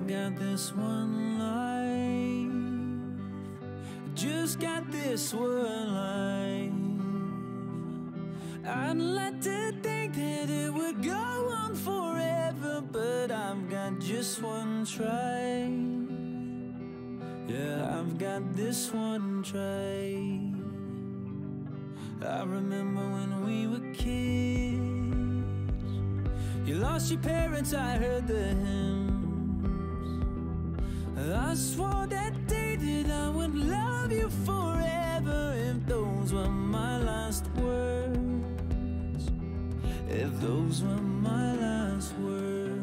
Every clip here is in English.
I've got this one life, just got this one life. I'd like to think that it would go on forever, but I've got just one try. Yeah, I've got this one try. I remember when we were kids, you lost your parents, I heard the hymns. I swore that day that I would love you forever, if those were my last words, if those were my last words.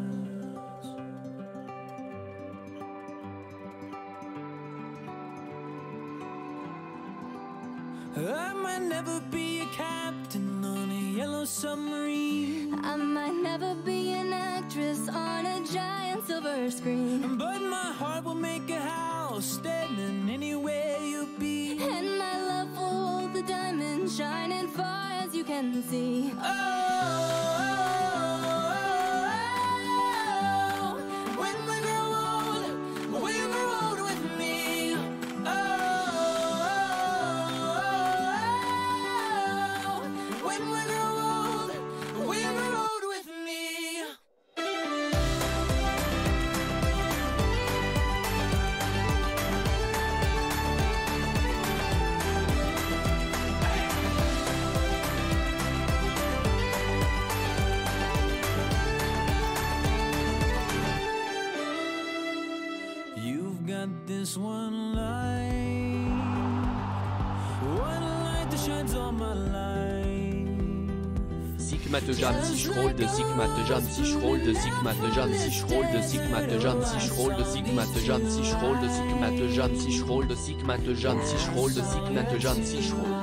I might never be a captain on a yellow submarine. I might never be an actress on a giant silver screen, but my heart will make a house standing anywhere you'll be. and my love will hold the diamonds shining far as you can see. When we grow old, will grow old with me. When we grow old, will grow old with me. You've got this one light that shines all my life. Sigma Jam si je roll de Sigma Jam si je roll de Sigma Jam si je roll de Sigma Jam si je roll de Sigma Jam si je roll de Sigma Jam si je roll de Sigma Jam si je roll de Sigma Jam si je roll.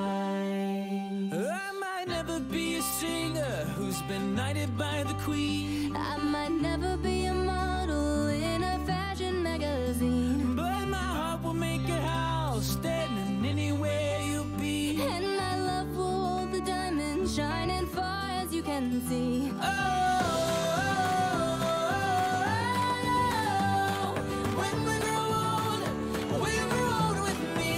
I might never be a singer who's been knighted by the queen. I might never be a model in a fashion magazine, But my heart will make a house standing anywhere you'll be. and my love will hold the diamonds shining far as you can see. When we grow old, will grow old with me.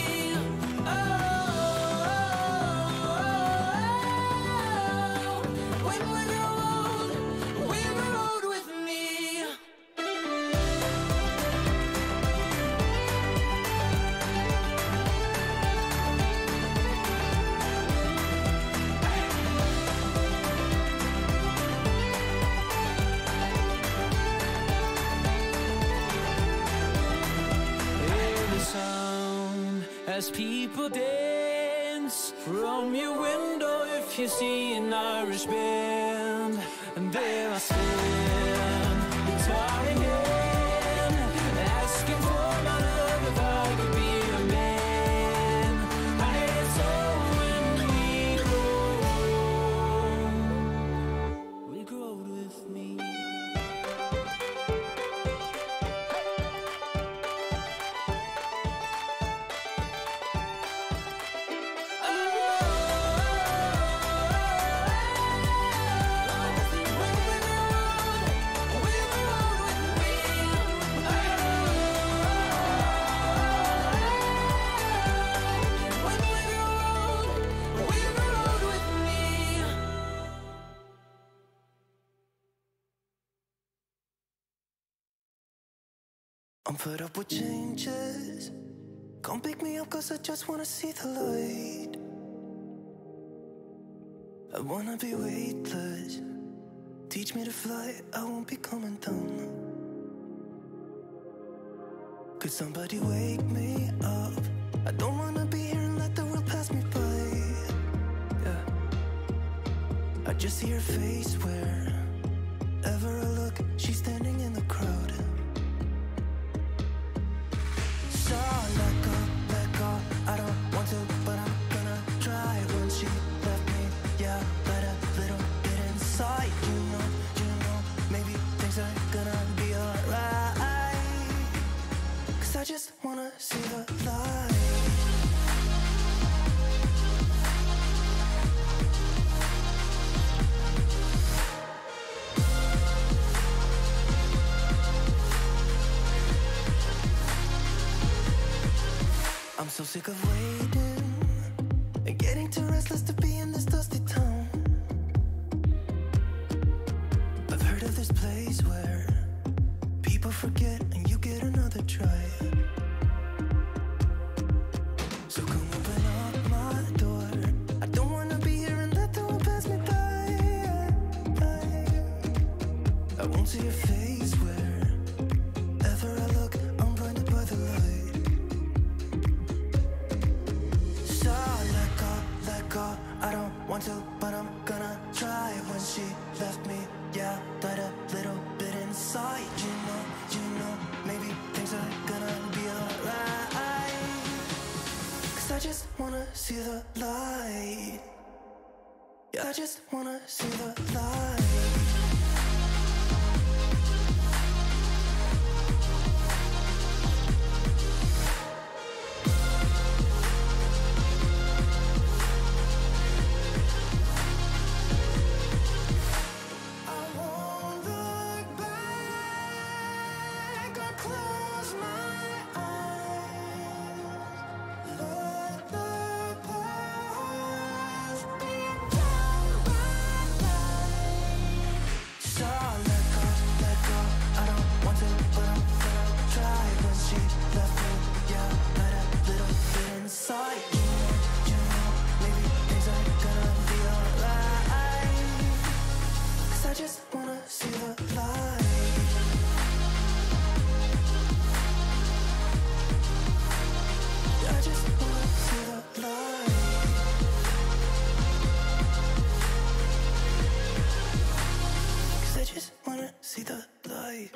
When we grow old, will grow old with me. Hear the sound as people dance from your window. If you see an Irish band, and there I stand, guitar in hand, asking for my love if I could be a man. And so when we grow old with me. I'm fed up with changes. Come pick me up, cause I just wanna see the light. I wanna be weightless. Teach me to fly, I won't be coming down. Could somebody wake me up? I don't wanna be here and let the world pass me by. Yeah. I just see her face wherever I look. She's standing in the crowd. So let go, I don't want to, but I'm gonna try. When she left me, yeah, let a little bit inside. You know, maybe things are gonna be alright. Cause I just wanna see the light. So sick of waiting and getting too restless to be in this dusty town. I've heard of this place where people forget and you get another try. So come open up my door. I don't wanna be here and let the world pass me by. I won't see your face wherever I look. I'm blinded by the light. So let go, I don't want to, but I'm gonna try. When she left me, yeah, died a little bit inside. You know, maybe things are gonna be alright. 'Cause I just wanna see the light. Yeah, I just wanna see the light. See the light.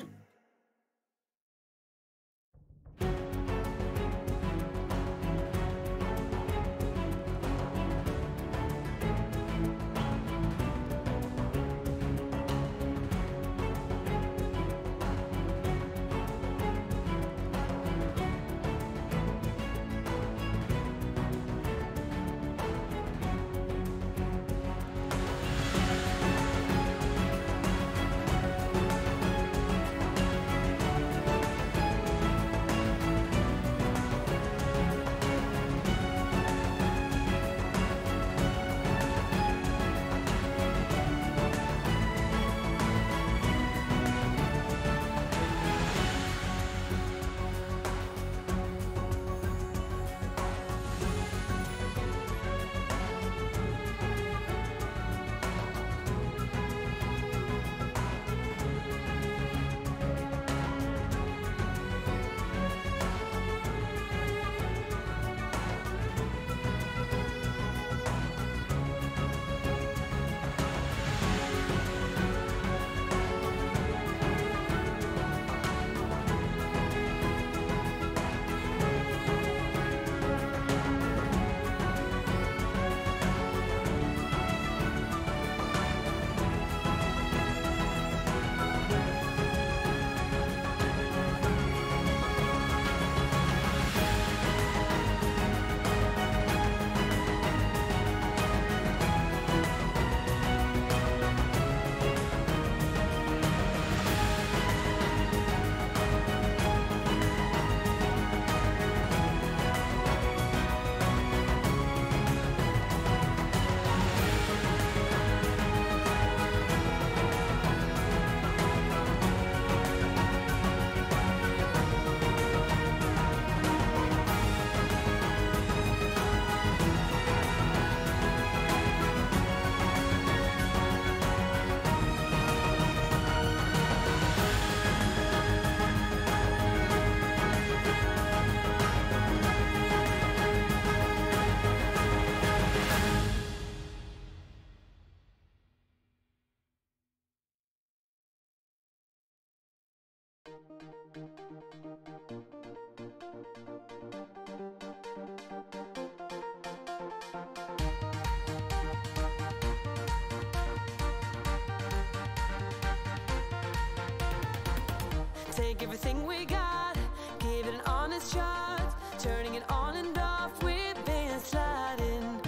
Take everything we got, give it an honest shot, turning it on and off, we've been sliding,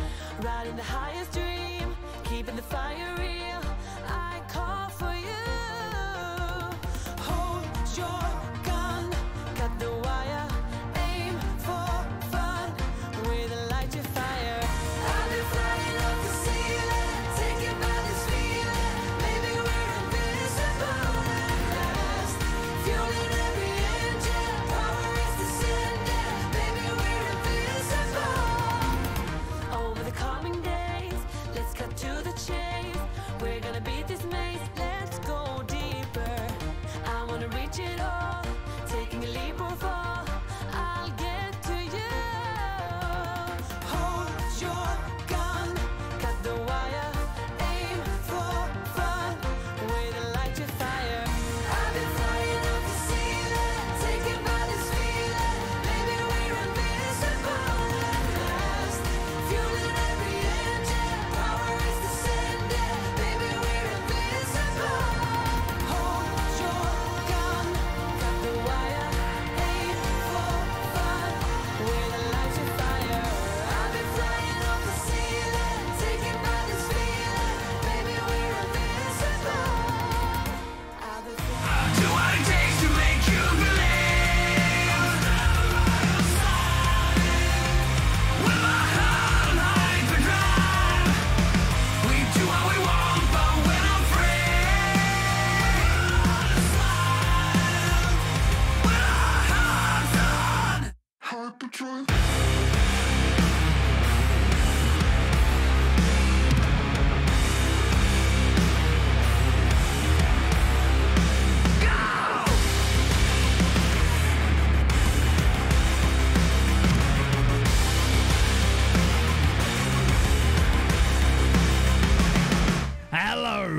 riding the highest dream, keeping the fire real, I call for you. Hold your gun, cut the wire, aim for fun,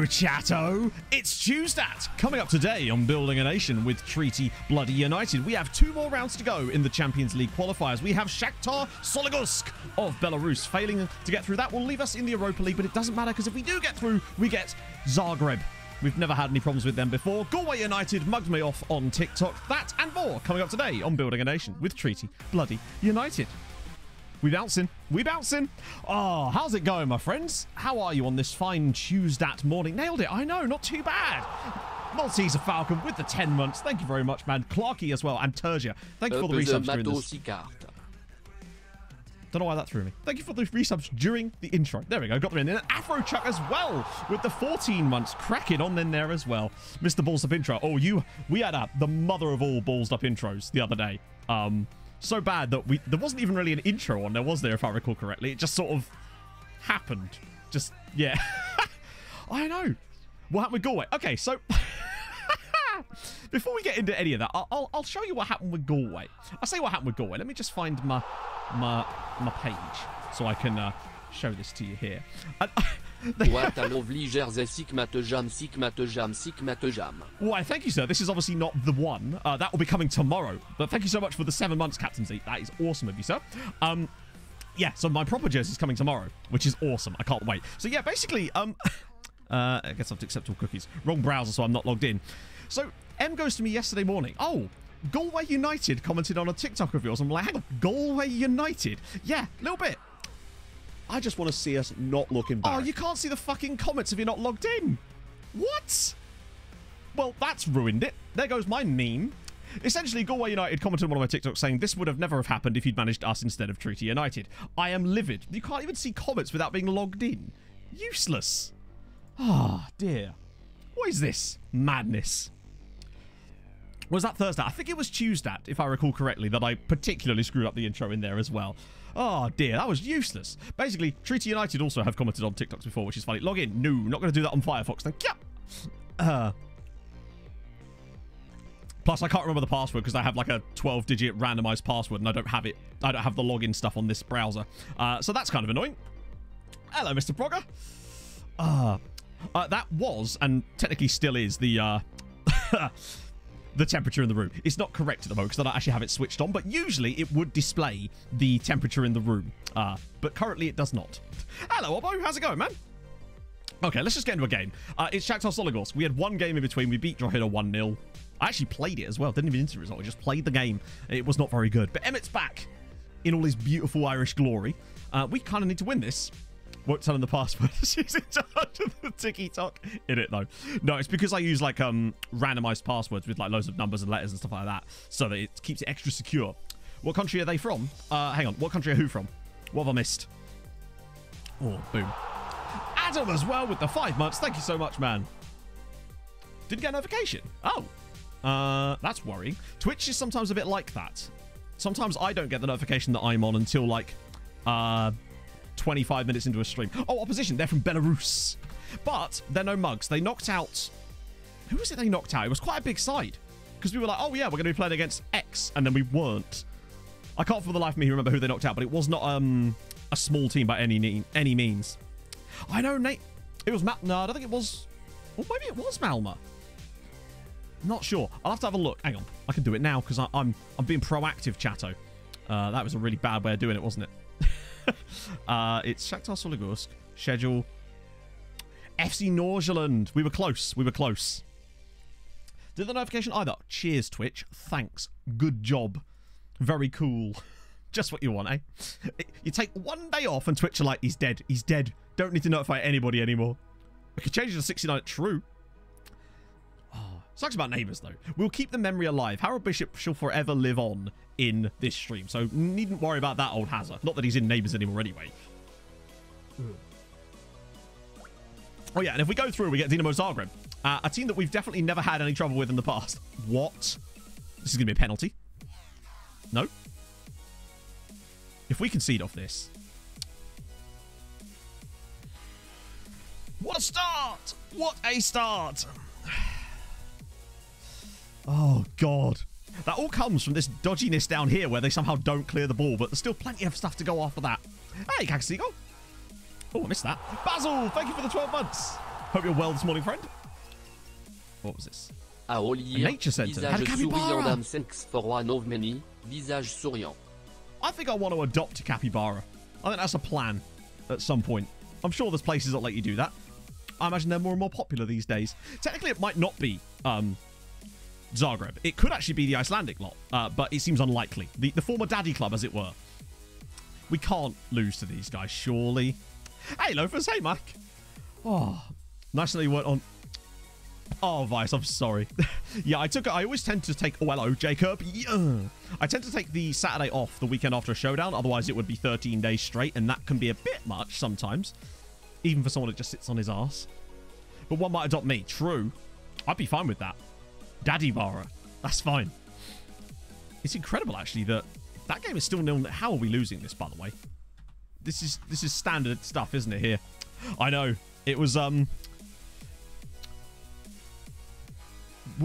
chatto. It's Tuesday. Coming up today on Building a Nation with Treaty Bloody United. We have 2 more rounds to go in the Champions League qualifiers. We have Shakhtar Sologorsk of Belarus. Failing to get through that will leave us in the Europa League, but it doesn't matter because if we do get through, we get Zagreb. We've never had any problems with them before. Galway United mugged me off on TikTok. That and more coming up today on Building a Nation with Treaty Bloody United. We bouncing. We bouncing. Oh, how's it going, my friends? How are you on this fine Tuesday morning? Nailed it. I know, not too bad. Malteser Falcon with the 10 months. Thank you very much, man. Clarky as well. And Tergia. Thank you for the resubs during this. Don't know why that threw me. Thank you for the resubs during the intro. There we go. Got them in. And Afro Chuck as well with the 14 months. Cracking on in there as well. Mr. Balls Up intro. Oh, we had the mother of all Balls Up intros the other day. So bad that there wasn't even really an intro on there, was there, if I recall correctly? It just sort of happened. Just, yeah. I know. What happened with Galway? Okay, so before we get into any of that, I'll show you what happened with Galway. I'll say what happened with Galway. Let me just find my page so I can show this to you here. Why, thank you, sir. This is obviously not the one. That will be coming tomorrow. But thank you so much for the 7 months, Captain Z. That is awesome of you, sir. Yeah, so my proper jersey is coming tomorrow, which is awesome. I can't wait. So, yeah, basically, I guess I have to accept all cookies. Wrong browser, so I'm not logged in. So, M goes to me yesterday morning. Oh, Galway United commented on a TikTok of yours. I'm like, hang on, Galway United? Yeah, a little bit. I just want to see us not look embarrassed. Oh, you can't see the fucking comments if you're not logged in. What? Well, that's ruined it. There goes my meme. Essentially, Galway United commented on one of my TikToks saying, this would have never have happened if you'd managed us instead of Treaty United. I am livid. You can't even see comments without being logged in. Useless. Ah, oh, dear. What is this? Madness. Was that Thursday? I think it was Tuesday, if I recall correctly, that I particularly screwed up the intro in there as well. Oh, dear. That was useless. Basically, Treaty United also have commented on TikToks before, which is funny. Log in. No, not going to do that on Firefox. Thank you. Plus, I can't remember the password because I have like a 12-digit randomized password and I don't have it. I don't have the login stuff on this browser. So that's kind of annoying. Hello, Mr. Progger. That was, and technically still is, the the temperature in the room. It's not correct at the moment because I don't actually have it switched on, but usually it would display the temperature in the room. But currently it does not. Hello, Obbo. How's it going, man? Okay, let's just get into a game. It's Shakhtar Sologorsk. We had one game in between. We beat Drogheda 1-0. I actually played it as well. Didn't even enter the result. I just played the game. It was not very good. But Emmett's back in all his beautiful Irish glory. We kind of need to win this. Won't tell him the password. She's in charge of the TikTok in it, though. No, it's because I use, like, randomized passwords with, like, loads of numbers and letters and stuff like that, so that it keeps it extra secure. What country are they from? Hang on. What country are who from? What have I missed? Oh, boom. Adam as well with the 5 months. Thank you so much, man. Didn't get a notification. Oh. That's worrying. Twitch is sometimes a bit like that. Sometimes I don't get the notification that I'm on until, like, 25 minutes into a stream. Oh, opposition. They're from Belarus. But they're no mugs. They knocked out... Who was it they knocked out? It was quite a big side. Because we were like, oh, yeah, we're going to be playing against X. And then we weren't. I can't for the life of me remember who they knocked out. But it was not a small team by any means. I know, Nate. It was... No, I don't think it was... Well, maybe it was Malmö. Not sure. I'll have to have a look. Hang on. I can do it now because I'm being proactive, chatto. That was a really bad way of doing it, wasn't it? It's Shakhtar Sologorsk. Schedule. FC Norgeland. We were close. We were close. Did the notification either? Cheers, Twitch. Thanks. Good job. Very cool. Just what you want, eh? You take one day off and Twitch are like, he's dead. He's dead. Don't need to notify anybody anymore. We could change it to 69. True. Sucks about neighbours, though. We'll keep the memory alive. Harold Bishop shall forever live on in this stream, so needn't worry about that old hazard. Not that he's in neighbours anymore anyway. Oh, yeah, and if we go through, we get Dinamo Zagreb. A team that we've definitely never had any trouble with in the past. What? This is going to be a penalty. No? If we concede off this. What a start! What a start! Oh, God. That all comes from this dodginess down here where they somehow don't clear the ball, but there's still plenty of stuff to go after that. Hey, Cacasigo. Oh, I missed that. Basil, thank you for the 12 months. Hope you're well this morning, friend. What was this? À relire, Nature Center. Had a visage souriant capybara. d'âme, thanks for one of many, visage souriant. I think I want to adopt a capybara. I think that's a plan at some point. I'm sure there's places that let you do that. I imagine they're more and more popular these days. Technically, it might not be Zagreb. It could actually be the Icelandic lot, but it seems unlikely. The former daddy club, as it were. We can't lose to these guys, surely. Hey, Loafers. Hey, Mike. Oh, nice that you weren't on... Oh, Vice, I'm sorry. Yeah, I always tend to take... Oh, hello, Jacob. Yeah. I tend to take the Saturday off the weekend after a showdown. Otherwise, it would be 13 days straight, and that can be a bit much sometimes. Even for someone that just sits on his ass. But one might adopt me. True. I'd be fine with that. Daddy Bara. That's fine. It's incredible, actually, that game is still 0-0. How are we losing this, by the way? This is standard stuff, isn't it, here? I know. It was,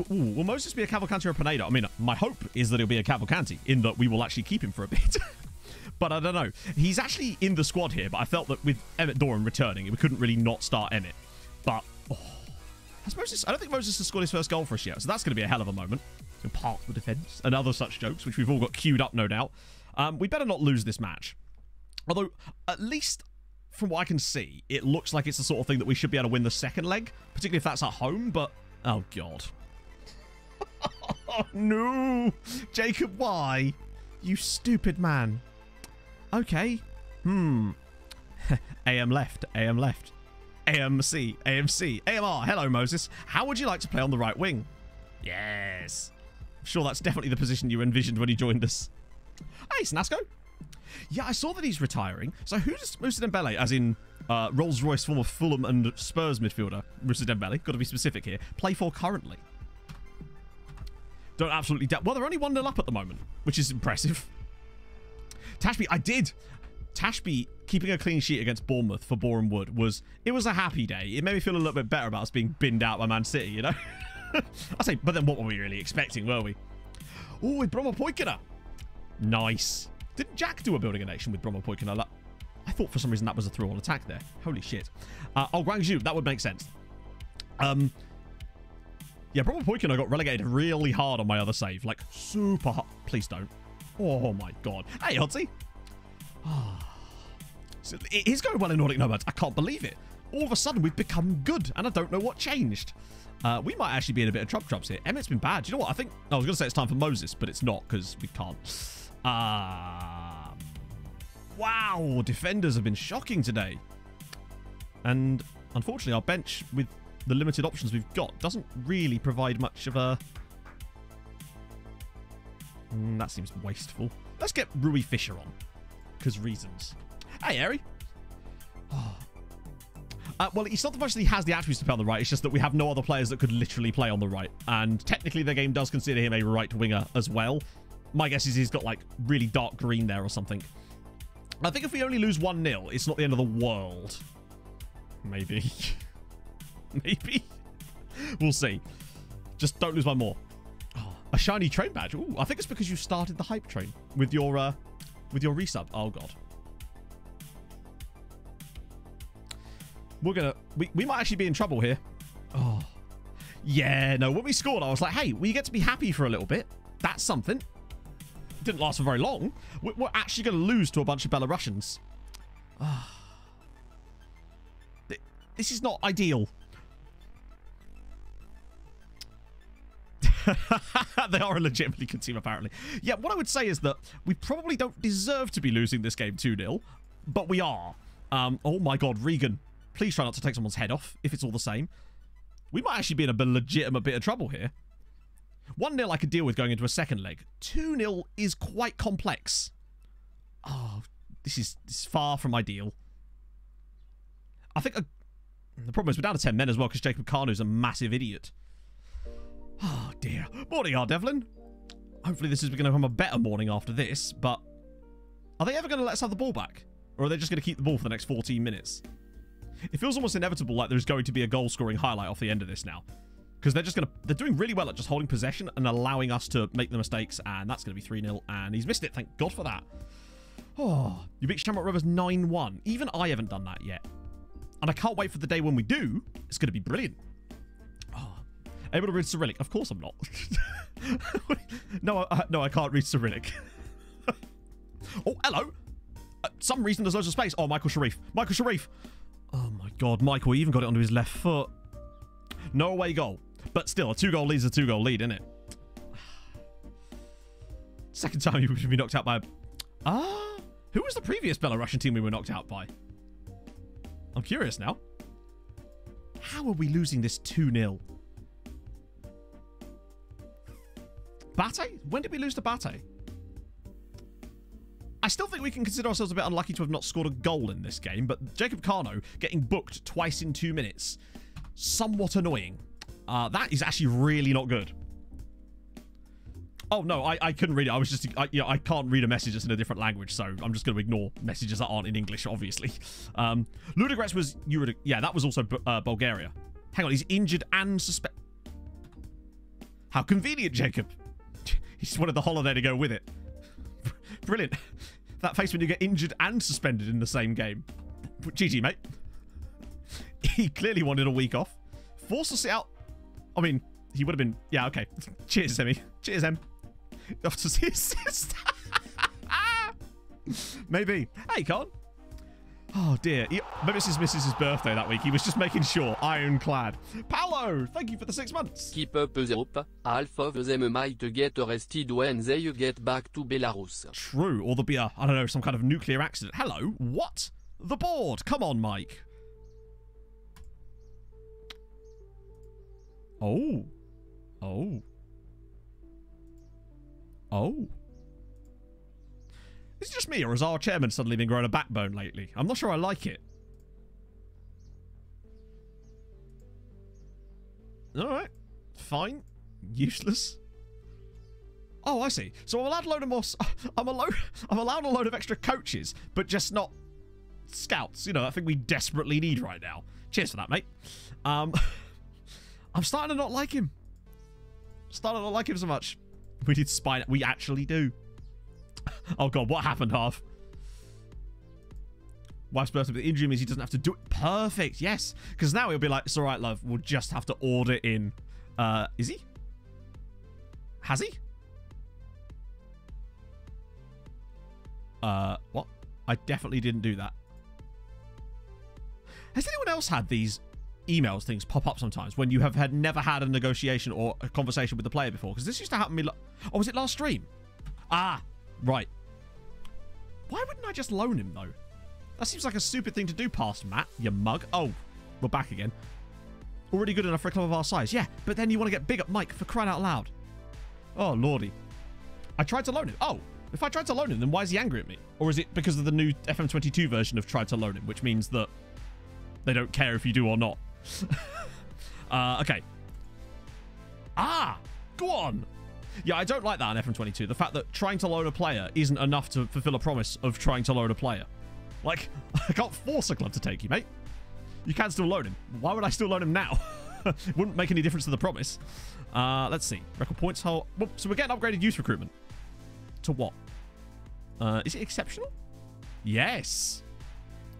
Will Moses be a Cavalcanti or a Pineda? I mean, my hope is that he'll be a Cavalcanti, in that we will actually keep him for a bit. But I don't know. He's actually in the squad here, but I felt that with Emmett Doran returning, we couldn't really not start Emmett. But, has Moses... I don't think Moses has scored his first goal for us yet, so that's going to be a hell of a moment. And park the defence, and other such jokes, which we've all got queued up, no doubt. We better not lose this match. Although, at least from what I can see, it looks like it's the sort of thing that we should be able to win the second leg, particularly if that's at home, but... Oh, God. Oh, no. Jacob, why? You stupid man. Okay. AM left. AM left. AMC. AMC. AMR. Hello, Moses. How would you like to play on the right wing? Yes. I'm sure that's definitely the position you envisioned when you joined us. Hey, Snasco. Yeah, I saw that he's retiring. So who does Moussa Dembele, as in Rolls-Royce former Fulham and Spurs midfielder, Moussa Dembele, got to be specific here, play for currently? Don't absolutely doubt. Well, they're only 1-0 up at the moment, which is impressive. Tashby, I did. Tashby keeping a clean sheet against Bournemouth for Boreham Wood it was a happy day. It made me feel a little bit better about us being binned out by Man City, you know? I say, but then what were we really expecting, were we? Oh, with Bromo Poikina. Nice. Didn't Jack do a building a nation with Bromo Poikina? I thought for some reason that was a through-on attack there. Holy shit. Guangzhou, that would make sense. Yeah, Bromo Poikina got relegated really hard on my other save. Like, super hard. Please don't. Oh, my God. Hey, Hotsy. So it is going well in Nordic Nomads. I can't believe it. All of a sudden, we've become good, and I don't know what changed. We might actually be in a bit of troubles here. Emmett's been bad. Do you know what? I was going to say it's time for Moses, but it's not, because we can't. Wow, defenders have been shocking today. And unfortunately, our bench, with the limited options we've got, doesn't really provide much of a... that seems wasteful. Let's get Rui Fisher on, because reasons. Hey, Ari. Well, it's not the fact that he has the attributes to play on the right. It's just that we have no other players that could literally play on the right. And technically, the game does consider him a right winger as well. My guess is he's got, like, really dark green there or something. I think if we only lose 1-0, it's not the end of the world. Maybe. Maybe. We'll see. Just don't lose by more. Oh, a shiny train badge. Ooh, I think it's because you started the hype train with your resub. Oh, God. We might actually be in trouble here. Oh. Yeah, no, when we scored, I was like, hey, we get to be happy for a little bit. That's something. It didn't last for very long. We're actually going to lose to a bunch of Belarusians. This is not ideal. They are a legitimately good team, apparently. Yeah, what I would say is that we probably don't deserve to be losing this game 2-0, but we are. Oh my God, Regan. Please try not to take someone's head off, if it's all the same. We might actually be in a legitimate bit of trouble here. 1-0 I could deal with going into a second leg. 2-0 is quite complex. Oh, this is far from ideal. I think the problem is we're down to 10 men as well, because Jacob Carnu's a massive idiot. Oh, dear. Morning, Devlin. Hopefully this is going to become a better morning after this, but are they ever going to let us have the ball back? Or are they just going to keep the ball for the next 14 minutes? It feels almost inevitable like there's going to be a goal-scoring highlight off the end of this now. Because they're doing really well at just holding possession and allowing us to make the mistakes, and that's going to be 3-0, and he's missed it. Thank God for that. Oh, you beat Shamrock Rovers 9-1. Even I haven't done that yet. And I can't wait for the day when we do. It's going to be brilliant. Oh, able to read Cyrillic? Of course I'm not. No, I can't read Cyrillic. Oh, hello. Some reason there's loads of space. Oh, Michael Sharif. Michael Sharif. Oh, my God. Michael, he even got it onto his left foot. No away goal. But still, a 2-goal lead is a 2-goal lead, isn't it? Second time you should be knocked out by... who was the previous Belarusian team we were knocked out by? I'm curious now. How are we losing this 2-0? Bate? When did we lose to Bate? I still think we can consider ourselves a bit unlucky to have not scored a goal in this game, but Jacob Carno getting booked twice in 2 minutes, somewhat annoying. That is actually really not good. Oh, no, I couldn't read it. I was just... I can't read a message that's in a different language, so I'm just going to ignore messages that aren't in English, obviously. Ludogorets was... Yeah, that was also Bulgaria. Hang on, he's injured and suspended. How convenient, Jacob. He just wanted the holiday to go with it. Brilliant. That face when you get injured and suspended in the same game. GG, mate. He clearly wanted a week off. Forced to sit out. I mean, he would have been... Yeah, okay. Cheers, Emmy. Cheers, Em. Off to see his sister. Maybe. Hey, Con. Oh, dear. Maybe it's his missus' birthday that week. He was just making sure. Ironclad. Paolo, thank you for the 6 months. Keep up the hope. Half of them might get arrested when they get back to Belarus. True. Or there'll be a, I don't know, some kind of nuclear accident. Hello. What? The board. Come on, Mike. Oh. Oh. Oh. Is it just me, or has our chairman suddenly been growing a backbone lately? I'm not sure I like it. Alright. Fine. Useless. Oh, I see. So I'm allowed a load of more... I'm allowed a load of extra coaches, but just not scouts. You know, that thing we desperately need right now. Cheers for that, mate. I'm starting to not like him. Starting to not like him so much. We did spine... We actually do. Oh, God. What happened, Harv? Wife's birthday, but the injury means he doesn't have to do it. Perfect. Yes. Because now he'll be like, it's all right, love. We'll just have to order in. Is he? Has he? What? I definitely didn't do that. Has anyone else had these emails things pop up sometimes when you have never had a negotiation or a conversation with the player before? Because this used to happen to me. Oh, was it last stream? Ah, right. Why wouldn't I just loan him, though? That seems like a stupid thing to do past Matt, you mug. Oh, we're back again. Already good enough for a club of our size. Yeah, but then you want to get big up Mike for crying out loud. Oh, lordy. I tried to loan him. Oh, if I tried to loan him, then why is he angry at me? Or is it because of the new FM22 version of tried to loan him, which means that they don't care if you do or not? Okay. Ah, go on. Yeah, I don't like that on FM22. The fact that trying to loan a player isn't enough to fulfill a promise of trying to loan a player. Like, I can't force a club to take you, mate. You can still loan him. Why would I still loan him now? Wouldn't make any difference to the promise. Let's see. Record points. So we're getting upgraded youth recruitment. To what? Is it exceptional? Yes.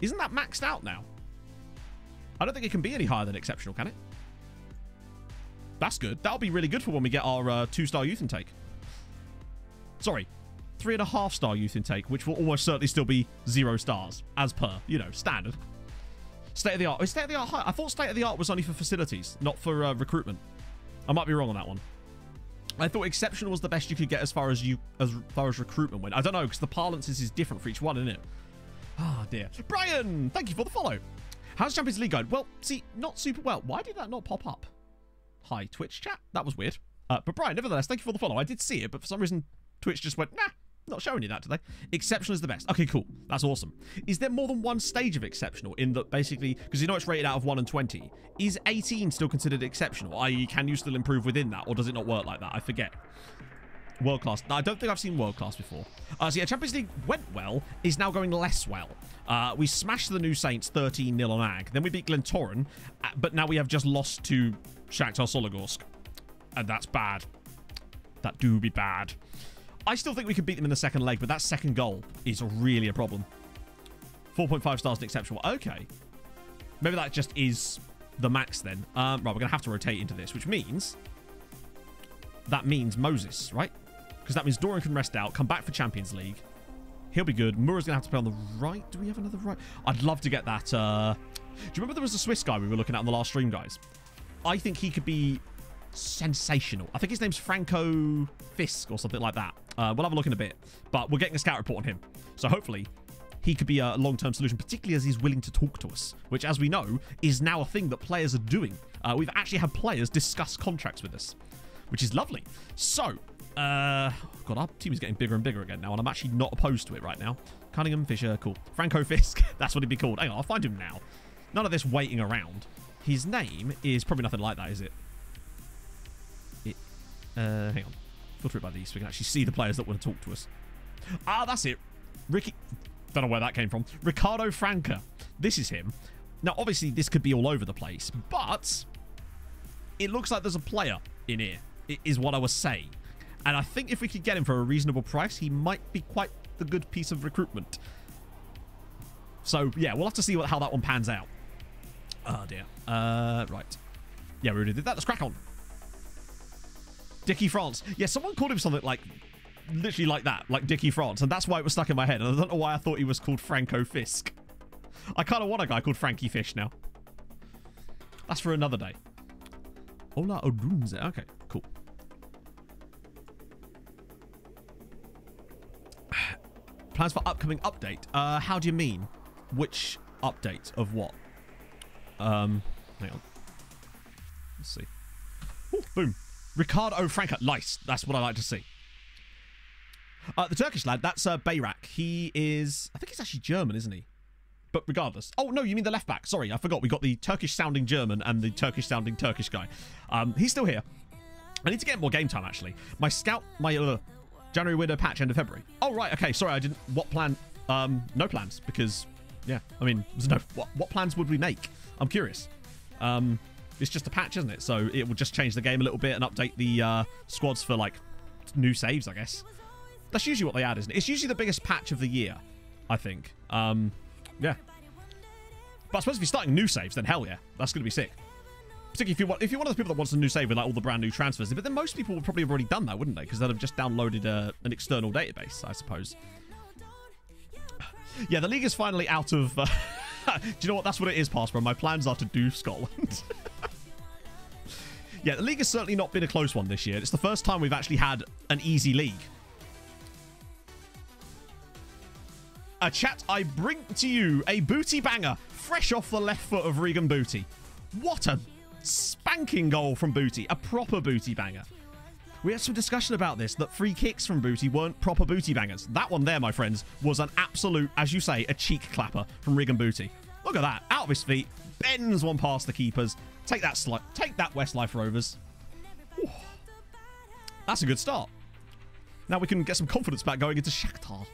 Isn't that maxed out now? I don't think it can be any higher than exceptional, can it? That's good. That'll be really good for when we get our 2-star youth intake. Sorry, 3.5-star youth intake, which will almost certainly still be 0 stars, as per, you know, standard. State of the art. Is state of the art high? I thought state of the art was only for facilities, not for recruitment. I might be wrong on that one. I thought exceptional was the best you could get as far as recruitment went. I don't know, because the parlance is different for each one, isn't it? Ah, dear. Brian, thank you for the follow. How's Champions League going? Well, see, not super well. Why did that not pop up? Hi, Twitch chat. That was weird. But Brian, nevertheless, thank you for the follow. I did see it, but for some reason, Twitch just went, nah, not showing you that today. Exceptional is the best. Okay, cool. That's awesome. Is there more than one stage of exceptional in that basically, because you know it's rated out of 1 and 20, is 18 still considered exceptional? I.e., can you still improve within that, or does it not work like that? I forget. World class. I don't think I've seen world class before. So yeah, Champions League went well, is now going less well. We smashed the New Saints 13-0 on Ag. Then we beat Glentoran, but now we have just lost to Shakhtar Sologorsk. And that's bad. That do be bad. I still think we could beat them in the second leg, but that second goal is really a problem. 4.5 stars and exceptional. Okay. Maybe that just is the max then. Right, we're going to have to rotate into this, which means... That means Moses, right? Because that means Dorian can rest out, come back for Champions League. He'll be good. Mura's going to have to play on the right. Do we have another right? I'd love to get that... Do you remember there was a Swiss guy we were looking at on the last stream, guys? I think he could be sensational. I think his name's Franco Fisk or something like that. We'll have a look in a bit. But we're getting a scout report on him. So hopefully he could be a long-term solution, particularly as he's willing to talk to us, which, as we know, is now a thing that players are doing. We've actually had players discuss contracts with us, which is lovely. So, God, our team is getting bigger and bigger again now, and I'm actually not opposed to it right now. Cunningham, Fisher, cool. Franco Fisk, that's what he'd be called. Hang on, I'll find him now. None of this waiting around. His name is probably nothing like that, is it? Hang on. Filter it by these so we can actually see the players that want to talk to us. Ah, that's it. Ricky. Don't know where that came from. Ricardo Franca. This is him. Now, obviously, this could be all over the place, but it looks like there's a player in here, is what I was saying. And I think if we could get him for a reasonable price, he might be quite the good piece of recruitment. So, yeah, we'll have to see how that one pans out. Oh, dear. Right. Yeah, we already did that. Let's crack on. Dickie France. Yeah, someone called him something like, literally like that, like Dickie France, and that's why it was stuck in my head. And I don't know why I thought he was called Franco Fisk. I kind of want a guy called Frankie Fish now. That's for another day. Ola Odunze. Okay, cool. Plans for upcoming update. How do you mean? Which update of what? Hang on. Let's see. Ooh, boom. Ricardo Franca. Nice. That's what I like to see. The Turkish lad, that's Bayrak. He is... I think he's actually German, isn't he? But regardless. Oh, no, you mean the left back. Sorry, I forgot. We got the Turkish-sounding German and the Turkish-sounding Turkish guy. He's still here. I need to get more game time, actually. My scout... My January window patch, end of February. Oh, right. Okay, sorry, I didn't... What plan? No plans, because... Yeah, I mean, there's no... What plans would we make? I'm curious. It's just a patch, isn't it? So it will just change the game a little bit and update the squads for, like, new saves, I guess. That's usually what they add, isn't it? It's usually the biggest patch of the year, I think. Yeah. But I suppose if you're starting new saves, then hell yeah. That's going to be sick. Particularly if you're one of those people that wants a new save with, like, all the brand new transfers. But then most people would probably have already done that, wouldn't they? Because they'd have just downloaded an external database, I suppose. Yeah, the league is finally out of... do you know what? That's what it is, Passbro. My plans are to do Scotland. Yeah, the league has certainly not been a close one this year. It's the first time we've actually had an easy league. A chat, I bring to you a booty banger, fresh off the left foot of Regan Booty. What a spanking goal from Booty. A proper booty banger. We had some discussion about this, that free kicks from Booty weren't proper booty bangers. That one there, my friends, was an absolute, as you say, a cheek clapper from Regan Booty. Look at that. Out of his feet. Bends one past the keepers. Take that Westlife Rovers. Ooh. That's a good start. Now we can get some confidence back going into Shakhtar.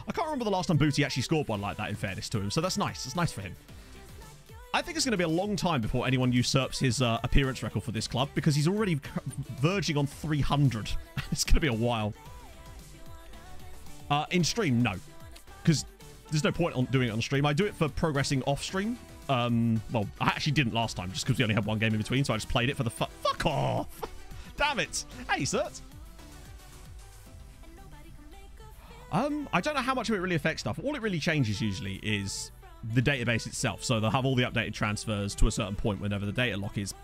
I can't remember the last time Booty actually scored one like that, in fairness to him. So that's nice. It's nice for him. I think it's going to be a long time before anyone usurps his appearance record for this club, because he's already verging on 300. It's going to be a while. In stream, no. Because there's no point on doing it on stream. I do it for progressing off stream. Well, I actually didn't last time, just because we only had one game in between, so I just played it for the fuck off! Damn it! Hey, Cert! I don't know how much of it really affects stuff. All it really changes usually is the database itself. So they'll have all the updated transfers to a certain point whenever the data lock is,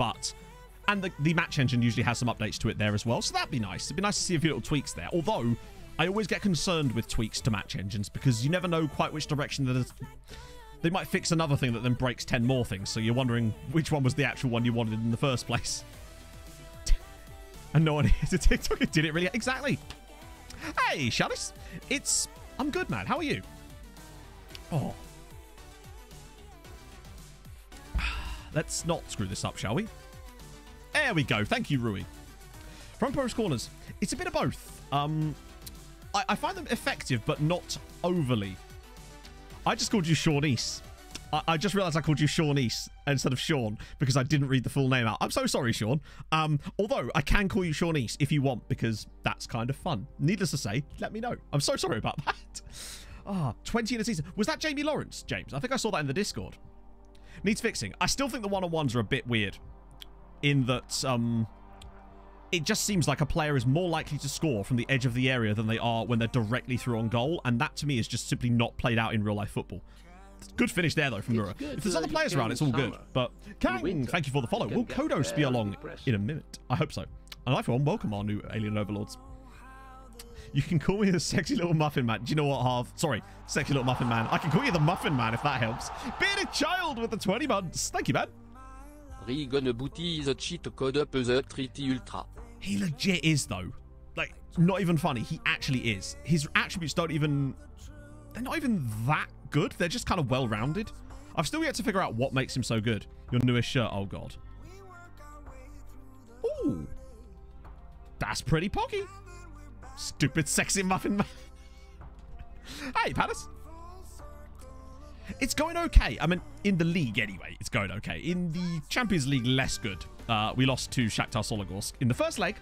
and the match engine usually has some updates to it there as well, so that'd be nice. It'd be nice to see a few little tweaks there. Although, I always get concerned with tweaks to match engines, because you never know quite which direction that is. They might fix another thing that then breaks 10 more things, so you're wondering which one was the actual one you wanted in the first place. And no one hit a TikTok. Did it really? Exactly. Hey, Chalice. I'm good, man. How are you? Oh. Let's not screw this up, shall we? There we go. Thank you, Rui. Front post corners. It's a bit of both. I find them effective, but not overly. I just called you Shawnice. I just realised I called you Shawnice instead of Sean because I didn't read the full name out. I'm so sorry, Sean. Although I can call you Shawnice if you want, because that's kind of fun. Needless to say, let me know. I'm so sorry about that. 20 in a season. Was that Jamie Lawrence, James? I think I saw that in the Discord. Needs fixing. I still think the one-on-ones are a bit weird in that it just seems like a player is more likely to score from the edge of the area than they are when they're directly through on goal, and that to me is just simply not played out in real-life football. Good finish there, though, from Mura. If there's other players around, it's all good. But Kang, thank you for the follow. Will Kodos be along in a minute? I hope so. And I, for one, welcome our new alien overlords. You can call me the sexy little muffin man. Do you know what, Harv? Sorry, sexy little muffin man. I can call you the muffin man if that helps. Bearded child with the 20 months. Thank you, man. He legit is, though. Like, not even funny. He actually is. His attributes don't even... They're not even that good. They're just kind of well-rounded. I've still yet to figure out what makes him so good. Your newest shirt. Oh, God. Ooh. That's pretty pocky. Stupid sexy muffin man. Hey, Palace. It's going okay. I mean, in the league anyway, it's going okay. In the Champions League, less good. We lost to Shakhtar Sologorsk in the first leg.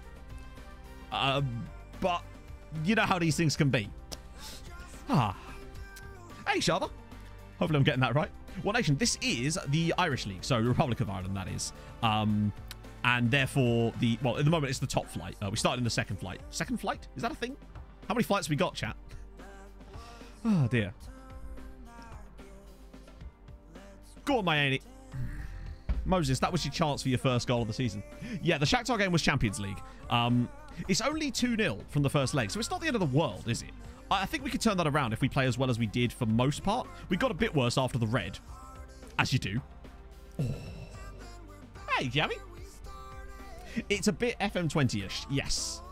But you know how these things can be. Hey, Shava. Hopefully I'm getting that right. What nation? This is the Irish League, so Republic of Ireland, that is. And therefore, well, at the moment, it's the top flight. We started in the second flight. Second flight? Is that a thing? How many flights have we got, chat? Oh, dear. Go on, my Annie. Moses, that was your chance for your first goal of the season. Yeah, the Shakhtar game was Champions League. It's only 2-0 from the first leg, so it's not the end of the world, is it? I think we could turn that around if we play as well as we did for most part. We got a bit worse after the red, as you do. Oh. Hey, Yummy. It's a bit FM20-ish, yes.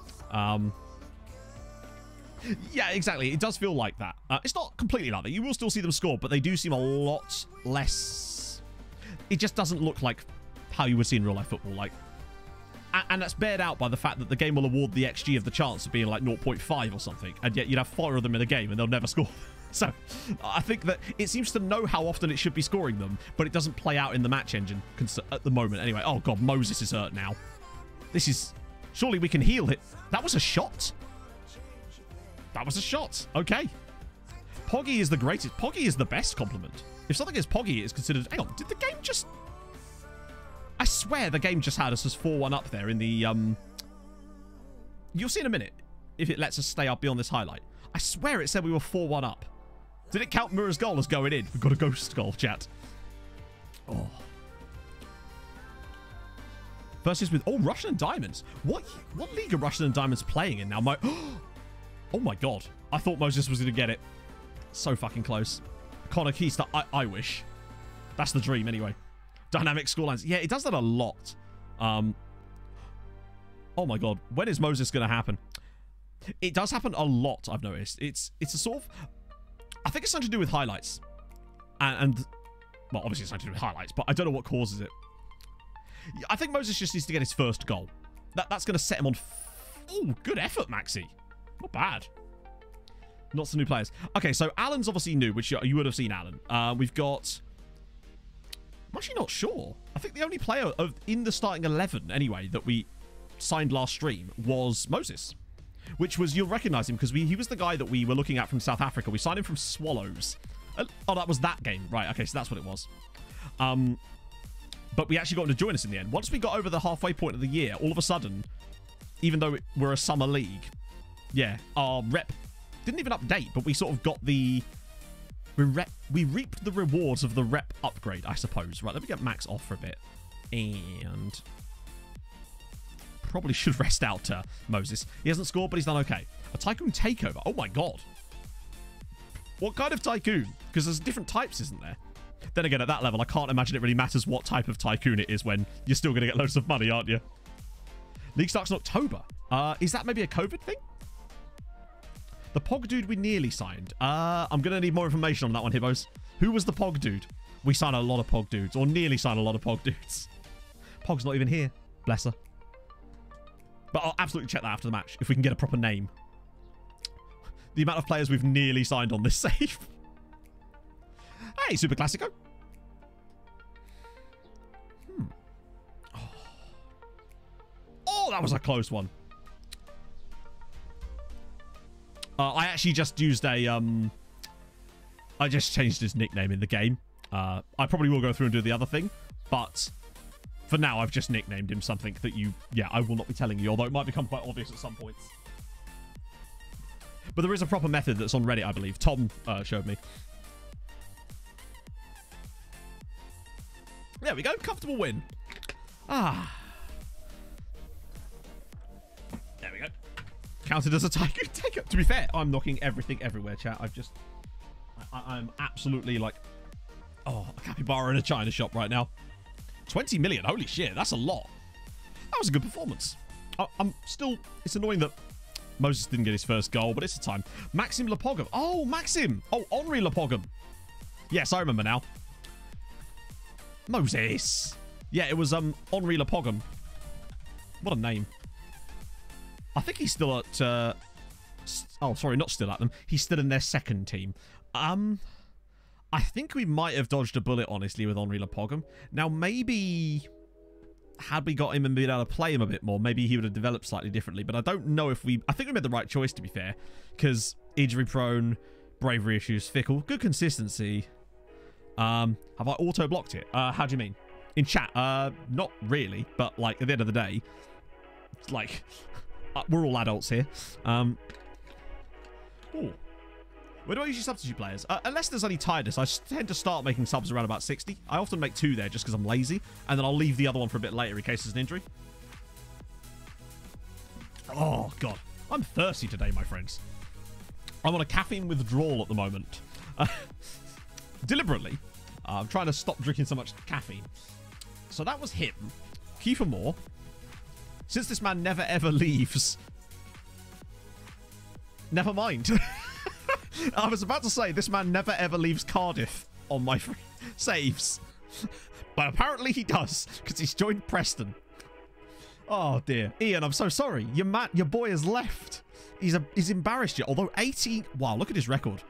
Yeah, exactly. It does feel like that. It's not completely like that. You will still see them score, but they do seem a lot less... It just doesn't look like how you would see in real-life football. Like, and that's bared out by the fact that the game will award the XG of the chance of being like 0.5 or something, and yet you'd have 4 of them in a game and they'll never score. So I think that it seems to know how often it should be scoring them, but it doesn't play out in the match engine at the moment. Anyway, oh god, Moses is hurt now. This is... Surely we can heal it. That was a shot. That was a shot. Okay. Poggy is the greatest. Poggy is the best compliment. If something is Poggy, it is considered... Hang on, did the game just... I swear the game just had us as 4-1 up there in the... You'll see in a minute if it lets us stay up beyond this highlight. I swear it said we were 4-1 up. Did it count Mura's goal as going in? We've got a ghost goal, chat. Oh. Versus with... Oh, Russian and Diamonds. What league are Russian and Diamonds playing in now? Oh my god. I thought Moses was going to get it. So fucking close. Connor Keister, I wish. That's the dream anyway. Dynamic scorelines. Yeah, it does that a lot. Oh my god. When is Moses going to happen? It does happen a lot, I've noticed. It's a sort of... I think it's something to do with highlights. And well, obviously it's something to do with highlights, but I don't know what causes it. I think Moses just needs to get his first goal. That's going to set him on... Oh, good effort, Maxi. Not bad. Not some new players. Okay, so Alan's obviously new, which you would have seen Alan. We've got... I'm actually not sure. I think the only player in the starting 11, anyway, that we signed last stream was Moses. Which was... You'll recognise him, because he was the guy that we were looking at from South Africa. We signed him from Swallows. Oh, that was that game. Right, okay, so that's what it was. But we actually got him to join us in the end. Once we got over the halfway point of the year, all of a sudden, even though we're a summer league, yeah, our rep didn't even update, but we sort of got the... We reaped the rewards of the rep upgrade, I suppose. Right, let me get Max off for a bit. And... Probably should rest out Moses. He hasn't scored, but he's done okay. A Tycoon takeover. Oh my god. What kind of Tycoon? Because there's different types, isn't there? Then again, at that level, I can't imagine it really matters what type of Tycoon it is when you're still going to get loads of money, aren't you? League starts in October. Is that maybe a COVID thing? The Pog dude we nearly signed. I'm going to need more information on that one, Hibbos. Who was the Pog dude? We signed a lot of Pog dudes, or nearly signed a lot of Pog dudes. Pog's not even here. Bless her. But I'll absolutely check that after the match, if we can get a proper name. The amount of players we've nearly signed on this save. Hey, Super Classico. Oh, that was a close one. I actually just used a... I just changed his nickname in the game. I probably will go through and do the other thing, but for now, I've just nicknamed him something that I will not be telling you, although it might become quite obvious at some points. But there is a proper method that's on Reddit, I believe. Tom showed me. There we go. Comfortable win. Ah. There we go. Counted as a tiger. Take it. To be fair, I'm knocking everything everywhere, chat. I'm absolutely like, a capybara in a china shop right now. 20 million. Holy shit. That's a lot. That was a good performance. I'm still, it's annoying that Moses didn't get his first goal, but it's the time. Maxim Lepogum. Oh, Maxim. Oh, Henri Lepogum. Yes, I remember now. Moses. Yeah, it was Henri Lepogum. What a name. I think he's still at... oh, sorry, not still at them. He's still in their second team. I think we might have dodged a bullet, honestly, with Henri Lepogum. Now, maybe... had we got him and been able to play him a bit more, maybe he would have developed slightly differently. But I don't know if we... I think we made the right choice, to be fair. Because injury-prone, bravery issues, fickle, good consistency. Have I auto-blocked it? How do you mean? In chat? Not really. But, like, at the end of the day, it's like... we're all adults here. Ooh. Where do I usually substitute players? Unless there's any tiredness, I tend to start making subs around about 60. I often make 2 there just because I'm lazy, and then I'll leave the other one for a bit later in case there's an injury. Oh, God. I'm thirsty today, my friends. I'm on a caffeine withdrawal at the moment. Deliberately. I'm trying to stop drinking so much caffeine. So that was him. Kiefer Moore. Since this man never ever leaves... Never mind. I was about to say, this man never ever leaves Cardiff on my saves. But apparently he does, because he's joined Preston. Oh, dear. Ian, I'm so sorry. Your boy has left. He's embarrassed you. Although 18... Wow, look at his record.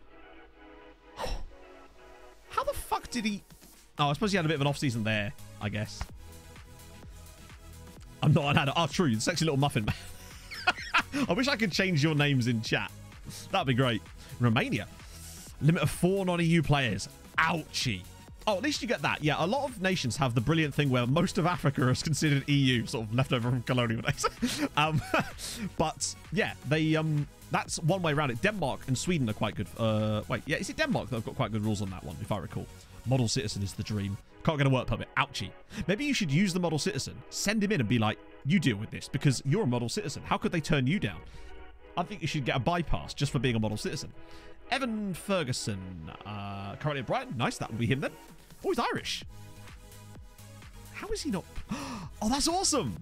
How the fuck did he... Oh, I suppose he had a bit of an off-season there, I guess. I'm not an adult. Oh, true. The sexy little muffin man. I wish I could change your names in chat. That'd be great. Romania. Limit of 4 non-EU players. Ouchie. Oh, at least you get that. Yeah, a lot of nations have the brilliant thing where most of Africa is considered EU, sort of left over from colonial days. But, yeah, they... that's one way around it. Denmark and Sweden are quite good. Wait, yeah, is it Denmark that have got quite good rules on that one, if I recall? Model citizen is the dream. Can't get a work permit. Ouchie. Maybe you should use the model citizen. Send him in and be like, you deal with this because you're a model citizen. How could they turn you down? I think you should get a bypass just for being a model citizen. Evan Ferguson. Currently at Brighton. Nice. That would be him then. Oh, he's Irish. How is he not... Oh, that's awesome.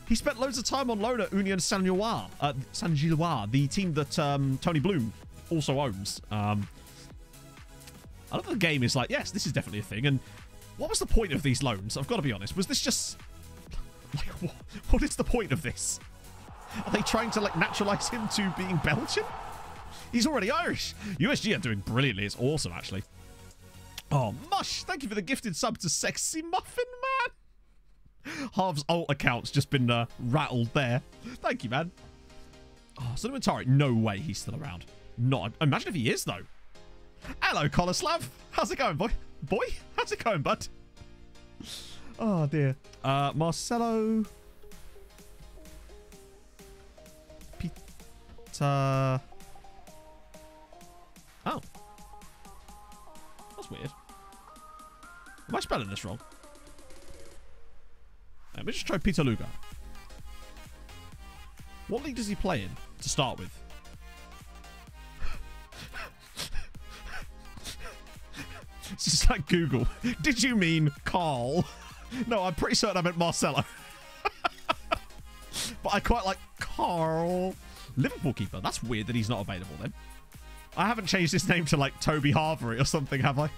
He spent loads of time on loan at Union Saint-Gilloise, the team that Tony Bloom also owns. I love the game is like, yes, this is definitely a thing. And what was the point of these loans? I've got to be honest. Was this just... Like, what is the point of this? Are they trying to, like, naturalize him to being Belgian? He's already Irish. USG are doing brilliantly. It's awesome, actually. Oh, Mush, thank you for the gifted sub to Sexy Muffin Man. Harv's alt account's just been rattled there. Thank you, man. Oh, Cinematari, no way he's still around. Not. Imagine if he is, though. Hello, Koloslav. How's it going, boy? Boy? How's it going, bud? Oh, dear. Marcelo... Peter... Oh. That's weird. Am I spelling this wrong? Let me just try Peter Luger. What league does he play in to start with? It's just like Google. Did you mean Carl? No, I'm pretty certain I meant Marcelo. But I quite like Carl. Liverpool keeper. That's weird that he's not available then. I haven't changed his name to like Toby Harvery or something, have I?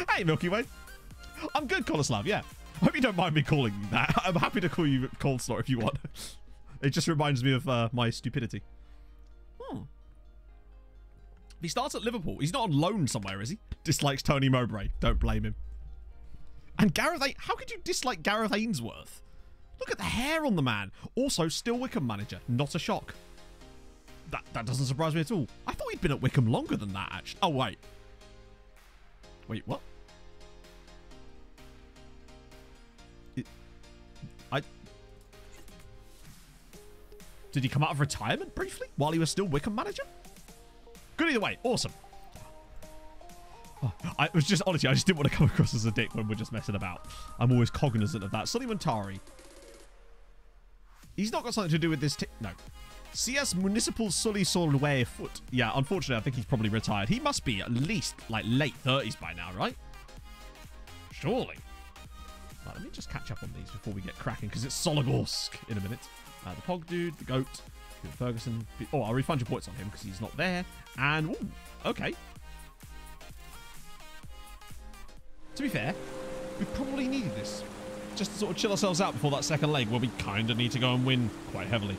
Hey, Milky Way. I'm good, Koloslav, yeah. I hope you don't mind me calling you that. I'm happy to call you Coldslaw if you want. It just reminds me of my stupidity. He starts at Liverpool. He's not on loan somewhere, is he? Dislikes Tony Mowbray. Don't blame him. And Gareth... How could you dislike Gareth Ainsworth? Look at the hair on the man. Also, still Wickham manager. Not a shock. That doesn't surprise me at all. I thought he'd been at Wickham longer than that, actually. Oh, wait. Wait, what? Did he come out of retirement briefly while he was still Wickham manager? Good either way. Awesome. Oh, I was just, honestly, I just didn't want to come across as a dick when we're just messing about. I'm always cognizant of that. Sonny Montari. He's not got something to do with this. No. CS Municipal Sully Solway Foot. Yeah, unfortunately, I think he's probably retired. He must be at least like late 30s by now, right? Surely. Right, let me just catch up on these before we get cracking, because it's Sologorsk in a minute. The Pog Dude, the Goat, Ferguson. Oh, I'll refund your points on him because he's not there. And, ooh, okay. To be fair, we probably needed this. Just to sort of chill ourselves out before that second leg where we kind of need to go and win quite heavily.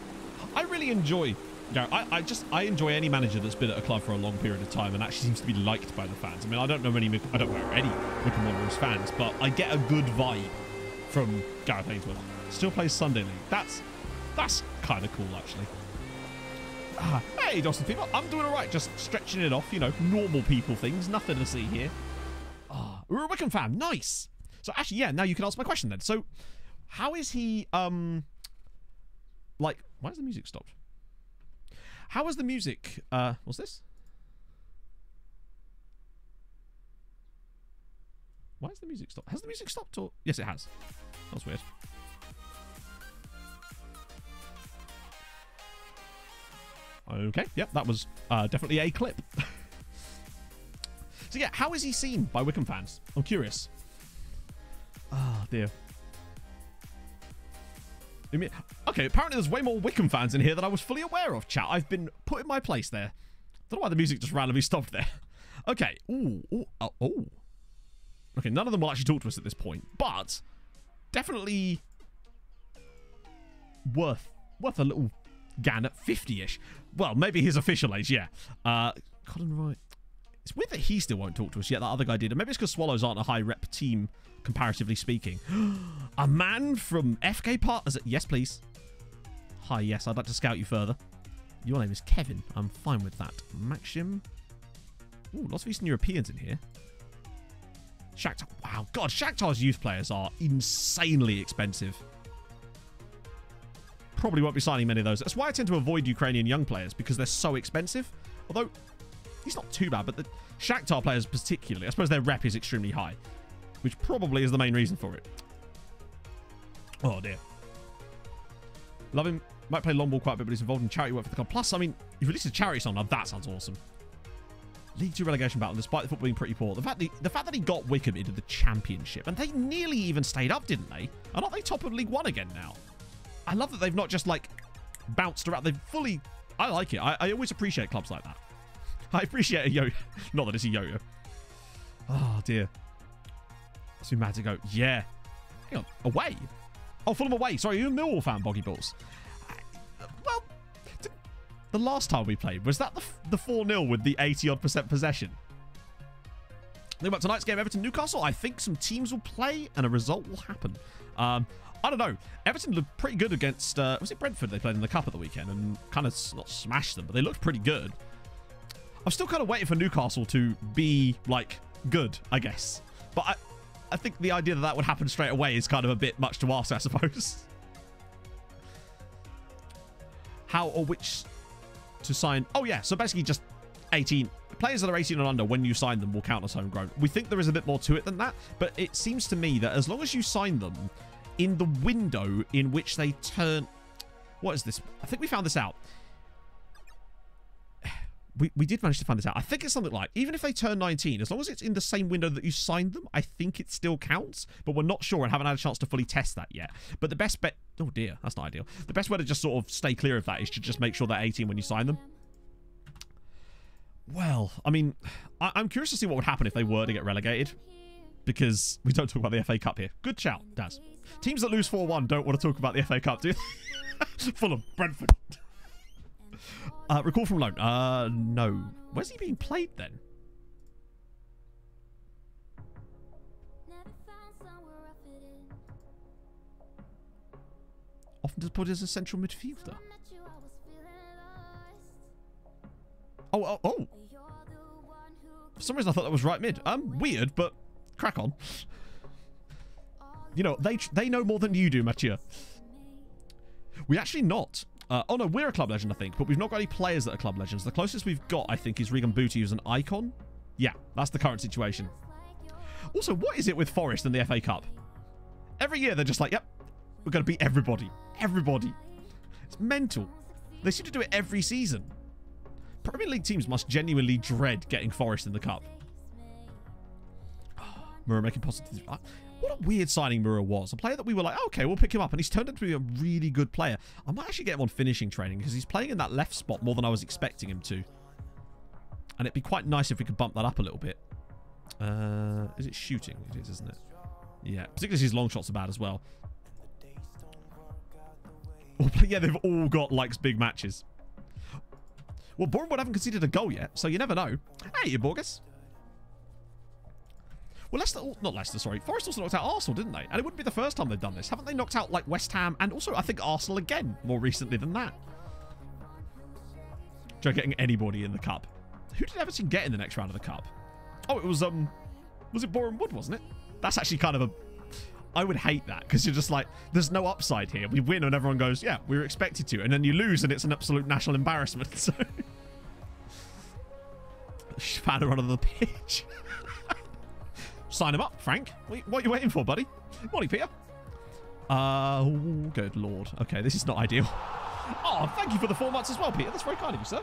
I really enjoy, I enjoy any manager that's been at a club for a long period of time and actually seems to be liked by the fans. I mean, I don't know any Wickham Wanderers fans, but I get a good vibe from Gareth Ainsworth. Still plays Sunday League. That's kind of cool, actually. Hey, Dawson people, I'm doing all right. Just stretching it off, you know, normal people things. Nothing to see here. We're a Wickham fan. Nice. So actually, yeah, now you can answer my question then. So how is he, like, why has the music stopped? How is the music, what's this? Why has the music stopped? Has the music stopped or? Yes, it has. That's weird. Okay, yep, that was definitely a clip. So yeah, how is he seen by Wickham fans? I'm curious. Oh, dear. I mean, okay, apparently there's way more Wickham fans in here than I was fully aware of, chat. I've been put in my place there. Don't know why the music just randomly stopped there. Okay, ooh. Okay, none of them will actually talk to us at this point, but definitely worth a little gan at 50-ish. Well, maybe his official age, yeah. Colin Wright. It's weird that he still won't talk to us yet. That other guy did. And maybe it's because Swallows aren't a high-rep team, comparatively speaking. A man from FK Partners. Yes, please. Hi, yes, I'd like to scout you further. Your name is Kevin. I'm fine with that. Maxim. Ooh, lots of Eastern Europeans in here. Shakhtar. Wow, God, Shakhtar's youth players are insanely expensive. Probably won't be signing many of those. That's why I tend to avoid Ukrainian young players, because they're so expensive. Although, he's not too bad, but the Shakhtar players particularly, I suppose their rep is extremely high, which probably is the main reason for it. Oh, dear. Love him. Might play long ball quite a bit, but he's involved in charity work for the club. Plus, I mean, you've released a charity song. Now, that sounds awesome. League 2 relegation battle, despite the football being pretty poor. The fact that he got Wickham into the Championship, and they nearly even stayed up, didn't they? And aren't they top of League 1 again now? I love that they've not just, like, bounced around. They've fully... I like it. I always appreciate clubs like that. I appreciate a yo-yo. Not that it's a yo-yo. Oh, dear. Let's be mad to go. Yeah. Hang on. Away? Oh, Fulham away. Sorry, you're a Millwall fan, Boggy Balls. Well, the last time we played, was that the 4-0 with the 80-odd% possession? Think about tonight's game, Everton-Newcastle. I think some teams will play and a result will happen. I don't know. Everton looked pretty good against, was it Brentford they played in the Cup at the weekend and kind of not smashed them, but they looked pretty good. I'm still kind of waiting for Newcastle to be, like, good, I guess. But I think the idea that that would happen straight away is kind of a bit much to ask, I suppose. How or which to sign? Oh, yeah. So basically just 18. Players that are 18 and under, when you sign them, will count as homegrown. We think there is a bit more to it than that, but it seems to me that as long as you sign them in the window in which they turn... What is this? I think we found this out. We did manage to find this out. I think it's something like, even if they turn 19, as long as it's in the same window that you signed them, I think it still counts, but we're not sure and haven't had a chance to fully test that yet. But the best bet... Oh, dear. That's not ideal. The best way to just sort of stay clear of that is to just make sure they're 18 when you sign them. Well, I mean, I'm curious to see what would happen if they were to get relegated, because we don't talk about the FA Cup here. Good shout, Daz. Teams that lose 4-1 don't want to talk about the FA Cup, do they? Fulham, Brentford. Recall from loan. No. Where's he being played then? Often does put as a central midfielder. Oh. For some reason, I thought that was right mid. Weird, but crack on. You know, they know more than you do, Mathieu. We actually not. Oh no, we're a club legend, I think, but we've not got any players that are club legends. The closest we've got, I think, is Regan Booty, who's an icon. Yeah, that's the current situation. Also, what is it with Forest and the FA Cup? Every year they're just like, yep, we're going to beat everybody. Everybody. It's mental. They seem to do it every season. Premier League teams must genuinely dread getting Forest in the cup. Mura making positive. What a weird signing Mura was. A player that we were like, oh, okay, we'll pick him up. And he's turned out to be a really good player. I might actually get him on finishing training because he's playing in that left spot more than I was expecting him to. And it'd be quite nice if we could bump that up a little bit. Is it shooting? It is, isn't it? Yeah, particularly his long shots are bad as well. Yeah, they've all got, like, big matches. Well, Bournemouth haven't conceded a goal yet, so you never know. Hey, you Borges. Well, Leicester, not Leicester, sorry. Forest also knocked out Arsenal, didn't they? And it wouldn't be the first time they've done this. Haven't they knocked out, like, West Ham and also, I think, Arsenal again more recently than that? Try getting anybody in the cup. Who did Everton get in the next round of the cup? Oh, it was it Boreham Wood, wasn't it? That's actually kind of a... I would hate that, because you're just like, there's no upside here. We win and everyone goes, yeah, we were expected to. And then you lose and it's an absolute national embarrassment. So... Spanner onto the pitch. Sign him up, Frank. What are you waiting for, buddy? Morning, Peter. Oh, good lord. Okay, this is not ideal. Oh, thank you for the 4 months as well, Peter. That's very kind of you, sir.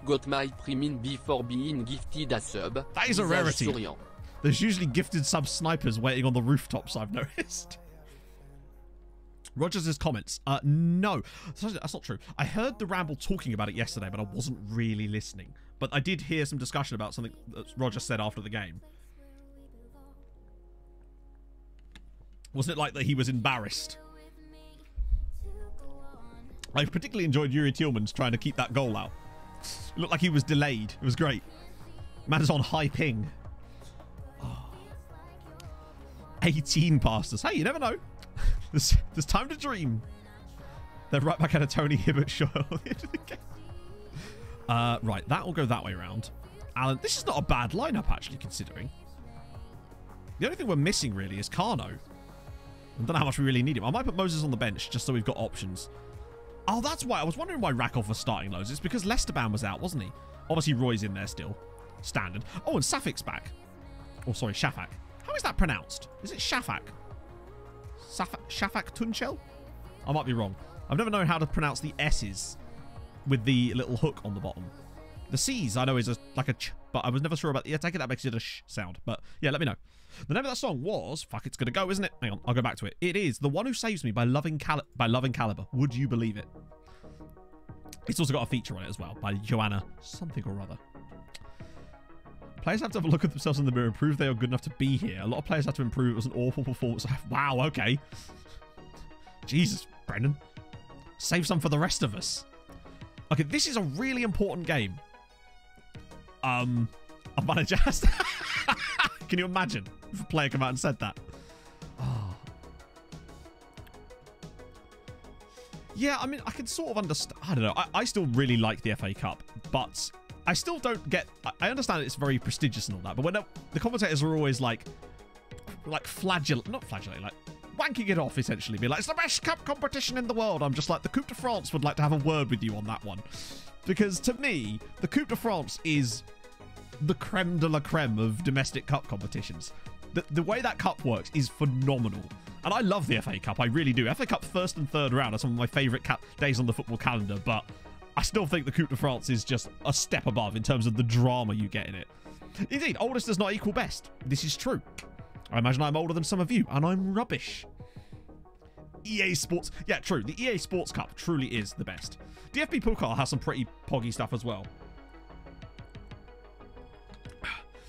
Got my premium before being gifted a sub. That is a rarity. There's usually gifted sub snipers waiting on the rooftops, I've noticed. Rogers' comments. No, that's not true. I heard the Ramble talking about it yesterday, but I wasn't really listening. But I did hear some discussion about something that Roger said after the game. Wasn't it like that he was embarrassed? I particularly enjoyed Yuri Tillmans trying to keep that goal out. It looked like he was delayed. It was great. Man's on high ping. Oh. 18 past us. Hey, you never know. There's time to dream. They're right back at a Tony Hibbert shot at the end of the game. Right, that will go that way around. Alan, this is not a bad lineup, actually, considering. The only thing we're missing, really, is Carno. I don't know how much we really need him. I might put Moses on the bench, just so we've got options. Oh, that's why. I was wondering why Rakoff was starting loads. It's because Lesteban was out, wasn't he? Obviously, Roy's in there still. Standard. Oh, and Safik's back. Oh, sorry, Shafak. How is that pronounced? Is it Shafak? Shafak Tunchel? I might be wrong. I've never known how to pronounce the S's with the little hook on the bottom. The C's, I know, is like a ch, but I was never sure about the... I take it that makes it a sh sound. But, yeah, let me know. The name of that song was... Fuck, it's gonna go, isn't it? Hang on, I'll go back to it. It is The One Who Saves Me by Loving Caliber. Would you believe it? It's also got a feature on it as well by Joanna something or other. Players have to have a look at themselves in the mirror and prove they are good enough to be here. A lot of players have to improve. It was an awful performance. Wow, okay. Jesus, Brendan. Save some for the rest of us. Okay, this is a really important game. A manager has to... Can you imagine if a player came out and said that? Oh. Yeah, I mean, I can sort of understand... I don't know. I still really like the FA Cup, but I still don't get... I understand it's very prestigious and all that, but when the commentators are always like flagellate... Not flagellate, like wanking it off, essentially. Be like, it's the best cup competition in the world. I'm just like, the Coupe de France would like to have a word with you on that one. Because to me, the Coupe de France is the creme de la creme of domestic cup competitions. The way that cup works is phenomenal. And I love the FA Cup, I really do. FA Cup first and third round are some of my favourite days on the football calendar, but I still think the Coupe de France is just a step above in terms of the drama you get in it. Indeed, oldest does not equal best. This is true. I imagine I'm older than some of you, and I'm rubbish. EA Sports... Yeah, true. The EA Sports Cup truly is the best. DFB Pokal has some pretty poggy stuff as well.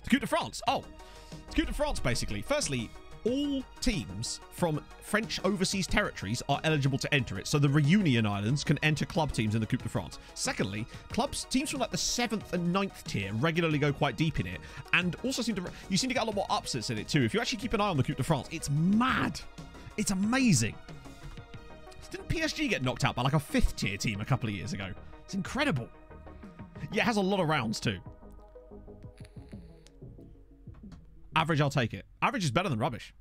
The Coupe de France. Oh, the Coupe de France, basically. Firstly, all teams from French overseas territories are eligible to enter it. So the Reunion Islands can enter club teams in the Coupe de France. Secondly, teams from like the 7th and 9th tier regularly go quite deep in it. And also you seem to get a lot more upsets in it too. If you actually keep an eye on the Coupe de France, it's mad. It's amazing. Didn't PSG get knocked out by like a 5th tier team a couple of years ago? It's incredible. Yeah, it has a lot of rounds too. Average, I'll take it. Average is better than rubbish.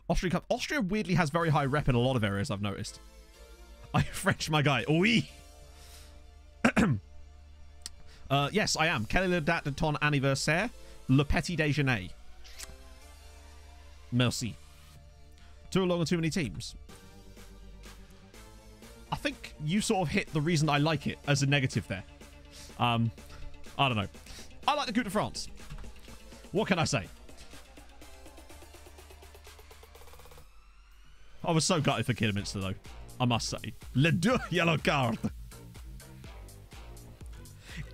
Austrian Cup. Austria weirdly has very high rep in a lot of areas, I've noticed. I French, my guy. Oui. Yes, I am. Quelle est la date de ton anniversaire? Le petit déjeuner. Merci. Too long and too many teams. I think you sort of hit the reason I like it as a negative there. I don't know. I like the Coupe de France. What can I say? I was so gutted for Kidderminster, though. I must say. Le deux yellow card.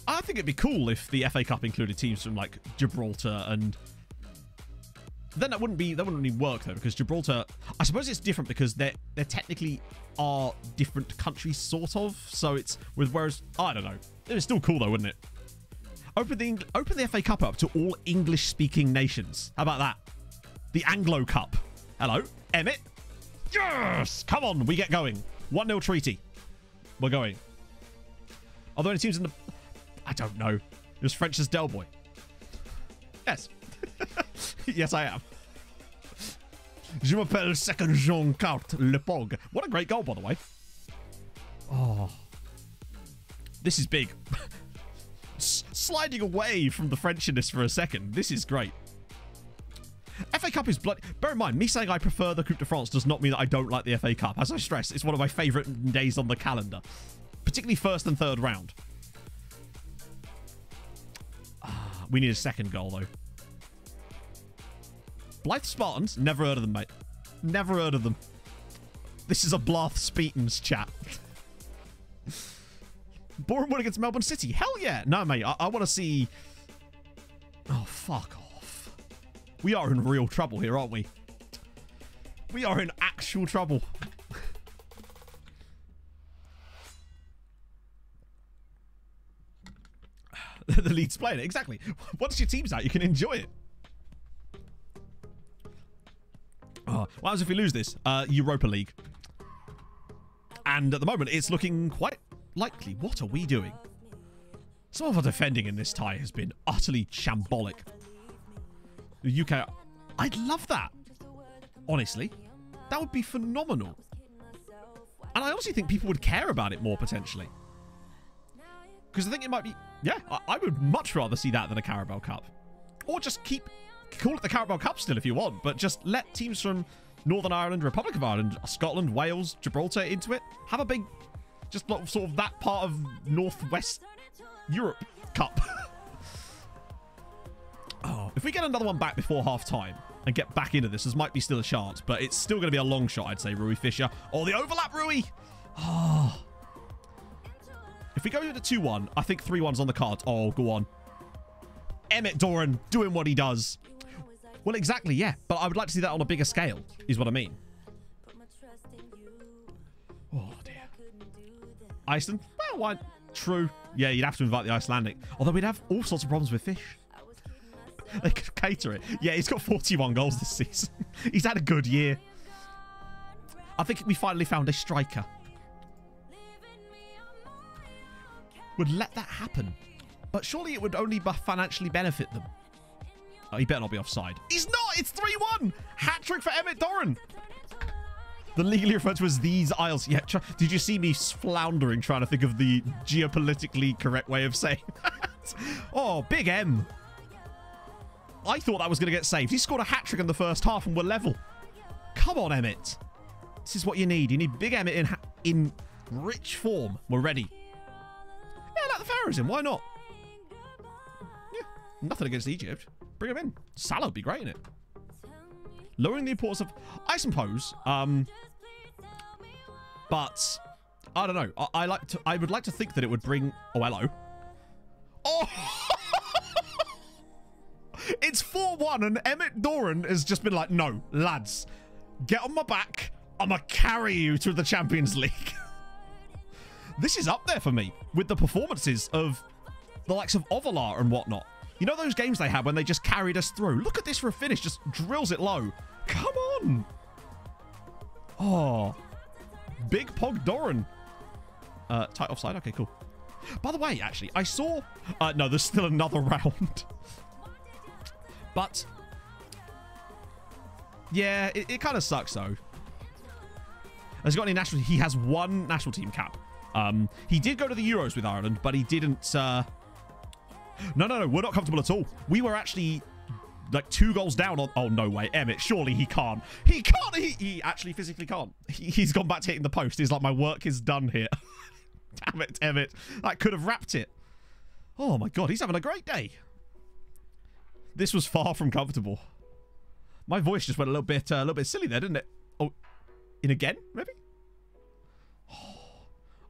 I think it'd be cool if the FA Cup included teams from, like, Gibraltar and... Then that wouldn't really work, though, because Gibraltar... I suppose it's different because they're technically are different countries, sort of. So it's... Whereas... I don't know. It's still cool, though, wouldn't it? Open the FA Cup up to all English-speaking nations. How about that? The Anglo Cup. Hello, Emmett. Yes! Come on, we get going. 1-0 treaty. We're going. Are there any teams in the... I don't know. It was French as Del Boy. Yes. Yes, I am. Je m'appelle SecondYellowCard Le Pog. What a great goal, by the way. Oh. This is big. Sliding away from the French in this for a second. This is great. FA Cup is bloody... Bear in mind, me saying I prefer the Coupe de France does not mean that I don't like the FA Cup. As I stress, it's one of my favourite days on the calendar. Particularly first and third round. We need a second goal, though. Blythe Spartans? Never heard of them, mate. Never heard of them. This is a Blythe Spartans chat. Boreham Wood against Melbourne City. Hell yeah. No, mate. I want to see... Oh, fuck off. We are in real trouble here, aren't we? We are in actual trouble. The Leeds playing it. Exactly. Once your team's out, you can enjoy it. Oh, what happens if we lose this? Europa League. And at the moment, it's looking quite likely. What are we doing? Some of our defending in this tie has been utterly shambolic. The UK... I'd love that. Honestly. That would be phenomenal. And I honestly think people would care about it more, potentially. Because I think it might be... Yeah, I would much rather see that than a Carabao Cup. Or just call it the Carabao Cup still if you want, but just let teams from Northern Ireland, Republic of Ireland, Scotland, Wales, Gibraltar into it. Have a big... Just sort of that part of Northwest Europe Cup. Oh, if we get another one back before half-time and get back into this, there might be still a chance, but it's still going to be a long shot, I'd say, Rui Fisher. Oh, the overlap, Rui! Oh... If we go into 2-1, I think 3-1's on the cards. Oh, go on. Emmett Doran doing what he does. Well, exactly, yeah. But I would like to see that on a bigger scale, is what I mean. Oh, dear. Iceland? Well, why? True. Yeah, you'd have to invite the Icelandic. Although we'd have all sorts of problems with fish. They could cater it. Yeah, he's got 41 goals this season. He's had a good year. I think we finally found a striker. Would let that happen. But surely it would only financially benefit them. Oh, he better not be offside. He's not! It's 3-1! Hat-trick for Emmett Doran! The legally referred to as these isles. Yeah, did you see me floundering trying to think of the geopolitically correct way of saying that? Oh, Big M. I thought that was going to get saved. He scored a hat-trick in the first half and we're level. Come on, Emmett. This is what you need. You need Big Emmett in rich form. We're ready. Yeah, let the Pharaohs in. Why not? Yeah, nothing against Egypt. Bring him in. Salah would be great in it. Lowering the importance of... I suppose. But I don't know. I would like to think that it would bring... Oh, hello. Oh! It's 4-1 and Emmett Doran has just been like, no, lads, get on my back. I'm going to carry you to the Champions League. This is up there for me with the performances of the likes of Ovalar and whatnot. You know those games they had when they just carried us through? Look at this for a finish. Just drills it low. Come on. Oh. Big Pog Doran. Tight offside. Okay, cool. By the way, actually, I saw... no, there's still another round. But... yeah, it kind of sucks, though. Has he got any national... he has one national team cap. He did go to the Euros with Ireland, but he didn't... No, we're not comfortable at all. We were actually... like 2 goals down on... oh, no way. Emmett, surely he can't. He can't! He actually physically can't. He's gone back to hitting the post. He's like, my work is done here. Damn it, Emmett. That could have wrapped it. Oh, my God. He's having a great day. This was far from comfortable. My voice just went a little bit silly there, didn't it? Oh, in again, maybe? Oh,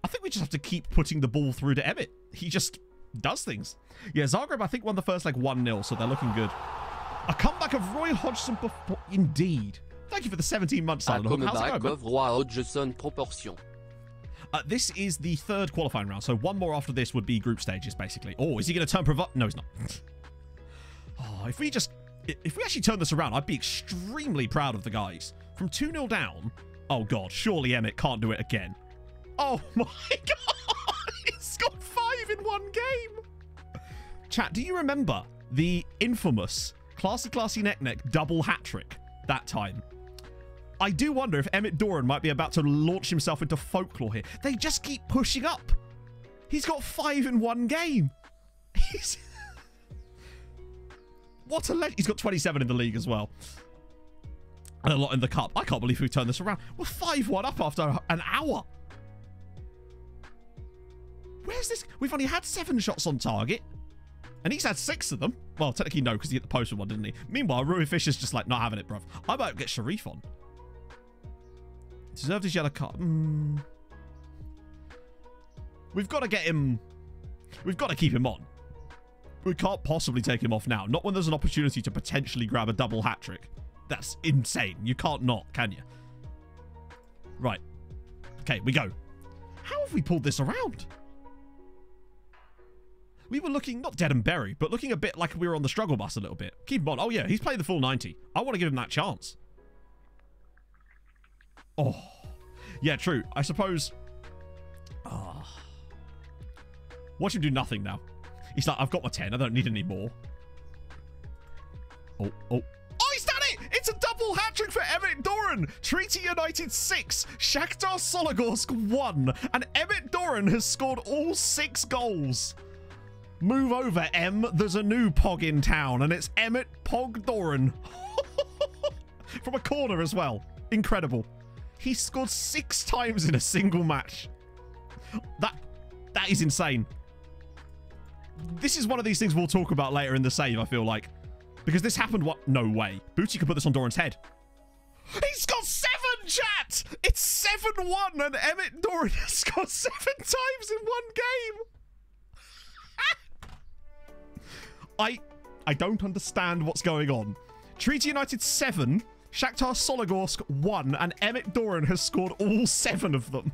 I think we just have to keep putting the ball through to Emmett. He just does things. Yeah, Zagreb, I think, won the first, like, 1-0, so they're looking good. A comeback of Roy Hodgson before... indeed. Thank you for the 17 months, Silent Hook. How's it going, Roy Hodgson proportion. This is the 3rd qualifying round, so 1 more after this would be group stages, basically. Oh, is he going to turn provo... no, he's not. Oh, if we actually turn this around, I'd be extremely proud of the guys. From 2-0 down... oh, God, surely Emmett can't do it again. Oh, my God! He's got 5 in 1 game! Chat, do you remember the infamous Classy Neck double hat-trick that time? I do wonder if Emmett Doran might be about to launch himself into folklore here. They just keep pushing up. He's got 5 in 1 game. He's... what a legend. He's got 27 in the league as well. And a lot in the cup. I can't believe we turned this around. We're 5-1 up after an hour. Where's this? We've only had 7 shots on target. And he's had 6 of them. Well, technically no, because he hit the post with 1, didn't he? Meanwhile, Rui Fisher's just like, not having it, bruv. I might get Sharif on. Deserved his yellow card. We've got to get him... we've got to keep him on. We can't possibly take him off now. Not when there's an opportunity to potentially grab a double hat-trick. That's insane. You can't not, can you? Right. Okay, we go. How have we pulled this around? We were looking, not dead and buried, but looking a bit like we were on the struggle bus a little bit. Keep him on. Oh, yeah, he's played the full 90. I want to give him that chance. Oh. Yeah, true. I suppose... oh. Watch him do nothing now. He's like, I've got my 10. I don't need any more. Oh. Oh, he's done it! It's a double hat-trick for Emmett Doran. Treaty United 6, Shakhtar Sologorsk 1, and Emmett Doran has scored all 6 goals. Move over, Em. There's a new Pog in town, and it's Emmett Pog Doran. From a corner as well. Incredible. He scored 6 times in a single match. That is insane. This is one of these things we'll talk about later in the save, I feel like. Because this happened, what? No way. Booty could put this on Doran's head. He's got 7, chat! It's 7-1, and Emmett Doran has scored 7 times in 1 game. I don't understand what's going on. Treaty United 7, Shakhtar Sologorsk 1, and Emmett Doran has scored all 7 of them.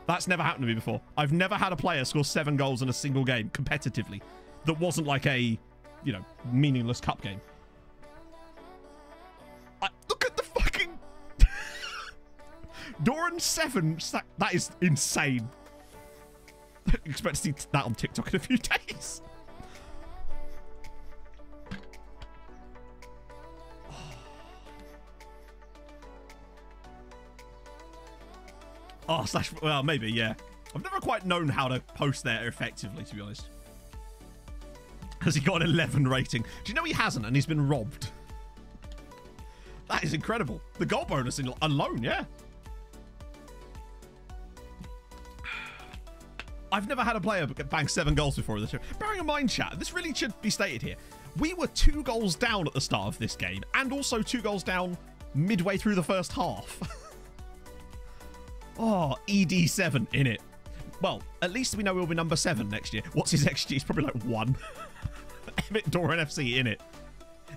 That's never happened to me before. I've never had a player score 7 goals in a single game competitively that wasn't like a, you know, meaningless cup game. Look at the fucking... Doran 7, that is insane. Expect to see that on TikTok in a few days. Oh, well, maybe, yeah. I've never quite known how to post there effectively, to be honest. Has he got an 11 rating? Do you know he hasn't, and he's been robbed? That is incredible. The goal bonus alone, yeah. I've never had a player bang 7 goals before in this year. Bearing in mind, chat, this really should be stated here. We were 2 goals down at the start of this game, and also 2 goals down midway through the first half. Oh, ED7 in it. Well, at least we know we'll be number 7 next year. What's his XG? It's probably like 1. Emmett Doran FC in it.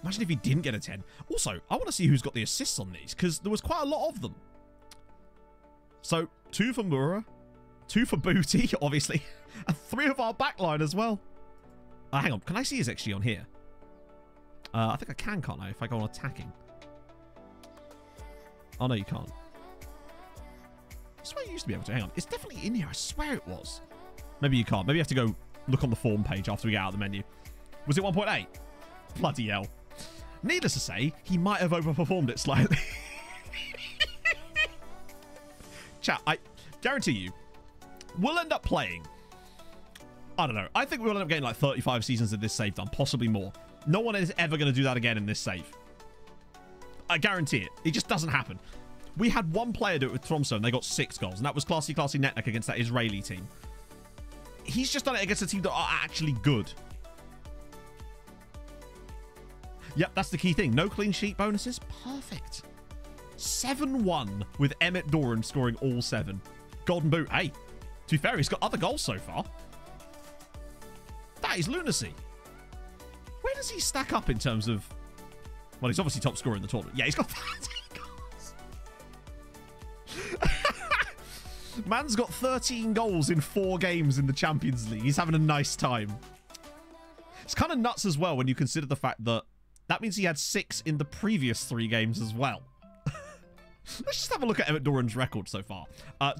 Imagine if he didn't get a 10. Also, I want to see who's got the assists on these, because there was quite a lot of them. So, 2 for Mura, 2 for Booty, obviously, and 3 of our backline as well. Hang on, can I see his XG on here? I think I can, can't I, if I go on attacking? Oh, no, you can't. I swear you used to be able to. Hang on. It's definitely in here. I swear it was. Maybe you can't. Maybe you have to go look on the form page after we get out of the menu. Was it 1.8? Bloody hell. Needless to say, he might have overperformed it slightly. Chat, I guarantee you, we'll end up playing. I don't know. I think we'll end up getting like 35 seasons of this save done, possibly more. No one is ever going to do that again in this save. I guarantee it. It just doesn't happen. We had one player do it with Tromsø, and they got 6 goals, and that was Classy Netnek against that Israeli team. He's just done it against a team that are actually good. Yep, that's the key thing. No clean sheet bonuses. Perfect. 7-1 with Emmett Doran scoring all 7. Golden boot. Hey, to be fair, he's got other goals so far. That is lunacy. Where does he stack up in terms of... Well, he's obviously top scorer in the tournament. Yeah, he's got 13 goals. Man's got 13 goals in 4 games in the Champions League. He's having a nice time. It's kind of nuts as well when you consider the fact that that means he had 6 in the previous 3 games as well. Let's just have a look at Emmett Doran's record so far.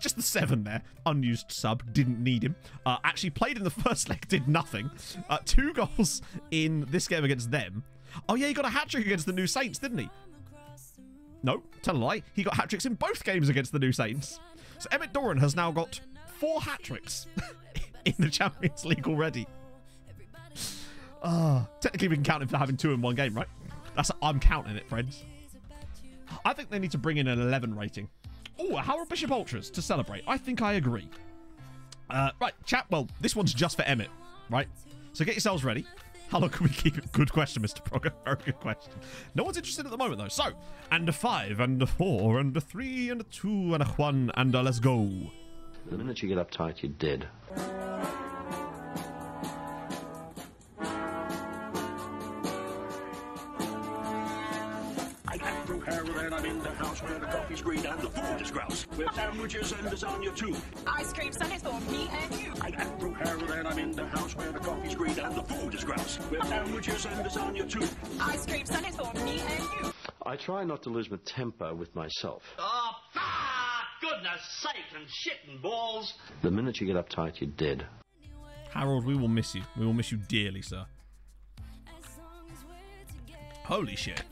Just the 7 there. Unused sub. Didn't need him. Actually played in the first leg. Did nothing. 2 goals in this game against them. Oh, yeah, he got a hat-trick against the New Saints, didn't he? No, tell a lie. He got hat-tricks in both games against the New Saints. So Emmett Doran has now got 4 hat-tricks in the Champions League already. Technically, we can count him for having 2 in 1 game, right? I'm counting it, friends. I think they need to bring in an 11 rating. Oh, Harold Bishop Ultras to celebrate. I think I agree. Right, chat. Well, this one's just for Emmett, right? So get yourselves ready. How long can we keep it? Good question, Mr. Progger. Very good question. No one's interested at the moment, though. So, and a 5, and a 4, and a 3, and a 2, and a 1, and a let's go. The minute you get uptight, you're dead. I'm in the house where the coffee's green and the food is grouse, with sandwiches and lasagna too. Ice cream sundaes for me and you. I'm Andrew Harold and I'm in the house where the coffee's green and the food is grouse, with sandwiches and lasagna too. Ice cream sundaes for me and you. I try not to lose my temper with myself. Oh, goodness sake and shit and balls. The minute you get uptight, you're dead. Harold, we will miss you. We will miss you dearly, sir. Holy shit.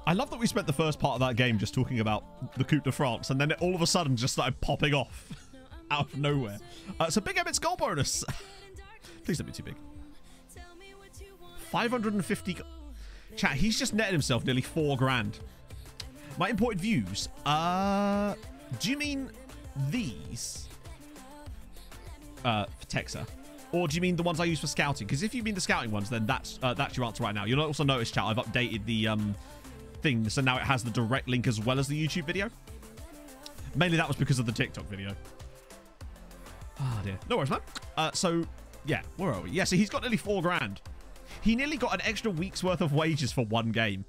I love that we spent the first part of that game just talking about the Coupe de France, and then it all of a sudden just started popping off out of nowhere. So big Emmett's goal bonus. Please don't be too big. 550. Chat, he's just netted himself nearly 4 grand. My imported views. Do you mean these? For Texas? Or do you mean the ones I use for scouting? Because if you mean the scouting ones, then that's your answer right now. You'll also notice, chat, I've updated the thing, so now it has the direct link as well as the YouTube video. Mainly that was because of the TikTok video. Ah, dear. No worries, man. So, yeah, where are we? Yeah, so he's got nearly 4 grand. He nearly got an extra week's worth of wages for 1 game.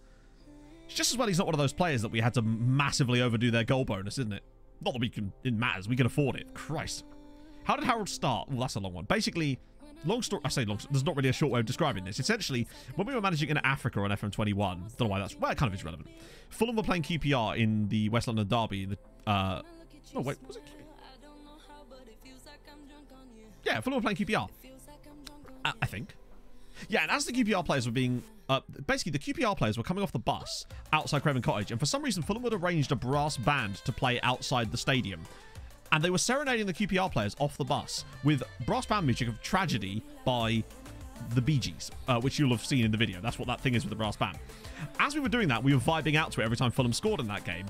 It's just as well he's not one of those players that we had to massively overdo their goal bonus, isn't it? Not that we can, it matters. We can afford it. Christ. How did Harold start? Well, that's a long one. Basically, long story. I say long. There's not really a short way of describing this. Essentially, when we were managing in Africa on FM21, don't know why that's. Well, it kind of is relevant. Fulham were playing QPR in the West London derby. In the no, wait, was it QPR? Yeah, Fulham were playing QPR. I think. Yeah, and as the QPR players were being basically the QPR players were coming off the bus outside Craven Cottage, and for some reason Fulham had arranged a brass band to play outside the stadium. And they were serenading the QPR players off the bus with brass band music of Tragedy by the Bee Gees, which you'll have seen in the video. That's what that thing is with the brass band. As we were doing that, we were vibing out to it every time Fulham scored in that game.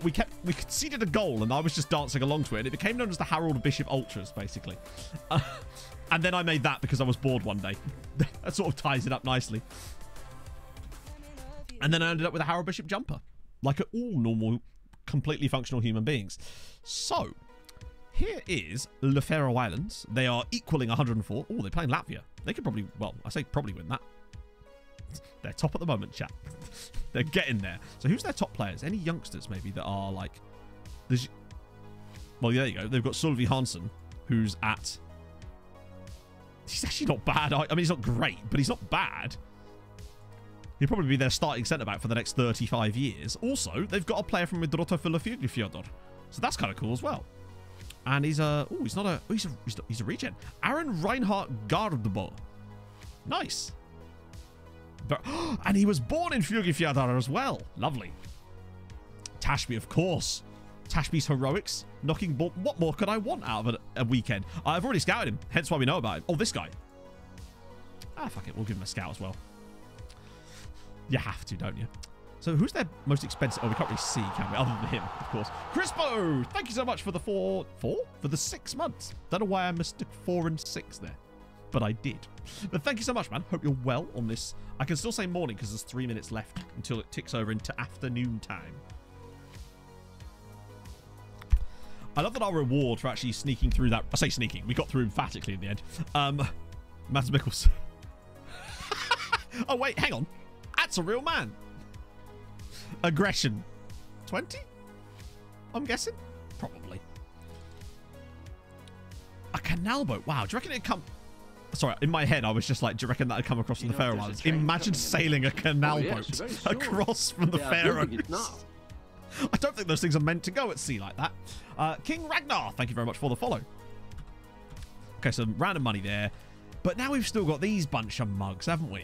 We conceded a goal, and I was just dancing along to it, and it became known as the Harold Bishop Ultras, basically. And then I made that because I was bored one day. That sort of ties it up nicely. And then I ended up with a Harold Bishop jumper, like all normal, completely functional human beings. So here is the Faroe Islands. They are equaling 104. Oh, they're playing Latvia. They could probably, well, I say probably win that. They're top at the moment, chat. They're getting there. So who's their top players? Any youngsters, maybe, that are like... Well, there you go. They've got Solvi Hansen, who's at... He's actually not bad. I mean, he's not great, but he's not bad. He'll probably be their starting centre-back for the next 35 years. Also, they've got a player from Midroto Filofjord, so that's kind of cool as well. And he's a... Oh, he's not a... He's a regen. Aaron Reinhardt Gardebo. Nice. And he was born in Fjugifjadar as well. Lovely. Tashby, of course. Tashby's heroics. Knocking ball. What more could I want out of a weekend? I've already scouted him. Hence why we know about him. Oh, this guy. Ah, fuck it. We'll give him a scout as well. You have to, don't you? So who's their most expensive? Oh, we can't really see, can we? Other than him, of course. Crispo! Thank you so much for the four? For the 6 months. Don't know why I mistook 4 and 6 there. But I did. But thank you so much, man. Hope you're well on this. I can still say morning because there's 3 minutes left until it ticks over into afternoon time. I love that our reward for actually sneaking through that... I say sneaking. We got through emphatically in the end. Mads Mikkelsen. Oh, wait. Hang on. That's a real man. Aggression. 20? I'm guessing? Probably. A canal boat. Wow. Do you reckon it'd come... Sorry, in my head, I was just like, do you reckon that'd come across from the Faroe Islands? Imagine sailing a canal boat across from the Faroes. I don't think those things are meant to go at sea like that. King Ragnar, thank you very much for the follow. Okay, some random money there. But now we've still got these bunch of mugs, haven't we?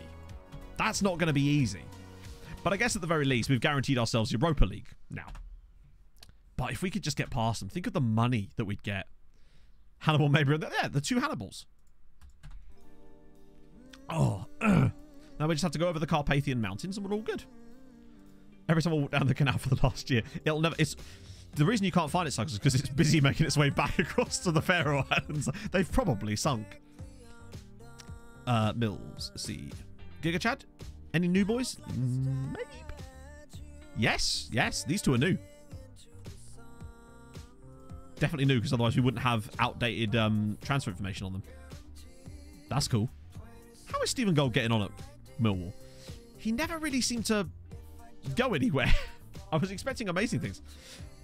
That's not going to be easy. But I guess at the very least, we've guaranteed ourselves Europa League now. But if we could just get past them, think of the money that we'd get. Hannibal Mabry, yeah, the 2 Hannibals. Oh, now we just have to go over the Carpathian Mountains and we're all good. Every time I walk down the canal for the last year, it'll never... It's the reason you can't find it, Sucks, is because it's busy making its way back across to the Faroe Islands. They've probably sunk. Mills, see. Giga Chad? Any new boys? Maybe. Yes, yes. These 2 are new. Definitely new, because otherwise we wouldn't have outdated transfer information on them. That's cool. How is Stephen Gold getting on at Millwall? He never really seemed to go anywhere. I was expecting amazing things.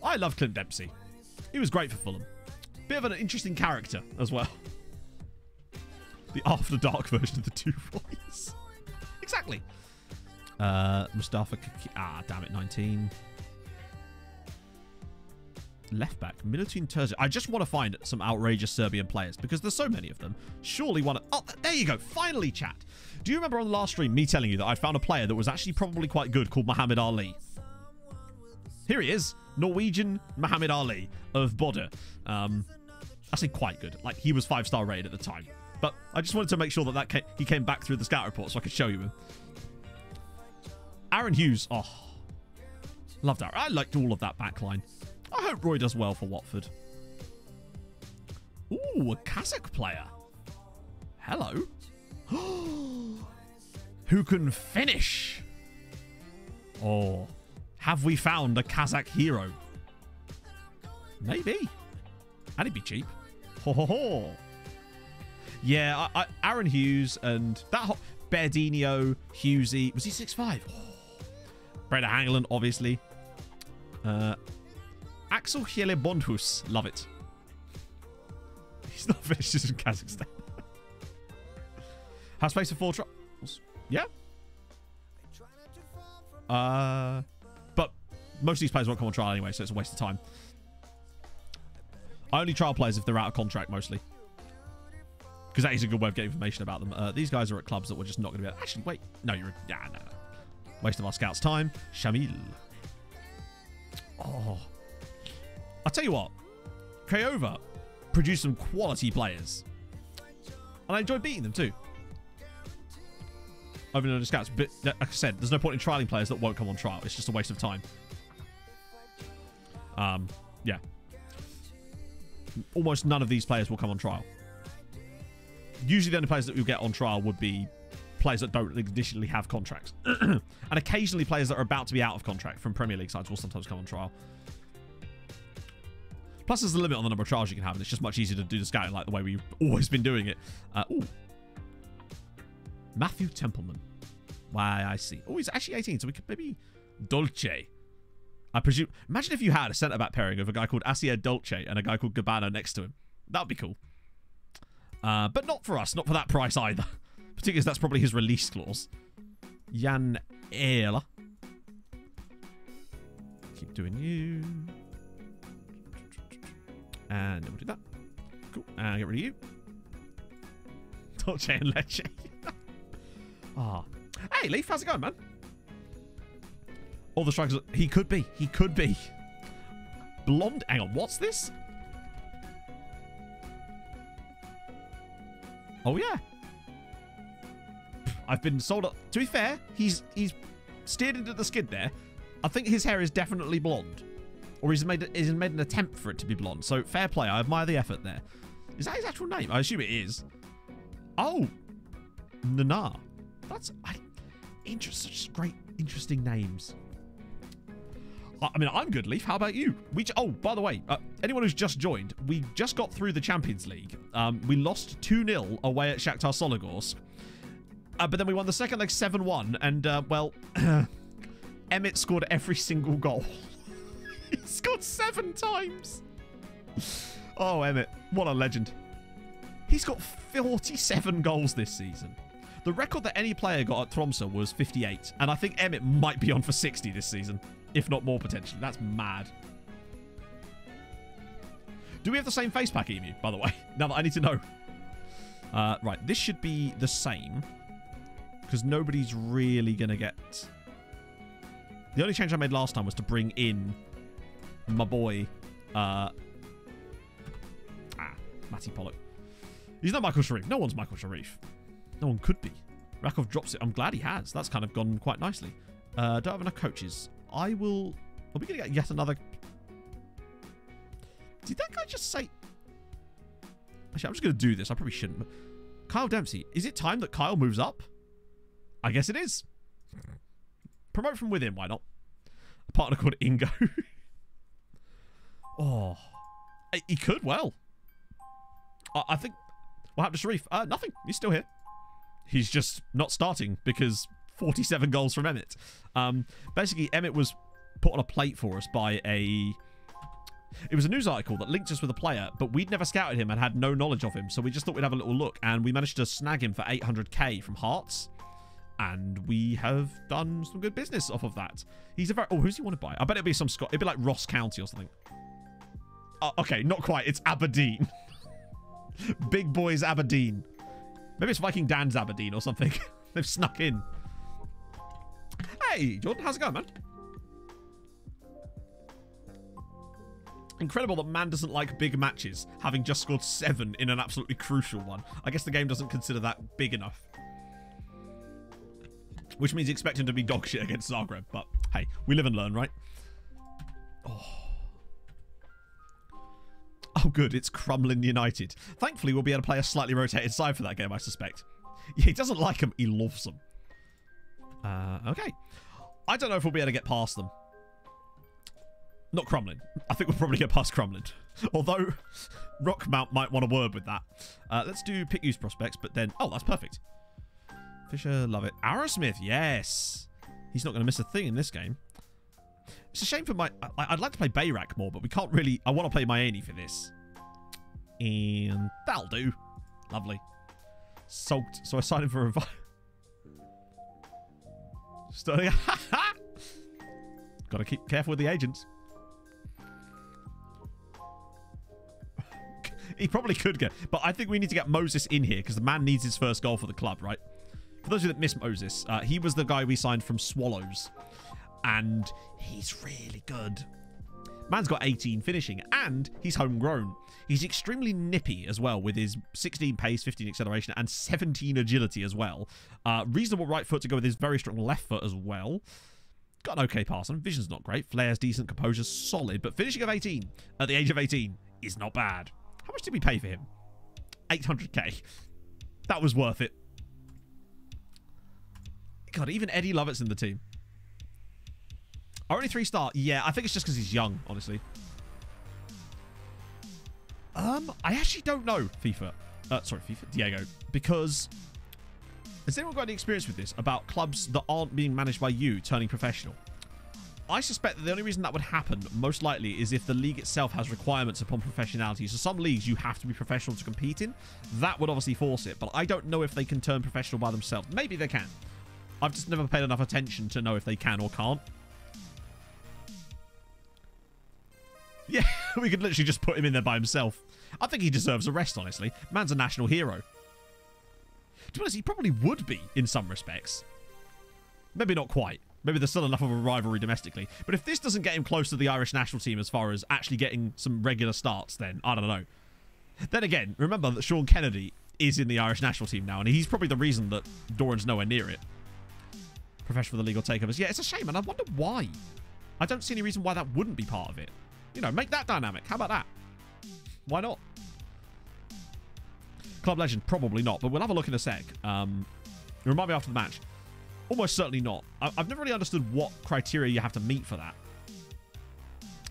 I love Clint Dempsey. He was great for Fulham. Bit of an interesting character as well. The After Dark version of the 2 boys. Exactly. Mustafa Kiki. Ah, damn it, 19. Left back, Milutin Terzic. I just want to find some outrageous Serbian players because there's so many of them. Surely one... Oh, there you go. Finally, chat. Do you remember on the last stream me telling you that I'd found a player that was actually probably quite good called Muhammad Ali? Here he is. Norwegian Muhammad Ali of Bodø. I say quite good. Like, he was 5-star rated at the time. But I just wanted to make sure that he came back through the scout report so I could show you him. Aaron Hughes. Oh, loved Aaron. I liked all of that backline. I hope Roy does well for Watford. Ooh, a Kazakh player. Hello. Who can finish? Oh, have we found a Kazakh hero? Maybe. And he'd be cheap. Ho ho ho. Yeah, Aaron Hughes and that Berdinho, Hughesy. Was he 6'5"? Oh. Breda Hangeland, obviously. Axel Hiele Bondhus. Love it. He's not finished in Kazakhstan. Has space for 4 trials. Yeah. But most of these players won't come on trial anyway, so it's a waste of time. I only trial players if they're out of contract, mostly. Because that is a good way of getting information about them. These guys are at clubs that we're just not going to be able... Actually, wait. No, you're... Yeah, no. Waste of our scouts' time. Shamil. Oh. I'll tell you what. Craiova produced some quality players. And I enjoyed beating them too. Over the scouts. But like I said, there's no point in trialing players that won't come on trial. It's just a waste of time. Yeah. Almost none of these players will come on trial. Usually the only players that you'll get on trial would be players that don't additionally have contracts. And occasionally players that are about to be out of contract from Premier League sides will sometimes come on trial. Plus there's a limit on the number of trials you can have, and it's just much easier to do the scouting like the way we've always been doing it. Ooh. Matthew Templeman. Why, I see. Oh, he's actually 18, so we could maybe... Dolce. I presume... Imagine if you had a centre-back pairing of a guy called Asier Dolce and a guy called Gabano next to him. That would be cool. But not for us. Not for that price either. Particularly as that's probably his release clause. Jan Ehler. Keep doing you. And then we'll do that. Cool. And get rid of you. Dolce and Leche. Ah. Hey, Leaf, how's it going, man? All the strikers. He could be. He could be. Blonde. Hang on. What's this? Oh, yeah. I've been sold up. To be fair, he's steered into the skid there. I think his hair is definitely blonde. Or he's made an attempt for it to be blonde. So, fair play. I admire the effort there. Is that his actual name? I assume it is. Oh. Nana. That's... such great, interesting names. I mean, I'm good, Leaf. How about you? Oh, by the way, anyone who's just joined, we just got through the Champions League. We lost 2-0 away at Shakhtar Sologorsk. But then we won the second leg 7-1. And, well, Emmett scored every single goal. He scored 7 times. Oh, Emmett. What a legend. He's got 47 goals this season. The record that any player got at Tromsø was 58. And I think Emmett might be on for 60 this season. If not more, potentially. That's mad. Do we have the same face pack, Emu, by the way? Now that I need to know. Right, this should be the same. Because nobody's really going to get... The only change I made last time was to bring in my boy... Matty Pollock. He's not Michael Sharif. No one's Michael Sharif. No one could be. Rakov drops it. I'm glad he has. That's kind of gone quite nicely. Don't have enough coaches. I will... Are we going to get yet another... Did that guy just say... Actually, I'm just going to do this. I probably shouldn't. But... Kyle Dempsey. Is it time that Kyle moves up? I guess it is. Promote from within. Why not? A partner called Ingo. Oh. He could well. I think... What happened to Sharif? Nothing. He's still here. He's just not starting because 47 goals from Emmett. Basically, Emmett was put on a plate for us by a... It was a news article that linked us with a player, but we'd never scouted him and had no knowledge of him, so we just thought we'd have a little look, and we managed to snag him for 800k from Hearts, and we have done some good business off of that. He's a very... Oh, who's he want to buy? I bet it'd be some Scot... It'd be like Ross County or something. Okay, not quite. It's Aberdeen. Big boys Aberdeen. Maybe it's Viking Dan's Aberdeen or something. They've snuck in. Hey, Jordan, how's it going, man? Incredible that man doesn't like big matches, having just scored 7 in an absolutely crucial one. I guess the game doesn't consider that big enough. Which means expect him to be dog shit against Zagreb. But, hey, we live and learn, right? Oh, good. It's Crumlin United. Thankfully, we'll be able to play a slightly rotated side for that game, I suspect. Yeah, he doesn't like them. He loves them. Okay. I don't know if we'll be able to get past them. Not Crumlin. I think we'll probably get past Crumlin. Although, Rockmount might want a word with that. Let's do pick use prospects, but then... Oh, that's perfect. Fisher, love it. Arrowsmith, yes. He's not going to miss a thing in this game. It's a shame for my... I'd like to play Bayrak more, but we can't really... I want to play Myani for this. And that'll do. Lovely. Soaked. So I signed him for a... Starting... Got to keep careful with the agents. He probably could get... But I think we need to get Moses in here, because the man needs his first goal for the club, right? For those of you that miss Moses, he was the guy we signed from Swallows. And he's really good. Man's got 18 finishing, and he's homegrown. He's extremely nippy as well, with his 16 pace, 15 acceleration, and 17 agility as well. Reasonable right foot to go with his very strong left foot as well. Got an okay pass on. Vision's not great. Flair's decent. Composure's solid. But finishing of 18 at the age of 18 is not bad. How much did we pay for him? 800k. That was worth it. God, even Eddie Lovett's in the team. Only 3-star. Yeah, I think it's just because he's young, honestly. I actually don't know, FIFA. Sorry, FIFA. Diego. Because... Has anyone got any experience with this about clubs that aren't being managed by you turning professional? I suspect that the only reason that would happen, most likely, is if the league itself has requirements upon professionality. So some leagues you have to be professional to compete in. That would obviously force it. But I don't know if they can turn professional by themselves. Maybe they can. I've just never paid enough attention to know if they can or can't. Yeah, we could literally just put him in there by himself. I think he deserves a rest, honestly. Man's a national hero. To be honest, he probably would be in some respects. Maybe not quite. Maybe there's still enough of a rivalry domestically. But if this doesn't get him close to the Irish national team as far as actually getting some regular starts, then I don't know. Then again, remember that Sean Kennedy is in the Irish national team now, and he's probably the reason that Doran's nowhere near it. Professional for the legal takeovers. Yeah, it's a shame, and I wonder why. I don't see any reason why that wouldn't be part of it. You know, make that dynamic. How about that? Why not? Club legend, probably not, but we'll have a look in a sec. Remind me after the match. Almost certainly not. I've never really understood what criteria you have to meet for that.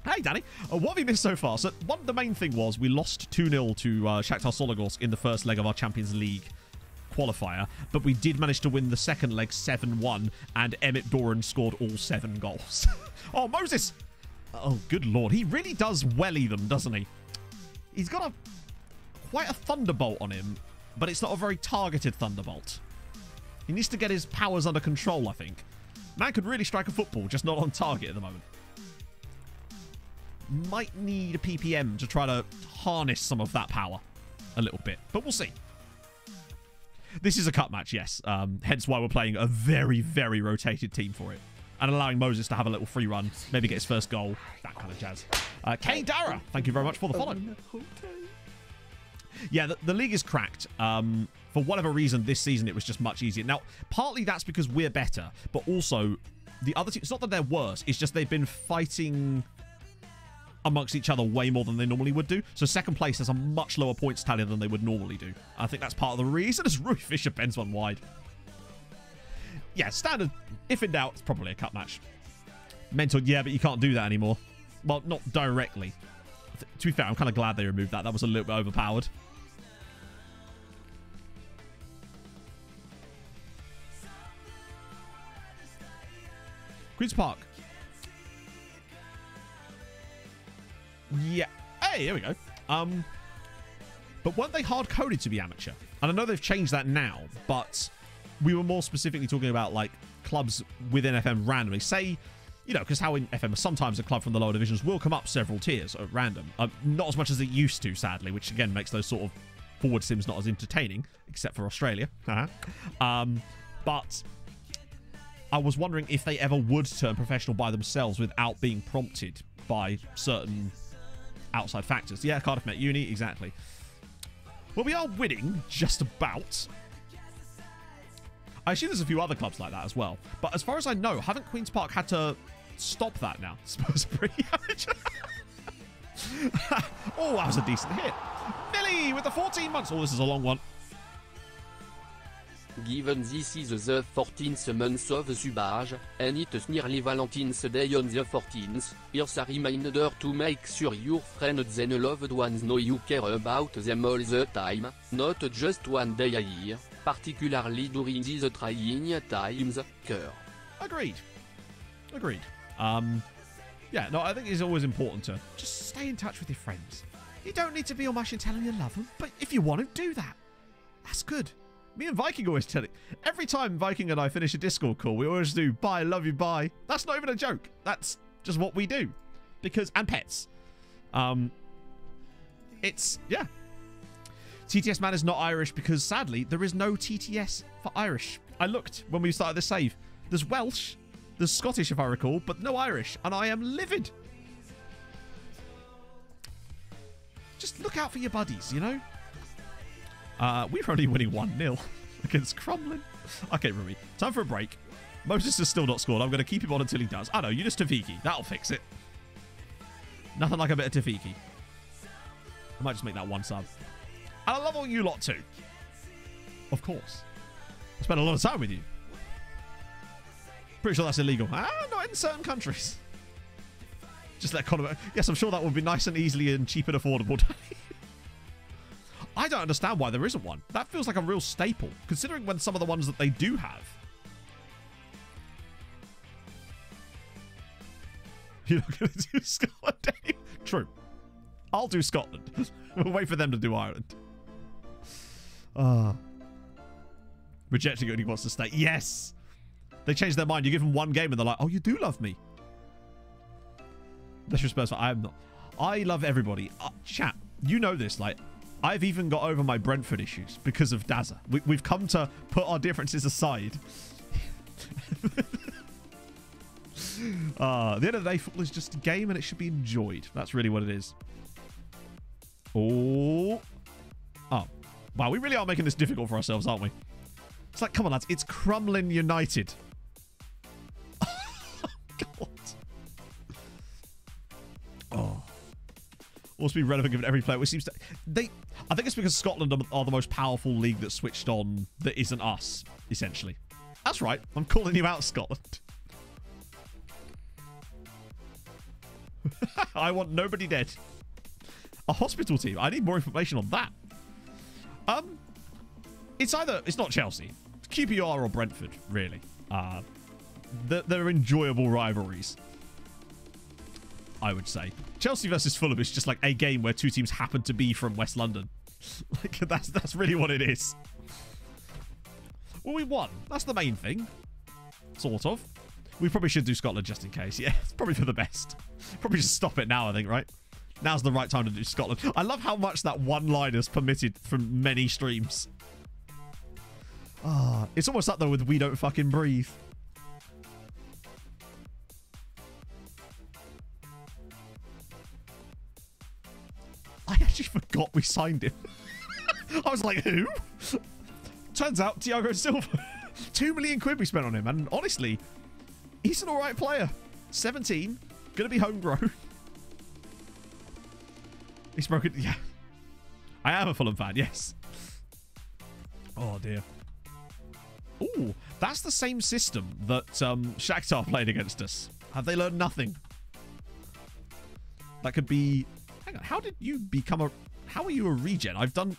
Hey, Danny. What have you missed so far? So, the main thing was we lost 2-0 to Shakhtar Sologorsk in the first leg of our Champions League qualifier, but we did manage to win the second leg 7-1, and Emmett Doran scored all 7 goals. Oh, Moses! Oh, good lord. He really does welly them, doesn't he? He's got quite a thunderbolt on him, but it's not a very targeted thunderbolt. He needs to get his powers under control, I think. Man could really strike a football, just not on target at the moment. Might need a PPM to try to harness some of that power a little bit, but we'll see. This is a cup match, yes. Hence why we're playing a very, very rotated team for it. And allowing Moses to have a little free run, maybe get his first goal, that kind of jazz. K. Dara, thank you very much for the follow. Yeah, the league is cracked. For whatever reason, this season it was just much easier. Now, partly that's because we're better, but also the other teams, it's not that they're worse, it's just they've been fighting amongst each other way more than they normally would do. So second place has a much lower points tally than they would normally do. I think that's part of the reason as Rui Fisher bends one wide. Yeah, standard. If in doubt, it's probably a cup match. Mental, yeah, but you can't do that anymore. Well, not directly. To be fair, I'm kind of glad they removed that. That was a little bit overpowered. Queen's Park. Yeah. Hey, here we go. But weren't they hard-coded to be amateur? And I know they've changed that now, but we were more specifically talking about, like, clubs within FM randomly. Say, you know, because how in FM sometimes a club from the lower divisions will come up several tiers at random. Not as much as it used to, sadly, which, again, makes those sort of forward sims not as entertaining, except for Australia. But I was wondering if they ever would turn professional by themselves without being prompted by certain outside factors. Yeah, Cardiff Met Uni, exactly. Well, we are winning, just about. I assume there's a few other clubs like that as well. But as far as I know, haven't Queen's Park had to stop that now? Spurs are pretty amateur. Oh, that was a decent hit. Millie with the 14 months. Oh, this is a long one. Given this is the 14th month of Subage, and it's nearly Valentine's Day on the 14th, here's a reminder to make sure your friends and loved ones know you care about them all the time, not just one day a year, particularly during these trying times. Care. Agreed. Agreed. Yeah, no, I think it's always important to just stay in touch with your friends. You don't need to be all much in telling you love them, but if you want to, do that. That's good. Me and Viking always tell it. Every time Viking and I finish a Discord call, we always do, bye, love you, bye. That's not even a joke. That's just what we do. Because, and pets. It's, yeah. TTS man is not Irish because, sadly, there is no TTS for Irish. I looked when we started this save. There's Welsh, there's Scottish if I recall, but no Irish. And I am livid. Just look out for your buddies, you know? We're only winning 1-0 against Crumlin. Okay, Rui. Time for a break. Moses has still not scored. I'm going to keep him on until he does. I know, you just Tafiki. That'll fix it. Nothing like a bit of Tafiki. I might just make that one sub. And I love all you lot too. Of course. I spent a lot of time with you. Pretty sure that's illegal. Not in certain countries. Just let Conor... Yes, I'm sure that would be nice and easily and cheap and affordable. I don't understand why there isn't one. That feels like a real staple, considering when some of the ones that they do have. You're not going to do Scotland, Dave? True. I'll do Scotland. We'll wait for them to do Ireland. Rejecting it when he wants to stay. Yes! They change their mind. You give them one game and they're like, oh, you do love me. Unless you're Spurs fan. I am not. I love everybody. Chat, you know this. Like, I've even got over my Brentford issues because of Dazza. We've come to put our differences aside. At the end of the day, football is just a game and it should be enjoyed. That's really what it is. Oh. Wow, we really are making this difficult for ourselves, aren't we? It's like, come on, lads. It's Crumlin United. God. Oh. Also be relevant given every player, which seems to... I think it's because Scotland are the most powerful league that's switched on that isn't us, essentially. That's right. I'm calling you out, Scotland. I want nobody dead. A hospital team. I need more information on that. It's not Chelsea. It's QPR or Brentford, really. They're enjoyable rivalries, I would say. Chelsea versus Fulham is just like a game where two teams happen to be from West London. Like, that's really what it is. Well, we won. That's the main thing. Sort of. We probably should do Scotland just in case. Yeah, it's probably for the best. Probably just stop it now, I think, right? Now's the right time to do Scotland. I love how much that one-liner's permitted from many streams. It's almost like, though, with We Don't Fucking Breathe. I actually forgot we signed him. I was like, who? Turns out, Thiago Silva. 2 million quid we spent on him. And honestly, he's an alright player. 17. Gonna be homegrown. He's broken. Yeah. I am a Fulham fan, yes. Oh, dear. Ooh, that's the same system that Shakhtar played against us. Have they learned nothing? That could be... Hang on, how did you become a... How are you a regen? I've done...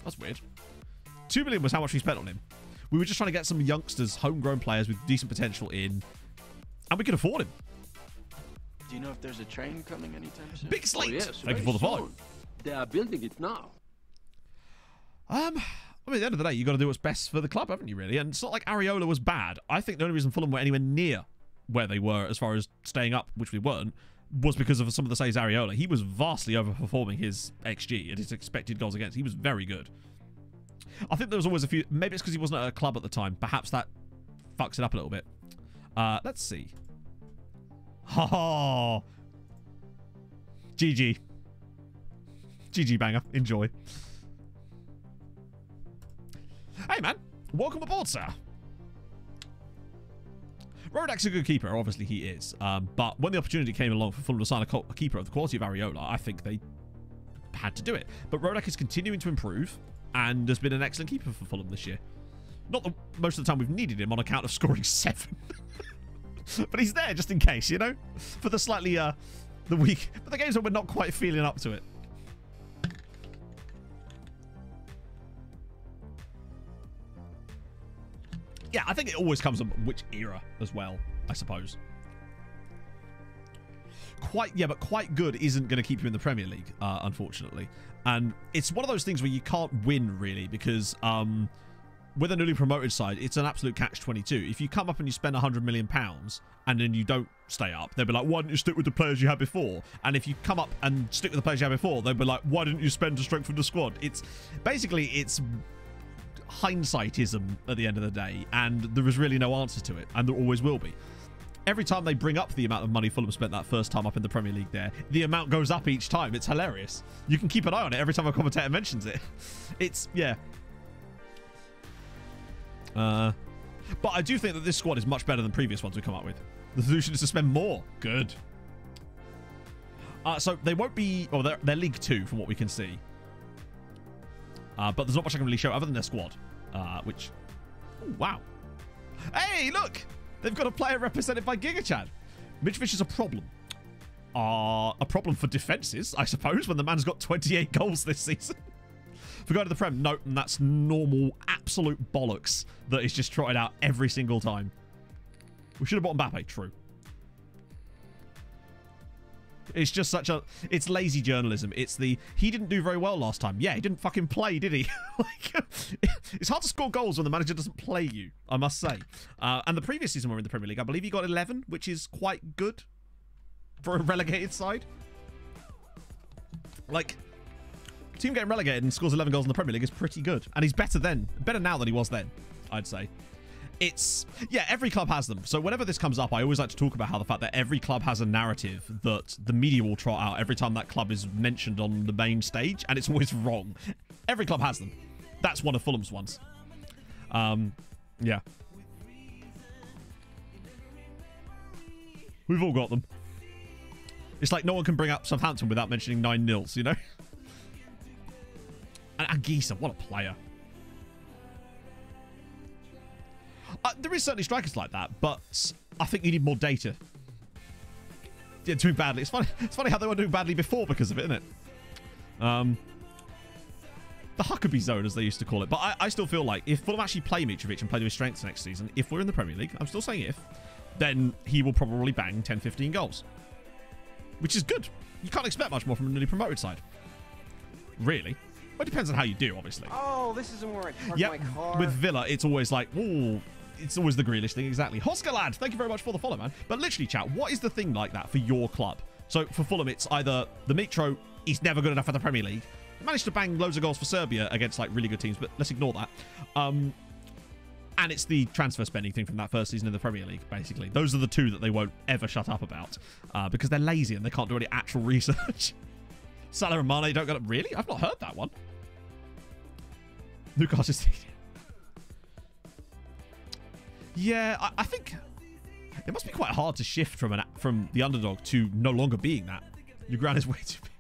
That's weird. 2 million was how much we spent on him. We were just trying to get some youngsters, homegrown players with decent potential in, and we could afford him. Do you know if there's a train coming anytime soon? Big Slate! Oh, yes, Thank you for the follow. They are building it now. I mean, at the end of the day, you got to do what's best for the club, haven't you, really? And it's not like Areola was bad. I think the only reason Fulham were anywhere near where they were as far as staying up, which we weren't, was because of some of the saves Areola. He was vastly overperforming his XG and his expected goals against. He was very good. I think there was always a few... Maybe it's because he wasn't at a club at the time. Perhaps that fucks it up a little bit. Let's see. Oh. GG. GG banger. Enjoy. Hey, man. Welcome aboard, sir. Rodak's a good keeper. Obviously, he is. But when the opportunity came along for Fulham to sign a keeper of the quality of Areola, I think they had to do it. But Rodak is continuing to improve and has been an excellent keeper for Fulham this year. Not that most of the time we've needed him on account of scoring 7. But he's there just in case, you know? For the slightly, the weak... But the games when we're not quite feeling up to it. Yeah, I think it always comes on which era as well, I suppose. But quite good isn't going to keep you in the Premier League, unfortunately. And it's one of those things where you can't win, really, because with a newly promoted side, it's an absolute catch-22. If you come up and you spend £100 million and then you don't stay up, they'll be like, why didn't you stick with the players you had before? And if you come up and stick with the players you had before, they'll be like, why didn't you spend to strengthen the squad? It's basically, it's hindsightism at the end of the day, and there is really no answer to it, and there always will be. Every time they bring up the amount of money Fulham spent that first time up in the Premier League there, the amount goes up each time. It's hilarious. You can keep an eye on it every time a commentator mentions it. It's, yeah. But I do think that this squad is much better than previous ones we come up with. The solution is to spend more. Good. So they won't be... Well, they're League 2 from what we can see. But there's not much I can really show other than their squad. Which... Oh, wow. Hey, look! They've got a player represented by GigaChad. Mitrovic is a problem. A problem for defences, I suppose, when the man's got 28 goals this season. If we go to the Prem, no, and that's normal, absolute bollocks that is just trotted out every single time. We should have bought Mbappe, true. It's just such a... It's lazy journalism. It's the... He didn't do very well last time. Yeah, he didn't fucking play, did he? Like, it's hard to score goals when the manager doesn't play you, I must say. And the previous season we were in the Premier League, I believe he got 11, which is quite good. for a relegated side. Like, team getting relegated and scores 11 goals in the Premier League is pretty good. And he's better now than he was then, I'd say. Yeah, every club has them. So whenever this comes up, I always like to talk about how the fact that every club has a narrative that the media will trot out every time that club is mentioned on the main stage, and it's always wrong. Every club has them. That's one of Fulham's ones. Yeah. We've all got them. It's like no one can bring up Southampton without mentioning 9-0s, you know? And Anguissa, what a player. There is certainly strikers like that, but I think you need more data. Yeah, doing badly. It's funny how they were doing badly before because of it, isn't it? The Huckabee zone, as they used to call it. But I still feel like if Fulham actually play Mitrovic and play to his strengths next season, if we're in the Premier League, I'm still saying if, then he will probably bang 10, 15 goals. Which is good. You can't expect much more from a newly promoted side. Really. Well, it depends on how you do, obviously. Oh, this isn't where I park yep. my car. With Villa, it's always like, ooh, it's always the Grealish thing, exactly. Hosker lad, thank you very much for the follow, man. But literally, chat, what is the thing like that for your club? So for Fulham, it's either the Mitro, he's never good enough for the Premier League. Managed to bang loads of goals for Serbia against like really good teams, but let's ignore that. And it's the transfer spending thing from that first season in the Premier League, basically. Those are the two that they won't ever shut up about because they're lazy and they can't do any actual research. Salah and Mane don't get up. Really? I've not heard that one. Lucas is thinking. Yeah, I think it must be quite hard to shift from the underdog to no longer being that. Your ground is way too big.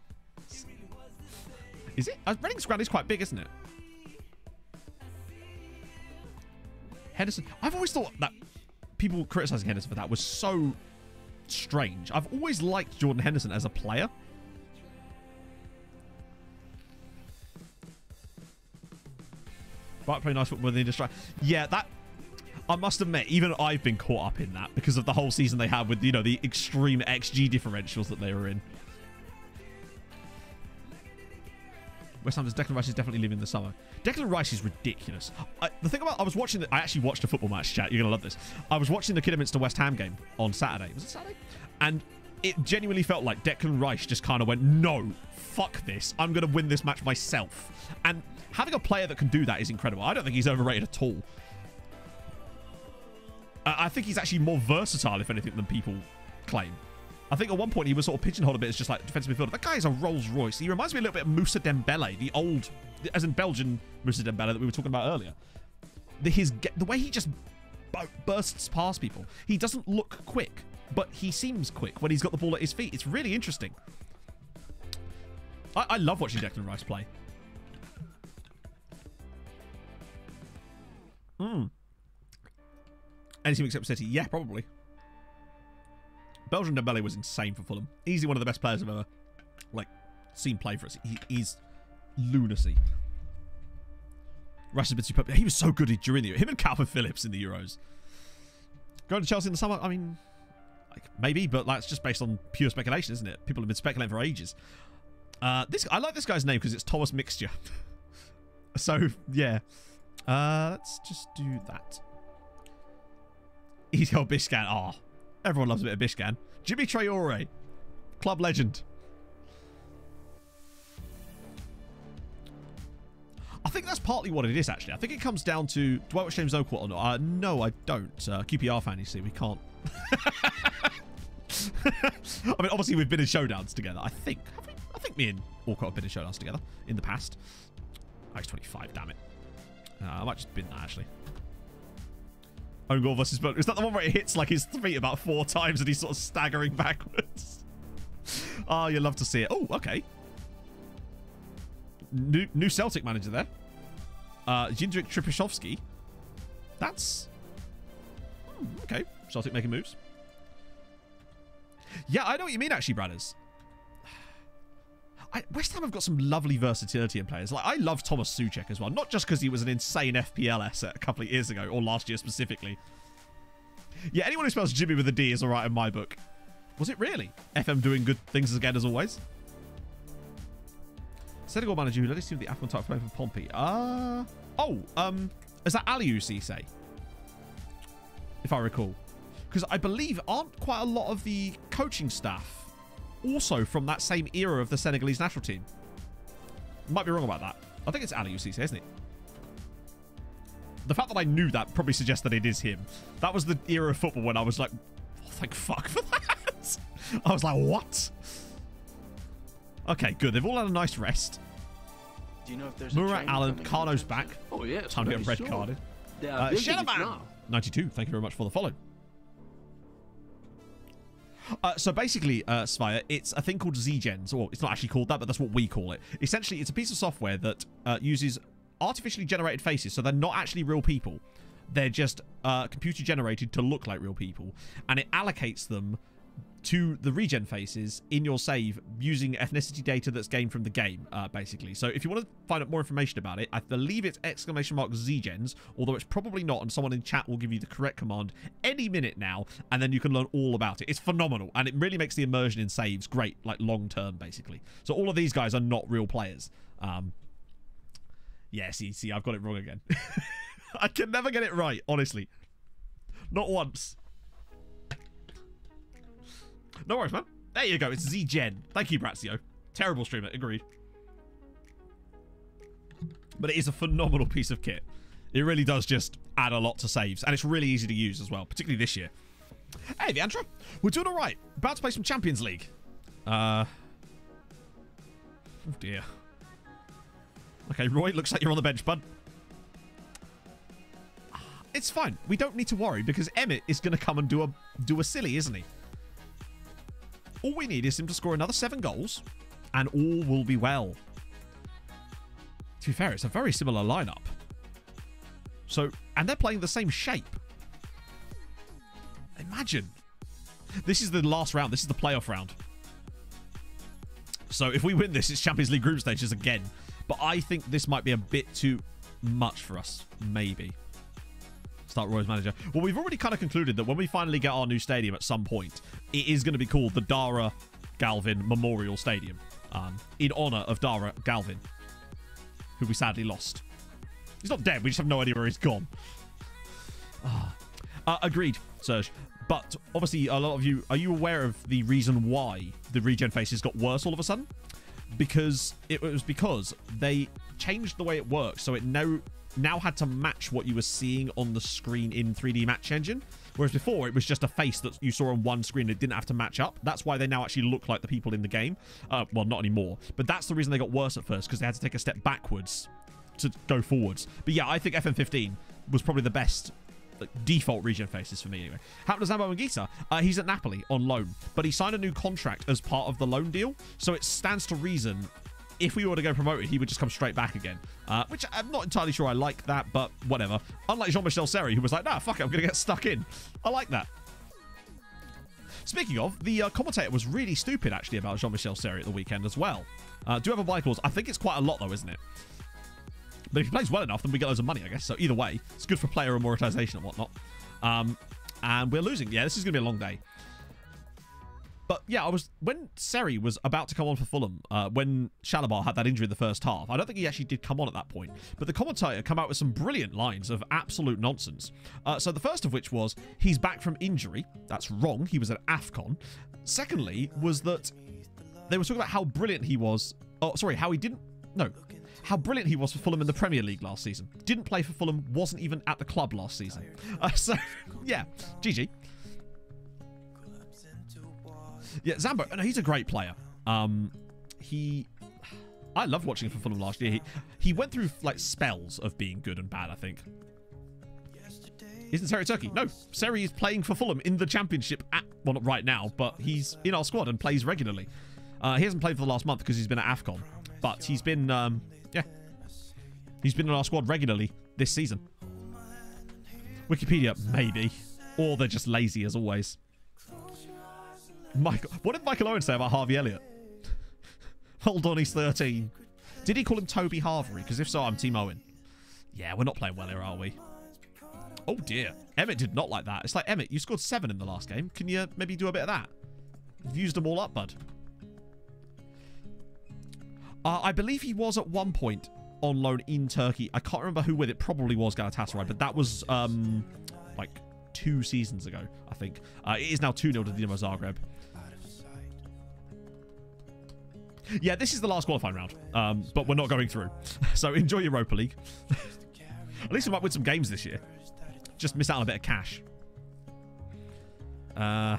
Is it? Reading's ground is quite big, isn't it? Henderson. I've always thought that people criticizing Henderson for that was so strange. I've always liked Jordan Henderson as a player. Right, play nice football with the industry. Yeah, that I must admit, even I've been caught up in that because of the whole season they had with, you know, the extreme XG differentials that they were in. West Ham's Declan Rice is definitely leaving in the summer. Declan Rice is ridiculous. The thing about I actually watched a football match, chat. You're gonna love this. I was watching the Kidderminster West Ham game on Saturday. Was it Saturday? And it genuinely felt like Declan Rice just kind of went, no, fuck this. I'm gonna win this match myself. And having a player that can do that is incredible. I don't think he's overrated at all. I think he's actually more versatile, if anything, than people claim. I think at one point he was sort of pigeonholed a bit as just like defensive midfielder. That guy is a Rolls Royce. He reminds me a little bit of Moussa Dembele, the old, as in Belgian Moussa Dembele that we were talking about earlier. The way he just bursts past people. He doesn't look quick, but he seems quick when he's got the ball at his feet. It's really interesting. I love watching Declan Rice play. Anything except City? Yeah, probably. Belgian Dembele was insane for Fulham. Easily one of the best players I've ever seen play for us. He's lunacy. Rush has been superb. He was so good during the year. Him and Calvin Phillips in the Euros. Going to Chelsea in the summer? I mean, maybe, but it's just based on pure speculation, isn't it? People have been speculating for ages. I like this guy's name because it's Thomas Mixture. So, yeah. Let's just do that. Easy old Bishkan. Oh, everyone loves a bit of Bishkan. Jimmy Traore. Club legend. I think that's partly what it is, actually. I think it comes down to, do I watch James Oakwell or not? No, I don't. QPR fan, you see. We can't. I mean, obviously, we've been in showdowns together. I think me and Walcott have been in showdowns together in the past. Oh, he's 25, damn it. I might just bin that, actually. Own goal versus Burke. Is that the one where it hits his feet about 4 times and he's sort of staggering backwards? Oh, you'll love to see it. Oh, okay. New Celtic manager there. Jindřich Trpišovský. That's... okay. Celtic making moves. Yeah, I know what you mean, actually, Bradders. West Ham have got some lovely versatility in players. I love Thomas Souček as well. Not just because he was an insane FPL asset a couple of years ago, or last year specifically. Yeah, anyone who spells Jimmy with a D is alright in my book. Was it really? FM doing good things again as always. Senegal manager who led his team to the AFCON title playing for Pompey. Is that Aliou Cisse? If I recall. Because I believe aren't quite a lot of the coaching staff also from that same era of the Senegalese national team. Might be wrong about that. I think it's Aliou Cissé, isn't it? The fact that I knew that probably suggests that it is him. That was the era of football when I was like, oh, thank fuck for that. I was like, what? Okay, good. They've all had a nice rest. Do you know if there's Murat Allen, Carno's back. Oh, yes. Time to get red carded. Shelaman, 92, thank you very much for the follow. So basically, Svaya, it's a thing called Z-Gens, or it's not actually called that, but that's what we call it. Essentially, it's a piece of software that uses artificially generated faces, so they're not actually real people. They're just computer generated to look like real people, and it allocates them to the regen faces in your save using ethnicity data that's gained from the game, basically. So if you want to find out more information about it, I believe it's !Z-Gens, although it's probably not, and someone in chat will give you the correct command any minute now, and then you can learn all about it. It's phenomenal, and it really makes the immersion in saves great, like long-term, basically. So all of these guys are not real players. Yeah, see, I've got it wrong again. I can never get it right, honestly. Not once. No worries, man. There you go. It's Z-Gen. Thank you, Brazio. Terrible streamer. Agreed. But it is a phenomenal piece of kit. It really does just add a lot to saves. And it's really easy to use as well, particularly this year. Hey, Viandra. We're doing all right. About to play some Champions League. Oh, dear. Okay, Roy, looks like you're on the bench, bud. It's fine. We don't need to worry because Emmett is going to come and do a silly, isn't he? All we need is him to score another 7 goals, and all will be well. To be fair, it's a very similar lineup. So, and they're playing the same shape. Imagine. This is the last round. This is the playoff round. So, if we win this, it's Champions League group stages again. But I think this might be a bit too much for us. Maybe. Start Roy's manager. Well, we've already kind of concluded that when we finally get our new stadium at some point, it is going to be called the Dara Galvin Memorial Stadium, in honor of Dara Galvin, who we sadly lost. He's not dead. We just have no idea where he's gone. Agreed, Serge. But obviously, a lot of you, are you aware of the reason why the regen faces got worse all of a sudden? Because it was because they changed the way it works, so it now had to match what you were seeing on the screen in 3D Match Engine, whereas before it was just a face that you saw on one screen. It didn't have to match up. That's why they now actually look like the people in the game. Well, not anymore, but that's the reason they got worse at first, because they had to take a step backwards to go forwards. But yeah, I think FM15 was probably the best default regen faces for me anyway. Happened to Zambo Anguissa. He's at Napoli on loan, but he signed a new contract as part of the loan deal, so it stands to reason if we were to go promoted, he would just come straight back again. Which I'm not entirely sure I like that, but whatever. Unlike Jean-Michel Seri, who was like, nah, fuck it, I'm going to get stuck in. I like that. Speaking of, the commentator was really stupid, actually, about Jean-Michel Seri at the weekend as well. Do you have a buy clause? I think it's quite a lot, though, isn't it? But if he plays well enough, then we get loads of money, I guess. So either way, it's good for player amortization and whatnot. And we're losing. Yeah, this is going to be a long day. But yeah, when Seri was about to come on for Fulham, when Shalabar had that injury in the first half, I don't think he actually did come on at that point. But the commentator came out with some brilliant lines of absolute nonsense. So the first of which was, he's back from injury. That's wrong. He was at AFCON. Secondly, was that they were talking about how brilliant he was. Oh, sorry, how brilliant he was for Fulham in the Premier League last season. Didn't play for Fulham, wasn't even at the club last season. So, yeah, GG. Yeah, Zambo, no, he's a great player. I loved watching him for Fulham last year. He went through like spells of being good and bad, I think. Isn't Seri Turkey? No, Seri is playing for Fulham in the Championship well, not right now, but he's in our squad and plays regularly. He hasn't played for the last month because he's been at AFCON, but he's been, he's been in our squad regularly this season. Wikipedia, maybe. Or they're just lazy as always. What did Michael Owen say about Harvey Elliott? Hold on, he's 13. Did he call him Toby Harvery? Because if so, I'm Team Owen. Yeah, we're not playing well here, are we? Oh dear. Emmett did not like that. It's like, Emmett, you scored 7 in the last game. Can you maybe do a bit of that? You've used them all up, bud. I believe he was at one point on loan in Turkey. I can't remember who with it. Probably was Galatasaray, but that was like 2 seasons ago, I think. It is now 2-0 to Dinamo Zagreb. Yeah, this is the last qualifying round, but we're not going through. So enjoy Europa League. At least we might win some games this year. Just miss out on a bit of cash. To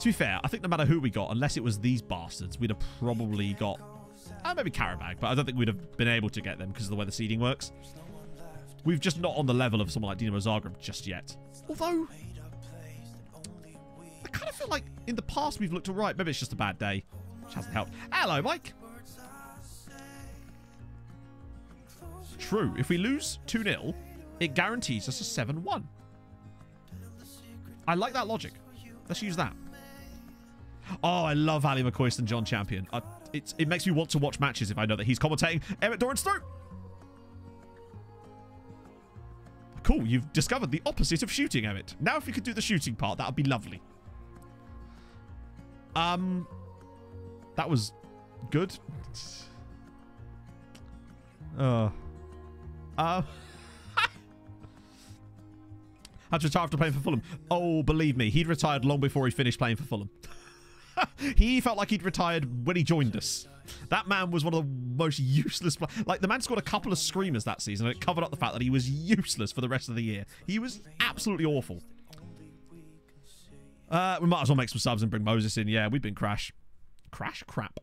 be fair, I think no matter who we got, unless it was these bastards, we'd have probably got maybe Karabag, but I don't think we'd have been able to get them because of the way the seeding works. We've just not on the level of someone like Dinamo Zagreb just yet. Although, I kind of feel like in the past we've looked alright. Maybe it's just a bad day, which hasn't helped. Hello, Mike. True. If we lose 2-0, it guarantees us a 7-1. I like that logic. Let's use that. Oh, I love Ali McCoist and John Champion. It makes me want to watch matches if I know that he's commentating. Emmett Doran's through. Cool, you've discovered the opposite of shooting, Emmett. Now if you could do the shooting part, that would be lovely. That was good. Had to retire after playing for Fulham. Oh, believe me, he'd retired long before he finished playing for Fulham. He felt like he'd retired when he joined us. That man was one of the most useless players. Like, the man scored a couple of screamers that season, and it covered up the fact that he was useless for the rest of the year. He was absolutely awful. We might as well make some subs and bring Moses in. Yeah, we've been crash. Crash? Crap.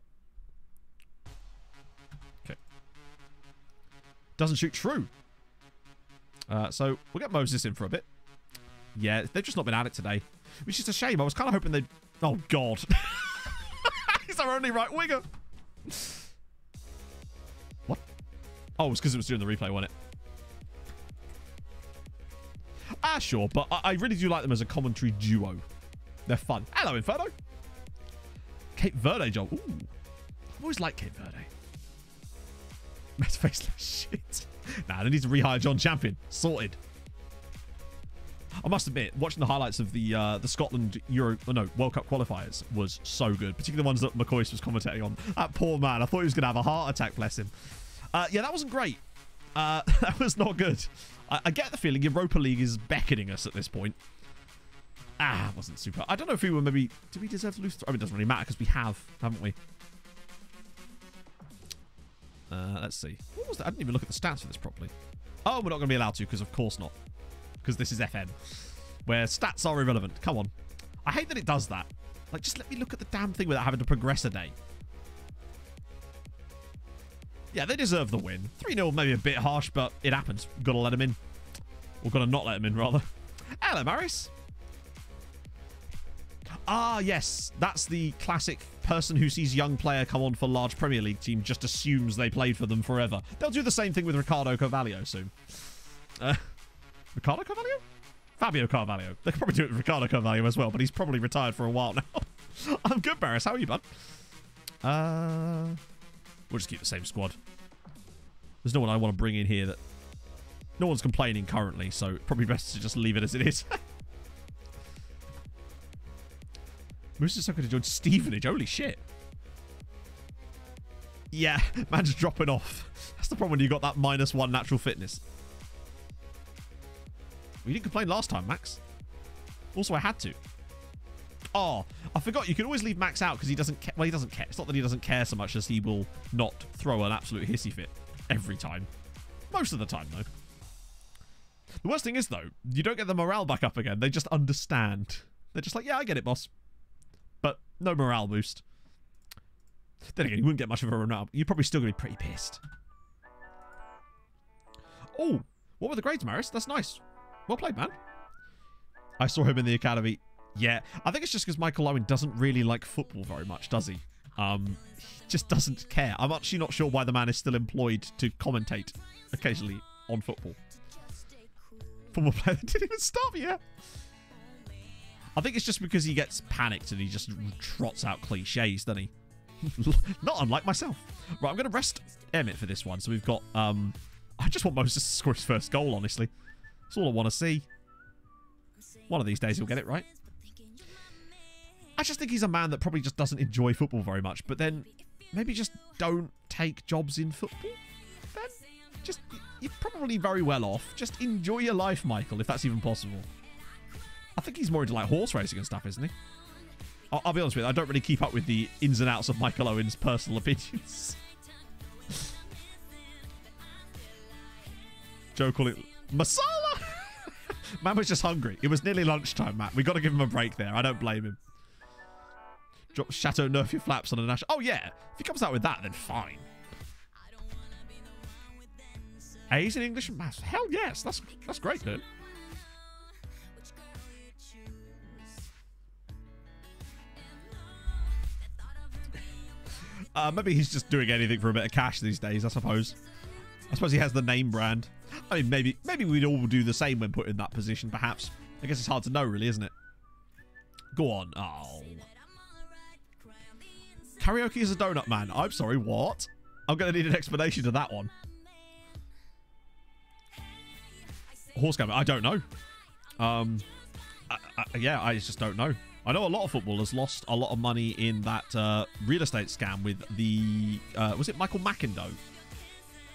Okay. Doesn't shoot true. So, we'll get Moses in for a bit. Yeah, they've just not been at it today. Which is a shame. I was kind of hoping they'd... Oh, God. He's our only right winger. What? Oh, it's because it was during the replay, wasn't it? Sure. But I really do like them as a commentary duo. They're fun. Hello, Inferno. Cape Verde job. Ooh. I've always liked Cape Verde. Mets face like shit. Nah, they need to rehire John Champion. Sorted. I must admit, watching the highlights of the Scotland World Cup qualifiers was so good. Particularly the ones that McCoist was commentating on. That poor man. I thought he was going to have a heart attack, bless him. Yeah, that wasn't great. That was not good. I get the feeling Europa League is beckoning us at this point. It wasn't super. I don't know if we were maybe... Did we deserve to lose? I mean, it doesn't really matter because we have, haven't we? Let's see. What was that? I didn't even look at the stats for this properly. Oh, we're not going to be allowed to because of course not. Because this is FM, where stats are irrelevant. Come on. I hate that it does that. Like, just let me look at the damn thing without having to progress a day. Yeah, they deserve the win. 3-0 maybe a bit harsh, but it happens. Gotta let him in. Or gotta not let him in, rather. Hello, Maris. Yes. That's the classic person who sees young player come on for large Premier League team just assumes they played for them forever. They'll do the same thing with Ricardo Carvalho soon. Ricardo Carvalho? Fabio Carvalho. They could probably do it with Ricardo Carvalho as well, but he's probably retired for a while now. I'm good, Barris. How are you, bud? We'll just keep the same squad. There's no one I want to bring in here that... No one's complaining currently, so probably best to just leave it as it is. Musa Saka to join Stevenage. Holy shit. Yeah, man's dropping off. That's the problem when you got that -1 natural fitness. You didn't complain last time, Max. Also, I had to. Oh, I forgot. You can always leave Max out because he doesn't care. Well, he doesn't care. It's not that he doesn't care so much as he will not throw an absolute hissy fit every time. Most of the time, though. The worst thing is, though, you don't get the morale back up again. They just understand. They're just like, yeah, I get it, boss. But no morale boost. Then again, you wouldn't get much of a morale. You're probably still going to be pretty pissed. Oh, what were the grades, Maris? That's nice. Well played, man. I saw him in the academy. Yeah, I think it's just because Michael Owen doesn't really like football very much, does he? He just doesn't care. I'm actually not sure why the man is still employed to commentate occasionally on football. Football player that didn't even start yet. I think it's just because he gets panicked and he just trots out cliches, doesn't he? Not unlike myself. Right, I'm going to rest Emmett for this one. So we've got... I just want Moses to score his first goal, honestly. That's all I want to see. One of these days he'll get it right. I just think he's a man that probably just doesn't enjoy football very much. But then maybe just don't take jobs in football. Then just, you're probably very well off. Just enjoy your life, Michael, if that's even possible. I think he's more into like horse racing and stuff, isn't he? I'll be honest with you, I don't really keep up with the ins and outs of Michael Owen's personal opinions. Joe calling it masala. Man was just hungry. It was nearly lunchtime, Matt. We got to give him a break there. I don't blame him. Drop Chateau Nerf your flaps on a national. Oh yeah, if he comes out with that, then fine. A's in English and maths. Hell yes, that's great, dude. Maybe he's just doing anything for a bit of cash these days, I suppose. I suppose he has the name brand. I mean, maybe we'd all do the same when put in that position, perhaps. I guess it's hard to know, really, isn't it? Go on. Oh. Karaoke is a donut man. I'm sorry, what? I'm going to need an explanation to that one. Horse gambling. I don't know. Yeah, I just don't know. I know a lot of footballers lost a lot of money in that real estate scam with the... was it Michael McIndoe?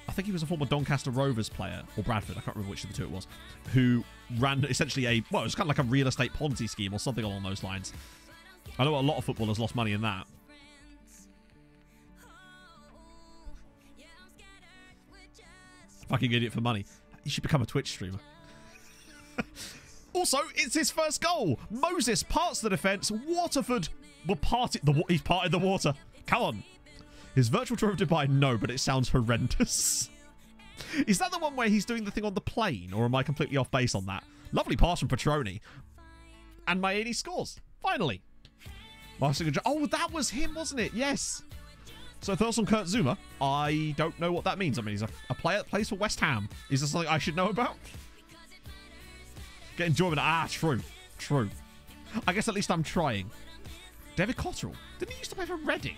I think he was a former Doncaster Rovers player, or Bradford, I can't remember which of the two it was, who ran essentially a... Well, it was kind of like a real estate Ponzi scheme or something along those lines. I know a lot of footballers lost money in that. Fucking idiot for money. You should become a Twitch streamer. Also, it's his first goal. Moses parts the defence. Waterford will part it. He's parted the water. Come on. His virtual tour of Dubai? No, but it sounds horrendous. Is that the one where he's doing the thing on the plane? Or am I completely off base on that? Lovely pass from Petroni. And Maini scores. Finally. Oh, that was him, wasn't it? Yes. So thoughts on Kurt Zuma? I don't know what that means. I mean, he's a player that plays for West Ham. Is this something I should know about? Get enjoyment. Ah, true. True. I guess at least I'm trying. David Cotterill. Didn't he used to play for Reading?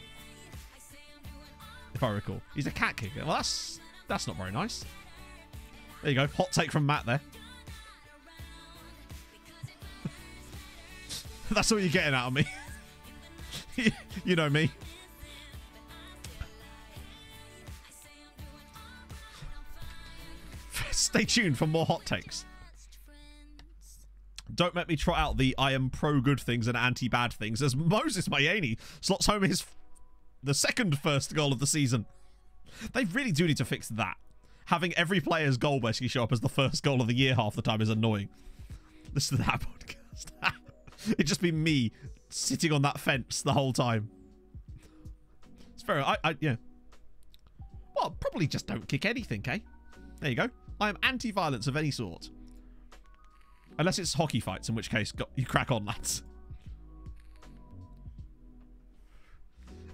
If I recall. He's a cat kicker. Well, that's not very nice. There you go. Hot take from Matt there. That's what you're getting out of me. You know me. Stay tuned for more hot takes. Don't make me trot out the I am pro-good things and anti-bad things as Moses Maini slots home the second first goal of the season. They really do need to fix that. Having every player's goal basically show up as the first goal of the year half the time is annoying. Listen to that podcast. It'd just be me sitting on that fence the whole time. It's fair. Yeah. Well, probably just don't kick anything, eh? There you go. I am anti-violence of any sort. Unless it's hockey fights, in which case you crack on, lads.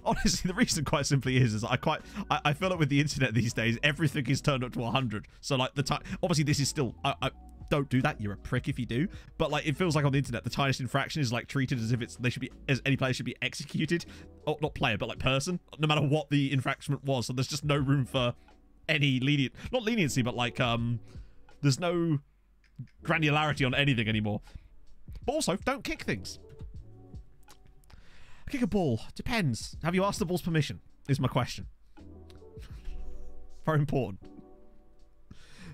Honestly, the reason quite simply is I feel like with the internet these days, everything is turned up to 100. So like the time, obviously this is still, I don't do that. You're a prick if you do. But like it feels like on the internet, the tiniest infraction is like treated as if any player should be executed. Oh, not player, but like person, no matter what the infraction was. So there's just no room for any not leniency, but like there's no granularity on anything anymore. But also, don't kick things. Kick a ball. Depends. Have you asked the ball's permission? Is my question. Very important.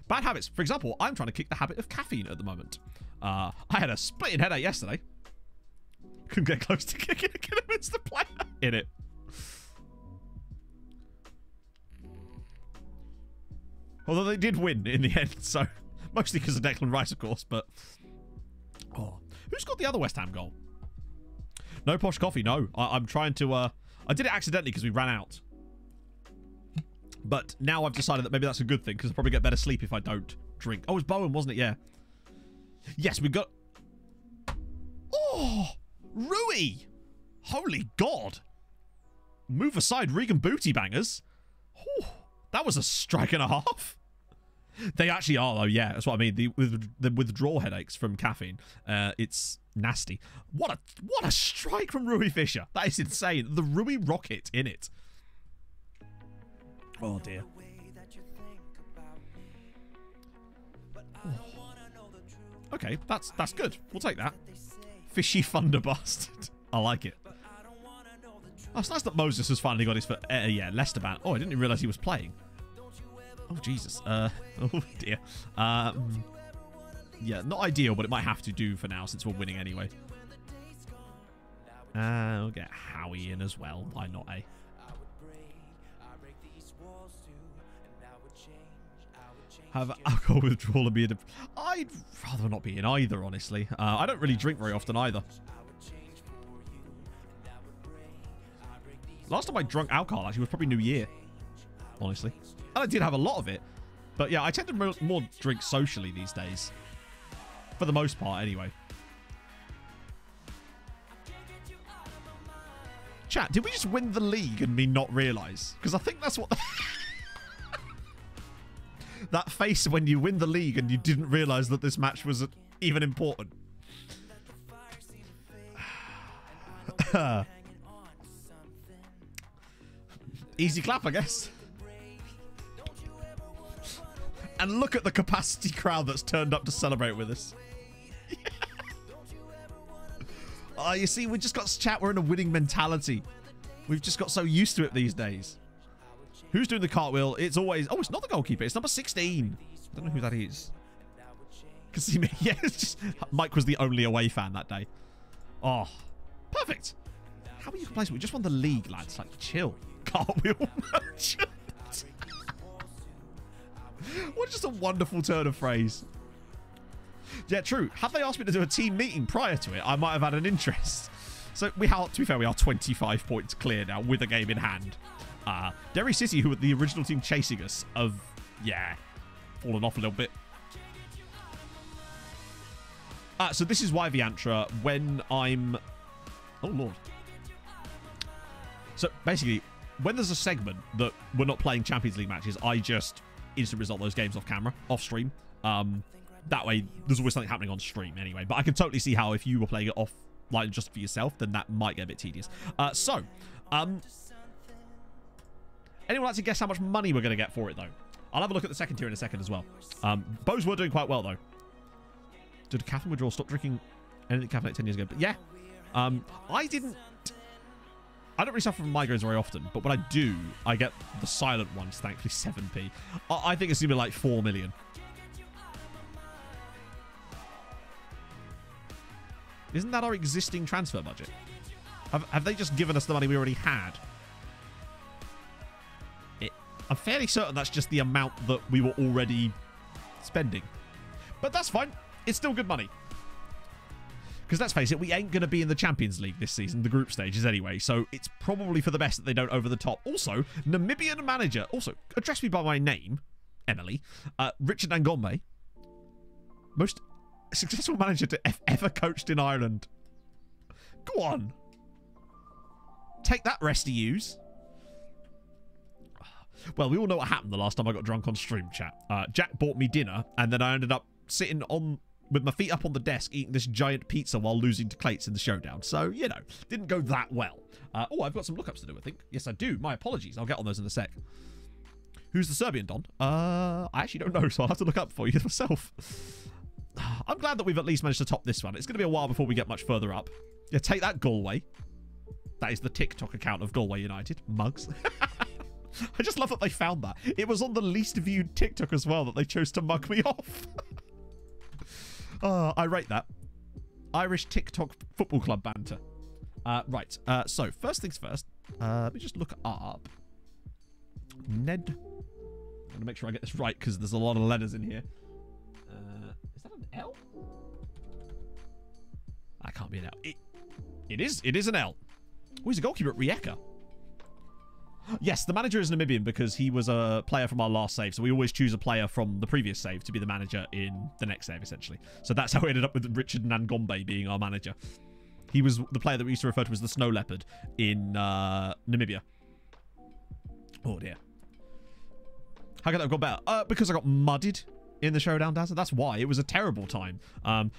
Bad habits. For example, I'm trying to kick the habit of caffeine at the moment. I had a splitting headache yesterday. Couldn't get close to kicking a Kidderminster player in it. Although they did win in the end, so mostly because of Declan Rice, of course. But who's got the other West Ham goal? No posh coffee. No, I'm trying to. I did it accidentally because we ran out. But now I've decided that maybe that's a good thing because I'll probably get better sleep if I don't drink. Oh, it was Bowen, wasn't it? Yeah. Yes, we got. Oh, Rui! Holy God! Move aside, Regan booty bangers. Whew, that was a strike and a half. They actually are, though. Yeah, that's what I mean. The withdrawal headaches from caffeine. It's nasty. What a strike from Rui Fisher. That is insane. The Rui rocket in it. Oh dear. Oh. Okay, that's good. We'll take that. Fishy thunder bastard. I like it. Oh, it's nice that Moses has finally got his foot. Yeah, Leicester ban. Oh, I didn't even realise he was playing. Oh Jesus. Oh dear. Yeah, not ideal, but it might have to do for now since we're winning anyway. We'll get Howie in as well. Why not, eh? Have alcohol withdrawal and be in. I'd rather not be in either, honestly. I don't really drink very often either. Last time I drunk alcohol actually was probably New Year, honestly. And I did have a lot of it. But yeah, I tend to more drink socially these days. For the most part, anyway. Chat, did we just win the league and me not realise? Because I think that's what... that face when you win the league and you didn't realise that this match was even important. Easy clap, I guess. And look at the capacity crowd that's turned up to celebrate with us. Oh, you see, we just got chat. We're in a winning mentality. We've just got so used to it these days. Who's doing the cartwheel? It's always... Oh, it's not the goalkeeper. It's number 16. I don't know who that is. Can see me. Yeah, it's just... Mike was the only away fan that day. Oh, perfect. How are you complacent? We just won the league, lads. Like, chill. Cartwheel merchant. What just a wonderful turn of phrase. Yeah, true. Had they asked me to do a team meeting prior to it, I might have had an interest. So, we are, to be fair, we are 25 points clear now with a game in hand. Derry City, who were the original team chasing us, have, yeah, fallen off a little bit. So this is why, Viantra, when I'm... Oh, Lord. So, basically, when there's a segment that we're not playing Champions League matches, I just instant result those games off camera, off stream. That way, there's always something happening on stream anyway. But I can totally see how if you were playing it offline just for yourself, then that might get a bit tedious. Anyone like to guess how much money we're going to get for it, though? I'll have a look at the second tier in a second as well. Bows were doing quite well, though. Did Catherine withdraw? Stop drinking anything caffeinated 10 years ago. But yeah, I don't really suffer from migraines very often, but when I do, I get the silent ones, thankfully, 7p. I think it's going to be like 4 million. Isn't that our existing transfer budget? Have they just given us the money we already had? I'm fairly certain that's just the amount that we were already spending. But that's fine. It's still good money. Because let's face it, we ain't going to be in the Champions League this season, the group stages anyway, so it's probably for the best that they don't over the top. Also, Namibian manager, also, address me by my name, Emily, Richard Ngombe, most successful manager to ever coached in Ireland. Go on. Take that, rest of yous. Well, we all know what happened the last time I got drunk on stream, chat. Jack bought me dinner, and then I ended up sitting on with my feet up on the desk eating this giant pizza while losing to Clates in the showdown. So, you know, didn't go that well. Oh, I've got some lookups to do, I think. Yes, I do. My apologies. I'll get on those in a sec. Who's the Serbian Don? I actually don't know, so I'll have to look up for you myself. I'm glad that we've at least managed to top this one. It's going to be a while before we get much further up. Yeah, take that, Galway. That is the TikTok account of Galway United. Mugs. I just love that they found that. It was on the least viewed TikTok as well that they chose to mug me off. I rate that. Irish TikTok football club banter. Right. So, first things first. Let me just look up. Ned. I'm going to make sure I get this right because there's a lot of letters in here. Is that an L? That can't be an L. It is an L. Oh, he's a goalkeeper at Rijeka. Yes, the manager is Namibian because he was a player from our last save. So we always choose a player from the previous save to be the manager in the next save, essentially. So that's how we ended up with Richard Ngombe being our manager. He was the player that we used to refer to as the Snow Leopard in Namibia. Oh, dear. How could that have gone better? Because I got mudded in the showdown, Dazza. That's why. It was a terrible time.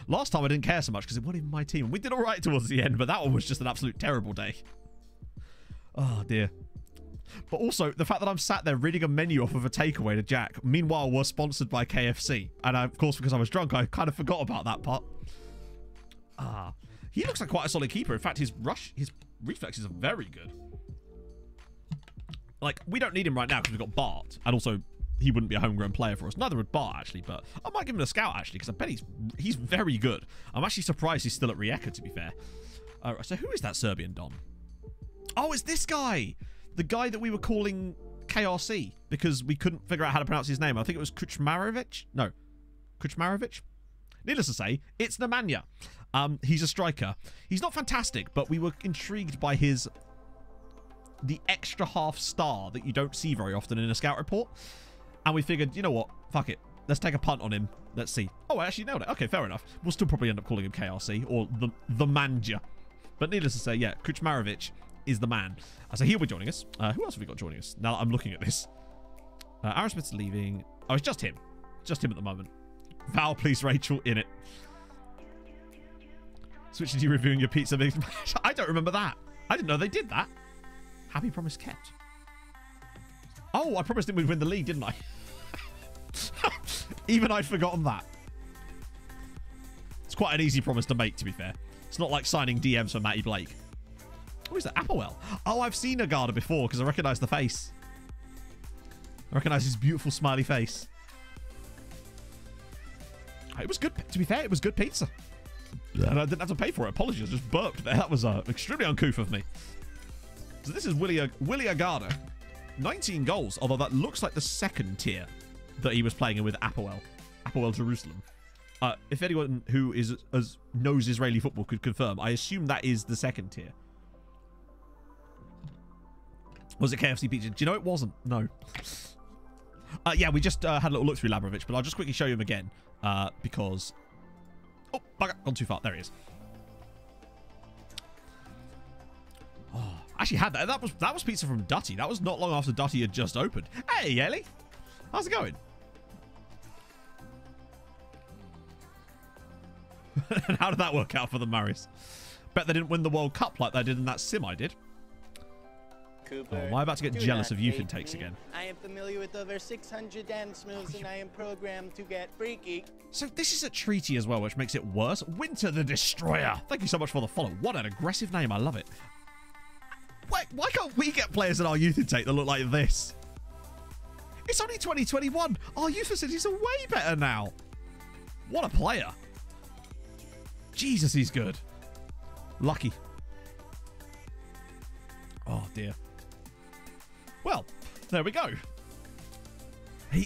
Last time I didn't care so much because it wasn't even my team. We did all right towards the end, but that one was just an absolute terrible day. Oh, dear. But also, the fact that I'm sat there reading a menu off of a takeaway to Jack, meanwhile, was sponsored by KFC. And of course, because I was drunk, I kind of forgot about that part. He looks like quite a solid keeper. In fact, his reflexes are very good. Like, we don't need him right now because we've got Bart. And also, he wouldn't be a homegrown player for us. Neither would Bart, actually. But I might give him a scout, actually, because I bet he's very good. I'm actually surprised he's still at Rijeka, to be fair. So who is that Serbian Don? Oh, it's this guy. The guy that we were calling KRC because we couldn't figure out how to pronounce his name. I think it was Kuchmarovic. No, Kuchmarovic. Needless to say, it's Nemanja. He's a striker. He's not fantastic, but we were intrigued by the extra half star that you don't see very often in a scout report. And we figured, you know what? Fuck it. Let's take a punt on him. Let's see. Oh, I actually nailed it. Okay, fair enough. We'll still probably end up calling him KRC or the Manja. But needless to say, yeah, Kuchmarovic is the man. So he'll be joining us. Who else have we got joining us? Now that I'm looking at this. Aaron Smith's leaving. Oh, it's just him. Just him at the moment. Val, please, Rachel, in it. Switch to you reviewing your pizza. I don't remember that. I didn't know they did that. Happy promise kept. Oh, I promised him we'd win the league, didn't I? Even I'd forgotten that. It's quite an easy promise to make, to be fair. It's not like signing DMs for Matty Blake. Who is that? Applewell. Oh, I've seen Agada before because I recognise the face. I recognise his beautiful smiley face. It was good. To be fair, it was good pizza. Yeah. And I didn't have to pay for it. Apologies, I just burped there. That was extremely uncouth of me. So this is Willie Agada. 19 goals, although that looks like the second tier that he was playing in with Applewell Jerusalem. If anyone who knows Israeli football could confirm, I assume that is the second tier. Was it KFC Pizza? Do you know it wasn't? No. Yeah, we just had a little look through Labrovich, but I'll just quickly show you him again because... Oh, bugger, gone too far. There he is. Oh, I actually had that. That was pizza from Dutty. That was not long after Dutty had just opened. Hey, Ellie. How's it going? And how did that work out for the Murrays? Bet they didn't win the World Cup like they did in that sim I did. Cooper, am I about to get jealous of youth intakes again? I am familiar with over 600 dance moves and I am programmed to get freaky. So this is a treaty as well, which makes it worse. Winter the Destroyer. Thank you so much for the follow. What an aggressive name. I love it. Why can't we get players in our youth intake that look like this? It's only 2021. Our youth facilities are way better now. What a player. Jesus, he's good. Lucky. Oh, dear. Well, there we go.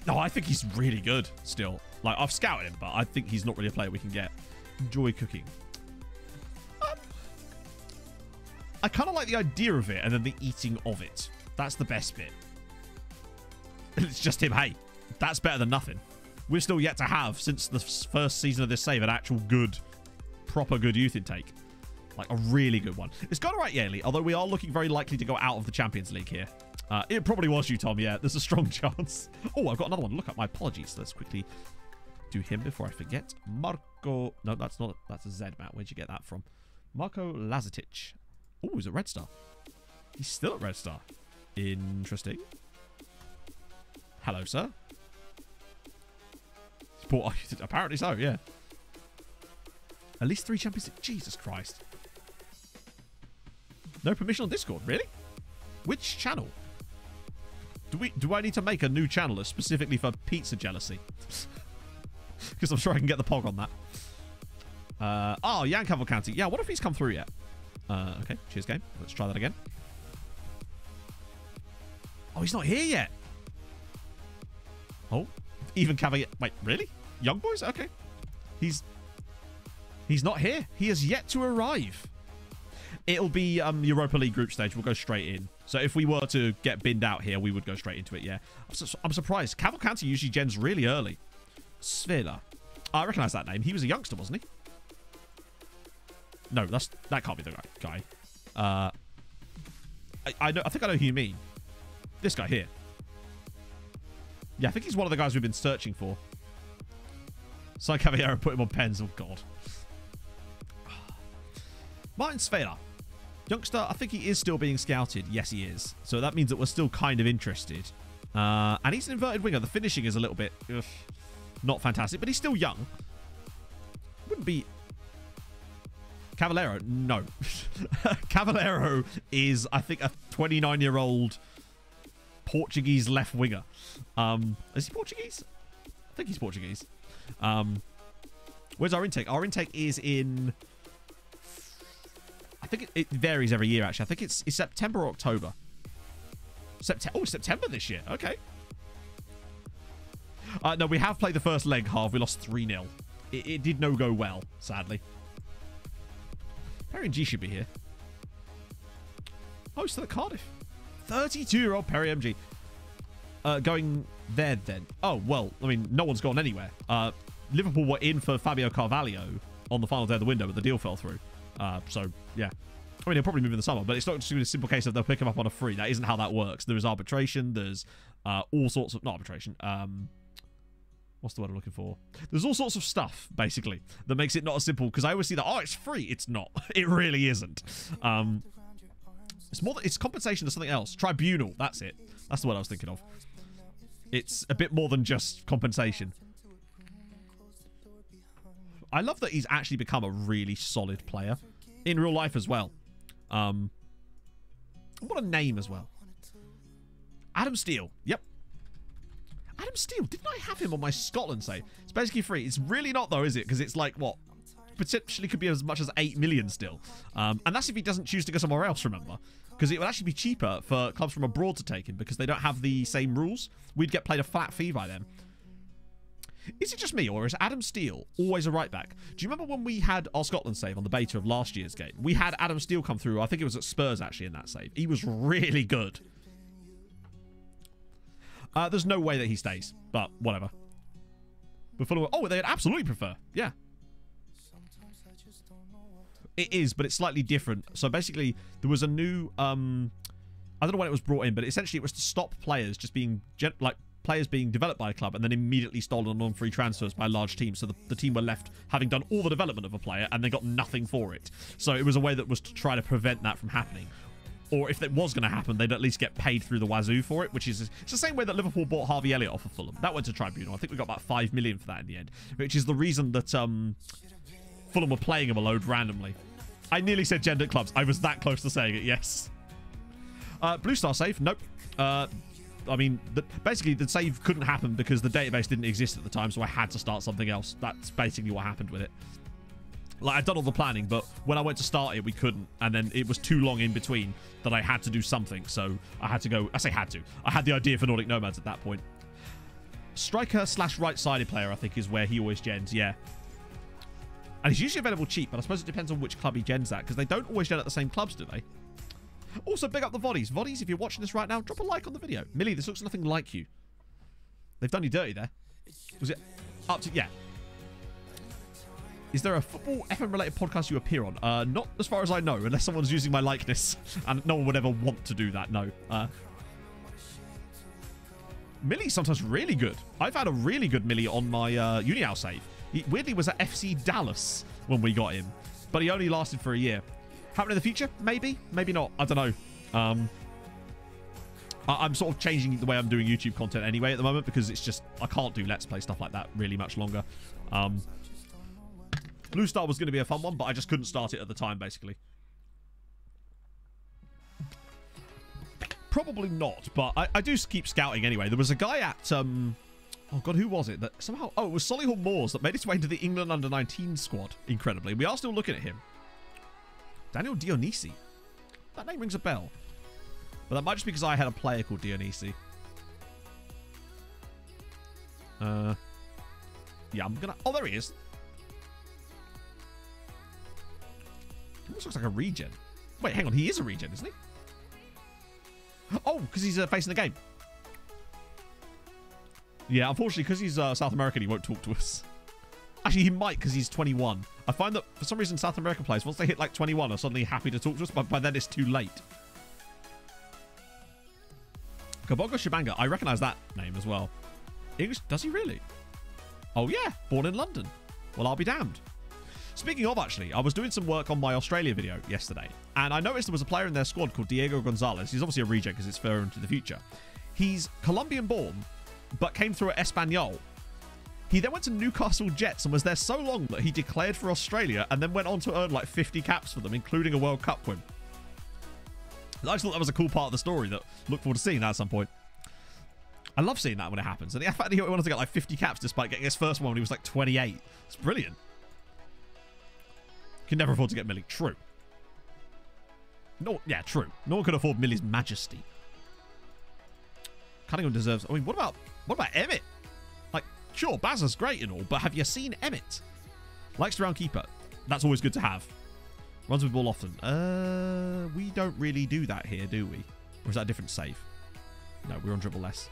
No, I think he's really good still. Like, I've scouted him, but I think he's not really a player we can get. Enjoy cooking. I kind of like the idea of it and then the eating of it. That's the best bit. It's just him. Hey, that's better than nothing. We're still yet to have, since the first season of this save, an actual good, proper good youth intake. Like a really good one. It's gone all right, Yaley, although we are looking very likely to go out of the Champions League here. It probably was you, Tom. Yeah, there's a strong chance. Oh, I've got another one. Look up. My apologies. Let's quickly do him before I forget. Marco. No, that's not. That's a Z, Matt. Where'd you get that from? Marco Lazatic. Oh, he's at Red Star. He's still at Red Star. Interesting. Hello, sir. Apparently so, yeah. At least 3 Champions League. Jesus Christ. No permission on Discord, really? Which channel? Do I need to make a new channel specifically for pizza jealousy? Because I'm sure I can get the pog on that. Oh, Jan Cavalcanti. Yeah, what if he's come through yet? Okay, cheers game. Let's try that again. Oh, he's not here yet. Oh, even Cavalier. Wait, really? Young boys? Okay. He's not here. He has yet to arrive. It'll be Europa League group stage. We'll go straight in. So if we were to get binned out here, we would go straight into it, yeah. I'm surprised. Cavalcanti usually gens really early. Svela. I recognise that name. He was a youngster, wasn't he? No, that can't be the right guy. I think I know who you mean. This guy here. Yeah, I think he's one of the guys we've been searching for. Sai Cavallero put him on pens. Oh, God. Martin Svela. Youngster, I think he is still being scouted. Yes, he is. So that means that we're still kind of interested. And he's an inverted winger. The finishing is a little bit not fantastic, but he's still young. Wouldn't be... Cavallero? No. Cavallero is, I think, a 29-year-old Portuguese left winger. Is he Portuguese? I think he's Portuguese. Where's our intake? Our intake is in... think it varies every year, actually. I think it's September or October. September this year. Okay. No, we have played the first leg half. We lost 3-0. It did no go well, sadly. Perry and G should be here. Oh, still at Cardiff. 32-year-old Perry MG. Going there then. Oh, well, I mean, no one's gone anywhere. Liverpool were in for Fabio Carvalho on the final day of the window, but the deal fell through. So, yeah. I mean, he'll probably move in the summer, but it's not just a simple case of they'll pick him up on a free. That isn't how that works. There is arbitration. There's all sorts of... Not arbitration. What's the word I'm looking for? There's all sorts of stuff, basically, that makes it not as simple. Because I always see that, oh, it's free. It's not. It really isn't. It's compensation to something else. Tribunal. That's it. That's the word I was thinking of. It's a bit more than just compensation. I love that he's actually become a really solid player in real life as well. What a name as well. Adam Steele. Yep. Adam Steele. Didn't I have him on my Scotland save? It's basically free. It's really not though, is it? Because it's like, what? Potentially could be as much as 8 million still. And that's if he doesn't choose to go somewhere else, remember. Because it would actually be cheaper for clubs from abroad to take him because they don't have the same rules. We'd get paid a flat fee by them. Is it just me, or is Adam Steele always a right back? Do you remember when we had our Scotland save on the beta of last year's game? We had Adam Steele come through. I think it was at Spurs, actually, in that save. He was really good. There's no way that he stays, but whatever. But oh, they'd absolutely prefer. Yeah. It is, but it's slightly different. So basically, there was a new... I don't know when it was brought in, but essentially it was to stop players just being... players being developed by a club and then immediately stolen on free transfers by large teams. So the team were left having done all the development of a player and they got nothing for it. So it was a way that was to try to prevent that from happening. Or if it was going to happen, they'd at least get paid through the wazoo for it, which is... It's the same way that Liverpool bought Harvey Elliott off of Fulham. That went to Tribunal. I think we got about 5 million for that in the end, which is the reason that Fulham were playing him a load randomly. I nearly said gendered clubs. I was that close to saying it, yes. Blue Star save? Nope. I mean, basically, the save couldn't happen because the database didn't exist at the time, so I had to start something else. That's basically what happened with it. Like, I'd done all the planning, but when I went to start it, we couldn't. And then it was too long in between that I had to do something. So I had to go... I say had to. I had the idea for Nordic Nomads at that point. Striker / right-sided player, I think, is where he always gens, yeah. And he's usually available cheap, but I suppose it depends on which club he gens at, because they don't always gen at the same clubs, do they? Also, big up the Voddies. Voddies, if you're watching this right now, drop a like on the video. Millie, this looks nothing like you. They've done you dirty there. Was it up to... Yeah. Is there a football FM-related podcast you appear on? Not as far as I know, unless someone's using my likeness. And no one would ever want to do that, no. Millie's sometimes really good. I've had a really good Millie on my Uni-Owl save. He weirdly was at FC Dallas when we got him. But he only lasted for a year. Happen in the future? Maybe. Maybe not. I don't know. I'm sort of changing the way I'm doing YouTube content anyway at the moment because it's just... I can't do Let's Play stuff like that really much longer. Blue Star was going to be a fun one, but I just couldn't start it at the time, basically. Probably not, but I do keep scouting anyway. There was a guy at... oh, God, who was it? That somehow... Oh, it was Solihull Moors that made its way into the England Under-19 squad, incredibly. We are still looking at him. Daniel Dionisi. That name rings a bell. But that might just be because I had a player called Dionisi. Yeah, I'm gonna... Oh, there he is. He almost looks like a regen. Wait, hang on. He is a regen, isn't he? Oh, because he's facing the game. Yeah, unfortunately, because he's South American, he won't talk to us. Actually, he might because he's 21. I find that for some reason South American players, once they hit like 21, are suddenly happy to talk to us, but by then it's too late. Kabogo Shibanga. I recognize that name as well. English? Does he really? Oh, yeah. Born in London. Well, I'll be damned. Speaking of, actually, I was doing some work on my Australia video yesterday, and I noticed there was a player in their squad called Diego Gonzalez. He's obviously a reject because it's further into the future. He's Colombian-born, but came through at Espanyol. He then went to Newcastle Jets and was there so long that he declared for Australia and then went on to earn like 50 caps for them, including a World Cup win. I just thought that was a cool part of the story that I look forward to seeing that at some point. I love seeing that when it happens. And the fact that he wanted to get like 50 caps despite getting his first one when he was like 28. It's brilliant. Can never afford to get Millie. True. No, yeah, true. No one could afford Millie's majesty. Cunningham deserves... I mean, what about Emmett? Like, sure, Bazza's great and all, but have you seen Emmett? Likes to round keeper. That's always good to have. Runs with ball often. We don't really do that here, do we? Or is that a different save? No, we're on dribble less.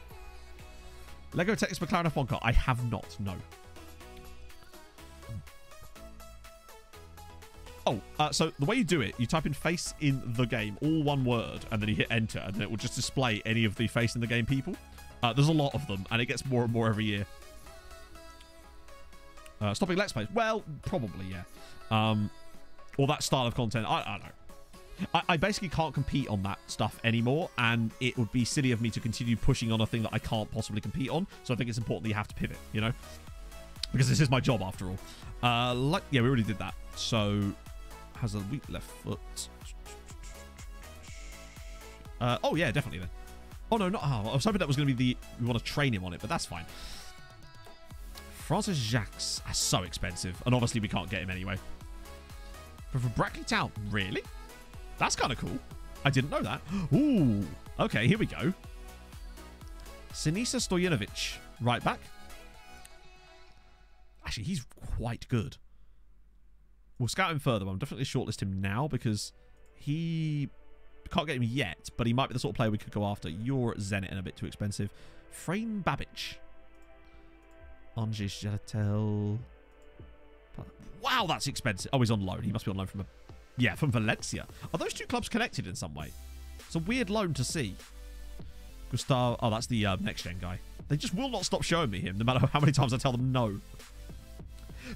Lego Technics McLaren F1 car. I have not, no. Oh, so the way you do it, you type in face in the game, all one word, and then you hit enter, and then it will just display any of the face in the game people. There's a lot of them, and it gets more and more every year. Stopping Let's Plays. Well, probably, yeah. Or that style of content. I don't know. I basically can't compete on that stuff anymore, and it would be silly of me to continue pushing on a thing that I can't possibly compete on. So I think it's important that you have to pivot, you know? Because this is my job, after all. Yeah, we already did that. So, has a weak left foot. Oh, yeah, definitely then. Oh, no, not... Oh, I was hoping that was going to be we want to train him on it, but that's fine. Francis Jacques. That's so expensive. And obviously, we can't get him anyway. But for Brackley Town, really? That's kind of cool. I didn't know that. Ooh. Okay, here we go. Sinisa Stojanovic, right back. Actually, he's quite good. We'll scout him further. I'll definitely shortlist him now because he... Can't get him yet, but he might be the sort of player we could go after. You're at Zenit and a bit too expensive. Frame Babic. Ange Jalatel. Wow, that's expensive. Oh, he's on loan. He must be on loan from from Valencia. Are those two clubs connected in some way? It's a weird loan to see. Gustavo. Oh, that's the next gen guy. They just will not stop showing me him, no matter how many times I tell them no.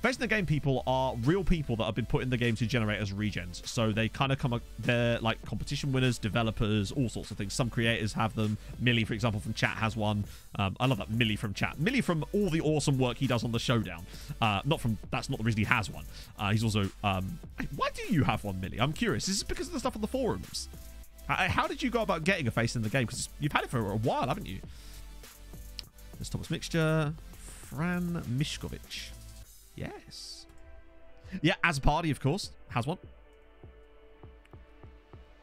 Face in the game people are real people that have been put in the game to generate as regens. So they kind of come... They're like competition winners, developers, all sorts of things. Some creators have them. Millie, for example, from chat has one. I love that. Millie from chat. Millie from all the awesome work he does on the Showdown. Not from... That's not the reason he has one. He's also... why do you have one, Millie? I'm curious. Is this because of the stuff on the forums? How did you go about getting a face in the game? Because you've had it for a while, haven't you? Let's Thomas Mixture. Fran Mishkovic. Yes. Yeah, as a party, of course. Has one.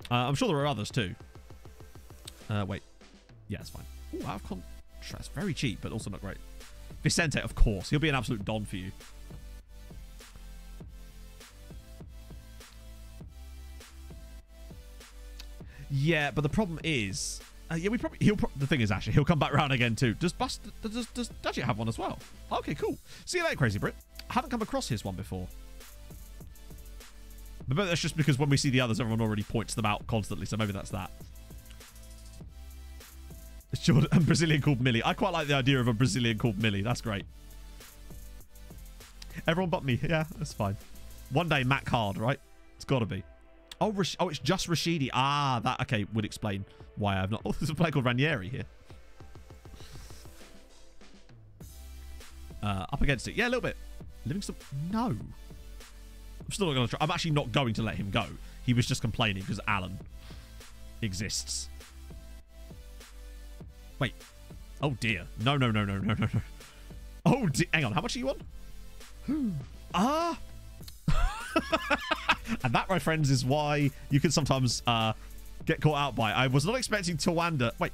I'm sure there are others, too. Wait. Yeah, it's fine. Ooh, out of contrast. Very cheap, but also not great. Vicente, of course. He'll be an absolute don for you. Yeah, but the problem is... yeah, the thing is, actually, he'll come back round again, too. Does Dudget have one as well? Okay, cool. See you later, Crazy Brit. I haven't come across his one before. But maybe that's just because when we see the others, everyone already points them out constantly, so maybe that's that. Jordan, a Brazilian called Millie. I quite like the idea of a Brazilian called Millie. That's great. Everyone but me. Yeah, that's fine. One day, Mac Hard, right? It's got to be. Oh, it's just Rashidi. Ah, that, okay, would explain why I've not... Oh, there's a player called Ranieri here. Up against it. Yeah, a little bit. Livingston? No. I'm still not going to try. I'm actually not going to let him go. He was just complaining because Alan exists. Wait. Oh, dear. No. Oh, hang on. How much are you on? Ah. And that, my friends, is why you can sometimes get caught out by. I was not expecting Tawanda. Wait.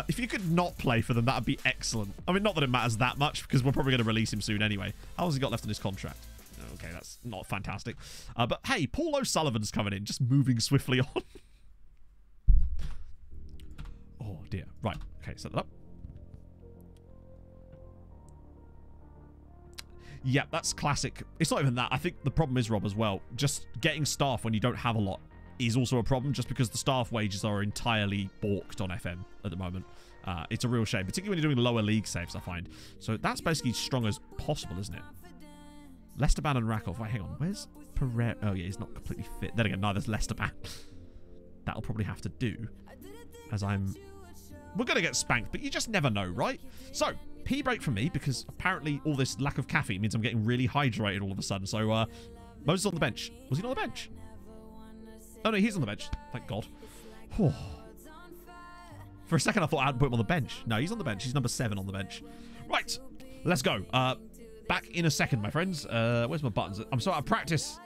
If you could not play for them, that would be excellent. I mean, not that it matters that much, because we're probably going to release him soon anyway. How long has he got left on his contract? Okay, that's not fantastic. But hey, Paul O'Sullivan's coming in, just moving swiftly on. Oh, dear. Right. Okay, set that up. Yeah, that's classic. It's not even that. I think the problem is, Rob, as well, just getting staff when you don't have a lot is also a problem, just because the staff wages are entirely balked on FM at the moment. It's a real shame, particularly when you're doing lower league saves, I find. So that's basically as strong as possible, isn't it? Lesterban and Rakov. Wait, hang on. Where's Pereira? Oh, yeah, he's not completely fit. Then again, neither's Lesterban. That'll probably have to do, as I'm... We're going to get spanked, but you just never know, right? So, pee break from me, because apparently all this lack of caffeine means I'm getting really hydrated all of a sudden. So, Moses on the bench. Was he not on the bench? Oh, no, he's on the bench. Thank God. Oh. For a second, I thought I hadn't put him on the bench. No, he's on the bench. He's number 7 on the bench. Right. Let's go. Back in a second, my friends. Where's my buttons? I'm sorry, I practice.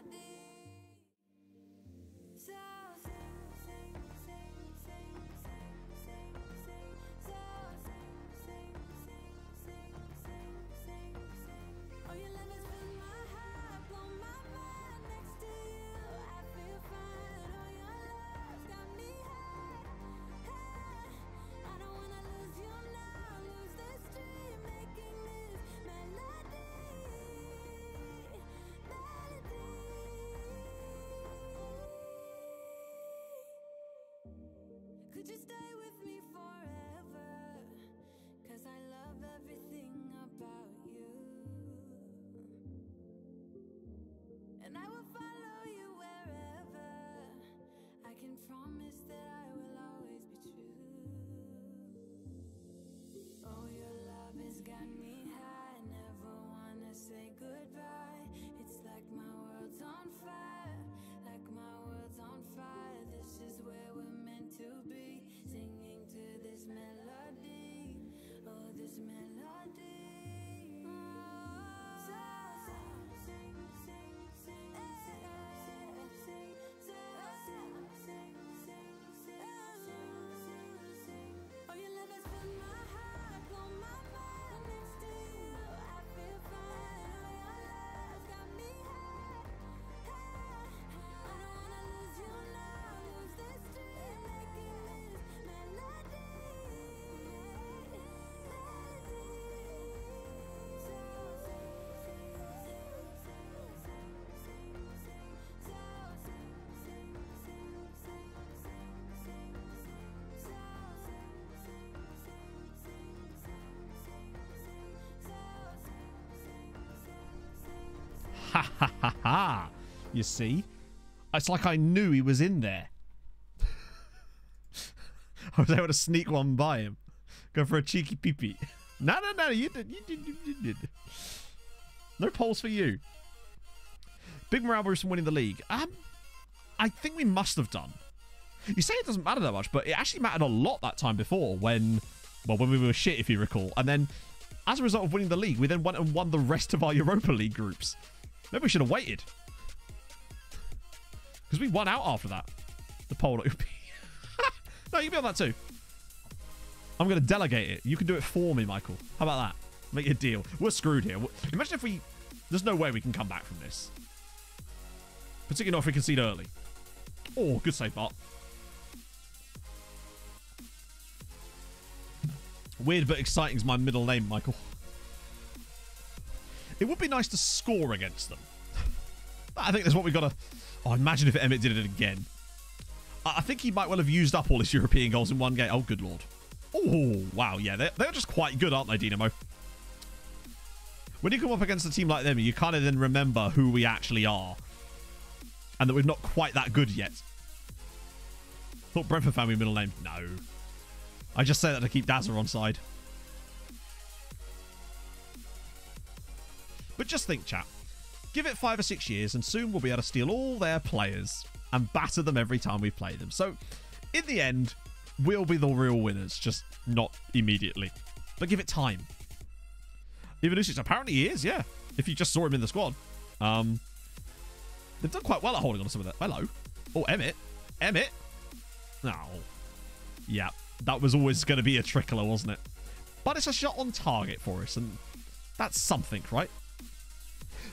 Could you stay with me forever? 'Cause I love everything about you. And I will follow you wherever. I can promise that I will always be true. Oh, your love has got me high. Never wanna say goodbye. It's like my world's on fire. Like my world's on fire. This is where we're meant to be. Singing to this melody. Oh, this melody. So sing, sing, sing, sing, sing, sing, sing, sing, sing, sing. Oh, your love has filled my heart, blown my mind next to you. I feel fine. Oh, your love's got me high. I don't wanna lose you now, lose this dream, making this melody. Ha ha ha ha. You see? It's like I knew he was in there. I was able to sneak one by him. Go for a cheeky pee-pee. No, you did. No polls for you. Big morale boost from winning the league. I think we must have done. You say it doesn't matter that much, but it actually mattered a lot that time before when we were shit, if you recall. And then, as a result of winning the league, we then went and won the rest of our Europa League groups. Maybe we should have waited. Because we won out after that. The poll OP. No, you can be on that too. I'm going to delegate it. You can do it for me, Michael. How about that? Make a deal. We're screwed here. Imagine if we... There's no way we can come back from this. Particularly not if we concede early. Oh, good save, Bart. Weird but exciting is my middle name, Michael. It would be nice to score against them. I think that's what we got to... Oh, imagine if Emmett did it again. I think he might well have used up all his European goals in one game. Oh, good lord. Oh, wow. Yeah, they're just quite good, aren't they, Dynamo? When you come up against a team like them, you kind of then remember who we actually are. And that we're not quite that good yet. Thought Brentford fan we middle name. No. I just say that to keep Dazza on side. But just think, chat. Give it 5 or 6 years and soon we'll be able to steal all their players and batter them every time we play them. So, in the end, we'll be the real winners, just not immediately. But give it time. Ivanusic, apparently he is, yeah. If you just saw him in the squad. They've done quite well at holding on to some of that. Hello. Oh, Emmett. Emmett. Oh. Yeah, that was always going to be a trickler, wasn't it? But it's a shot on target for us, and that's something, right?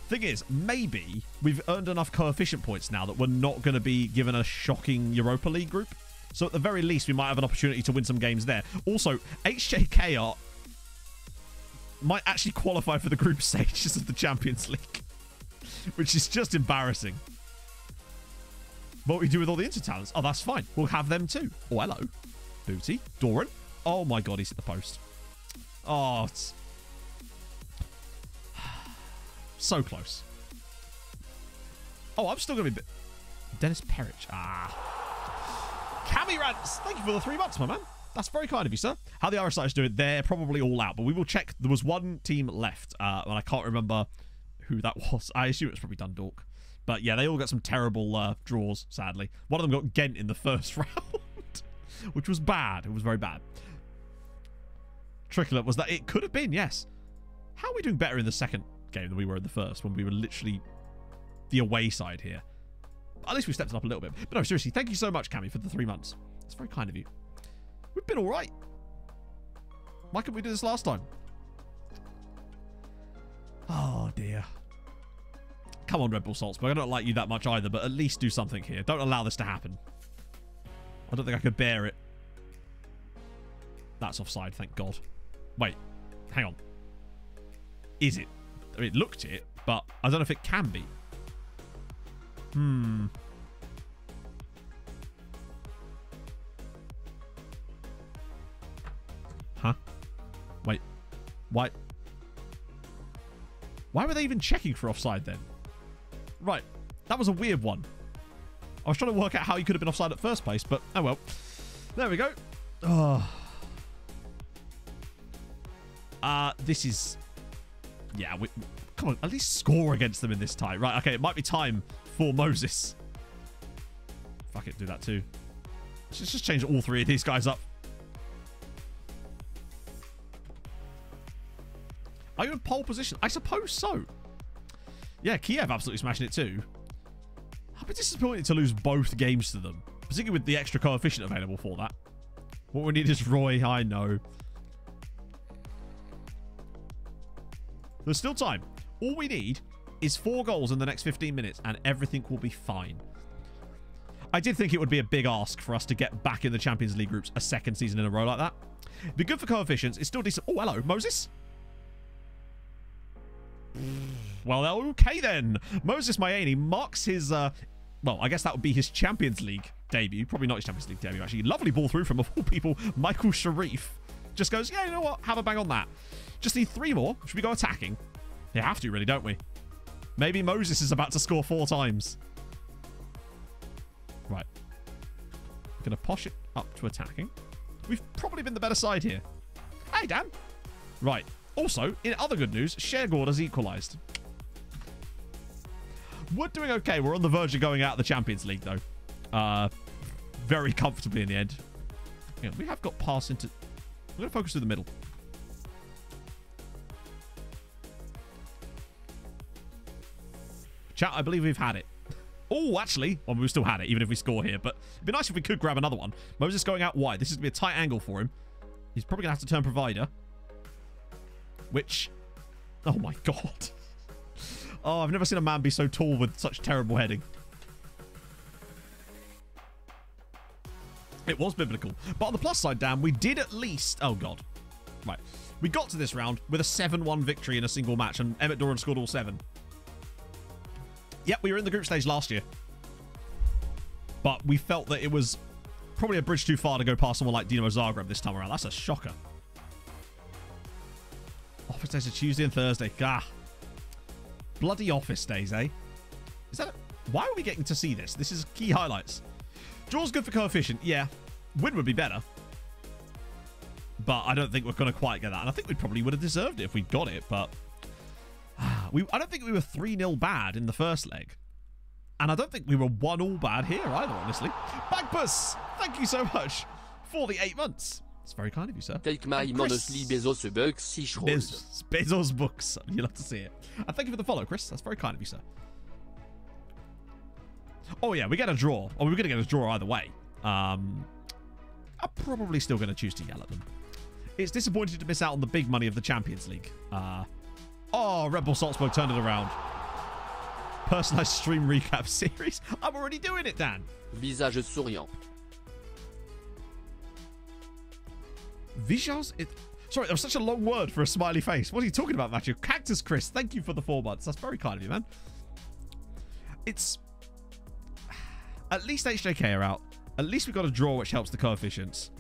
Thing is, maybe we've earned enough coefficient points now that we're not going to be given a shocking Europa League group. So at the very least, we might have an opportunity to win some games there. Also, HJK might actually qualify for the group stages of the Champions League, which is just embarrassing. What we do with all the inter-talents? Oh, that's fine. We'll have them too. Oh, hello. Booty. Doran. Oh my god, he's at the post. Oh, it's... so close. Oh, I'm still going to be... Dennis Perich. Ah. Cammy Rants. Thank you for the 3 months, my man. That's very kind of you, sir. How the Irish sides do it, they're probably all out, but we will check. There was one team left, and I can't remember who that was. I assume it was probably Dundalk. But yeah, they all got some terrible draws, sadly. One of them got Ghent in the first round, which was bad. It was very bad. Trickler, was that? It could have been, yes. How are we doing better in the second? game than we were in the first, when we were literally the away side here. At least we stepped it up a little bit. But no, seriously, thank you so much, Cammy, for the 3 months. It's very kind of you. We've been all right. Why couldn't we do this last time? Oh, dear. Come on, Red Bull Salzburg. I don't like you that much either, but at least do something here. Don't allow this to happen. I don't think I could bear it. That's offside, thank God. Wait, hang on. Is it? I mean, it looked it, but I don't know if it can be. Huh? Wait. Why? Why were they even checking for offside then? Right. That was a weird one. I was trying to work out how he could have been offside at first place, but oh well. There we go. Oh. This is... Yeah, come on, at least score against them in this tie. Right, okay, it might be time for Moses. Fuck it, do that too. Let's just change all 3 of these guys up. Are you in pole position? I suppose so. Yeah, Kiev absolutely smashing it too. I'd be disappointed to lose both games to them, particularly with the extra coefficient available for that. What we need is Roy, I know. There's still time. All we need is 4 goals in the next 15 minutes and everything will be fine. I did think it would be a big ask for us to get back in the Champions League groups a 2nd season in a row like that. It'd be good for coefficients. It's still decent. Oh, hello, Moses. Well, okay then. Moses Mayeni marks his, well, I guess that would be his Champions League debut. Probably not his Champions League debut, actually. Lovely ball through from, of all people, Michael Sharif. Just goes, yeah, you know what? Have a bang on that. Just need 3 more. Should we go attacking? You have to, really, don't we? Maybe Moses is about to score 4 times. Right. We're going to posh it up to attacking. We've probably been the better side here. Hey, Dan. Right. Also, in other good news, Shergård has equalised. We're doing okay. We're on the verge of going out of the Champions League, though. Very comfortably in the end. Yeah, we have got pass into... We're going to focus through the middle. Chat, I believe we've had it. Oh, actually, well, we still had it, even if we score here. But it'd be nice if we could grab another one. Moses going out wide. This is going to be a tight angle for him. He's probably going to have to turn provider. Which... Oh, my God. Oh, I've never seen a man be so tall with such terrible heading. It was biblical. But on the plus side, Dan, we did at least... Oh, God. Right. We got to this round with a 7-1 victory in a single match, and Emmett Doran scored all 7. Yep, we were in the group stage last year. But we felt that it was probably a bridge too far to go past someone like Dinamo Zagreb this time around. That's a shocker. Office days are Tuesday and Thursday. Gah. Bloody office days, eh? Is that... Why are we getting to see this? This is key highlights. Draw's good for coefficient. Yeah. Win would be better. But I don't think we're going to quite get that. And I think we probably would have deserved it if we got it. But I don't think we were 3-0 bad in the first leg. And I don't think we were 1-1 bad here either, honestly. Bagpuss, thank you so much for the 8 months. It's very kind of you, sir. Bezos books. You love to see it. And thank you for the follow, Chris. That's very kind of you, sir. Oh, yeah, we get a draw. Or we're going to get a draw either way. I'm probably still going to choose to yell at them. It's disappointing to miss out on the big money of the Champions League. Oh, Red Bull Salzburg turned it around. Personalized stream recap series. I'm already doing it, Dan. Visage souriant. Visage? Sorry, that was such a long word for a smiley face. What are you talking about, Matthew? Cactus Chris, thank you for the 4 months. That's very kind of you, man. It's... At least HJK are out. At least we got a draw, which helps the coefficients.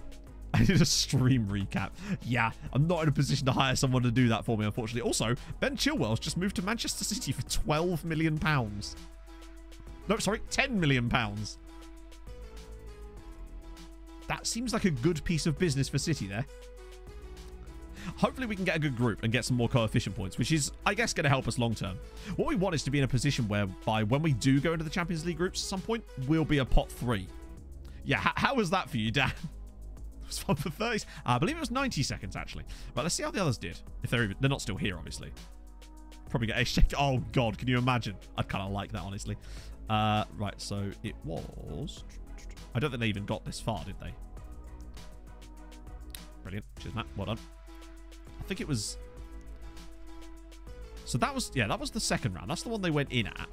I did a stream recap. Yeah, I'm not in a position to hire someone to do that for me, unfortunately. Also, Ben Chilwell's just moved to Manchester City for £12 million. No, sorry, £10 million. That seems like a good piece of business for City there. Hopefully we can get a good group and get some more coefficient points, which is, I guess, going to help us long term. What we want is to be in a position whereby when we do go into the Champions League groups at some point, we'll be a pot 3. Yeah, how was that for you, Dan? It was fun for 30. I believe it was 90 seconds, actually. But let's see how the others did. If they're not still here, obviously. probably get a shake. Oh, God, can you imagine? I'd kind of like that, honestly. Right, so it was... I don't think they even got this far, did they? Brilliant. Cheers, Matt. Well done. I think it was... So that was... Yeah, that was the second round. That's the one they went in at.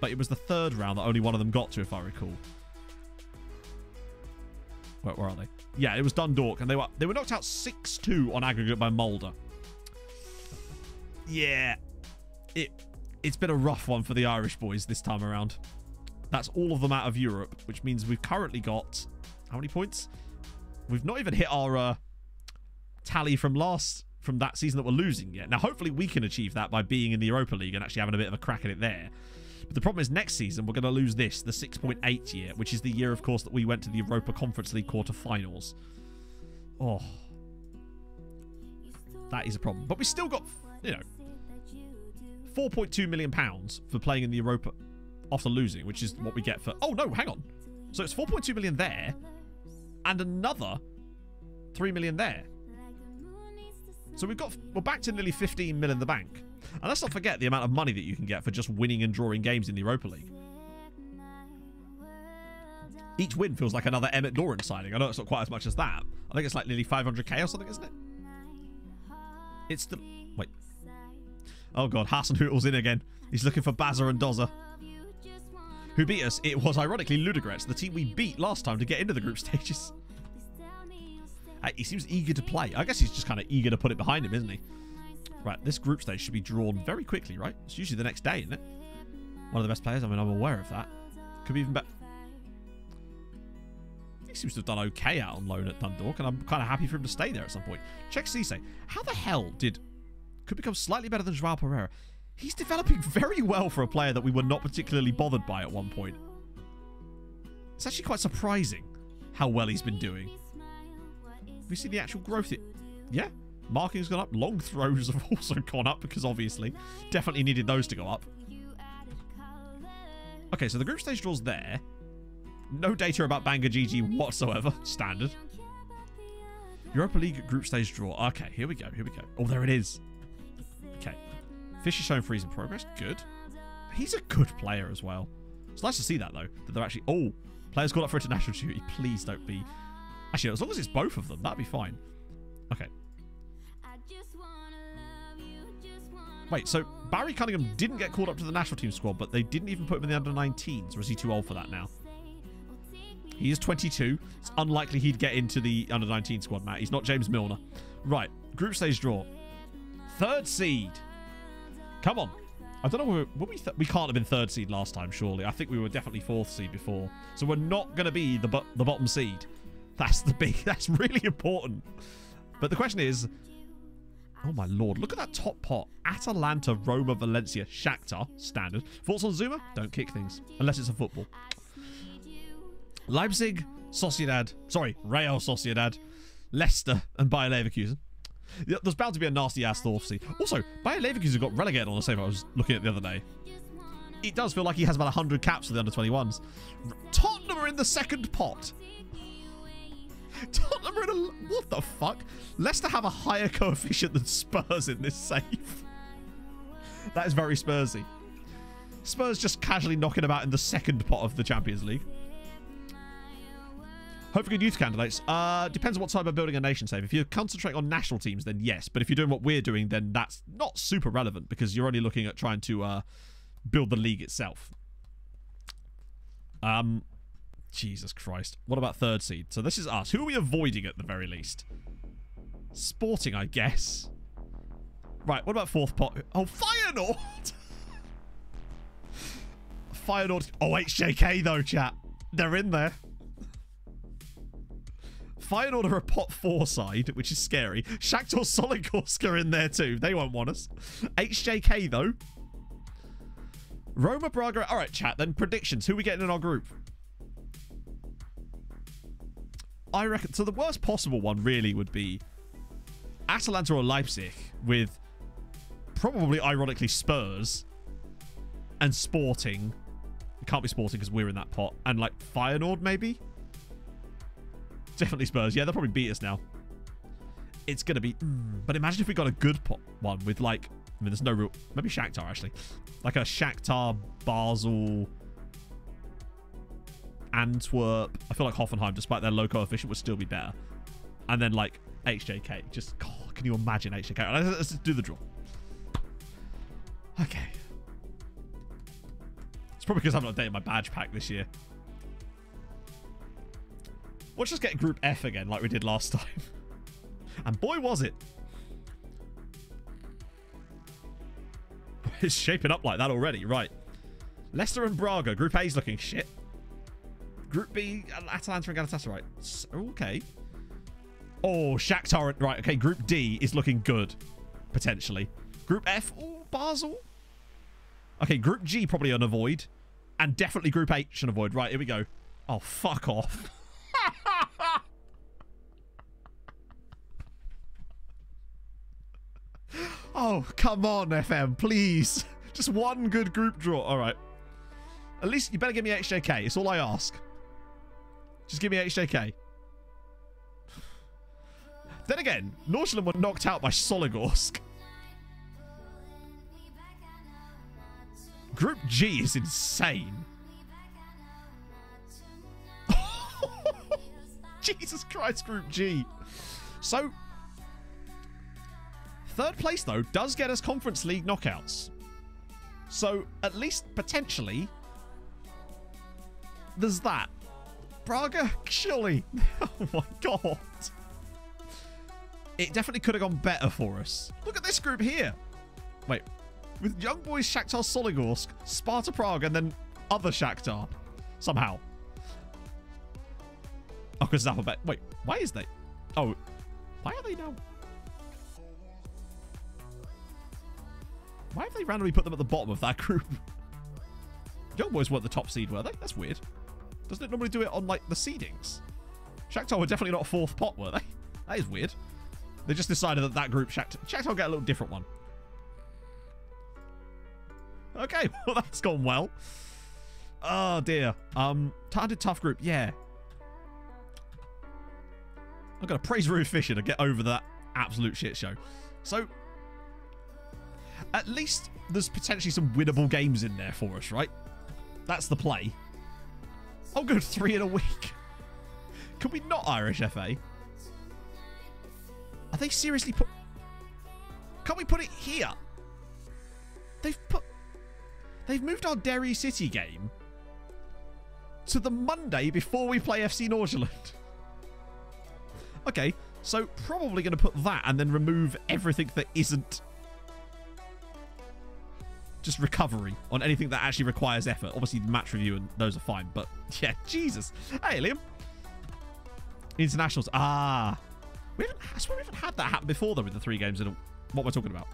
But it was the third round that only one of them got to, if I recall. Where are they? Yeah, it was Dundalk, and they were knocked out 6-2 on aggregate by Mulder. Yeah. It's been a rough one for the Irish boys this time around. That's all of them out of Europe, which means we've currently got... How many points? We've not even hit our tally from that season that we're losing yet. Now, hopefully we can achieve that by being in the Europa League and actually having a bit of a crack at it there. But the problem is next season we're going to lose this, the 6.8 year, which is the year, of course, that we went to the Europa Conference League quarterfinals. Oh. That is a problem. But we still got, you know, £4.2 million for playing in the Europa after losing, which is what we get for... Oh, no, hang on. So it's 4.2 million there and another 3 million there. So we're back to nearly 15 mil in the bank. And let's not forget the amount of money that you can get for just winning and drawing games in the Europa League. Each win feels like another Emmett Doran signing. I know it's not quite as much as that. I think it's like nearly 500k or something, isn't it? It's the... Wait. Oh, God. Hasenhüttl's in again. He's looking for Bazza and Dozza. Who beat us? It was, ironically, Ludogorets, the team we beat last time to get into the group stages. He seems eager to play. I guess he's just kind of eager to put it behind him, isn't he? Right, this group stage should be drawn very quickly, right? It's usually the next day, isn't it? One of the best players. I mean, I'm aware of that. Could be even better. He seems to have done okay out on loan at Dundalk, and I'm kind of happy for him to stay there at some point. Check Cisse. How the hell could become slightly better than Joao Pereira? He's developing very well for a player that we were not particularly bothered by at one point. It's actually quite surprising how well he's been doing. We see the actual growth. Yeah, marking's gone up. Long throws have also gone up because obviously definitely needed those to go up. Okay, so the group stage draw's there. No data about Bangor GG whatsoever. Standard. Europa League group stage draw. Okay, here we go. Here we go. Oh, there it is. Okay. Fish is showing freeze in progress. Good. He's a good player as well. It's nice to see that, though. That they're actually... Oh, players called up for international duty. Please don't be... Actually, as long as it's both of them, that'd be fine. Okay. Wait, so Barry Cunningham didn't get called up to the national team squad, but they didn't even put him in the under-19s, or is he too old for that now? He is 22. It's unlikely he'd get into the under-19 squad, Matt. He's not James Milner. Right, group stage draw. Third seed. Come on. I don't know where we can't have been third seed last time, surely. I think we were definitely fourth seed before. So we're not going to be the bottom seed. That's really important. But the question is, oh my lord, look at that top pot. Atalanta, Roma, Valencia, Shakhtar, standard. Thoughts on Zuma? Don't kick things, unless it's a football. Leipzig, Sociedad, sorry, Real Sociedad, Leicester, and Bayer Leverkusen. There's bound to be a nasty-ass fourth seed. Also, Bayer Leverkusen got relegated on the save I was looking at the other day. It does feel like he has about 100 caps for the under-21s. Tottenham are in the second pot. Tottenham are in a... What the fuck? Leicester have a higher coefficient than Spurs in this save. That is very Spursy. Spurs just casually knocking about in the second pot of the Champions League. Hope for good youth candidates. Depends on what type of building a nation save. If you're concentrating on national teams, then yes. But if you're doing what we're doing, then that's not super relevant because you're only looking at trying to build the league itself. Jesus Christ. What about third seed? So this is us. Who are we avoiding at the very least? Sporting, I guess. Right, what about fourth pot? Oh, Feyenoord! Feyenoord. Oh, HJK though, chat. They're in there. Feyenoord are a pot 4 side, which is scary. Shakhtar Sologorsk are in there too. They won't want us. HJK though. Roma, Braga. All right, chat. Then predictions. Who are we getting in our group? I reckon... So the worst possible one really would be Atalanta or Leipzig with probably, ironically, Spurs and Sporting. It can't be Sporting because we're in that pot. And like Feyenoord maybe? Definitely Spurs. Yeah, they'll probably beat us now. It's going to be... But imagine if we got a good pot one with like I mean, there's no real... Maybe Shakhtar, actually. Like a Shakhtar, Basel, Antwerp. I feel like Hoffenheim, despite their low coefficient, would still be better. And then, like, HJK. Just, God, can you imagine HJK? Let's just do the draw. Okay. It's probably because I haven't updated my badge pack this year. Let's just get Group F again, like we did last time. And boy, was it. It's shaping up like that already. Right. Leicester and Braga. Group A's looking shit. Group B, Atalanta and Galatasaray. Okay. Oh, Shakhtar. Right, okay. Group D is looking good. Potentially. Group F. Oh, Basel. Okay, Group G probably an avoid. And definitely Group H an avoid. Right, here we go. Oh, fuck off. Oh, come on, FM, please. Just one good group draw. All right. At least you better give me HJK. It's all I ask. Just give me HJK. Then again, Nordsjælland were knocked out by Soligorsk. Group G is insane. Jesus Christ, Group G. So, third place, though, does get us Conference League knockouts. So, at least potentially, there's that. Braga, surely. Oh my God. It definitely could have gone better for us. Look at this group here. Wait. With Young Boys, Shakhtar Soligorsk, Sparta Prague, and then other Shakhtar. Somehow. Oh, because it's alphabet. Wait, why is they? Oh, why are they now? Why have they randomly put them at the bottom of that group? Young Boys weren't the top seed, were they? That's weird. Doesn't it normally do it on, like, the seedings? Shakhtar were definitely not fourth pot, were they? That is weird. They just decided that that group, Shakhtar will get a little different one. Okay, well, that's gone well. Oh, dear. Targeted tough group, yeah. I'm going to praise Rue Fisher to get over that absolute shit show. So, at least there's potentially some winnable games in there for us, right? That's the play. Oh, good. 3 in a week. Can we not Irish FA? Are they seriously put... Can't we put it here? They've moved our Derry City game to the Monday before we play FC Nordsjælland. Okay, so probably going to put that and then remove everything that isn't just recovery on anything that actually requires effort. Obviously, the match review and those are fine, but yeah, Jesus. Hey, Liam. Internationals. I swear we haven't had that happen before, though, with the 3 games in a... What we're talking about.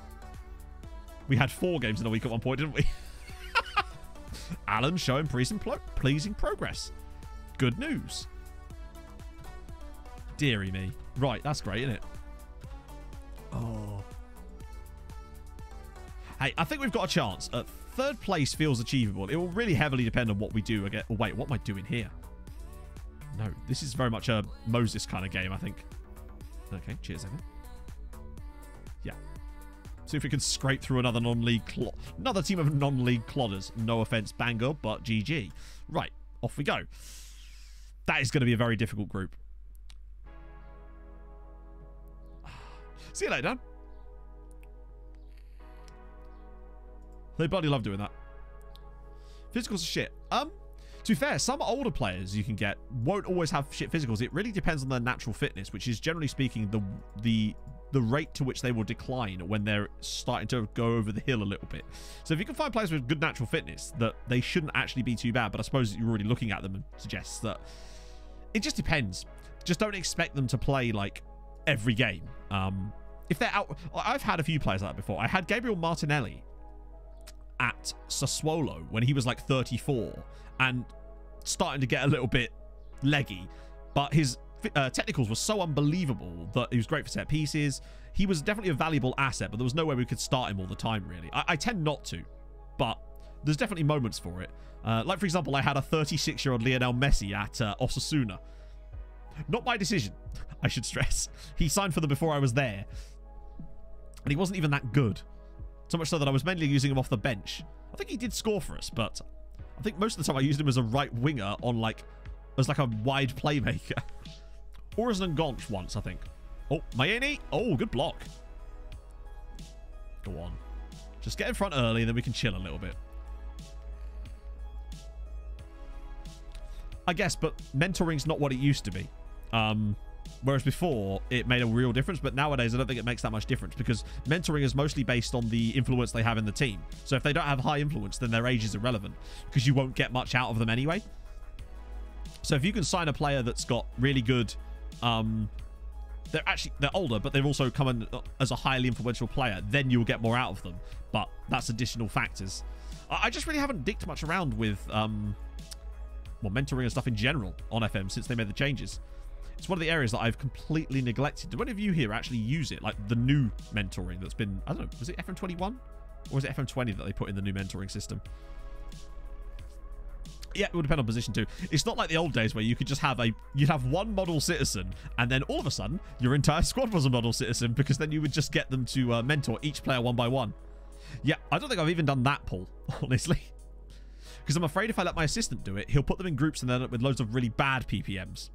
We had 4 games in a week at one point, didn't we? Alan showing pleasing progress. Good news. Deary me. Right, that's great, isn't it? Oh. Hey, I think we've got a chance. Third place feels achievable. It will really heavily depend on what we do again. Oh, wait, what am I doing here? No, this is very much a Moses kind of game, I think. Okay, cheers, Evan. Yeah. See if we can scrape through another non-league another team of non-league clodders. No offense, Bangor, but GG. Right, off we go. That is going to be a very difficult group. See you later, Dan. They bloody love doing that. Physicals are shit. To be fair, some older players you can get won't always have shit physicals. It really depends on their natural fitness, which is generally speaking the rate to which they will decline when they're starting to go over the hill a little bit. So if you can find players with good natural fitness, that they shouldn't actually be too bad. But I suppose you're already looking at them and suggests that it just depends. Just don't expect them to play like every game. If they're out, I've had a few players like that before. I had Gabriel Martinelli at Sassuolo when he was like 34 and starting to get a little bit leggy, but his technicals were so unbelievable that he was great for set pieces. He was definitely a valuable asset, but there was no way we could start him all the time, really. I tend not to, but there's definitely moments for it. Like, for example, I had a 36-year-old Lionel Messi at Osasuna. Not my decision, I should stress. He signed for them before I was there, and he wasn't even that good. So much so that I was mainly using him off the bench. I think he did score for us, but I think most of the time I used him as a right winger on as like a wide playmaker. Or as an Ngonch once, I think. Oh, Mayeni. Oh, good block. Go on. Just get in front early and then we can chill a little bit. I guess, but mentoring's not what it used to be. Whereas before, it made a real difference. But nowadays, I don't think it makes that much difference because mentoring is mostly based on the influence they have in the team. So if they don't have high influence, then their age is irrelevant because you won't get much out of them anyway. So if you can sign a player that's got really good... they're older, but they've also come in as a highly influential player, then you'll get more out of them. But that's additional factors. I just really haven't dicked much around with... mentoring and stuff in general on FM since they made the changes. It's one of the areas that I've completely neglected. Do any of you here actually use it? Like the new mentoring that's been, I don't know, was it FM21? Or was it FM20 that they put in the new mentoring system? Yeah, it would depend on position too. It's not like the old days where you could just have you'd have one model citizen and then all of a sudden your entire squad was a model citizen because then you would just get them to mentor each player one by one. Yeah, I don't think I've even done that, Paul, honestly. Because I'm afraid if I let my assistant do it, he'll put them in groups and then end up with loads of really bad PPMs.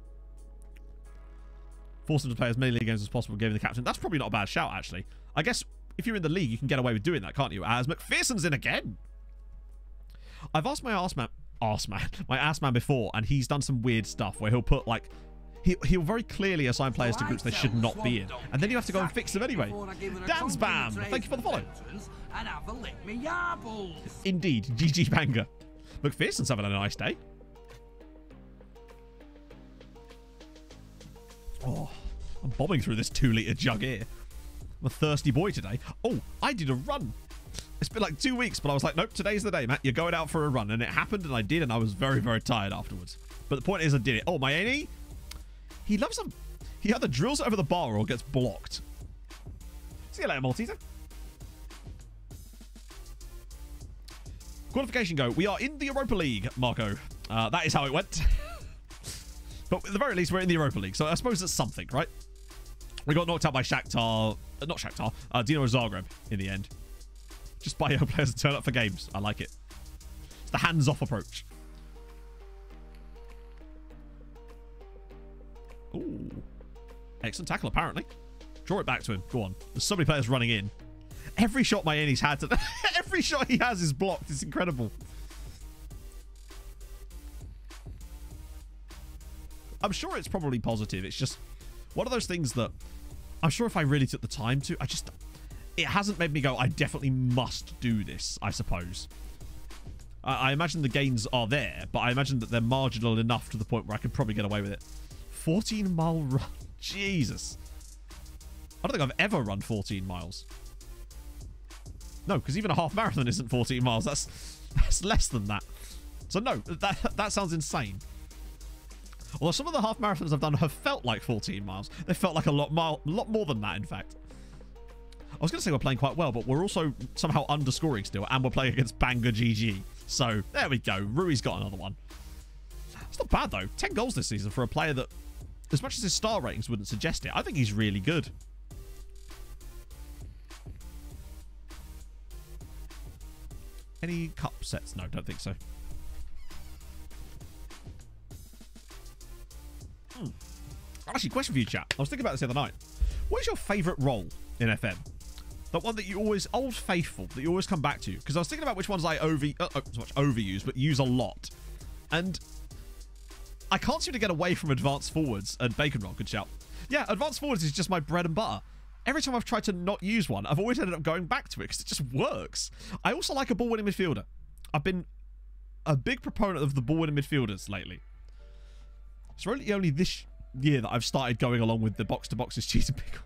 Force them to play as many league games as possible, giving the captain. That's probably not a bad shout, actually. I guess if you're in the league, you can get away with doing that, can't you? As McPherson's in again. I've asked my ass man before, and he's done some weird stuff where he'll put, like... He'll very clearly assign players to groups they should not be in. And then you have to go and fix them anyway. Dance Bam! Thank you for the follow. Indeed. GG Banger. McPherson's having a nice day. Oh, I'm bombing through this 2-litre jug here. I'm a thirsty boy today. Oh, I did a run. It's been like 2 weeks, but I was like, nope, today's the day, Matt. You're going out for a run. And it happened, and I did, and I was very, very tired afterwards. But the point is, I did it. Oh, Mayeni. He loves them. He either drills it over the bar or gets blocked. See you later, Malteser. Qualification go. We are in the Europa League, Marco. That is how it went. But at the very least, we're in the Europa League. So I suppose it's something, right? We got knocked out by Shakhtar. Not Shakhtar. Dinamo Zagreb in the end. Just buy your players and turn up for games. I like it. It's the hands-off approach. Ooh. Excellent tackle, apparently. Draw it back to him. Go on. There's so many players running in. Every shot Mayeni's had to... Every shot he has is blocked. It's incredible. I'm sure it's probably positive. It's just one of those things that I'm sure if I really took the time to, it hasn't made me go, I definitely must do this, I suppose. I imagine the gains are there, but I imagine that they're marginal enough to the point where I could probably get away with it. 14-mile run. Jesus. I don't think I've ever run 14 miles. No, because even a half marathon isn't 14 miles. That's less than that. So no, that sounds insane. Although some of the half marathons I've done have felt like 14 miles. They felt like a lot more than that, in fact. I was going to say we're playing quite well, but we're also somehow underscoring still, and we're playing against Banga GG. So there we go. Rui's got another one. It's not bad, though. 10 goals this season for a player that, as much as his star ratings wouldn't suggest it, I think he's really good. Any cup sets? No, don't think so. Actually, question for you, chat. I was thinking about this the other night. What is your favourite role in FM? That one that you always, Old Faithful, that you always come back to? Because I was thinking about which ones I overuse, but use a lot. And I can't seem to get away from advanced forwards, and Bacon Roll could shout. Yeah, advanced forwards is just my bread and butter. Every time I've tried to not use one, I've always ended up going back to it because it just works. I also like a ball-winning midfielder. I've been a big proponent of the ball-winning midfielders lately. It's really only this year that I've started going along with the box-to-boxes cheese and pickle.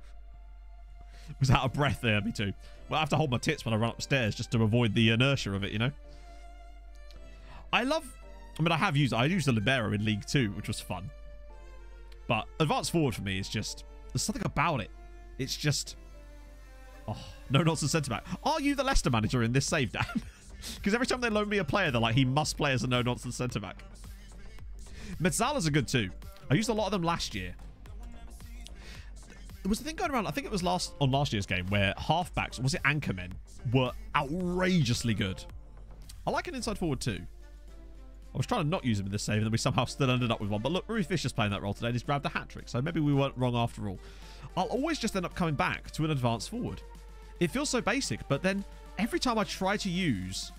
Was out of breath there, me too. Well, I have to hold my tits when I run upstairs just to avoid the inertia of it, you know? I used the Libero in League 2, which was fun. But advanced forward for me is just, there's something about it. It's just, oh, no nonsense centre back. Are you the Leicester manager in this save, Dan? Because every time they loan me a player, they're like, he must play as a no nonsense centre back. Metzala's are good too. I used a lot of them last year. There was a thing going around, I think it was on last year's game, where halfbacks, was it anchormen, were outrageously good. I like an inside forward too. I was trying to not use him in this save, and then we somehow still ended up with one. But look, Rui Fisher's playing that role today, and he's grabbed a hat-trick, so maybe we weren't wrong after all. I'll always just end up coming back to an advanced forward. It feels so basic, but then every time I try to use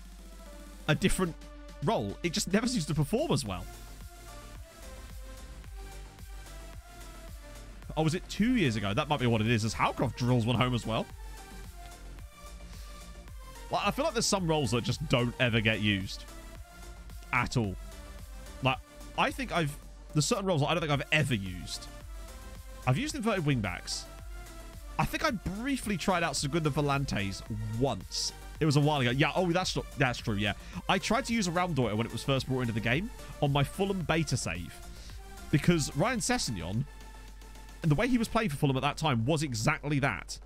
a different role, it just never seems to perform as well. Oh, was it 2 years ago? That might be what it is, as Howcroft drills one home as well. Like, I feel like there's some roles that just don't ever get used. At all. Like, I think there's certain roles that I don't think I've ever used. I've used inverted wingbacks. I think I briefly tried out Segunda Volantes once. It was a while ago. Yeah, oh, that's true, yeah. I tried to use a Raumdeuter when it was first brought into the game on my Fulham beta save. Because Ryan Sessegnon, and the way he was playing for Fulham at that time was exactly that.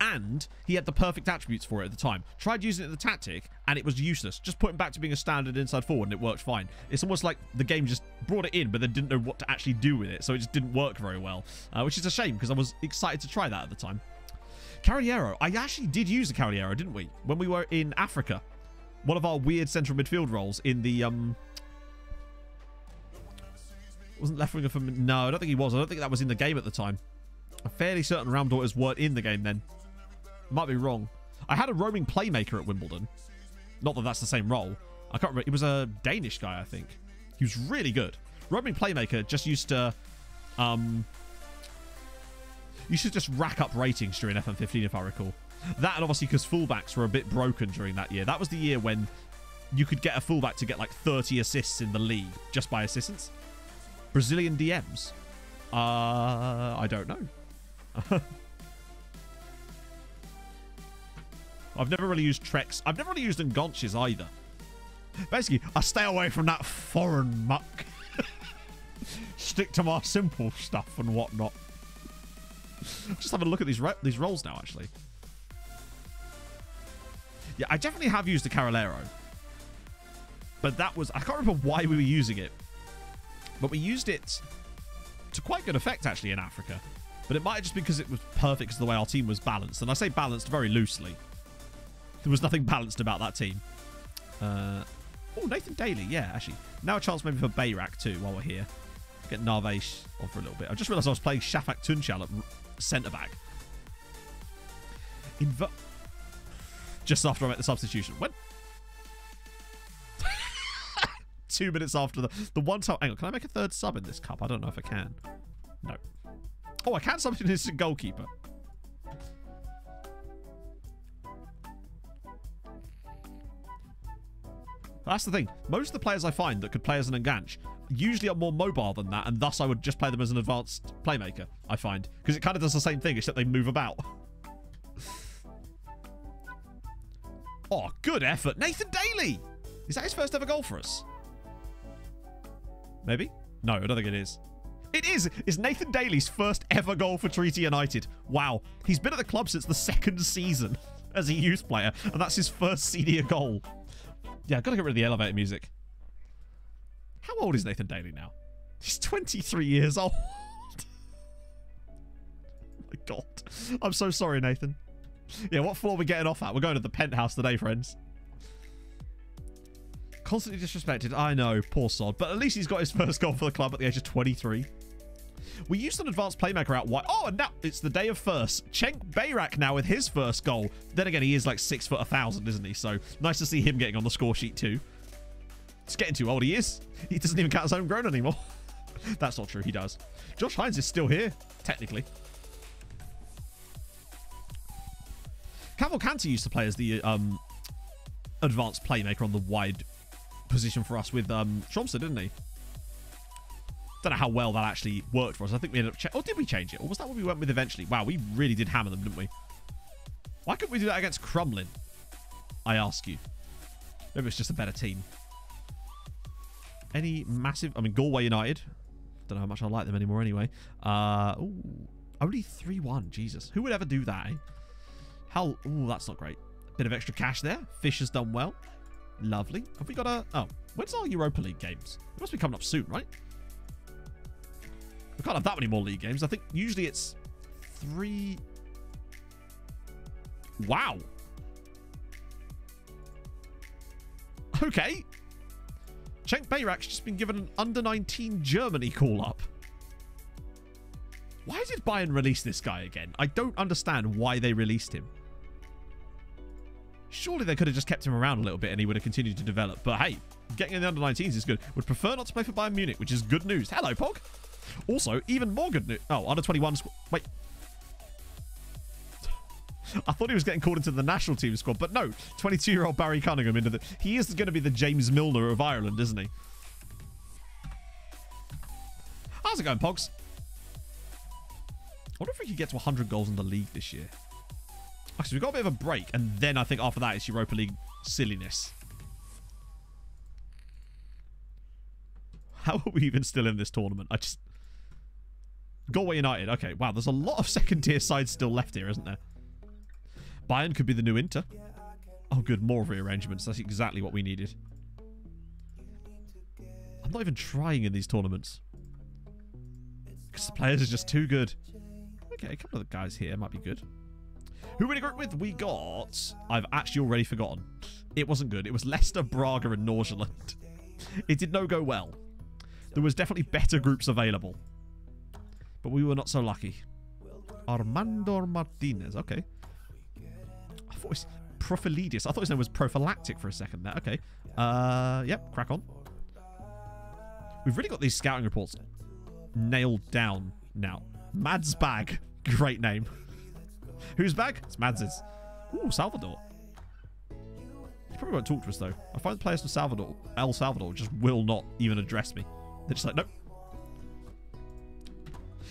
And he had the perfect attributes for it at the time. Tried using it in the tactic, and it was useless. Just put him back to being a standard inside forward, and it worked fine. It's almost like the game just brought it in, but then didn't know what to actually do with it, so it just didn't work very well. Which is a shame, because I was excited to try that at the time. Carriero. I actually did use the Carriero, didn't we? When we were in Africa. One of our weird central midfield roles in the... Wasn't left winger for... No, I don't think he was. I don't think that was in the game at the time. I'm fairly certain Raumdeuters weren't in the game then. Might be wrong. I had a roaming playmaker at Wimbledon. Not that that's the same role. I can't remember. He was a Danish guy, I think. He was really good. Roaming playmaker just used to... you should just rack up ratings during FM15, if I recall. That, and obviously because fullbacks were a bit broken during that year. That was the year when you could get a fullback to get like 30 assists in the league just by assistance. Brazilian DMs. I don't know. I've never really used Treks. I've never really used Ngonches either. Basically, I stay away from that foreign muck. Stick to my simple stuff and whatnot. Just have a look at these roles now, actually. Yeah, I definitely have used the Carolero. But that was... I can't remember why we were using it. But we used it to quite good effect, actually, in Africa. But it might have just been because it was perfect because of the way our team was balanced. And I say balanced very loosely. There was nothing balanced about that team. Oh, Nathan Daly. Yeah, actually. Now a chance maybe for Bayrak too while we're here. Get Narvaez on for a little bit. I just realised I was playing Shafak Tunçal at centre-back. Just after I met the substitution. When? 2 minutes after the one time. Hang on, can I make a third sub in this cup? I don't know if I can. No. Oh, I can sub an instant goalkeeper. That's the thing. Most of the players I find that could play as an Nganch usually are more mobile than that, and thus I would just play them as an advanced playmaker, I find. Because it kind of does the same thing, except they move about. Oh, good effort. Nathan Daly! Is that his first ever goal for us? Maybe? No, I don't think it is. It is! It's Nathan Daly's first ever goal for Treaty United. Wow. He's been at the club since the second season as a youth player, and that's his first senior goal. Yeah, I've got to get rid of the elevator music. How old is Nathan Daly now? He's 23 years old. Oh my God. I'm so sorry, Nathan. Yeah, what floor are we getting off at? We're going to the penthouse today, friends. Constantly disrespected. I know, poor sod. But at least he's got his first goal for the club at the age of 23. We used an advanced playmaker out wide. Oh, and now it's the day of first. Cenk Bayrak now with his first goal. Then again, he is like 6 foot 1,000, isn't he? So nice to see him getting on the score sheet too. It's getting too old. He is. He doesn't even count as homegrown anymore. That's not true. He does. Josh Hines is still here, technically. Cavalcanti used to play as the advanced playmaker on the wide position for us with Tromsø, didn't he? Don't know how well that actually worked for us. I think we ended up... Or did we change it? Or was that what we went with eventually? Wow, we really did hammer them, didn't we? Why couldn't we do that against Crumlin? I ask you. Maybe it's just a better team. Any massive... I mean, Galway United. Don't know how much I like them anymore anyway. Ooh, only 3-1. Jesus. Who would ever do that, eh? How... Ooh, that's not great. Bit of extra cash there. Fish has done well. Lovely. Have we got a... Oh, when's our Europa League games? It must be coming up soon, right? We can't have that many more league games. I think usually it's 3. Wow. Okay. Cenk Bayrak's just been given an under-19 Germany call-up. Why did Bayern release this guy again? I don't understand why they released him. Surely they could have just kept him around a little bit and he would have continued to develop. But hey, getting in the under-19s is good. Would prefer not to play for Bayern Munich, which is good news. Hello, Pog. Also, even more good news. Oh, under-21 squad. Wait. I thought he was getting called into the national team squad, but no. 22-year-old Barry Cunningham into the... He is going to be the James Milner of Ireland, isn't he? How's it going, Pogs? I wonder if we could get to 100 goals in the league this year. Actually, we've got a bit of a break, and then I think after that it's Europa League silliness. How are we even still in this tournament? I just... Galway United. Okay, wow, there's a lot of second-tier sides still left here, isn't there? Bayern could be the new Inter. Oh, good, more rearrangements. That's exactly what we needed. I'm not even trying in these tournaments. Because the players are just too good. Okay, a couple of the guys here might be good. Who we grouped with? We got... I've actually already forgotten. It wasn't good. It was Leicester, Braga, and Norgeland. It did not go well. There was definitely better groups available. But we were not so lucky. Armando Martinez. Okay. I thought it was Profilidis. I thought his name was Prophylactic for a second there. Okay. Yep, crack on. We've really got these scouting reports nailed down now. Mads Bag. Great name. Whose bag? It's Mads's. Ooh, Salvador. He probably won't talk to us, though. I find the players from El Salvador just will not even address me. They're just like, nope.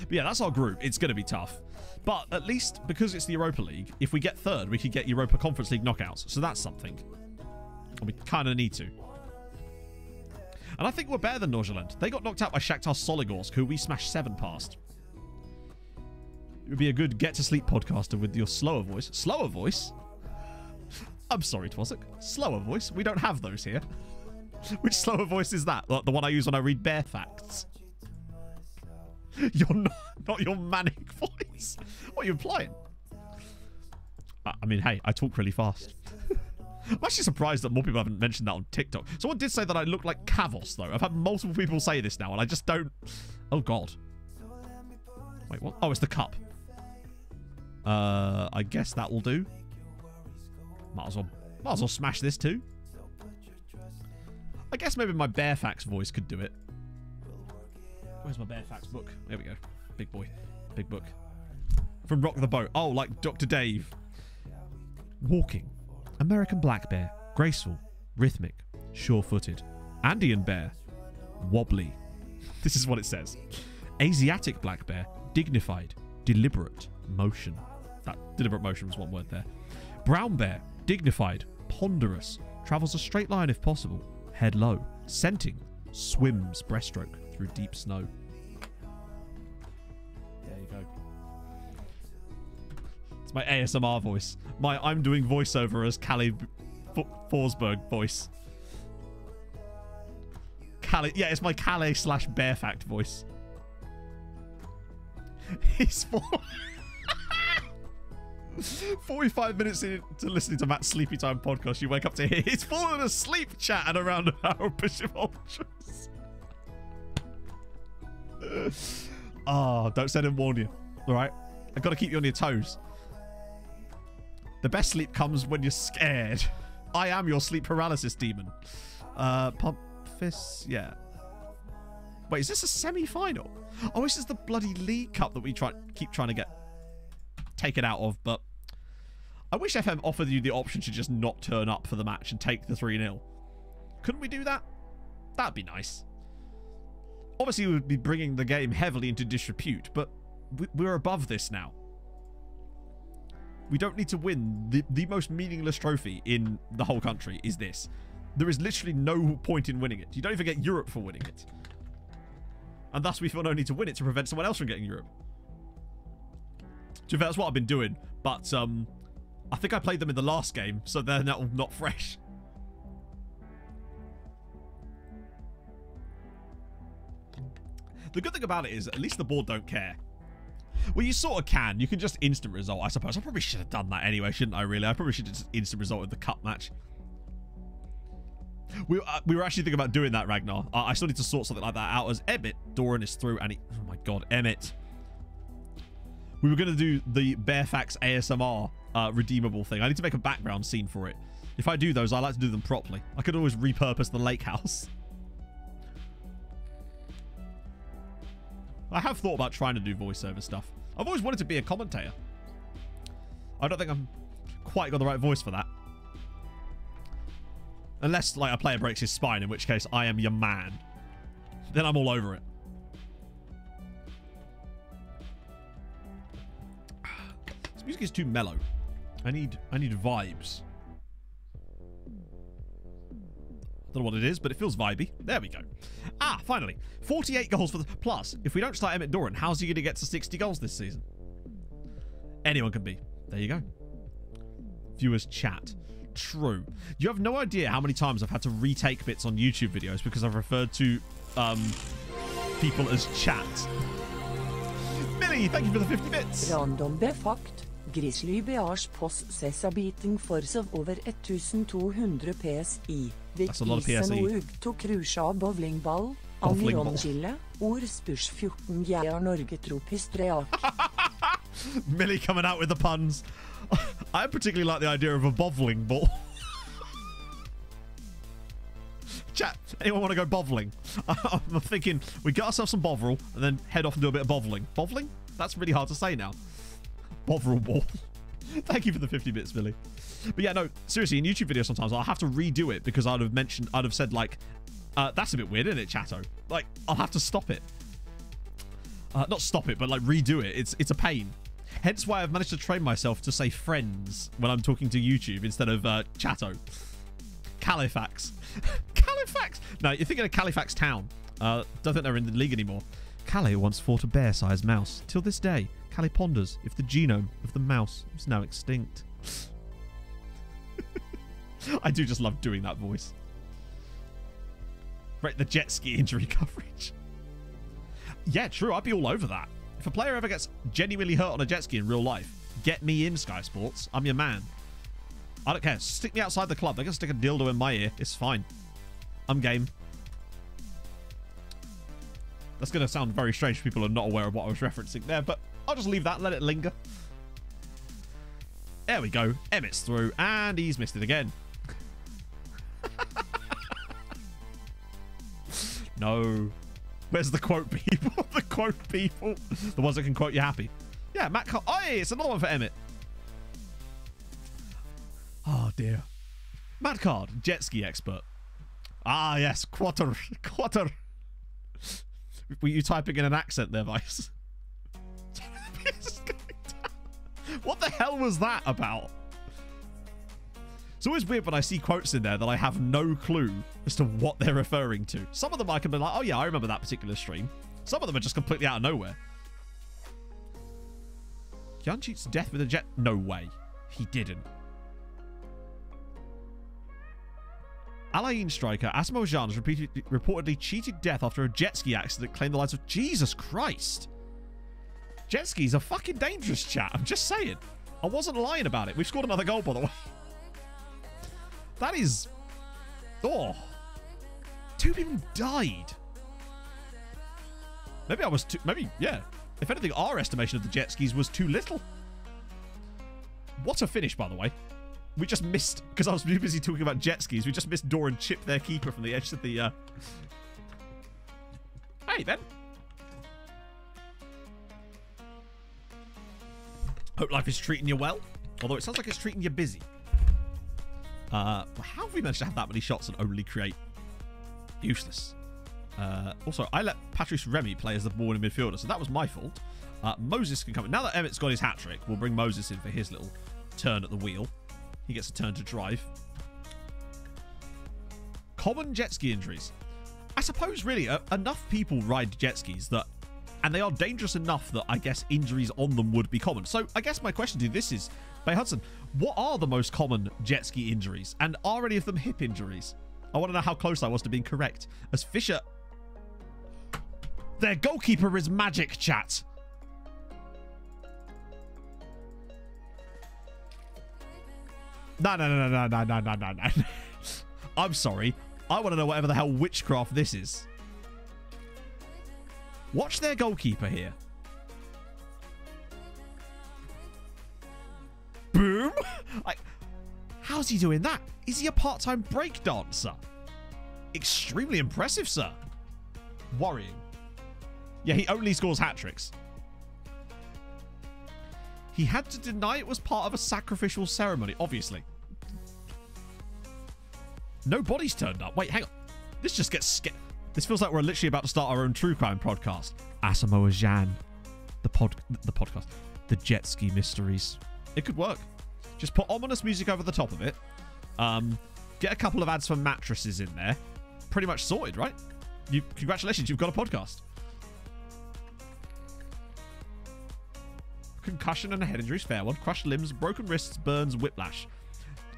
But yeah, that's our group. It's going to be tough. But at least, because it's the Europa League, if we get third, we could get Europa Conference League knockouts. So that's something. And we kind of need to. And I think we're better than Norgeland. They got knocked out by Shakhtar Soligorsk, who we smashed 7 past. It would be a good get-to-sleep podcaster with your slower voice. Slower voice? I'm sorry, Twosik. Slower voice? We don't have those here. Which slower voice is that? Like the one I use when I read Bear Facts. You're not your manic voice. What are you implying? I mean, hey, I talk really fast. I'm actually surprised that more people haven't mentioned that on TikTok. Someone did say that I look like Kavos, though. I've had multiple people say this now, and I just don't... Oh, God. Wait, what? Oh, it's the cup. I guess that will do. Might as well smash this too. I guess maybe my Bearfax voice could do it. Where's my Bearfax book? There we go. Big boy. Big book. From Rock the Boat. Oh, like Dr. Dave. Walking. American black bear. Graceful. Rhythmic. Sure-footed. Andean bear. Wobbly. This is what it says. Asiatic black bear. Dignified. Deliberate. Motion. That deliberate motion was one word there. Brown bear. Dignified. Ponderous. Travels a straight line if possible. Head low. Scenting. Swims breaststroke through deep snow. There you go. It's my ASMR voice. I'm doing voiceover as Callie Forsberg voice. Callie, yeah, it's my Calais / Bearfact voice. He's 45 minutes into listening to Matt's Sleepy Time podcast, you wake up to hear he's fallen asleep chatting around our Bishop Ultras. Oh, don't send him warn you. Alright? I've got to keep you on your toes. The best sleep comes when you're scared. I am your sleep paralysis demon. Pump Fist, yeah. Wait, is this a semi-final? Oh, this is the bloody League Cup that we keep trying to get taken out of, but I wish FM offered you the option to just not turn up for the match and take the 3-0. Couldn't we do that? That'd be nice. Obviously, we would be bringing the game heavily into disrepute, but we're above this now. We don't need to win. The most meaningless trophy in the whole country is this. There is literally no point in winning it. You don't even get Europe for winning it. And thus we feel no need to win it to prevent someone else from getting Europe. To be fair, that's what I've been doing. But I think I played them in the last game, so they're not fresh. The good thing about it is at least the board don't care. Well, you sort of can. You can just instant result, I suppose. I probably should have done that anyway, shouldn't I, really? I probably should have just instant resulted the cup match. We were actually thinking about doing that, Ragnar. I still need to sort something like that out as Emmett. Doran is through, and he... Oh, my God, Emmett. We were going to do the Bearfax ASMR redeemable thing. I need to make a background scene for it. If I do those, I like to do them properly. I could always repurpose the lake house. I have thought about trying to do voiceover stuff. I've always wanted to be a commentator. I don't think I'm quite got the right voice for that. Unless, like, a player breaks his spine, in which case I am your man. Then I'm all over it. This music is too mellow. I need vibes. Don't know what it is, but it feels vibey. There we go. Ah, finally. 48 goals for the... Plus, if we don't start Emmett Doran, how's he going to get to 60 goals this season? Anyone can be. There you go. Viewers chat. True. You have no idea how many times I've had to retake bits on YouTube videos because I've referred to people as chat. Millie, thank you for the 50 bits. Random B-fakt. Grizzly Bears post Cessa-beating force of over 1200 PSI. That's a lot of PSI. To krusja bowlingball. Anironskille. Ord spørs 14 jeg Norge tropistreak. Millie coming out with the puns. I particularly like the idea of a bowling ball. Chat, anyone want to go bowling? I'm thinking we get ourselves some bovril and then head off and do a bit of bowling. Bowling? That's really hard to say now. Bovril ball. Thank you for the 50 bits, Millie. But yeah, no, seriously, in YouTube videos sometimes I'll have to redo it because I'd have said like, that's a bit weird, isn't it, Chatto? Like, I'll have to stop it. Not stop it, but like redo it. It's a pain. Hence why I've managed to train myself to say friends when I'm talking to YouTube instead of Chatto. Califax. Califax! No, you're thinking of Califax Town. Don't think they're in the league anymore. Calais once fought a bear-sized mouse. Till this day, Calais ponders if the genome of the mouse is now extinct. I do just love doing that voice. Right, the jet ski injury coverage. Yeah, true. I'd be all over that. If a player ever gets genuinely hurt on a jet ski in real life, get me in, Sky Sports. I'm your man. I don't care. Stick me outside the club. They can stick a dildo in my ear. It's fine. I'm game. That's going to sound very strange. People are not aware of what I was referencing there, but I'll just leave that and let it linger. There we go. Emmett's through, and he's missed it again. No. Where's the quote people? The quote people. The ones that can quote you happy. Yeah, Matt. Oh, yeah, it's another one for Emmett. Oh, dear. Matt Card, jet ski expert. Ah, yes. Quarter. Quarter. Were you typing in an accent there, Vice? What the hell was that about? It's always weird when I see quotes in there that I have no clue as to what they're referring to. Some of them I can be like, oh yeah, I remember that particular stream. Some of them are just completely out of nowhere. Jan cheats death with a jet. No way. He didn't. Alain striker Asmo Jean has reportedly cheated death after a jet ski accident claimed the lives of... Jesus Christ. Jet skis are fucking dangerous, chat. I'm just saying. I wasn't lying about it. We've scored another goal, by the way. That is... Oh. 2 people died. Maybe I was too... Maybe, yeah. If anything, our estimation of the jet skis was too little. What a finish, by the way. We just missed... Because I was too busy talking about jet skis, we just missed Doran chip their keeper from the edge of the... Hey, then. Hope life is treating you well. Although it sounds like it's treating you busy. How have we managed to have that many shots and only create? Useless. Also, I let Patrice Remy play as the ball in midfielder, so that was my fault. Moses can come in. Now that Emmett's got his hat-trick, we'll bring Moses in for his little turn at the wheel. He gets a turn to drive. Common jet ski injuries. I suppose, really, enough people ride jet skis that... And they are dangerous enough that I guess injuries on them would be common. So I guess my question to you this is, Bay Hudson, what are the most common jet ski injuries? And are any of them hip injuries? I want to know how close I was to being correct. As Fisher... Their goalkeeper is magic, chat. No. I'm sorry. I want to know whatever the hell witchcraft this is. Watch their goalkeeper here. Boom! Like, how's he doing that? Is he a part-time break dancer? Extremely impressive, sir. Worrying. Yeah, he only scores hat-tricks. He had to deny it was part of a sacrificial ceremony, obviously. No bodies turned up. Wait, hang on. This just gets scared. This feels like we're literally about to start our own true crime podcast. Asamoah Gyan. The podcast. The jet ski mysteries. It could work. Just put ominous music over the top of it. Get a couple of ads for mattresses in there. Pretty much sorted, right? Congratulations, you've got a podcast. Concussion and head injuries, fair one. Crushed limbs, broken wrists, burns, whiplash.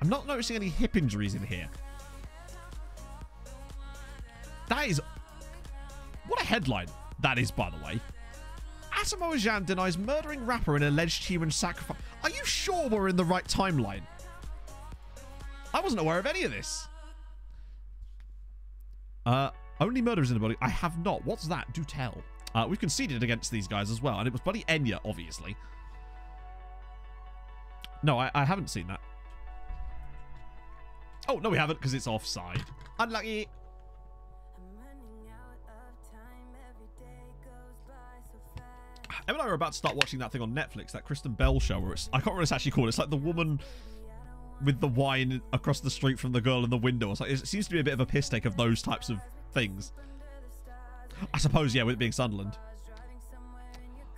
I'm not noticing any hip injuries in here. That is... What a headline that is, by the way. Asamoah Gyan denies murdering rapper in alleged human sacrifice. Are you sure we're in the right timeline? I wasn't aware of any of this. Only murderers in the body. I have not. What's that? Do tell. We've conceded against these guys as well. And it was bloody Enya, obviously. No, I haven't seen that. Oh, no, we haven't because it's offside. Unlucky. Em and I were about to start watching that thing on Netflix, that Kristen Bell show, where it's... I can't remember what it's actually called. It's like the woman with the wine across the street from the girl in the window. It's like, it seems to be a bit of a piss take of those types of things. I suppose, yeah, with it being Sunderland.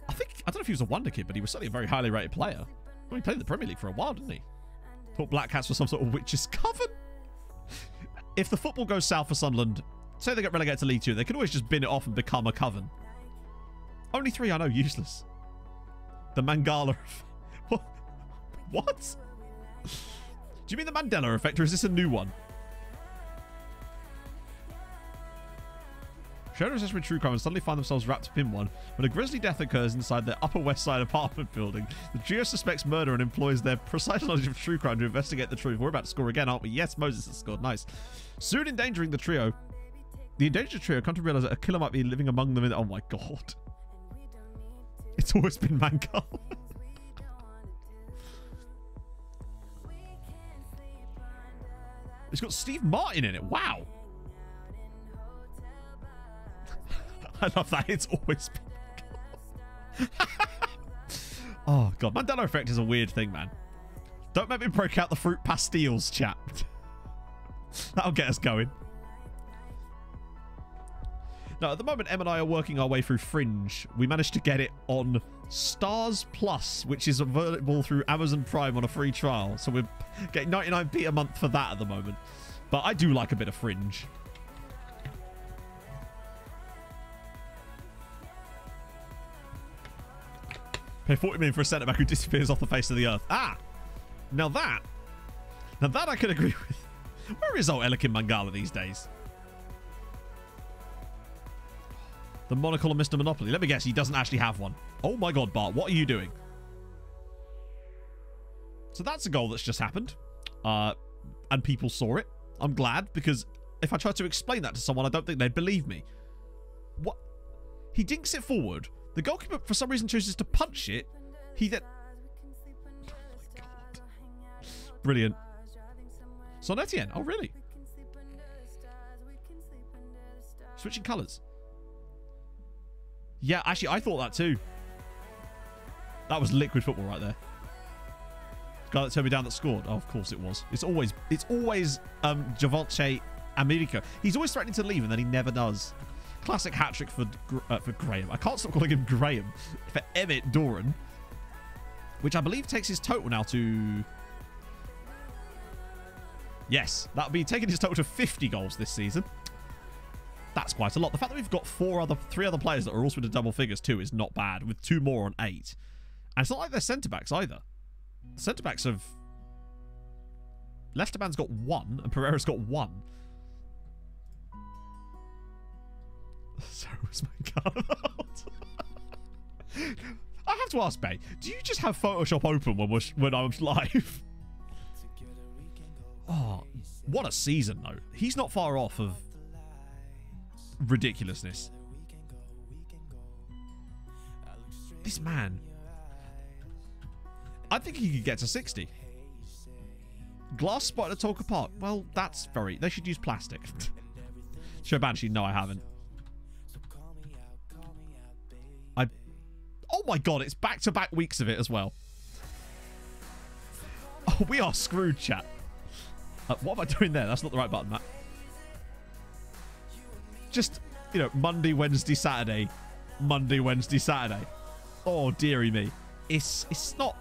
I don't know if he was a wonder kid, but he was certainly a very highly rated player. Well, he played in the Premier League for a while, didn't he? Thought Black Cats were some sort of witch's coven. If the football goes south for Sunderland, say they get relegated to League 2, they could always just bin it off and become a coven. Only 3, I know, useless. The Mangala effect. What? Do you mean the Mandela effect, or is this a new one? Shadows with true crime and suddenly find themselves wrapped up in one. When a grisly death occurs inside their Upper West Side apartment building, the trio suspects murder and employs their precise knowledge of true crime to investigate the truth. We're about to score again, aren't we? Yes, Moses has scored. Nice. Soon endangering the trio, the endangered trio come to realize that a killer might be living among them in... Oh my god. It's always been Mangal. It's got Steve Martin in it. Wow. I love that. It's always been Oh, God. Mandela effect is a weird thing, man. Don't make me break out the fruit pastilles, chat. That'll get us going. Now, at the moment, Em and I are working our way through Fringe. We managed to get it on Stars Plus, which is available through Amazon Prime on a free trial. So we're getting 99p a month for that at the moment. But I do like a bit of Fringe. Pay 40 million for a centre-back who disappears off the face of the earth. Ah! Now that I can agree with. Where is old Elikin Mangala these days? The monocle of Mr. Monopoly. Let me guess, he doesn't actually have one. Oh my god, Bart, what are you doing? So that's a goal that's just happened. And people saw it. I'm glad, because if I tried to explain that to someone, I don't think they'd believe me. What? He dinks it forward. The goalkeeper, for some reason, chooses to punch it. He then... Oh my god. Brilliant. Son Etienne. Oh, really? Switching colours. Yeah, actually, I thought that too. That was liquid football right there. Guy that turned me down that scored. Oh, of course it was. It's always Javonte America. He's always threatening to leave and then he never does. Classic hat-trick for Graham. I can't stop calling him Graham. For Emmett Doran. Which I believe takes his total now to... Yes, that'll be taking his total to 50 goals this season. That's quite a lot. The fact that we've got three other players that are also into double figures too is not bad, with 2 more on 8. And it's not like they're centre-backs either. Centre-backs have... Lesterman's got 1 and Pereira's got 1. So is my card. I have to ask, Bay, do you just have Photoshop open when I'm live? What a season, though. He's not far off of ridiculousness. This man. I think he could get to 60. Glass spot at Talker Park. Well, that's very... They should use plastic. Shobanshi, no, I haven't. Oh my god, it's back-to-back weeks of it as well. Oh, we are screwed, chat. What am I doing there? That's not the right button, Matt. Just, you know, Monday, Wednesday, Saturday. Monday, Wednesday, Saturday. Oh, dearie me. It's not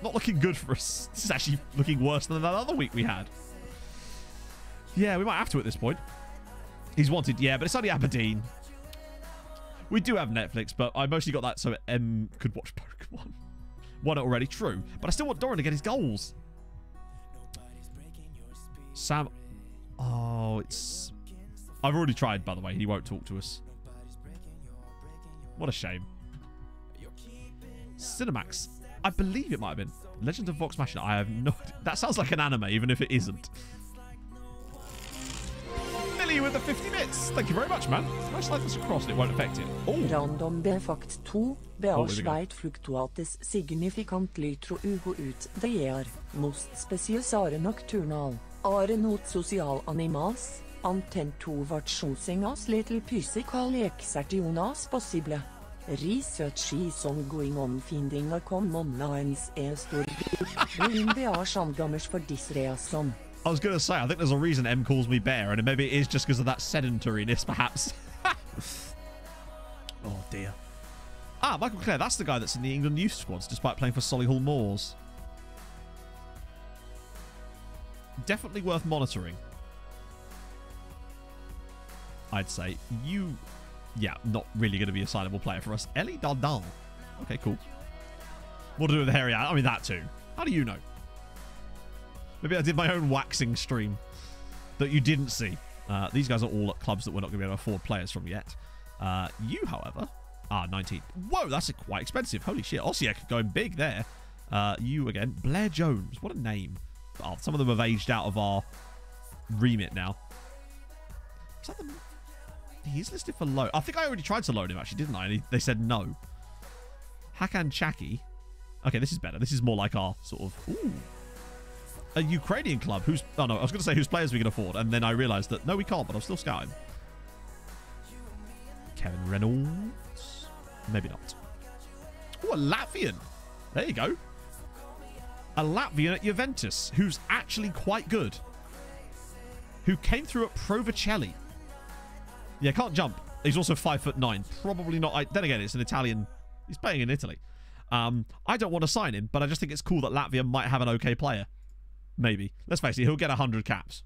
looking good for us. This is actually looking worse than that other week we had. Yeah, we might have to at this point. He's wanted, yeah, but it's only Aberdeen. We do have Netflix, but I mostly got that so M could watch Pokemon. Won it already, true. But I still want Doran to get his goals. Sam. Oh, it's... I've already tried, by the way. He won't talk to us. What a shame. Cinemax. I believe it might have been. Legend of Vox Machina. I have no... That sounds like an anime, even if it isn't. Millie with the 50 bits. Thank you very much, man. Most like this across and it won't affect it. Oh. Random B-fakt 2. Beavsveit fluktuates significant lytro uho ut det ger. Most specius are nocturnal. Are not social animals. Anten 2 vartjonsingas little physical exertionas possible. Research is ongoing on finding a common lines store in the Shangamers for this reason. I was going to say, I think there's a reason M calls me Bear, and maybe it is just because of that sedentariness, perhaps. Oh, dear. Ah, Michael Clare, that's the guy that's in the England youth squads, despite playing for Solihull Moors. Definitely worth monitoring. I'd say. You... Yeah, not really going to be a signable player for us. Ellie Dardal. Okay, cool. What to do with the hairy eye? I mean, that too. How do you know? Maybe I did my own waxing stream that you didn't see. These guys are all at clubs that we're not going to be able to afford players from yet. You, however... Ah, 19. Whoa, that's quite expensive. Holy shit. Osiek going big there. You again. Blair Jones. What a name. Oh, some of them have aged out of our remit now. Is that the... He's listed for loan. I think I already tried to loan him, actually, didn't I? And they said no. Hakan Chaki. Okay, this is better. This is more like our sort of... Ooh. A Ukrainian club who's... Oh, no. I was going to say whose players we can afford. And then I realised that, no, we can't, but I'm still scouting. Kevin Reynolds. Maybe not. Oh, a Latvian. There you go. A Latvian at Juventus who's actually quite good. Who came through at Provicelli. Yeah, can't jump. He's also 5'9". Probably not. Then again, it's an Italian. He's playing in Italy. I don't want to sign him, but I just think it's cool that Latvia might have an okay player. Maybe. Let's face it, he'll get 100 caps.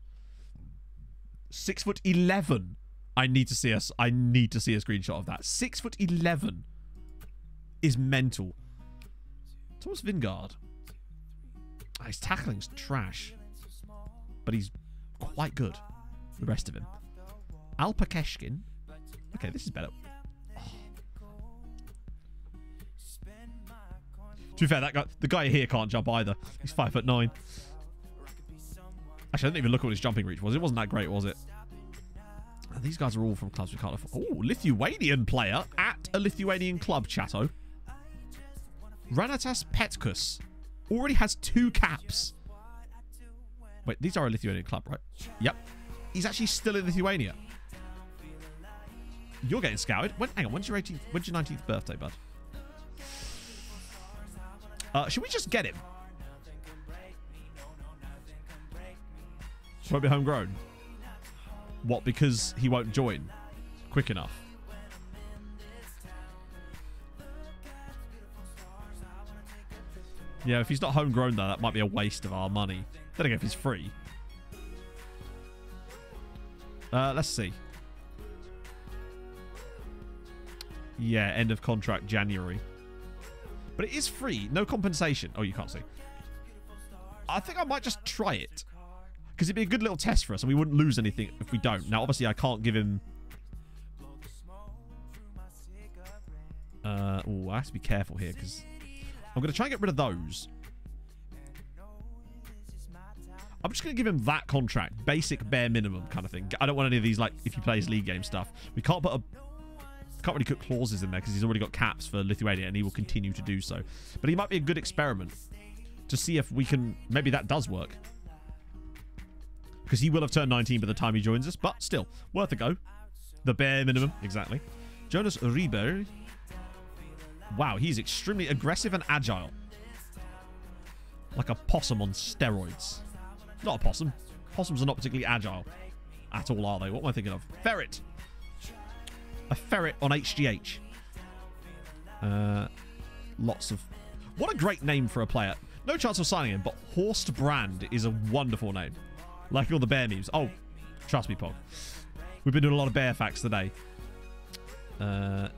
6'11". I need to see a screenshot of that. 6'11" is mental. Thomas Vingard. His tackling's trash, but he's quite good. The rest of him. Alpa Keshkin. Okay, this is better. Oh. To be fair, the guy here can't jump either. He's 5'9". Actually, I didn't even look at what his jumping reach was. It wasn't that great, was it? And these guys are all from clubs we can't afford. Oh, Lithuanian player at a Lithuanian club, chatto. Ranatas Petkus already has 2 caps. Wait, these are a Lithuanian club, right? Yep. He's actually still in Lithuania. You're getting scouted. Hang on, when's your 19th birthday, bud? Should we just get him? Won't be homegrown. What, because he won't join quick enough? Yeah, if he's not homegrown, though, that might be a waste of our money. Then again, if he's free. Let's see. Yeah, end of contract January. But it is free. No compensation. Oh, you can't see. I think I might just try it. Because it'd be a good little test for us, and we wouldn't lose anything if we don't. Now, obviously, I can't give him... Oh, I have to be careful here, because... I'm going to try and get rid of those. I'm just going to give him that contract. Basic, bare minimum kind of thing. I don't want any of these, like, if he plays league game stuff. We can't really put clauses in there because he's already got caps for Lithuania and he will continue to do so. But he might be a good experiment to see if we can... Maybe that does work. Because he will have turned 19 by the time he joins us. But still, worth a go. The bare minimum, exactly. Jonas Rieber. Wow, he's extremely aggressive and agile. Like a possum on steroids. Not a possum. Possums are not particularly agile at all, are they? What am I thinking of? Ferret. A ferret on HGH. Lots of... What a great name for a player. No chance of signing him, but Horst Brand is a wonderful name. Like all the bear memes. Oh, trust me, Pog. We've been doing a lot of bear facts today. Yeah,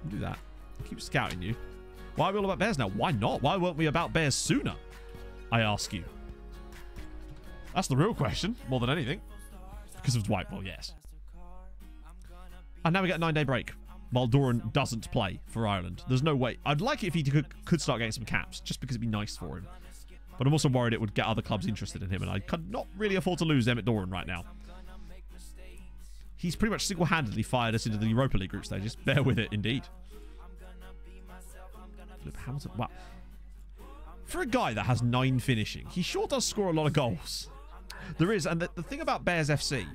do that. Keep scouting you. Why are we all about bears now? Why not? Why weren't we about bears sooner? I ask you. That's the real question, more than anything. Because of Dwight. Well, yes. And now we get a 9-day break. While Doran doesn't play for Ireland. There's no way. I'd like it if he could start getting some caps, just because it'd be nice for him. But I'm also worried it would get other clubs interested in him, and I could not really afford to lose Emmett Doran right now. He's pretty much single-handedly fired us into the Europa League group stages. Bear with it, indeed. Philip Hamilton. Wow. For a guy that has 9 finishing, he sure does score a lot of goals. There is, and the thing about Bears FC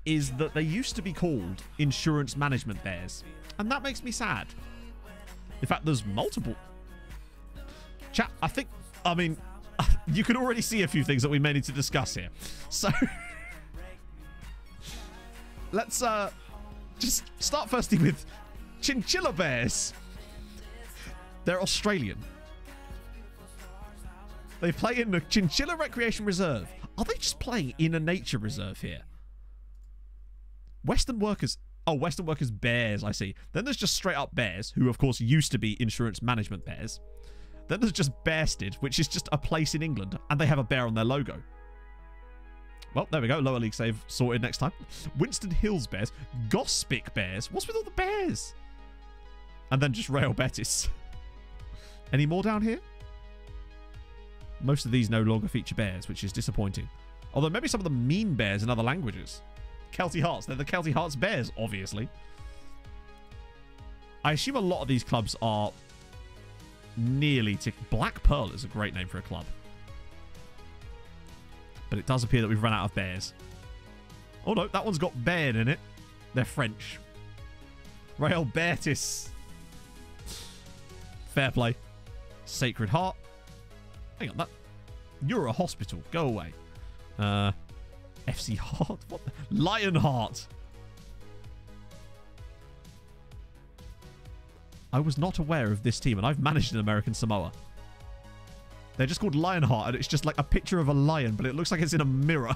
is that they used to be called Insurance Management Bears. And that makes me sad. In fact, there's multiple. Chat, I mean, you can already see a few things that we may need to discuss here. So, let's just start firstly with Chinchilla Bears. They're Australian. They play in the Chinchilla Recreation Reserve. Are they just playing in a nature reserve here? Western Workers. Oh, Western Workers Bears, I see. Then there's just straight up Bears, who of course used to be Insurance Management Bears. Then there's just Bearsted, which is just a place in England, and they have a bear on their logo. Well, there we go. Lower league save sorted next time. Winston Hills Bears. Gospic Bears. What's with all the bears? And then just Real Betis. Any more down here? Most of these no longer feature bears, which is disappointing. Although maybe some of them mean bears in other languages. Kelty Hearts. They're the Kelty Hearts Bears, obviously. I assume a lot of these clubs are nearly to... Black Pearl is a great name for a club. But it does appear that we've run out of bears. Oh no, that one's got Baird in it. They're French. Real Betis. Fair play. Sacred Heart. Hang on, that... You're a hospital. Go away. FC Heart? What the... Lionheart. I was not aware of this team, and I've managed in American Samoa. They're just called Lionheart, and it's just like a picture of a lion, but it looks like it's in a mirror.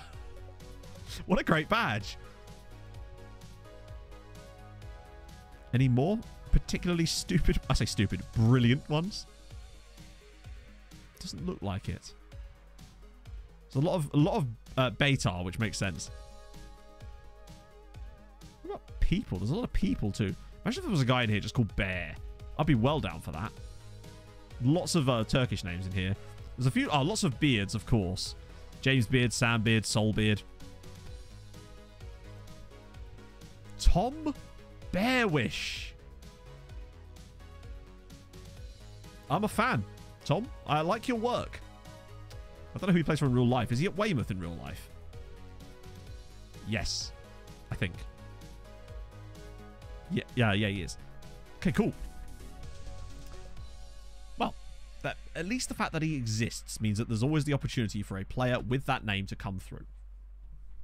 What a great badge. Any more particularly stupid... I say stupid, brilliant ones? Doesn't look like it. There's a lot of Beitar, which makes sense. What about people? There's a lot of people too. Imagine if there was a guy in here just called Bear. I'd be well down for that. Lots of Turkish names in here. There's a few... Oh, lots of beards, of course. James Beard, Sam Beard, Soul Beard. Tom Bearwish. I'm a fan. Tom, I like your work. I don't know who he plays for in real life. Is he at Weymouth in real life? Yes. I think. Yeah, he is. Okay, cool. Well, at least the fact that he exists means that there's always the opportunity for a player with that name to come through.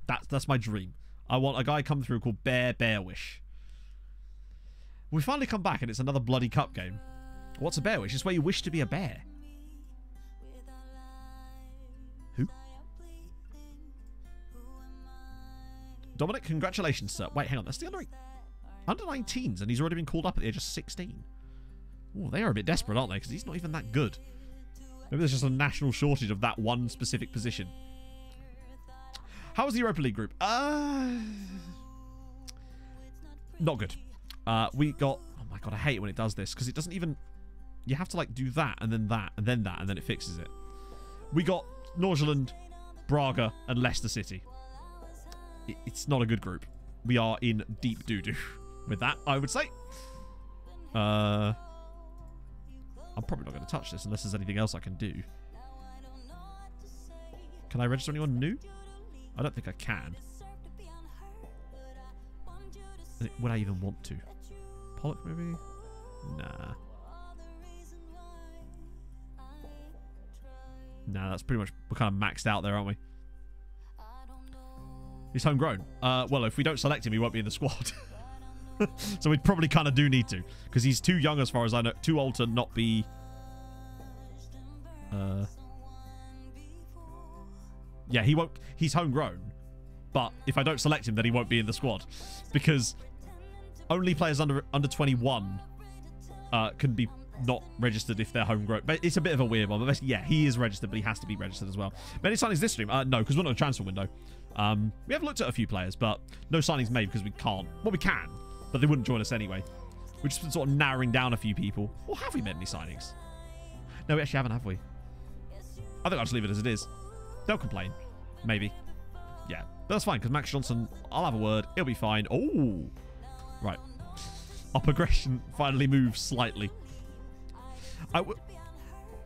That's my dream. I want a guy come through called Bearwish. We finally come back and it's another bloody cup game. What's a Bearwish? It's where you wish to be a bear. Who? Dominic, congratulations, sir. Wait, hang on. That's the under 19s, and he's already been called up at the age of 16. Oh, they are a bit desperate, aren't they? Because he's not even that good. Maybe there's just a national shortage of that one specific position. How was the Europa League group? Not good. We got... Oh my god, I hate it when it does this, because it doesn't even... You have to, like, do that, and then that, and then that, and then it fixes it. We got Norgeland, Braga, and Leicester City. It's not a good group. We are in deep doo-doo with that, I would say. I'm probably not going to touch this unless there's anything else I can do. Can I register anyone new? I don't think I can. Would I even want to? Pollock, maybe? Nah. Nah, that's pretty much... We're kind of maxed out there, aren't we? He's homegrown. Well, if we don't select him, he won't be in the squad. So we probably kind of do need to. Because he's too young as far as I know. Too old to not be... Yeah, he won't... He's homegrown. But if I don't select him, then he won't be in the squad. Because only players under 21 can be not registered if they're homegrown. But it's a bit of a weird one. But yeah, he is registered, but he has to be registered as well. Many signings this stream? No, because we're not in a transfer window. We have looked at a few players, but no signings made because we can't. Well, we can, but they wouldn't join us anyway. We've just been sort of narrowing down a few people. Or have we made any signings? No, we actually haven't, have we? I think I'll just leave it as it is. They'll complain. Maybe. Yeah. But that's fine, because Max Johnson, I'll have a word. It'll be fine. Oh! Right. Our progression finally moves slightly. I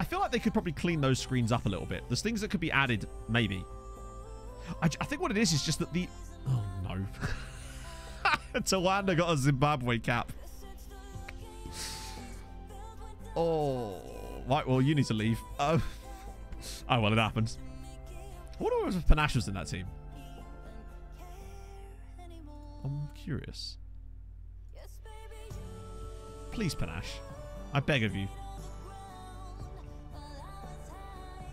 feel like they could probably clean those screens up a little bit. There's things that could be added, maybe. I think what it is just that the... Oh, no. Tawanda got a Zimbabwe cap. Oh. Right, well, you need to leave. Oh, well, it happens. I wonder if Panache was in that team. I'm curious. Please, Panache. I beg of you.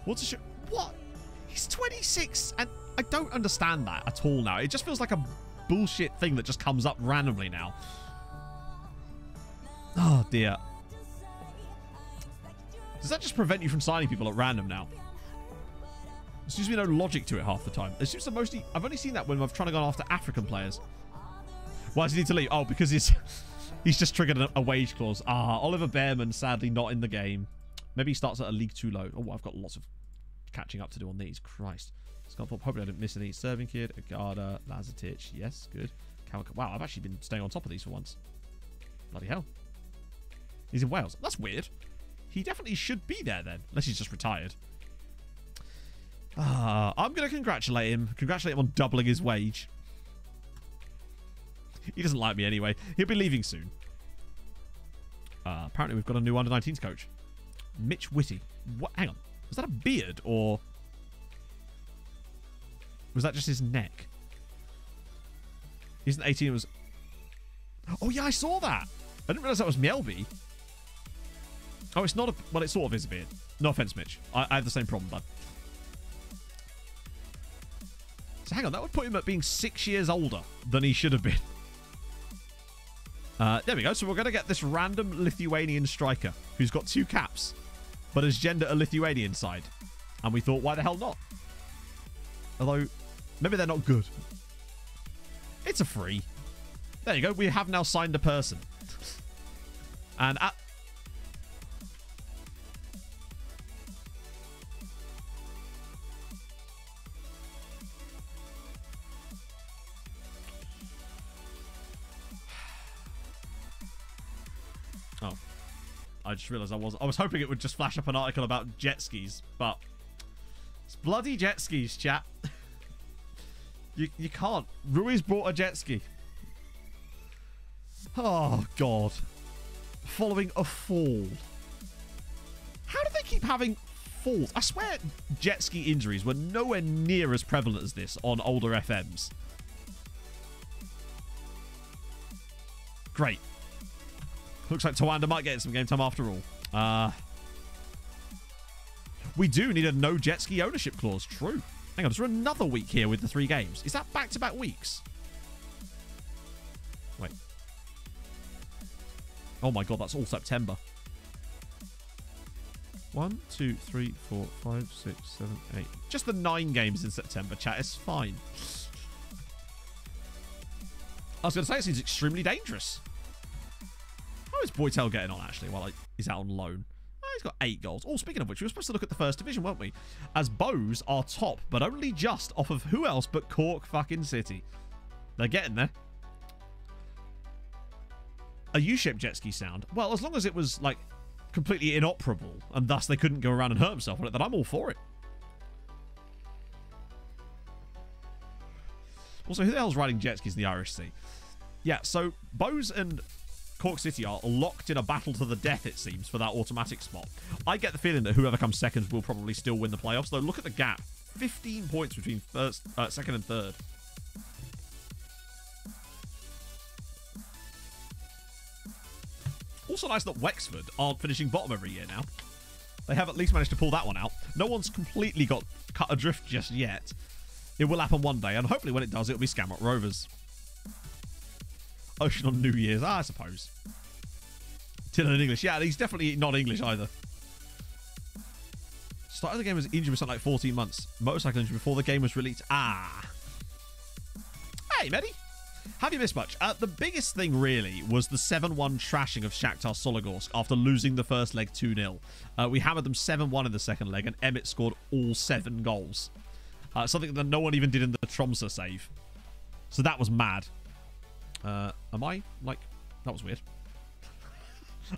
What's a show? What? He's 26, and I don't understand that at all now. It just feels like a bullshit thing that just comes up randomly now. Oh, dear. Does that just prevent you from signing people at random now? There seems to be no logic to it half the time. It seems to mostly... I've only seen that when I've tried to go after African players. Why does he need to leave? Oh, because he's just triggered a wage clause. Ah, Oliver Behrman, sadly not in the game. Maybe he starts at a league too low. Oh, I've got lots of catching up to do on these. Christ. Scott, hopefully I didn't miss any. Serving Kid, Agada, Lazatic. Yes, good. Wow, I've actually been staying on top of these for once. Bloody hell. He's in Wales. That's weird. He definitely should be there then. Unless he's just retired. I'm going to congratulate him. Congratulate him on doubling his wage. He doesn't like me anyway. He'll be leaving soon. Apparently we've got a new under-19s coach. Mitch Whitty. What? Hang on. Was that a beard or... Was that just his neck? He isn't 18. It was... Oh, yeah, I saw that. I didn't realise that was Mielby. Oh, it's not a... Well, it sort of is a beard. No offence, Mitch. I have the same problem, bud. So hang on. That would put him at being 6 years older than he should have been. There we go. So we're going to get this random Lithuanian striker who's got 2 caps, but has gender a Lithuanian side. And we thought, why the hell not? Although, maybe they're not good. It's a free. There you go. We have now signed a person. And at... Oh. I just realised I was hoping it would just flash up an article about jet skis, but it's bloody jet skis, chat. You can't. Rui's brought a jet ski. Oh, God. Following a fall. How do they keep having falls? I swear jet ski injuries were nowhere near as prevalent as this on older FMs. Great. Looks like Tawanda might get some game time after all. We do need a no jet ski ownership clause. True. Hang on, is there another week here with the 3 games? Is that back-to-back weeks? Wait. Oh my god, that's all September. 1, 2, 3, 4, 5, 6, 7, 8. Just the 9 games in September, chat. It's fine. I was going to say, it seems extremely dangerous. How is Boytel getting on, actually, while he's out on loan? he's got 8 goals. Oh, speaking of which, we were supposed to look at the first division, weren't we? As Bows are top, but only just off of who else but Cork fucking City. They're getting there. A U-shaped jet ski sound. Well, as long as it was, like, completely inoperable, and thus they couldn't go around and hurt himself on it, then I'm all for it. Also, who the hell's riding jet skis in the Irish Sea? Yeah, so Bows and Cork City are locked in a battle to the death, it seems, for that automatic spot. I get the feeling that whoever comes second will probably still win the playoffs, though look at the gap. 15 points between second and third. Also nice that Wexford aren't finishing bottom every year now. They have at least managed to pull that one out. No one's completely got cut adrift just yet. It will happen one day, and hopefully when it does, it'll be Skamrock Rovers. Ocean on New Year's, I suppose. Tillon in English. Yeah, he's definitely not English either. Started the game was injured for something like 14 months. Motorcycle injury before the game was released. Ah. Hey, Mehdi. Have you missed much? The biggest thing, really, was the 7-1 trashing of Shakhtar Sologorsk after losing the first leg 2-0. We hammered them 7-1 in the second leg, and Emmett scored all 7 goals. Something that no one even did in the Tromsø save. So that was mad. Am I? Like, that was weird.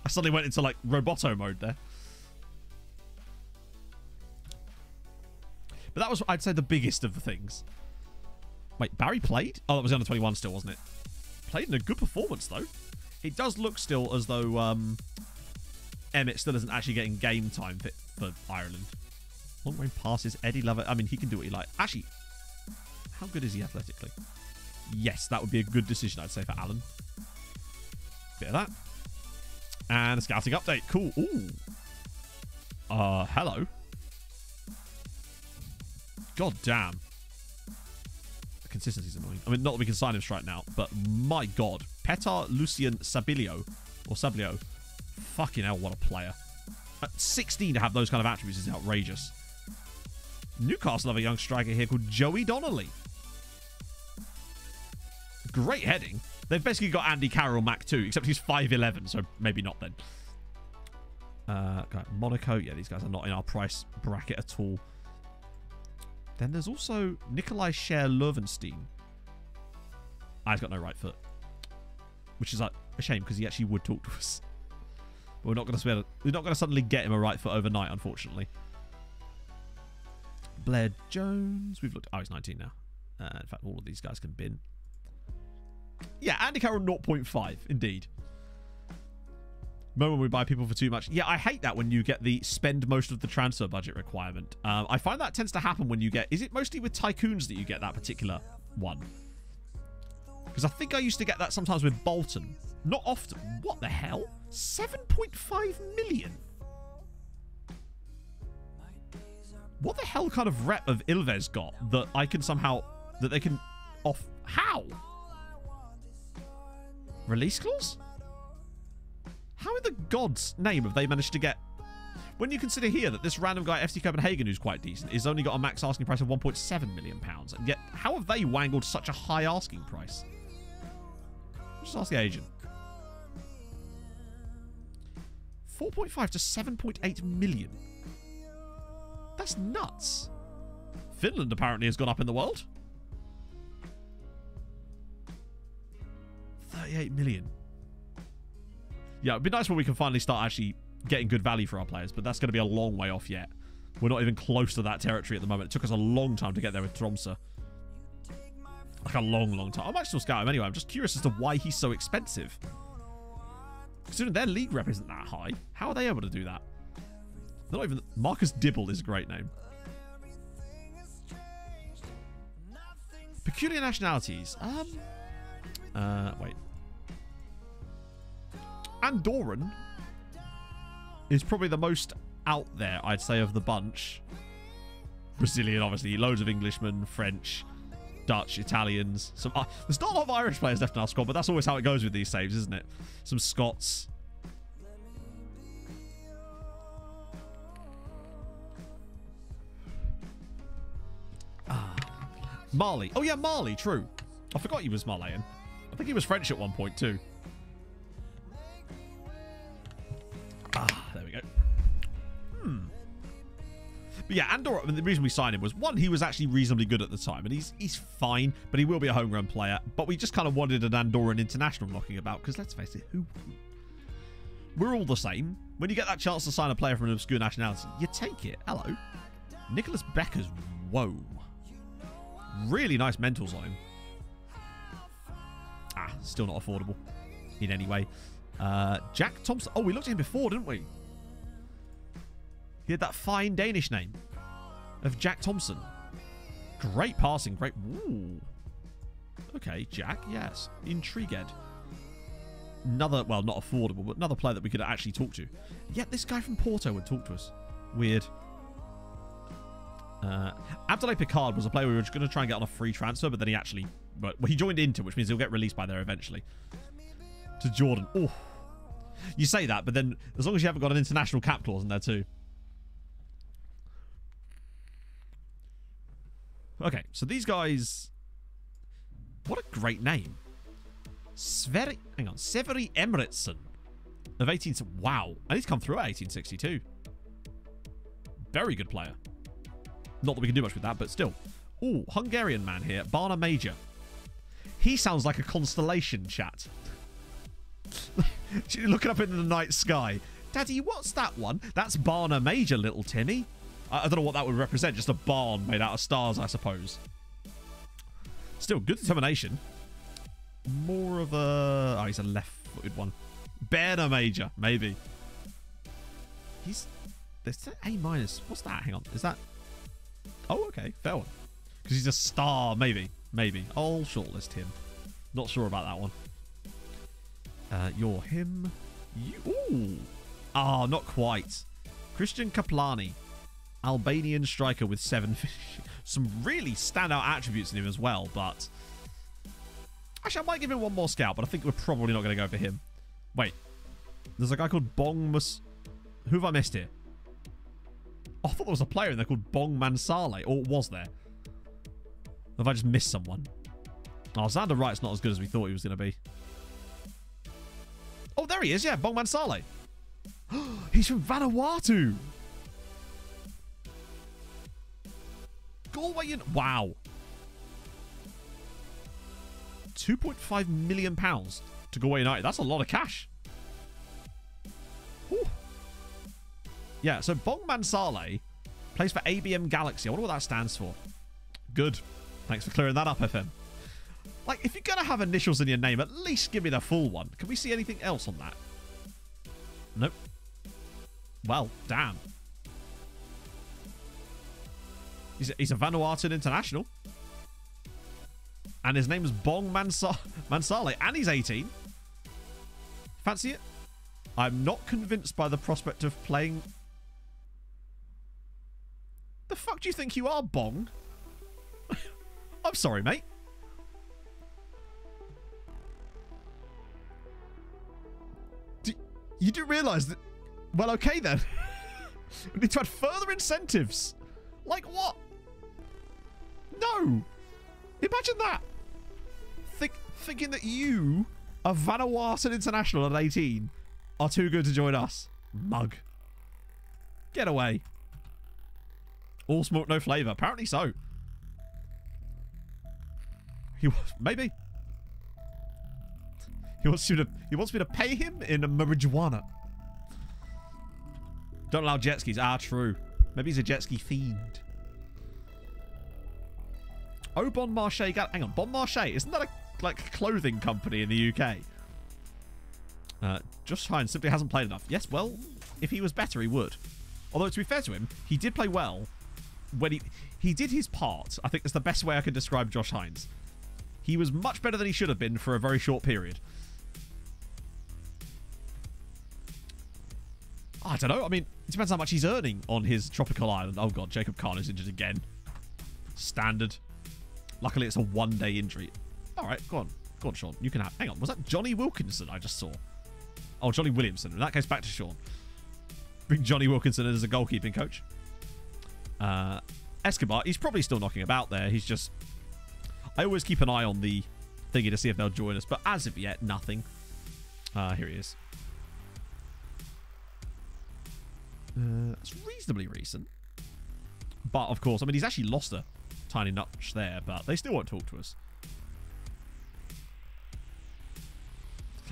I suddenly went into, like, Roboto mode there. But that was, I'd say, the biggest of the things. Wait, Barry played? Oh, that was under 21 still, wasn't it? Played in a good performance, though. It does look still as though Emmett still isn't actually getting game time for Ireland. Long range passes, Eddie Lovett. I mean, he can do what he likes. Actually, how good is he athletically? Yes, that would be a good decision, I'd say, for Alan. Bit of that. And a scouting update. Cool. Ooh. Hello. God damn. The consistency's annoying. I mean, not that we can sign him straight now, but my God. Petar Lucian Sabilio. Or Sablio. Fucking hell, what a player. At 16 to have those kind of attributes is outrageous. Newcastle have a young striker here called Joey Donnelly. Great heading. They've basically got Andy Carroll Mac 2, except he's 5'11", so maybe not then. Monaco. Yeah, these guys are not in our price bracket at all. Then there's also Nikolai Scher-Löwenstein. He's got no right foot. Which is like a shame, because he actually would talk to us. But we're not going to suddenly get him a right foot overnight, unfortunately. Blair Jones. We've looked. Oh, he's 19 now. In fact, all of these guys can bin. Yeah, Andy Carroll 0.5, indeed. Moment we buy people for too much. Yeah, I hate that when you get the spend most of the transfer budget requirement. I find that tends to happen when you get... Is it mostly with Tycoons that you get that particular one? Because I think I used to get that sometimes with Bolton. Not often. What the hell? 7.5 million? What the hell kind of rep of Ilves got that I can somehow... That they can... off... How? Release clause? How in the God's name have they managed to get... When you consider here that this random guy, FC Copenhagen, who's quite decent, is only got a max asking price of £1.7 million. And yet, how have they wangled such a high asking price? Just ask the agent. 4.5 to 7.8 million. That's nuts. Finland apparently has gone up in the world. 38 million. Yeah, it'd be nice when we can finally start actually getting good value for our players, but that's going to be a long way off yet. We're not even close to that territory at the moment. It took us a long time to get there with Tromsø. Like a long, long time. I might still scout him anyway. I'm just curious as to why he's so expensive. Considering their league rep isn't that high, how are they able to do that? They're not even... Marcus Dibble is a great name. Peculiar nationalities. Wait. Andorran is probably the most out there, I'd say, of the bunch. Brazilian, obviously. Loads of Englishmen, French, Dutch, Italians. Some there's not a lot of Irish players left in our squad, but that's always how it goes with these saves, isn't it? Some Scots. Mali. Oh, yeah, Mali. True. I forgot he was Malian. I think he was French at one point, too. There we go. But yeah, Andorra, I mean, the reason we signed him was, one, he was actually reasonably good at the time, and he's fine, but he will be a homegrown player. But we just kind of wanted an Andorran international knocking about, because let's face it, who wouldn't? We're all the same. When you get that chance to sign a player from an obscure nationality, you take it. Hello. Nicholas Beckers. Whoa. Really nice mentals on him. Still not affordable in any way. Jack Thompson. Oh, we looked at him before, didn't we? He had that fine Danish name of Jack Thompson. Great passing. Great. Ooh. Okay, Jack. Yes. Intrigued. Another, well, not affordable, but another player that we could actually talk to. Yet this guy from Porto would talk to us. Weird. Abdoulaye Picard was a player we were just going to try and get on a free transfer, but then he actually... Well, he joined Inter, which means he'll get released by there eventually. To Jordan. Oh. You say that, but then as long as you haven't got an international cap clause in there too. Okay, so these guys... What a great name. Severi Emmeritsson of 18... Wow. And he's come through at 1862. Very good player. Not that we can do much with that, but still. Ooh, Hungarian man here. Barna Major. He sounds like a constellation, chat. Looking up into the night sky. Daddy, what's that one? That's Barna Major, little Timmy. I don't know what that would represent. Just a barn made out of stars, I suppose. Still, good determination. More of a... Oh, he's a left-footed one. Barna Major, maybe. He's... There's A minus. What's that? Hang on. Is that... Oh, okay. Fair one. Because he's a star, maybe. Maybe. I'll shortlist him. Not sure about that one. You're him. You... Ooh. Ah, not quite. Christian Kaplani. Albanian striker with 7 some really standout attributes in him as well, but... Actually, I might give him one more scout, but I think we're probably not going to go for him. Wait. There's a guy called Bong Mus... Who have I missed here? Oh, I thought there was a player in there called Bong Mansale. Or was there? Have I just missed someone? Oh, Xander Wright's not as good as we thought he was going to be. Oh, there he is. Yeah, Bong Mansale. He's from Vanuatu. Galway. Wow. £2.5 million to Galway United. That's a lot of cash. Whew. Yeah, so Bong Mansale plays for ABM Galaxy. I wonder what that stands for. Good. Thanks for clearing that up, FM. Like, if you're going to have initials in your name, at least give me the full one. Can we see anything else on that? Nope. Well, damn. He's a Vanuatuan international. And his name is Bong Mansale. And he's 18. Fancy it? I'm not convinced by the prospect of playing... The fuck do you think you are, Bong? I'm sorry, mate. You do realise that... Well, okay then. We need to add further incentives. Like what? No. Imagine that. Thinking that you, a Vanuatuan international at 18, are too good to join us. Mug. Get away. All smoke, no flavour. Apparently so. He was... Maybe. He wants me to pay him in marijuana. Don't allow jet skis. Ah, true. Maybe he's a jet ski fiend. Oh, Bon Marché. Hang on. Bon Marché. Isn't that a clothing company in the UK? Josh Hines simply hasn't played enough. Yes, well, if he was better, he would. Although, to be fair to him, he did play well when he did his part. I think that's the best way I could describe Josh Hines. He was much better than he should have been for a very short period. I don't know. I mean, it depends how much he's earning on his tropical island. Oh, God. Jacob Kahn is injured again. Standard. Luckily, it's a one-day injury. All right. Go on. Go on, Sean. You can have... Hang on. Was that Johnny Wilkinson I just saw? Oh, Johnny Williamson. In that case, back to Sean. Bring Johnny Wilkinson in as a goalkeeping coach. Escobar. He's probably still knocking about there. He's just... I always keep an eye on the thingy to see if they'll join us. But as of yet, nothing. Here he is. That's reasonably recent. But, of course, I mean, he's actually lost a tiny notch there, but they still won't talk to us.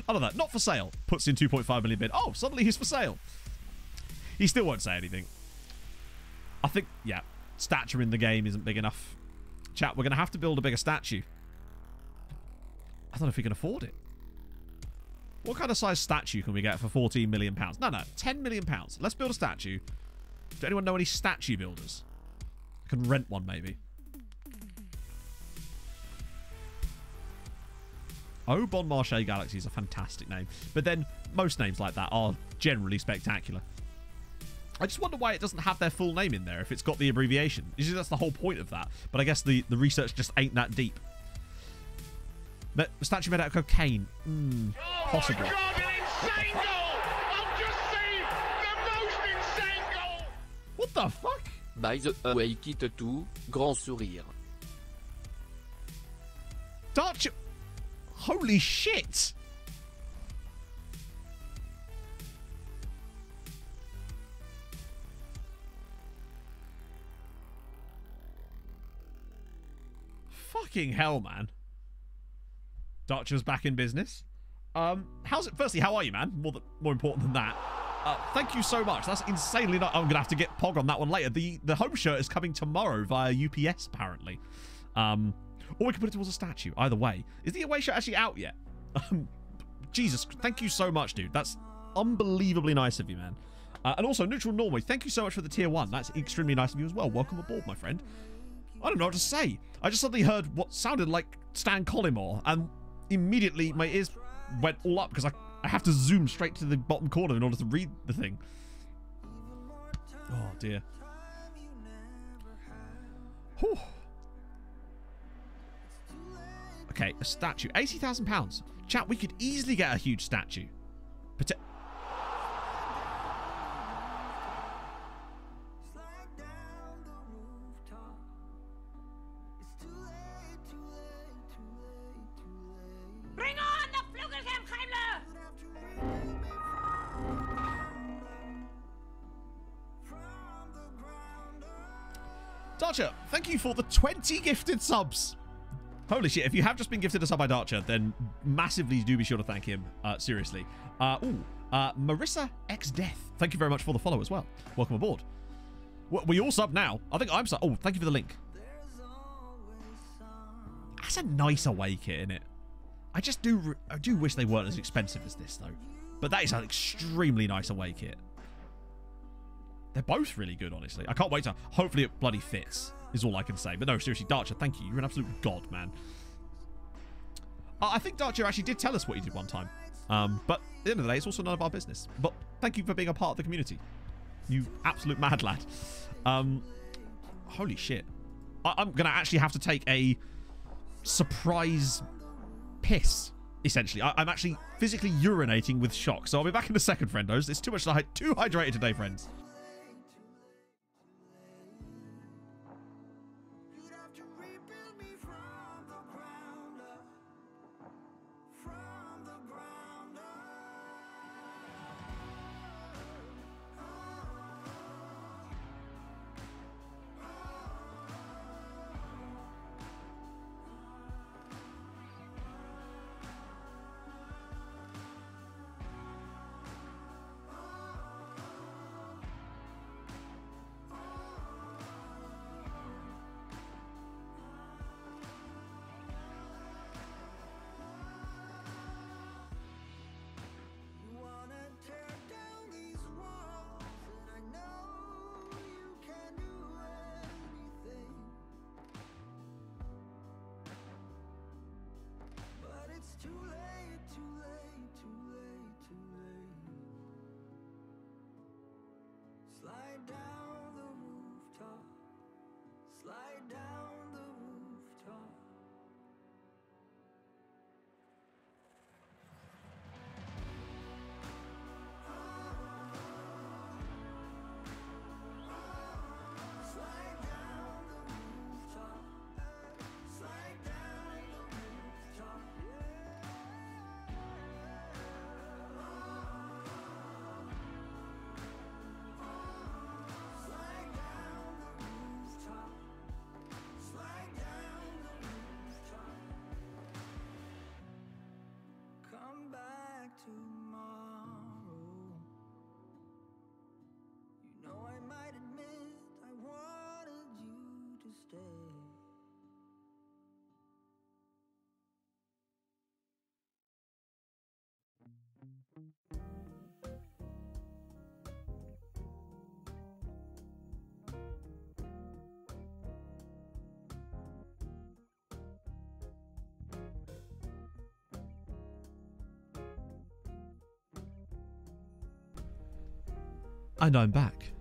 I don't know. Not for sale. Puts in 2.5 million bid. Oh, suddenly he's for sale. He still won't say anything. I think, yeah, stature in the game isn't big enough. Chat, we're going to have to build a bigger statue. I don't know if we can afford it. What kind of size statue can we get for 14 million pounds? No, 10 million pounds. Let's build a statue. Does anyone know any statue builders? I can rent one, maybe. Oh, Bon Marché Galaxy is a fantastic name. But then, most names like that are generally spectacular. I just wonder why it doesn't have their full name in there if it's got the abbreviation. Usually that's the whole point of that. But I guess the research just ain't that deep. But the statue made out of cocaine. Possible. Oh my God, an insane goal! I've just seen the most insane goal! What the fuck? By the way, quitte tout, grand sourire. Dutch. Holy shit! Fucking hell, man. Darcher's back in business. How's it? Firstly, how are you, man? More important than that. Thank you so much. That's insanely nice. I'm gonna have to get Pog on that one later. The home shirt is coming tomorrow via UPS, apparently. Or we can put it towards a statue. Either way. Is the away shirt actually out yet? Jesus, thank you so much, dude. That's unbelievably nice of you, man. And also, Neutral Norway, thank you so much for the tier 1. That's extremely nice of you as well. Welcome aboard, my friend. I don't know what to say. I just suddenly heard what sounded like Stan Collymore, and immediately my ears went all up because I have to zoom straight to the bottom corner in order to read the thing. Oh, dear. Whew. Okay, a statue. £80,000. Chat, we could easily get a huge statue. Bring on the Flugelkampfheimler! Darcher, thank you for the 20 gifted subs. Holy shit, if you have just been gifted a sub by Darcher, then massively do be sure to thank him. Seriously. Marissa X Death, thank you very much for the follow as well. Welcome aboard. We all sub now. I think I'm sub. Oh, thank you for the link. That's a nice away kit, isn't it? I do wish they weren't as expensive as this, though. But that is an extremely nice away kit. They're both really good, honestly. I can't wait to... Hopefully it bloody fits, is all I can say. But no, seriously, Darcher, thank you. You're an absolute god, man. I think Darcher actually did tell us what he did one time. But at the end of the day, it's also none of our business. But thank you for being a part of the community. You absolute mad lad. Holy shit. I'm going to actually have to take a surprise piss, essentially. I'm actually physically urinating with shock. So I'll be back in a second, friendos. It's too much too hydrated today, friends. And I'm back.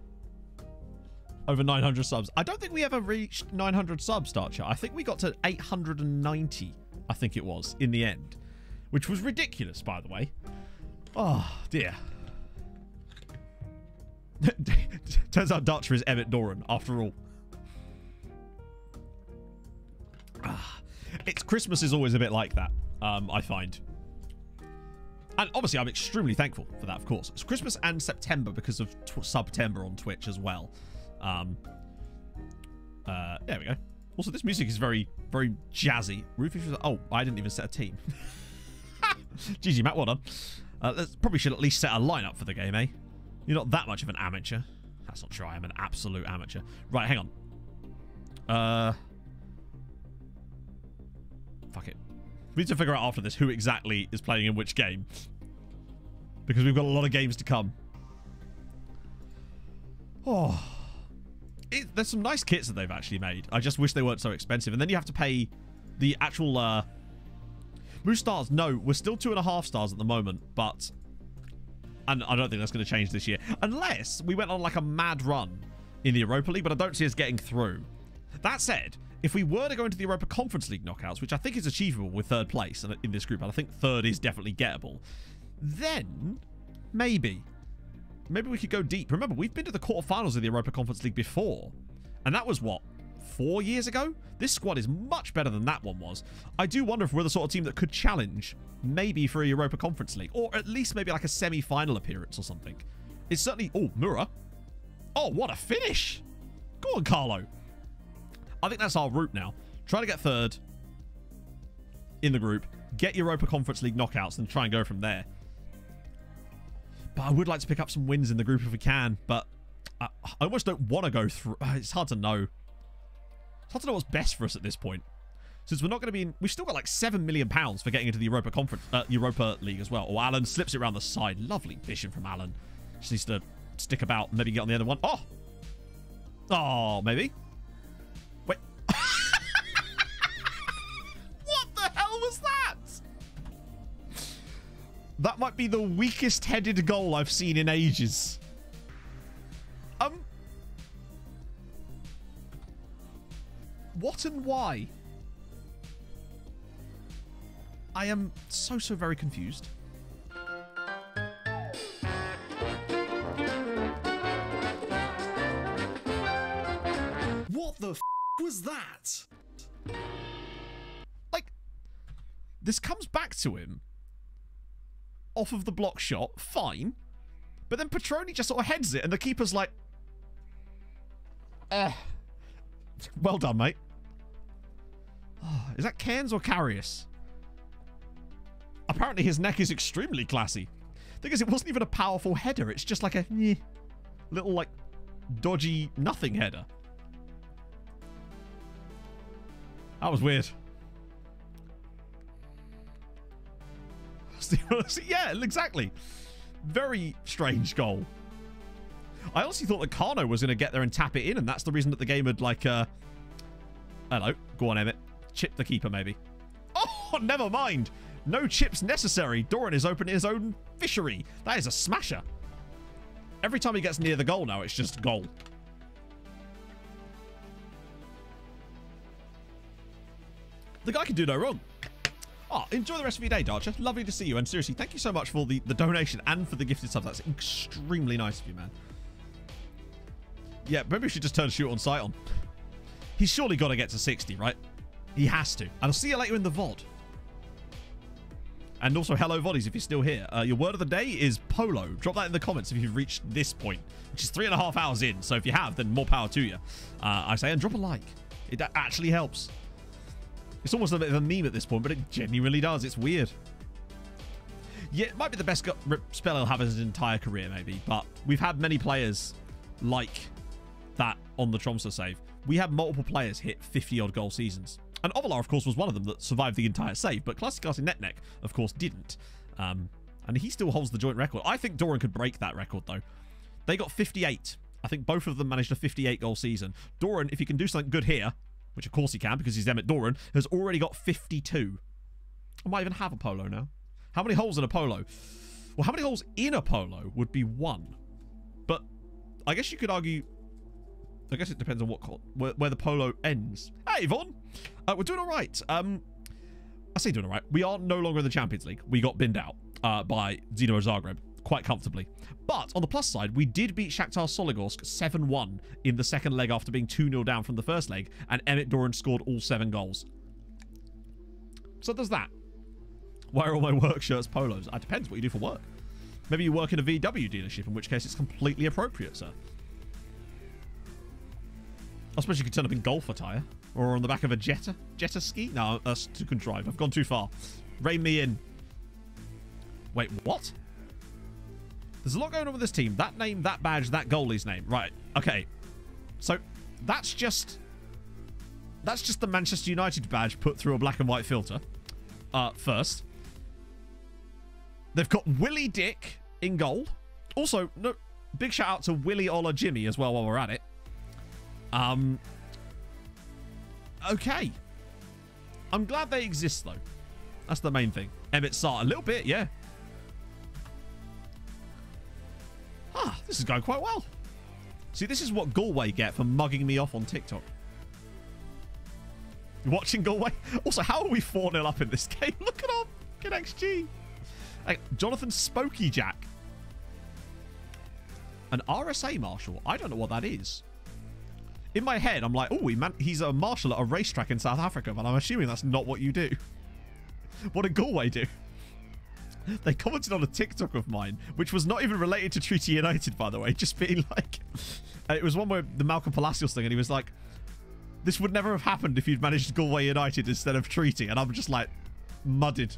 Over 900 subs. I don't think we ever reached 900 subs, Darcher. I think we got to 890, I think it was, in the end. Which was ridiculous, by the way. Oh, dear. Turns out Darcher is Emmett Doran, after all. It's Christmas is always a bit like that, I find. And obviously, I'm extremely thankful for that, of course. It's Christmas and September because of September on Twitch as well. There we go. Also, this music is very, very jazzy. Rufus was... Oh, I didn't even set a team. GG, Matt, well done. Probably should at least set a lineup for the game, eh? You're not that much of an amateur. That's not true. I am an absolute amateur. Right, hang on. Fuck it. We need to figure out after this who exactly is playing in which game. Because we've got a lot of games to come. Oh... There's some nice kits that they've actually made. I just wish they weren't so expensive. And then you have to pay the actual... Moose stars, no. We're still 2.5 stars at the moment, but... And I don't think that's going to change this year. Unless we went on like a mad run in the Europa League, but I don't see us getting through. That said, if we were to go into the Europa Conference League knockouts, which I think is achievable with 3rd place in this group, and I think 3rd is definitely gettable, then maybe... Maybe we could go deep. Remember, we've been to the quarterfinals of the Europa Conference League before. And that was, what, 4 years ago? This squad is much better than that one was. I do wonder if we're the sort of team that could challenge maybe for a Europa Conference League. Or at least maybe like a semi-final appearance or something. It's certainly... Oh, Mura. Oh, what a finish. Go on, Carlo. I think that's our route now. Try to get 3rd in the group. Get Europa Conference League knockouts and try and go from there. But I would like to pick up some wins in the group if we can. But I almost don't want to go through. It's hard to know. It's hard to know what's best for us at this point. Since we're not going to be in... We've still got like £7 million for getting into the Europa League as well. Oh, Alan slips it around the side. Lovely vision from Alan. Just needs to stick about. Maybe get on the other one. Oh! Oh, maybe. Wait. What the hell was that? That might be the weakest headed goal I've seen in ages. What and why? I am so very confused. What the f was that? Like, this comes back to him off of the block shot, fine. But then Petroni just sort of heads it, and the keeper's like, well done, mate. Oh, is that Cairns or Carius? Apparently his neck is extremely classy. Thing is, it wasn't even a powerful header. It's just like a little, like, dodgy nothing header. That was weird. Yeah, exactly. Very strange goal. I honestly thought that Kano was going to get there and tap it in, and that's the reason that the game had, like, hello. Go on, Emmett. Chip the keeper, maybe. Oh, never mind. No chips necessary. Doran is opening his own fishery. That is a smasher. Every time he gets near the goal now, it's just goal. The guy can do no wrong. Oh, enjoy the rest of your day, Darcher. Lovely to see you. And seriously, thank you so much for the donation and for the gifted subs. That's extremely nice of you, man. Yeah, maybe we should just turn shoot on sight on. He's surely got to get to 60, right? He has to. And I'll see you later in the VOD. And also, hello, VODies, if you're still here. Your word of the day is polo. Drop that in the comments if you've reached this point, which is 3.5 hours in. So if you have, then more power to you. I say, and drop a like. It actually helps. It's almost a bit of a meme at this point, but it genuinely does. It's weird. Yeah, it might be the best spell he'll have in his entire career, maybe. But we've had many players like that on the Tromsø save. We had multiple players hit 50-odd goal seasons. And Ovalar, of course, was one of them that survived the entire save. But Classic Classic Netneck, of course, didn't. And he still holds the joint record. I think Doran could break that record, though. They got 58. I think both of them managed a 58-goal season. Doran, if he can do something good here, which of course he can because he's Emmett Doran, has already got 52. I might even have a polo now. How many holes in a polo? Well, how many holes in a polo would be 1? But I guess you could argue... I guess it depends on where the polo ends. Hey, Yvonne! We're doing all right. I say doing all right. We are no longer in the Champions League. We got binned out by Dinamo Zagreb quite comfortably. But on the plus side, we did beat Shakhtar Soligorsk 7-1 in the second leg after being 2-0 down from the first leg, and Emmett Doran scored all 7 goals. So there's that. Why are all my work shirts polos? It depends what you do for work. Maybe you work in a VW dealership, in which case it's completely appropriate, sir. I suppose you could turn up in golf attire. Or on the back of a Jetta. Jetta ski? No, that's too contrived. I've gone too far. Rein me in. Wait, what? There's a lot going on with this team. That name, that badge, that goalie's name. Right, okay. So, that's just the Manchester United badge put through a black and white filter. First. They've got Willie Dick in goal. Also, no, big shout out to Willie Ola Jimmy as well while we're at it. Okay. I'm glad they exist, though. That's the main thing. Emmett Sarr, a little bit, yeah. Ah, this is going quite well. See, this is what Galway get for mugging me off on TikTok. You're watching Galway? Also, how are we 4-0 up in this game? Look at our fucking XG. Hey, Jonathan Spokey Jack. An RSA marshal. I don't know what that is. In my head, I'm like, oh, he's a marshal at a racetrack in South Africa, but I'm assuming that's not what you do. What did Galway do? They commented on a TikTok of mine, which was not even related to Treaty United, by the way, just being like... it was one where the Malcolm Palacios thing, and he was like, this would never have happened if you'd managed Galway United instead of Treaty, and I'm just like, mudded.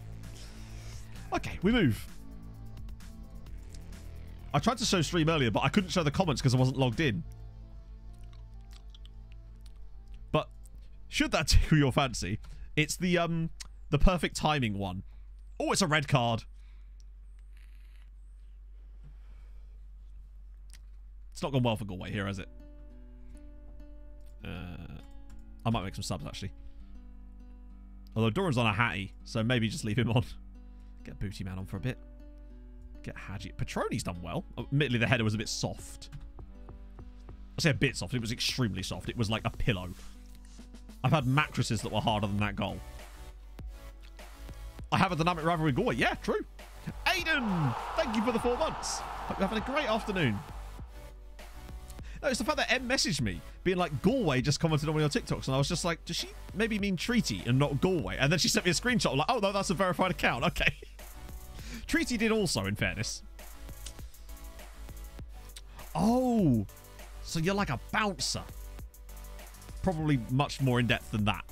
Okay, we move. I tried to show stream earlier, but I couldn't show the comments because I wasn't logged in. But should that tickle your fancy, it's the perfect timing one. Oh, it's a red card. It's not gone well for Galway here, has it? I might make some subs, actually. Although Doran's on a hattie, so maybe just leave him on. Get Booty Man on for a bit. Get Hadji. Petroni's done well. Admittedly, the header was a bit soft. I say a bit soft. It was extremely soft. It was like a pillow. I've had mattresses that were harder than that goal. I have a dynamic rivalry with Galway. Yeah, true. Aiden, thank you for the 4 months. Hope you're having a great afternoon. No, it's the fact that Em messaged me being like, Galway just commented on one of your TikToks, and I was just like, does she maybe mean Treaty and not Galway? And then she sent me a screenshot. I'm like, oh no, that's a verified account. Okay. Treaty did also, in fairness. Oh, so you're like a bouncer. Probably much more in depth than that.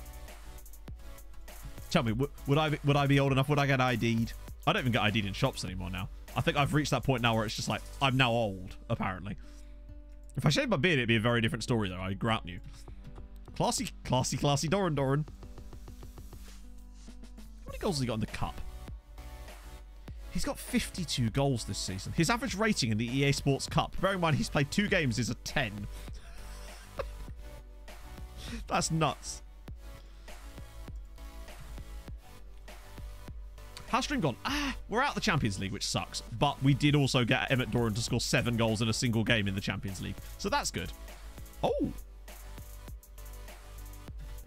Tell me, would I be old enough? Would I get ID'd? I don't even get ID'd in shops anymore now. I think I've reached that point now where it's just like, I'm now old, apparently. If I shaved my beard, it'd be a very different story, though. I grant you. Classy, classy, classy Doran. How many goals has he got in the cup? He's got 52 goals this season. His average rating in the EA Sports Cup, bearing in mind he's played 2 games, is a 10. That's nuts. How's stream gone? We're out of the Champions League, which sucks. But we did also get Emmett Doran to score 7 goals in a single game in the Champions League. So that's good. Oh.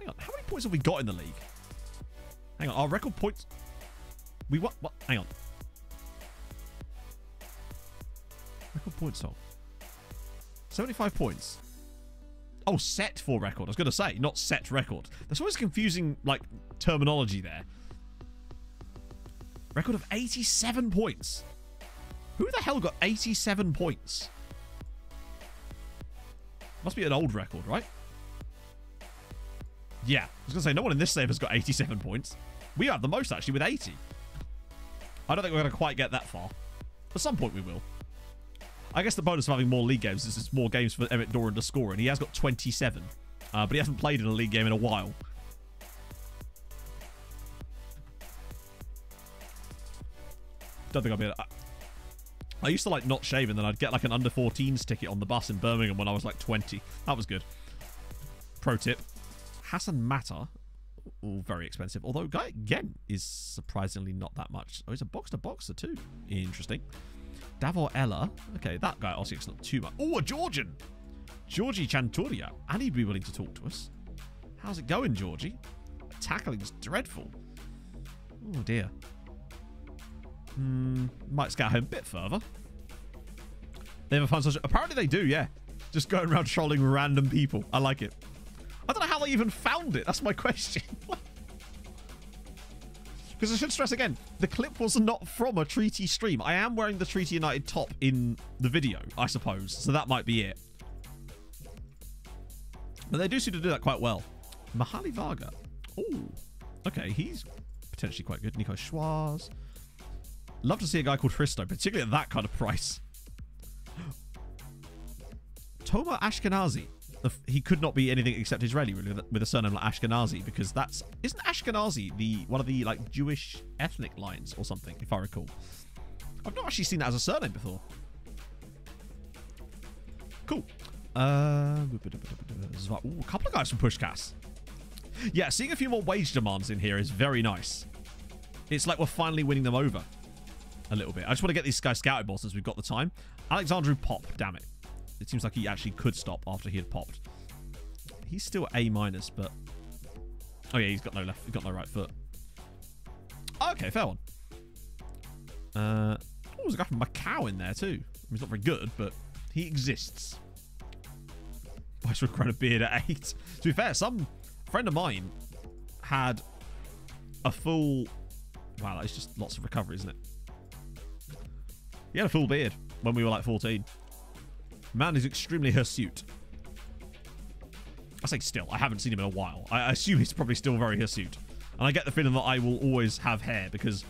Hang on. How many points have we got in the league? Hang on. Our record points... We what? What? Hang on. Record points total. 75 points. Oh, set for record. I was going to say, not set record. There's always confusing, like, terminology there. Record of 87 points. Who the hell got 87 points? Must be an old record, right? Yeah. I was going to say, no one in this save has got 87 points. We have the most, actually, with 80. I don't think we're going to quite get that far. At some point, we will. I guess the bonus of having more league games is it's more games for Emmett Doran to score, and he has got 27. But he hasn't played in a league game in a while. Don't think I'll be able to... I used to like not shave, and then I'd get like an under 14s ticket on the bus in Birmingham when I was like 20. That was good. Pro tip. Hassan Mata. All very expensive. Although Guy again is surprisingly not that much. Oh, he's a box to boxer too. Interesting. Davor Ella. Okay, that guy obviously it's not too much. Oh, a Georgian. Georgie Chanturia. And he'd be willing to talk to us. How's it going, Georgie? Tackling's dreadful. Oh, dear. Might scout him a bit further. They have a fun social... Apparently they do, yeah. Just going around trolling random people. I like it. I don't know how they even found it. That's my question. Because I should stress again, the clip was not from a Treaty stream. I am wearing the Treaty United top in the video, I suppose. So that might be it. But they do seem to do that quite well. Mahali Varga. Oh, okay. He's potentially quite good. Nico Schwarz. Love to see a guy called Christo, particularly at that kind of price. Toma Ashkenazi. He could not be anything except Israeli, really, with a surname like Ashkenazi, because that's... Isn't Ashkenazi one of the, like, Jewish ethnic lines or something, if I recall? I've not actually seen that as a surname before. Cool. Ooh, a couple of guys from Pushcast. Yeah, seeing a few more wage demands in here is very nice. It's like we're finally winning them over a little bit. I just want to get these guys scouted more since we've got the time. Alexandru Pop, damn it. It seems like he actually could stop after he had popped. He's still A-, but... Oh, yeah, he's got no left. He's got no right foot. Okay, fair one. Oh, there's a guy from Macau in there, too. I mean, he's not very good, but he exists. Boys with grown a beard at 8. To be fair, some friend of mine had a full... Wow, that's just lots of recovery, isn't it? He had a full beard when we were like 14. Man is extremely hirsute. I say still. I haven't seen him in a while. I assume he's probably still very hirsute. And I get the feeling that I will always have hair because,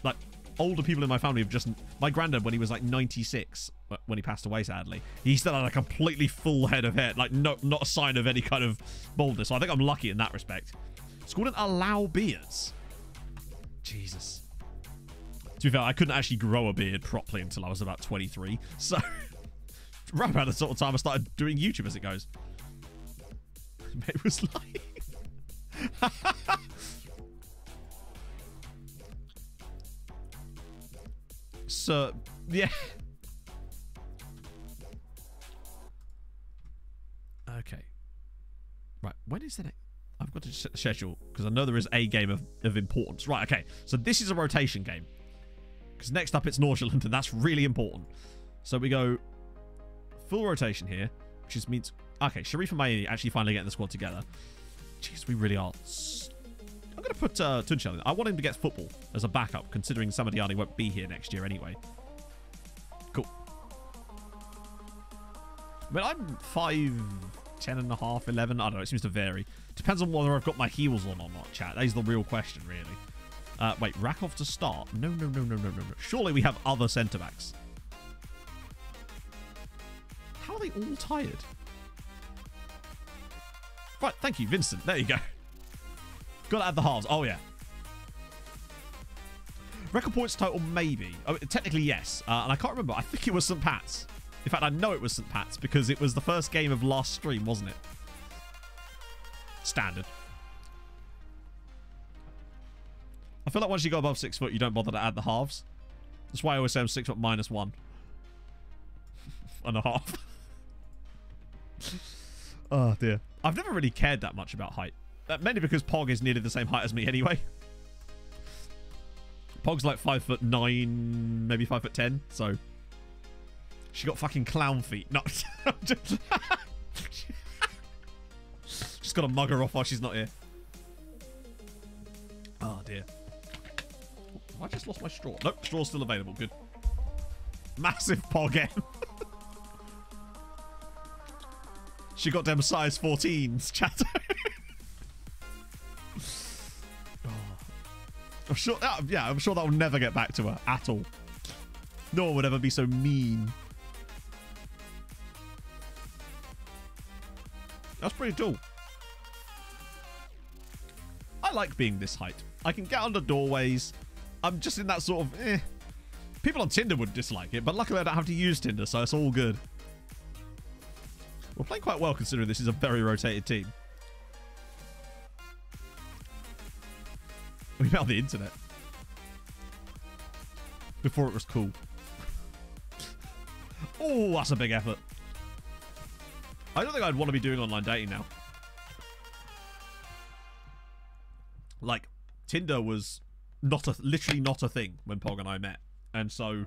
like, older people in my family have just... My granddad, when he was like 96, when he passed away, sadly, he still had a completely full head of hair. Like, not a sign of any kind of baldness. So I think I'm lucky in that respect. It's called an allow beards. Jesus. To be fair, I couldn't actually grow a beard properly until I was about 23. So... Right about the sort of time I started doing YouTube as it goes. It was like... So, yeah. Okay. Right, when is the next... I've got to schedule, because I know there is a game of importance. Right, okay. So this is a rotation game. Because next up it's Nordsjælland, and that's really important. So we go... Full rotation here, which just means... Okay, Sharif and Mayeni actually finally getting the squad together. Jeez, we really are. I'm going to put Tunçal in. I want him to get football as a backup, considering Samadiani won't be here next year anyway. Cool. I mean, I'm 5'10 and a half, 11. I don't know, it seems to vary. Depends on whether I've got my heels on or not, chat. That is the real question, really. Wait, Rakov to start? No. Surely we have other centre-backs. How are they all tired? Right, thank you, Vincent. There you go. Got to add the halves. Oh, yeah. Record points total, maybe. Oh, technically, yes. And I can't remember. I think it was St. Pat's. In fact, I know it was St. Pat's because it was the first game of last stream, wasn't it? Standard. I feel like once you go above 6 foot, you don't bother to add the halves. That's why I always say I'm 6 foot minus 1 and a half. Oh, dear. I've never really cared that much about height. Mainly because Pog is nearly the same height as me anyway. Pog's like 5'9", maybe 5'10", so... She got fucking clown feet. No. Just got to mug her off while she's not here. Oh, dear. Have I just lost my straw? Nope, straw's still available. Good. Massive Pog M. She got them size 14s, chat. I'm sure that will never get back to her at all. No one would ever be so mean. That's pretty cool. I like being this height. I can get under doorways. I'm just in that sort of People on Tinder would dislike it, but luckily I don't have to use Tinder, so it's all good. We're playing quite well considering this is a very rotated team. We found the internet. Before it was cool. Oh, that's a big effort. I don't think I'd want to be doing online dating now. Like, Tinder was literally not a thing when Pog and I met. And so,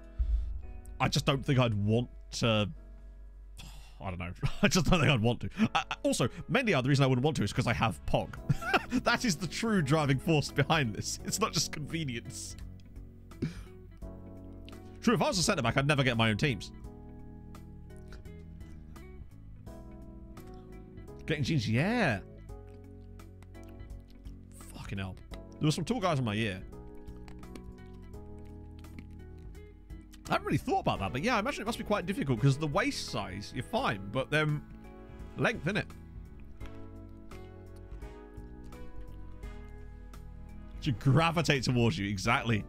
I just don't think I'd want to... I don't know. I just don't think I'd want to. Also, mainly the reason I wouldn't want to is because I have Pog. That is the true driving force behind this. It's not just convenience. True, if I was a centre-back, I'd never get my own teams. Getting jeans, yeah. Fucking hell. There were some tall guys in my year. I haven't really thought about that, but yeah, I imagine it must be quite difficult because the waist size, you're fine, but then length, innit? Should gravitate towards you, exactly.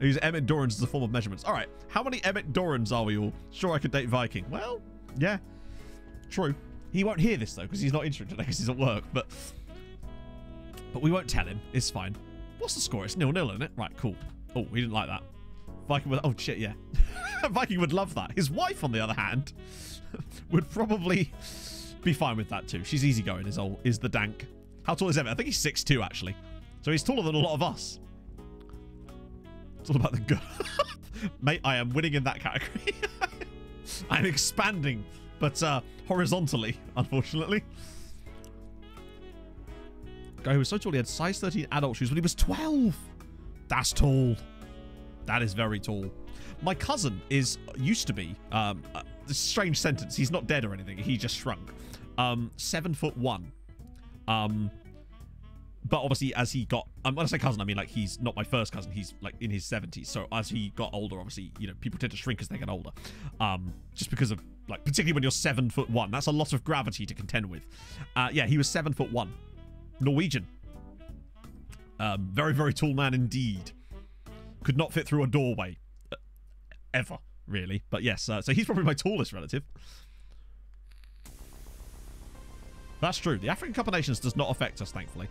Use Emmett Dorans as a form of measurements. All right, how many Emmett Dorans are we all? Sure, I could date Viking. Well, yeah, true. He won't hear this though because he's not interested today because he's at work. But we won't tell him. It's fine. What's the score? It's 0-0, isn't it? Right, cool. Oh, he didn't like that. Viking would... Oh, shit, yeah. Viking would love that. His wife, on the other hand, would probably be fine with that too. She's easygoing, is the dank. How tall is Emmett? I think he's 6'2", actually. So he's taller than a lot of us. It's all about the girl. Mate, I am winning in that category. I'm expanding, but horizontally, unfortunately. Guy who was so tall he had size 13 adult shoes when he was 12. That's tall. That is very tall. My cousin used to be, strange sentence, he's not dead or anything, he just shrunk. 7'1". But obviously as he got, when I say cousin, I mean like he's not my first cousin, he's like in his 70s. So as he got older, obviously, you know, people tend to shrink as they get older. Just because of, like, particularly when you're 7'1", that's a lot of gravity to contend with. Yeah, he was 7'1". Norwegian. Very, very tall man indeed. Could not fit through a doorway. Ever, really. But yes, so he's probably my tallest relative. That's true. The African Cup of Nations does not affect us, thankfully.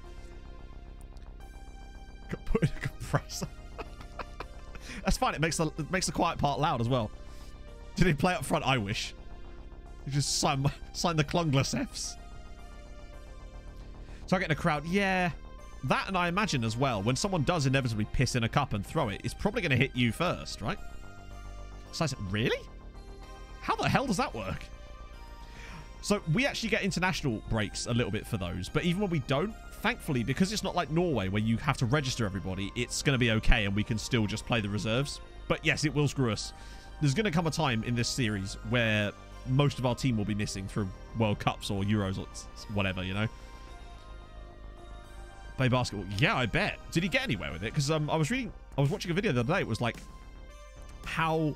Put in a compressor. That's fine. It makes the quiet part loud as well. Did he play up front? I wish. You just sign the clungless Fs. Target in a crowd. Yeah. That, and I imagine as well, when someone does inevitably piss in a cup and throw it, it's probably going to hit you first, right? So I said, really? How the hell does that work? So we actually get international breaks a little bit for those, but even when we don't, thankfully, because it's not like Norway where you have to register everybody, it's going to be okay and we can still just play the reserves. But yes, it will screw us. There's going to come a time in this series where most of our team will be missing through World Cups or Euros or whatever, you know? Play basketball. Yeah, I bet. Did he get anywhere with it? Because I was watching a video the other day. It was like how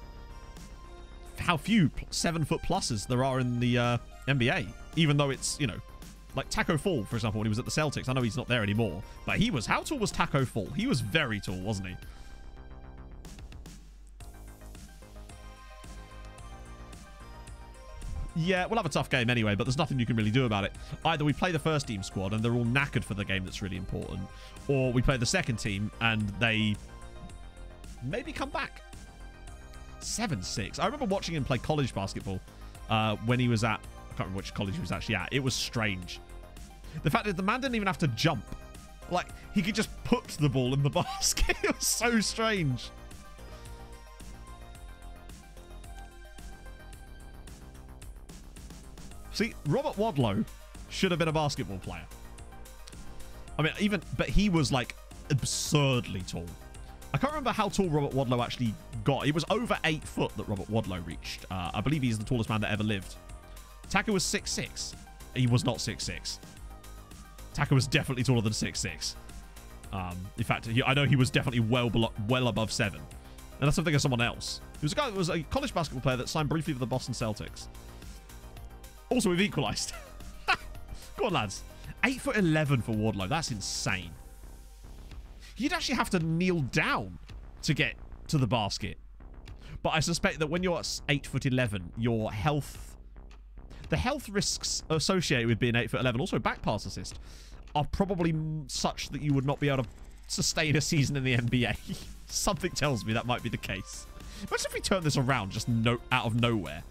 few 7-foot pluses there are in the NBA, even though it's, you know, like Taco Fall, for example, when he was at the Celtics. I know he's not there anymore, but he was. How tall was Taco Fall? He was very tall, wasn't he? Yeah, we'll have a tough game anyway, but there's nothing you can really do about it. Either we play the first team squad and they're all knackered for the game that's really important, or we play the second team and they maybe come back. 7'6". I remember watching him play college basketball when he was at... I can't remember which college he was actually at. It was strange. The fact that the man didn't even have to jump. Like, he could just put the ball in the basket. It was so strange. See, Robert Wadlow should have been a basketball player. I mean, but he was like absurdly tall. I can't remember how tall Robert Wadlow actually got. It was over 8 foot that Robert Wadlow reached. I believe he's the tallest man that ever lived. Taka was 6'6". He was not 6'6". Taka was definitely taller than 6'6". In fact, I know he was definitely well above 7. And that's something of someone else. He was a guy that was a college basketball player that signed briefly for the Boston Celtics. Also, we've equalised. Go on, lads. 8'11" for Wardlow. That's insane. You'd actually have to kneel down to get to the basket. But I suspect that when you're at 8'11", your health... The health risks associated with being 8'11", also back pass assist, are probably such that you would not be able to sustain a season in the NBA. Something tells me that might be the case. Imagine if we turn this around just out of nowhere.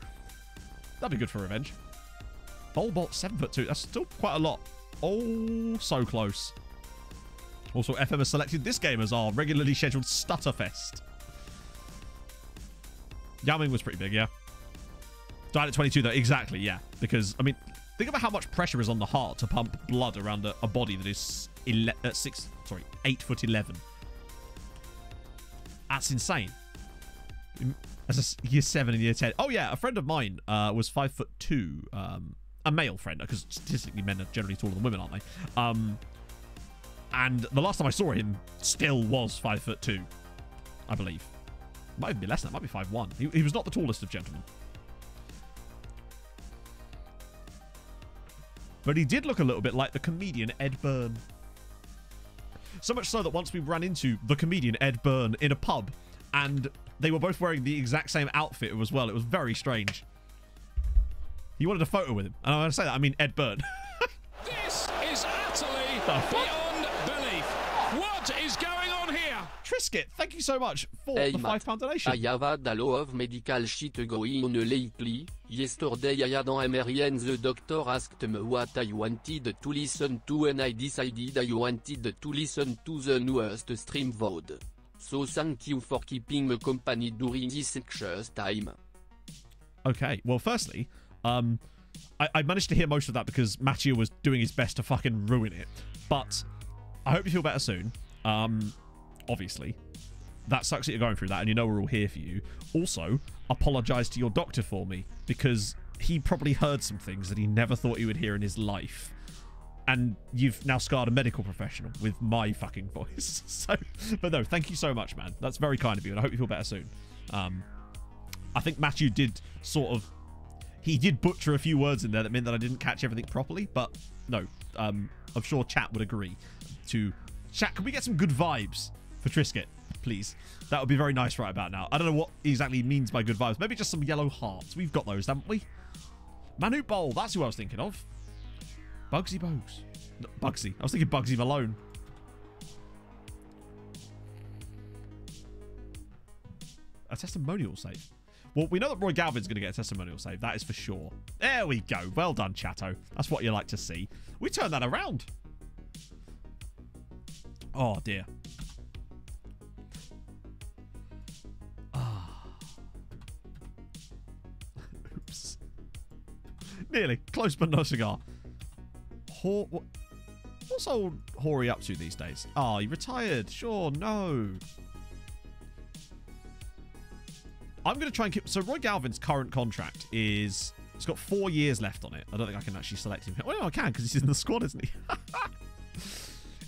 That'd be good for revenge. Bolt 7'2". That's still quite a lot. Oh, so close. Also, FM has selected this game as our regularly scheduled Stutterfest. Yao Ming was pretty big, yeah. Died at 22, though. Exactly, yeah. Because, I mean, think about how much pressure is on the heart to pump blood around a body that is 8'11". That's insane. As a year 7 and year 10. Oh, yeah. A friend of mine was 5'2". A male friend, because statistically men are generally taller than women, aren't they? And the last time I saw him still was 5'2", I believe. Might even be less than that. Might be 5'1". He was not the tallest of gentlemen. But he did look a little bit like the comedian Ed Byrne. So much so that once we ran into the comedian Ed Byrne in a pub, and they were both wearing the exact same outfit as well. It was very strange. He wanted a photo with him. And when I say that, I mean Ed Byrne. This is utterly beyond belief. What is going on here? Trisket, thank you so much for the £5 donation. I have had a lot of medical shit going on lately. Yesterday I had an MRI and the doctor asked me what I wanted to listen to, and I decided I wanted to listen to the newest stream VOD. So thank you for keeping me company during this anxious time. Okay, well, firstly, I managed to hear most of that because Matthew was doing his best to fucking ruin it. But I hope you feel better soon. Obviously. That sucks that you're going through that, and you know we're all here for you. Also, apologise to your doctor for me, because he probably heard some things that he never thought he would hear in his life. And you've now scarred a medical professional with my fucking voice. So, but no, thank you so much, man. That's very kind of you, and I hope you feel better soon. I think Matthew did sort of... He did butcher a few words in there that meant that I didn't catch everything properly, but no, I'm sure chat would agree to... Chat, can we get some good vibes for Trisket, please? That would be very nice right about now. I don't know what exactly means by good vibes. Maybe just some yellow hearts. We've got those, haven't we? Manu Bowl, that's who I was thinking of. Bugsy Bogues. No, Bugsy. I was thinking Bugsy Malone. A testimonial save. Well, we know that Roy Galvin's going to get a testimonial save. That is for sure. There we go. Well done, Chatto. That's what you like to see. We turned that around. Oh, dear. Ah. Oops. Nearly. Close but no cigar. What's old Hoary up to these days? Oh, he retired. Sure, no. I'm going to try and keep... So Roy Galvin's current contract is... It's got 4 years left on it. I don't think I can actually select him. Well, no, I can because he's in the squad, isn't he?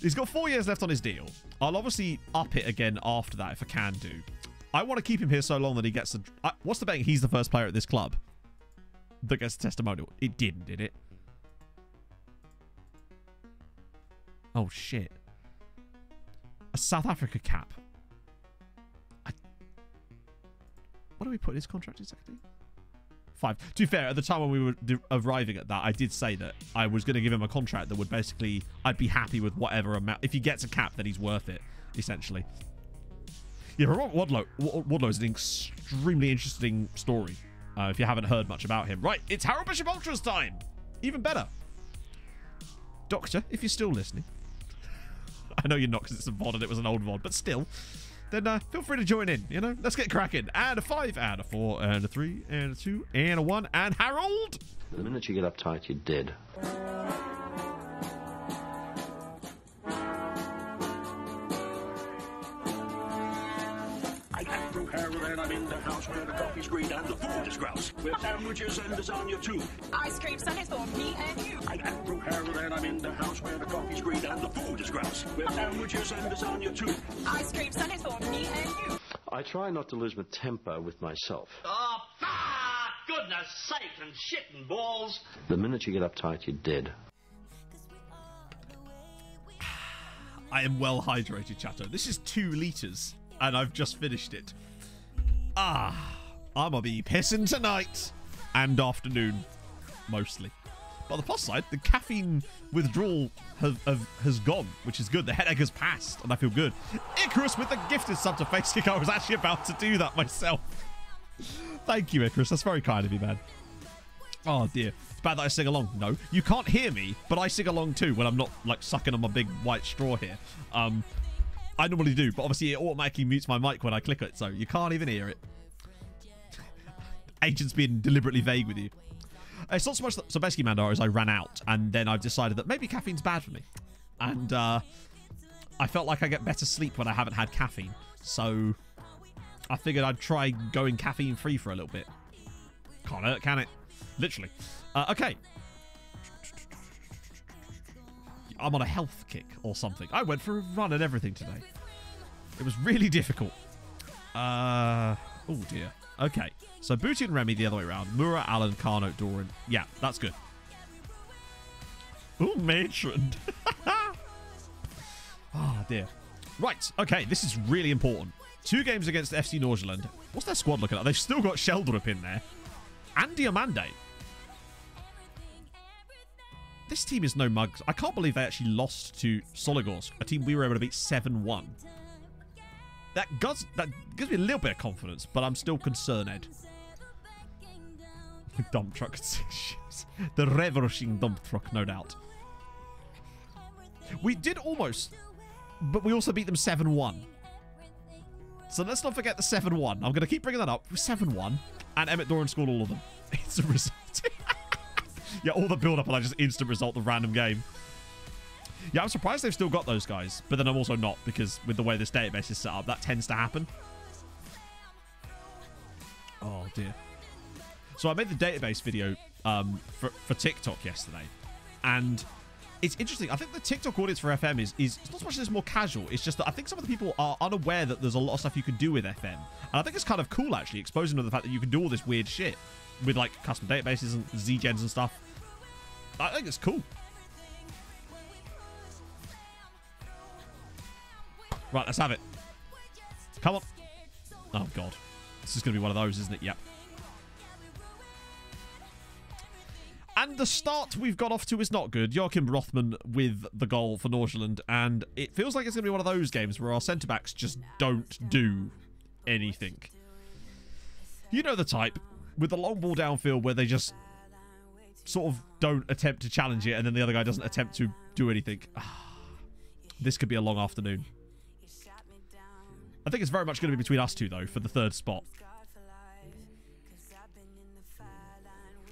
He's got 4 years left on his deal. I'll obviously up it again after that if I can do. I want to keep him here so long that he gets... what's the betting? He's the first player at this club that gets a testimonial. It didn't, did it? Oh, shit. A South Africa cap. What do we put in his contract exactly? 5. To be fair, at the time when we were arriving at that, I did say that I was going to give him a contract that would basically... I'd be happy with whatever amount... If he gets a cap, then he's worth it, essentially. Yeah, but Robert Wadlow is an extremely interesting story, if you haven't heard much about him. Right, it's Harold Bishop Ultra's time! Even better. Doctor, if you're still listening. I know you're not because it's a VOD and it was an old VOD, but still... Then feel free to join in, you know? Let's get cracking. And a 5, and a 4, and a 3, and a 2, and a 1, and Harold! The minute you get uptight, you're dead. I get through Harold and I'm in the house where the coffee's green and the food is grouse. With sandwiches and lasagna too. Ice cream sundaes for me and you. I get through Harold and I'm in the house where the coffee's green and the food is grouse. With sandwiches and lasagna too. Ice cream sundaes for me and you. I try not to lose my temper with myself. Oh, goodness sake and shit and balls. The minute you get uptight, you're dead. I am well hydrated, Chatto. This is 2 litres, and I've just finished it. I'ma be pissing tonight. And afternoon, mostly. But on the plus side, the caffeine withdrawal has gone, which is good. The headache has passed, and I feel good. Icarus with the gifted sub to face kick. I was actually about to do that myself. Thank you, Icarus. That's very kind of you, man. Oh, dear. It's bad that I sing along. No, you can't hear me, but I sing along too when I'm not, like, sucking on my big white straw here. I normally do, but obviously it automatically mutes my mic when I click it, so you can't even hear it. Agent's being deliberately vague with you. It's not so much that, so basically, Mandar, is I ran out, and then I've decided that maybe caffeine's bad for me. And I felt like I get better sleep when I haven't had caffeine. So I figured I'd try going caffeine-free for a little bit. Can't hurt, can it? Literally. Okay. I'm on a health kick or something. I went for a run and everything today. It was really difficult. Oh, dear. Okay. So Booty and Remy the other way around. Mura, Alan, Carnot, Doran. Yeah, that's good. Oh, Matron. Oh, dear. Right. Okay, this is really important. 2 games against FC Norgeland. What's their squad looking at? They've still got Sheldrup in there. And Diamande. This team is no mugs. I can't believe they actually lost to Soligorsk, a team we were able to beat 7-1. That gives me a little bit of confidence, but I'm still concerned. Dump truck. The ravishing dump truck, no doubt. We did almost, but we also beat them 7-1. So let's not forget the 7-1. I'm going to keep bringing that up. 7-1, and Emmett Doran scored all of them. It's a result. Yeah, all the build-up and I just instant result the random game. Yeah, I'm surprised they've still got those guys, but then I'm also not, because with the way this database is set up, that tends to happen. Oh, dear. So I made the database video for TikTok yesterday, and it's interesting. I think the TikTok audience for FM is it's not so much that it's more casual. It's just that I think some of the people are unaware that there's a lot of stuff you can do with FM. And I think it's kind of cool, actually, exposing them to the fact that you can do all this weird shit with, like, custom databases and Z-gens and stuff. I think it's cool. Right, let's have it. Come on. Oh, God. This is going to be one of those, isn't it? Yep. And the start we've got off to is not good. Joachim Rothman with the goal for Norgeland. And it feels like it's going to be one of those games where our centre-backs just don't do anything. You know the type. With the long ball downfield where they just sort of don't attempt to challenge it and then the other guy doesn't attempt to do anything. This could be a long afternoon. I think it's very much going to be between us two, though, for the 3rd spot.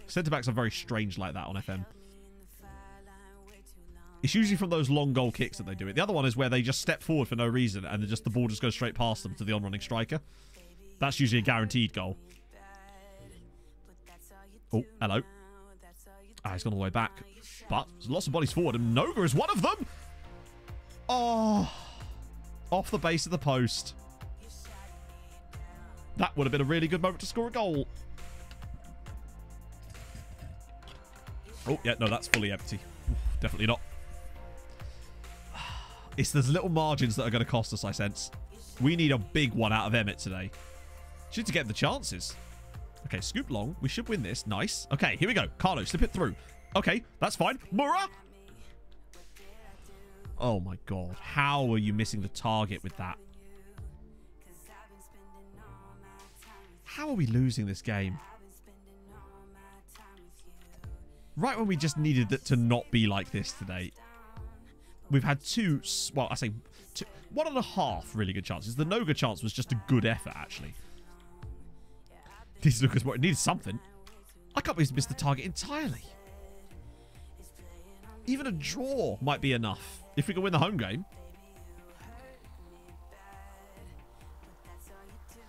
Centre-backs are very strange like that on FM. It's usually from those long goal kicks that they do it. The other one is where they just step forward for no reason and then the ball just goes straight past them to the on-running striker. That's usually a guaranteed goal. Oh, hello. Ah, he's gone all the way back. But there's lots of bodies forward, and Noga is one of them. Oh, off the base of the post. That would have been a really good moment to score a goal. Oh, yeah, no, that's fully empty. Definitely not. It's those little margins that are going to cost us, I sense. We need a big one out of Emmett today. Should to get the chances. Okay, scoop long. We should win this. Nice. Okay, here we go. Carlo, slip it through. Okay, that's fine. Mura! Oh, my God. How are you missing the target with that? How are we losing this game? Right when we just needed it to not be like this today. We've had 2, well, I say 1.5 really good chances. The Noga chance was just a good effort, actually. This Lucas needed something. I can't believe he's missed the target entirely. Even a draw might be enough if we can win the home game.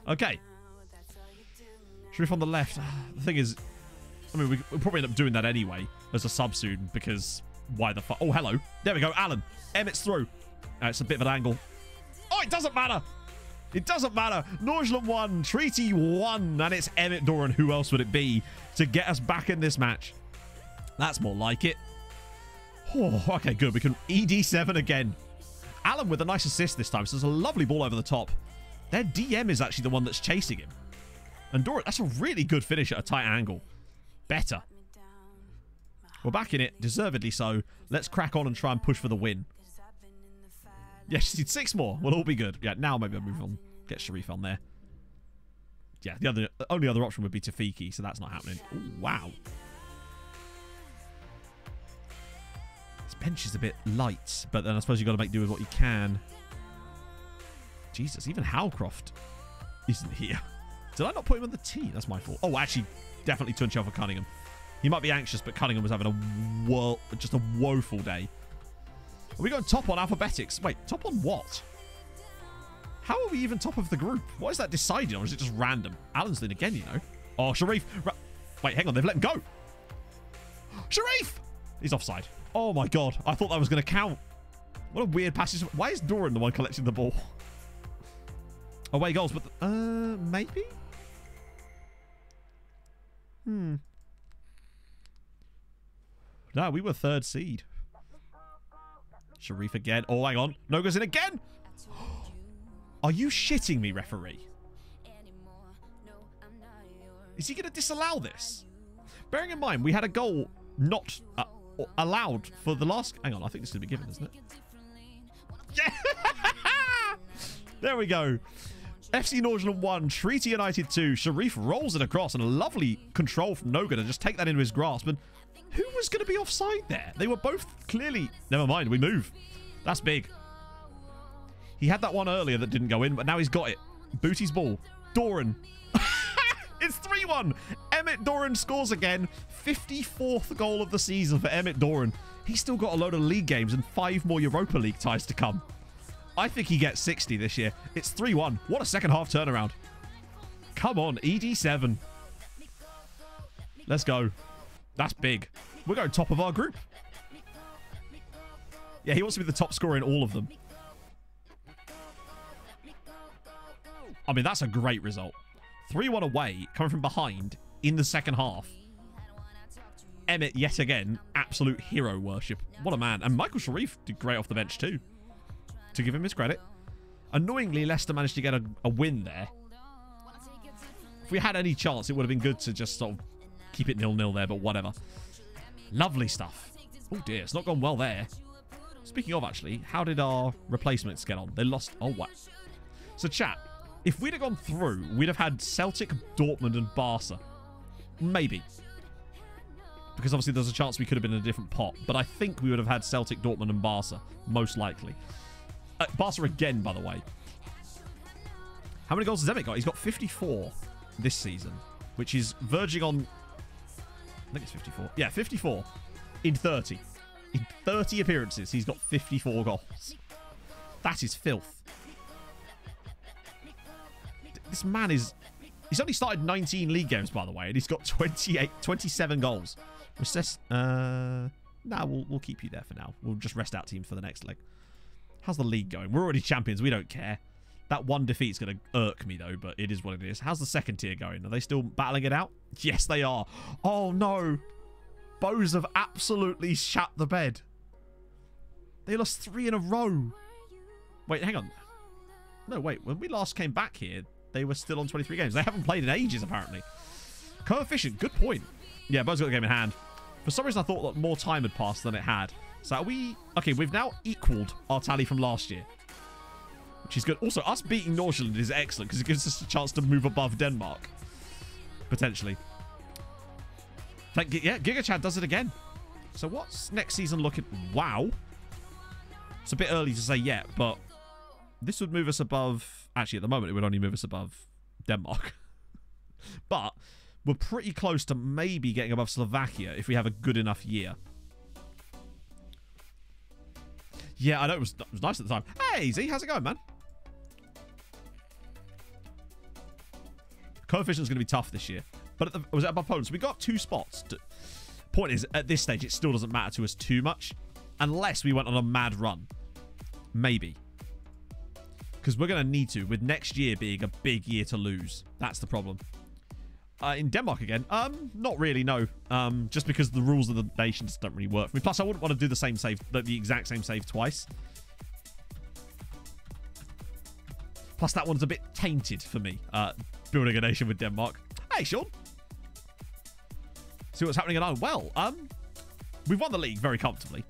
Okay. Sharif on the left. The thing is, I mean, we'll probably end up doing that anyway as a sub soon because why the fuck? Oh, hello. There we go. Alan. Emmett's through. It's a bit of an angle. Oh, it doesn't matter. It doesn't matter. Norgeland 1, Treaty 1, and it's Emmett Doran. Who else would it be to get us back in this match? That's more like it. Oh, okay, good. We can ED7 again. Alan with a nice assist this time. So there's a lovely ball over the top. Their DM is actually the one that's chasing him. And Doran, that's a really good finish at a tight angle. Better. We're back in it, deservedly so. Let's crack on and try and push for the win. Yeah, just need 6 more. We'll all be good. Yeah, now maybe I'll move on. Get Sharif on there. Yeah, the only other option would be Tafiki, so that's not happening. Ooh, wow. This bench is a bit light, but then I suppose you've got to make do with what you can. Jesus, even Howcroft isn't here. Did I not put him on the tee? That's my fault. Oh, actually, definitely Tunchel for Cunningham. He might be anxious, but Cunningham was having just a woeful day. Are we going top on alphabetics? Wait, top on what? How are we even top of the group? What is that decided on? Or is it just random? Alan's in again, you know. Oh, Sharif. Wait, hang on. They've let him go. Sharif! He's offside. Oh, my God. I thought that was going to count. What a weird passage. Why is Doran the one collecting the ball? Away goals, but... maybe? No, we were 3rd seed. Sharif again. Oh, hang on. No goes in again. Are you shitting me, referee? Is he going to disallow this? Bearing in mind, we had a goal not allowed for the last... Hang on, I think this is going to be given, isn't it? Yeah! There we go. FC Northern 1, Treaty United 2. Sharif rolls it across and a lovely control from Noga to just take that into his grasp. And who was going to be offside there? They were both clearly... Never mind, we move. That's big. He had that one earlier that didn't go in, but now he's got it. Booty's ball. Doran. It's 3-1. Emmett Doran scores again. 54th goal of the season for Emmett Doran. He's still got a load of league games and 5 more Europa League ties to come. I think he gets 60 this year. It's 3-1. What a second half turnaround. Come on, ED7. Let's go. That's big. We're going top of our group. Yeah, he wants to be the top scorer in all of them. I mean, that's a great result. 3-1 away, coming from behind in the second half. Emmett, yet again, absolute hero worship. What a man. And Michael Sharif did great off the bench too, to give him his credit. Annoyingly, Leicester managed to get a win there. If we had any chance, it would have been good to just sort of keep it 0-0 there, but whatever. Lovely stuff. Oh dear, it's not gone well there. Speaking of, actually, how did our replacements get on? They lost... Oh, what? So, chat, if we'd have gone through, we'd have had Celtic, Dortmund, and Barca. Maybe. Because obviously there's a chance we could have been in a different pot. But I think we would have had Celtic, Dortmund, and Barca. Most likely. Barca again, by the way. How many goals has Emmett got? He's got 54 this season. Which is verging on... I think it's 54. Yeah, 54 in 30. In 30 appearances, he's got 54 goals. That is filth. This man is... He's only started 19 league games, by the way, and he's got 27 goals. Which says... Nah, we'll keep you there for now. We'll just rest out teams for the next leg. How's the league going? We're already champions. We don't care. That one defeat's going to irk me, though, but it is what it is. How's the second tier going? Are they still battling it out? Yes, they are. Oh, no. Bows have absolutely shut the bed. They lost 3 in a row. Wait, hang on. No, wait. When we last came back here, they were still on 23 games. They haven't played in ages, apparently. Coefficient. Good point. Yeah, Bows got the game in hand. For some reason, I thought that more time had passed than it had. So are we... Okay, we've now equaled our tally from last year. Which is good. Also, us beating Nordsjælland is excellent because it gives us a chance to move above Denmark. Potentially. Yeah, GigaChad does it again. So what's next season looking... Wow. It's a bit early to say yet, but this would move us above... Actually, at the moment, it would only move us above Denmark. But we're pretty close to maybe getting above Slovakia if we have a good enough year. Yeah, I know it was nice at the time. Hey, Z, how's it going, man? Coefficient's going to be tough this year. But was it above Poland? So we got 2 spots. Point is, at this stage, it still doesn't matter to us too much. Unless we went on a mad run. Maybe. Because we're going to need to, with next year being a big year to lose. That's the problem. In Denmark again? Not really, no. Just because the rules of the nations don't really work for me. Plus, I wouldn't want to do the same save, the exact same save twice. Plus, that one's a bit tainted for me. Building a nation with Denmark. Hey, Sean. See what's happening at home. Well, We've won the league very comfortably.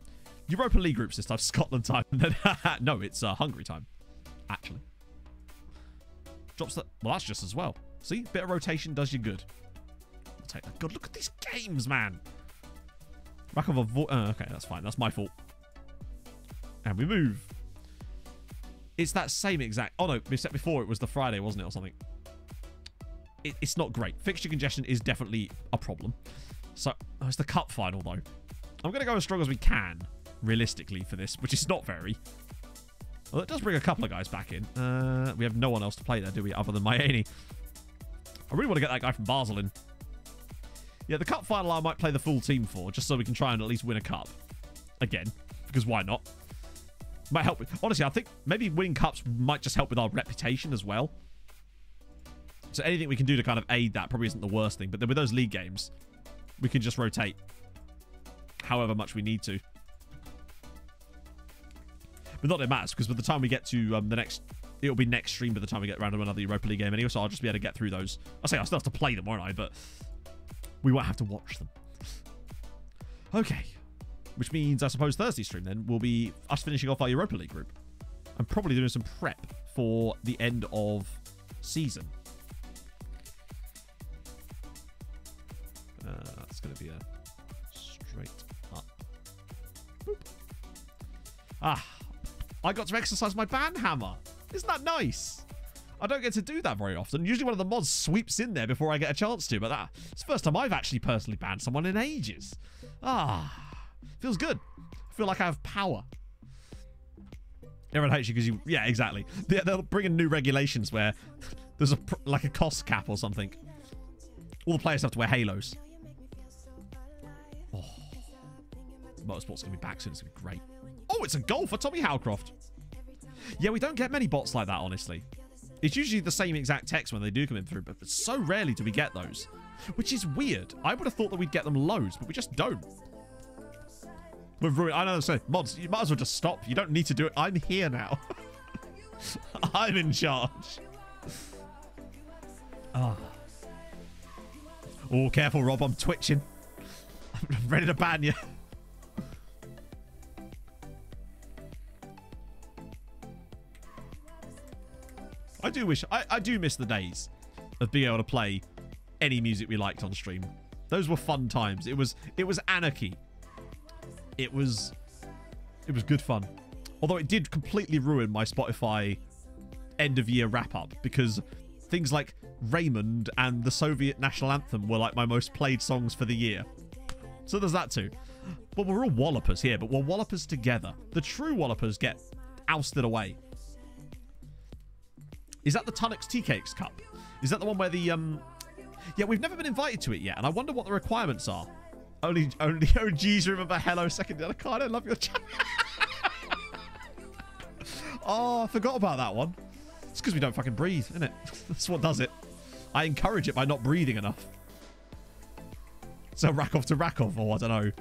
Europa League groups this time. Scotland time. No, it's Hungary time. Actually. Drops that. Well, that's just as well. See? Bit of rotation does you good. I'll take that. God, look at these games, man. Rakov okay, that's fine. That's my fault. And we move. It's that same exact... Oh, no. We said before it was the Friday, wasn't it, or something? It's not great. Fixture congestion is definitely a problem. So, it's the cup final, though. I'm going to go as strong as we can, realistically, for this, which is not very. Well, it does bring a couple of guys back in. We have no one else to play there, do we, other than Myani? I really want to get that guy from Basel in. Yeah, the cup final I might play the full team for, just so we can try and at least win a cup. Again, because why not? Might help. Honestly, I think maybe winning cups might just help with our reputation as well. So anything we can do to kind of aid that probably isn't the worst thing. But then with those league games, we can just rotate however much we need to. But not that it matters, because by the time we get to the next... It'll be next stream by the time we get around to another Europa League game anyway, so I'll just be able to get through those. I'll still have to play them, won't I? But we won't have to watch them. Okay. Which means, I suppose, Thursday stream then will be us finishing off our Europa League group. I'm probably doing some prep for the end of season. That's going to be a straight up. Boop. Ah, I got to exercise my ban hammer. Isn't that nice? I don't get to do that very often. Usually one of the mods sweeps in there before I get a chance to, but it's the first time I've actually personally banned someone in ages. Ah, feels good. I feel like I have power. Everyone hates you because you... Yeah, exactly. They'll bring in new regulations where there's like a cost cap or something. All the players have to wear halos. Oh. Motorsport's going to be back soon. It's going to be great. Oh, it's a goal for Tommy Howcroft. Yeah, we don't get many bots like that, honestly. It's usually the same exact text when they do come in through, but so rarely do we get those. Which is weird. I would have thought that we'd get them loads, but we just don't. We've ruined... I know, so mods, you might as well just stop. You don't need to do it. I'm here now. I'm in charge. Oh. Oh, careful, Rob. I'm twitching. I'm ready to ban you. I do miss the days of being able to play any music we liked on stream. Those were fun times. It was anarchy. It was good fun. Although it did completely ruin my Spotify end of year wrap up, because things like Raymond and the Soviet National Anthem were like my most played songs for the year. So there's that too. But we're all wallopers here, but we're wallopers together. The true wallopers get ousted away. Is that the Tunnocks Tea Cakes Cup? Is that the one where the... Yeah, we've never been invited to it yet, and I wonder what the requirements are. Only OGs remember hello, SecondYellowCard. I love your chat. Oh, I forgot about that one. It's because we don't fucking breathe, isn't it? That's what does it. I encourage it by not breathing enough. So Rakov to Rakov, or I don't know.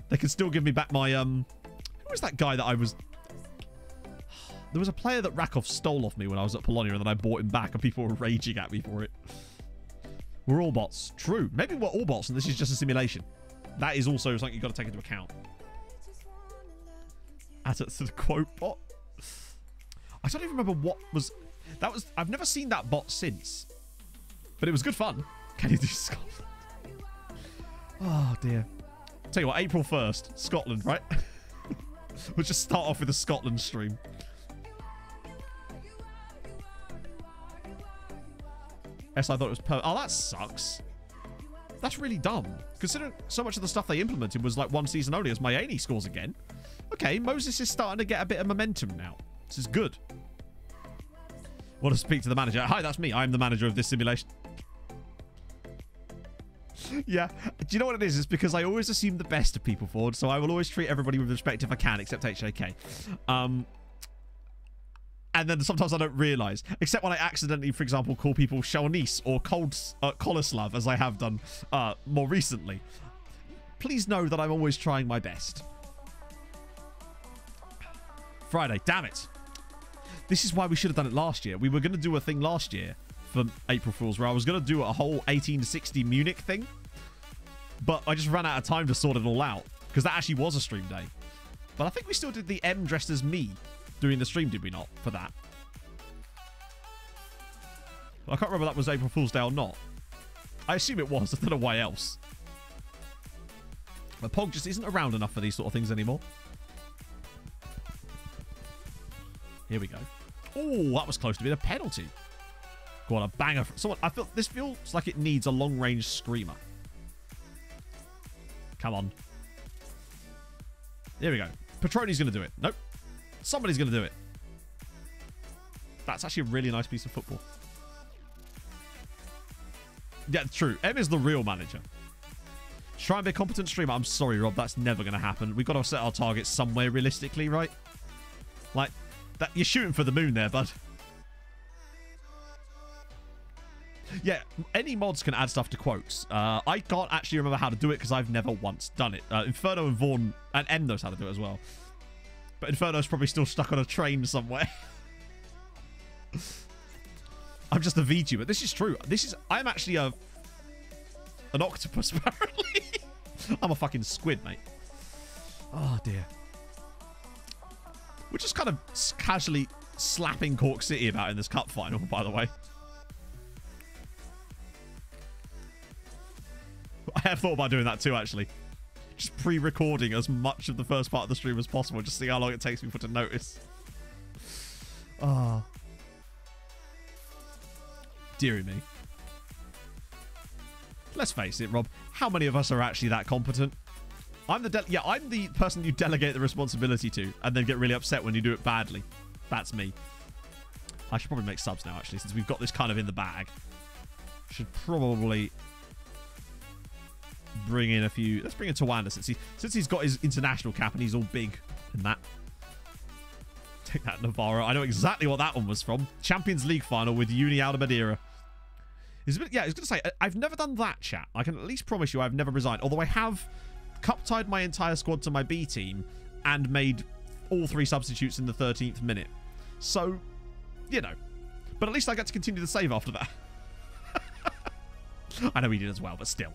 They can still give me back my... Who was that guy that I was... There was a player that Rakov stole off me when I was at Polonia, and then I bought him back, and people were raging at me for it. We're all bots. True. Maybe we're all bots, and this is just a simulation. That is also something you've got to take into account. Add it to the quote bot. I don't even remember what was... That was... I've never seen that bot since. But it was good fun. Can you do Scotland? Oh, dear. Tell you what, April 1st, Scotland, right? We'll just start off with a Scotland stream. Yes, I thought it was per... Oh, that sucks. That's really dumb. Considering so much of the stuff they implemented was like one season only, as Myani scores again. Okay, Moses is starting to get a bit of momentum now. This is good. Want to speak to the manager? Hi, that's me. I'm the manager of this simulation. Yeah. Do you know what it is? It's because I always assume the best of people, Ford, so I will always treat everybody with respect if I can, except HJK. And then sometimes I don't realise. Except when I accidentally, for example, call people Shawnese or Kolislav, as I have done more recently. Please know that I'm always trying my best. Friday. Damn it. This is why we should have done it last year. We were going to do a thing last year for April Fools where I was going to do a whole 1860 Munich thing. But I just ran out of time to sort it all out. because that actually was a stream day. But I think we still did the M dressed as me during the stream, did we not, for that? I can't remember if that was April Fool's Day or not. I assume it was. I don't know why else. But Pog just isn't around enough for these sort of things anymore. Here we go. Oh, that was close to being a penalty. Go on, a banger. Someone, this feels like it needs a long-range screamer. Come on. Here we go. Petroni's going to do it. Nope. Somebody's going to do it. That's actually a really nice piece of football. Yeah, true. M is the real manager. Try and be a competent streamer. I'm sorry, Rob. That's never going to happen. We've got to set our targets somewhere realistically, right? Like, that you're shooting for the moon there, bud. Yeah, any mods can add stuff to quotes. I can't actually remember how to do it because I've never once done it. Inferno and Vaughn and M knows how to do it as well. But Inferno's probably still stuck on a train somewhere. I'm just a VTuber. This is true. I'm actually an octopus, apparently. I'm a fucking squid, mate. Oh, dear. We're just kind of casually slapping Cork City about in this cup final, by the way. I have thought about doing that too, actually. Just pre-recording as much of the first part of the stream as possible, just see how long it takes people to notice. Oh. Deary me. Let's face it, Rob. How many of us are actually that competent? I'm the person you delegate the responsibility to and then get really upset when you do it badly. That's me. I should probably make subs now, actually, since we've got this kind of in the bag. Should probably bring in a few. Let's bring in Tawanda since he's got his international cap and he's all big in that. Take that, Navarro. I know exactly what that one was from. Champions League final with Uni Alda Madeira. Yeah, I was going to say, I've never done that, chat. I can at least promise you I've never resigned. Although I have cup-tied my entire squad to my B team and made all 3 substitutes in the 13th minute. So, you know. But at least I get to continue the save after that. I know he did as well, but still.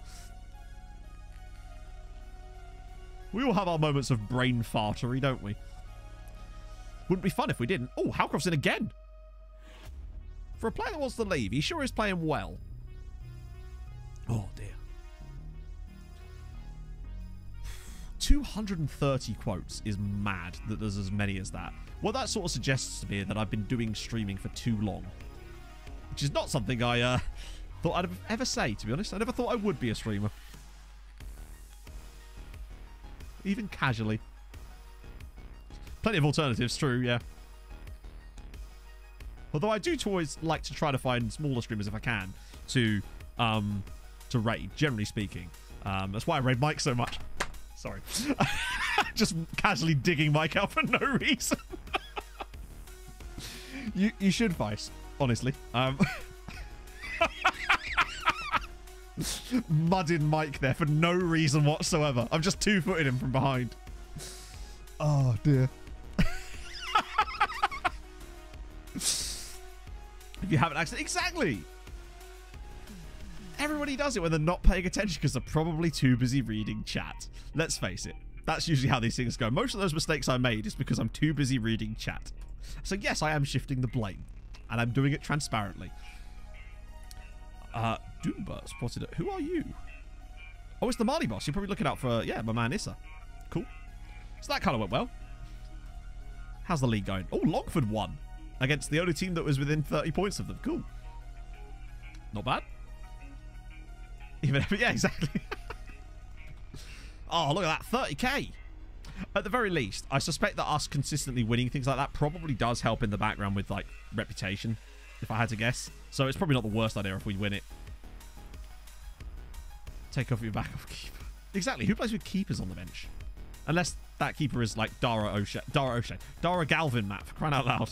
We all have our moments of brain fartery, don't we? Wouldn't be fun if we didn't. Oh, Halcroft's in again. For a player that wants to leave, he sure is playing well. Oh, dear. 230 quotes is mad that there's as many as that. What that sort of suggests to me that I've been doing streaming for too long. Which is not something I thought I'd ever say, to be honest. I never thought I would be a streamer. Even casually. Plenty of alternatives, true, yeah. Although I do always like to try to find smaller streamers if I can to raid, generally speaking. That's why I raid Mike so much. Sorry. Just casually digging Mike out for no reason. You should, Vice, honestly. Mudding Mike there for no reason whatsoever. I'm just 2-footing him from behind. Oh, dear. If you haven't accidentally... Exactly! Everybody does it when they're not paying attention because they're probably too busy reading chat. Let's face it. That's usually how these things go. Most of those mistakes I made is because I'm too busy reading chat. So yes, I am shifting the blame. And I'm doing it transparently. Doomba spotted it. Who are you? Oh, it's the Mali boss. You're probably looking out for... Yeah, my man Issa. Cool. So that kind of went well. How's the league going? Oh, Longford won. Against the only team that was within 30 points of them. Cool. Not bad. Even yeah, exactly. Oh, look at that. 30k. At the very least, I suspect that us consistently winning things like that probably does help in the background with, like, reputation, if I had to guess. So it's probably not the worst idea if we win it. Take off your backup keeper. Exactly. Who plays with keepers on the bench? Unless that keeper is, like, Dara Galvin, Matt, for crying out loud.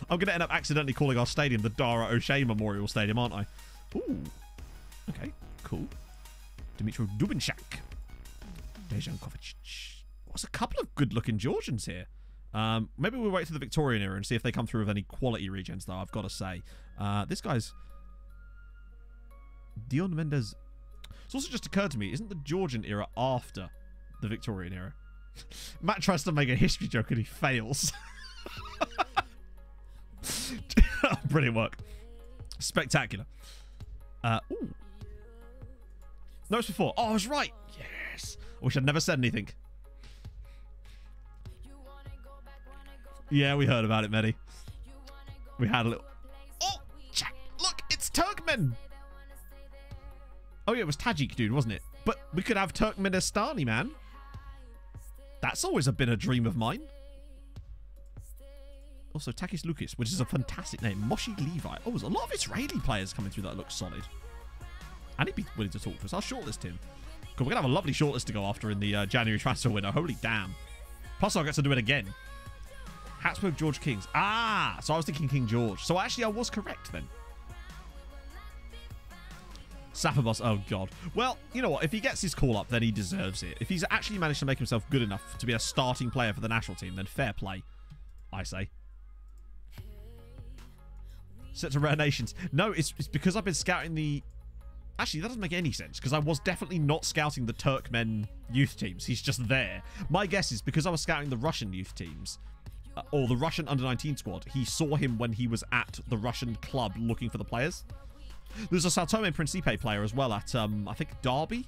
I'm going to end up accidentally calling our stadium the Dara O'Shea Memorial Stadium, aren't I? Ooh. Okay, cool. Dimitro Dubinchak. Dejan Kovacic. What's a couple of good-looking Georgians here? Maybe we'll wait to the Victorian era and see if they come through with any quality regens, though, I've got to say. This guy's... Dion Mendes. It's also just occurred to me, isn't the Georgian era after the Victorian era. Matt tries to make a history joke and he fails. Brilliant work. Spectacular. Ooh. Notes before. Oh, I was right. Yes. I wish I'd never said anything. Yeah, we heard about it, Mehdi. We had a little... Oh, chat. Look, it's Turkmen. Oh, yeah, it was Tajik, dude, wasn't it? But we could have Turkmenistani, man. That's always been a dream of mine. Also, Takis Lukis, which is a fantastic name. Moshi Levi. Oh, there's a lot of Israeli players coming through that look solid. And he'd be willing to talk to us. I'll shortlist him. Cool, we're going to have a lovely shortlist to go after in the January transfer window. Holy damn. Plus, I'll get to do it again. Habsburg George Kings. Ah, so I was thinking King George. So actually, I was correct then. Sapphibos. Oh, God. Well, you know what? If he gets his call up, then he deserves it. If he's actually managed to make himself good enough to be a starting player for the national team, then fair play, I say. Set to Rare Nations. No, it's because I've been scouting the... Actually, that doesn't make any sense, because I was definitely not scouting the Turkmen youth teams. He's just there. My guess is because I was scouting the Russian youth teams, or the Russian under-19 squad, he saw him when he was at the Russian club looking for the players. There's a Sao Tome Principe player as well at, I think, Derby.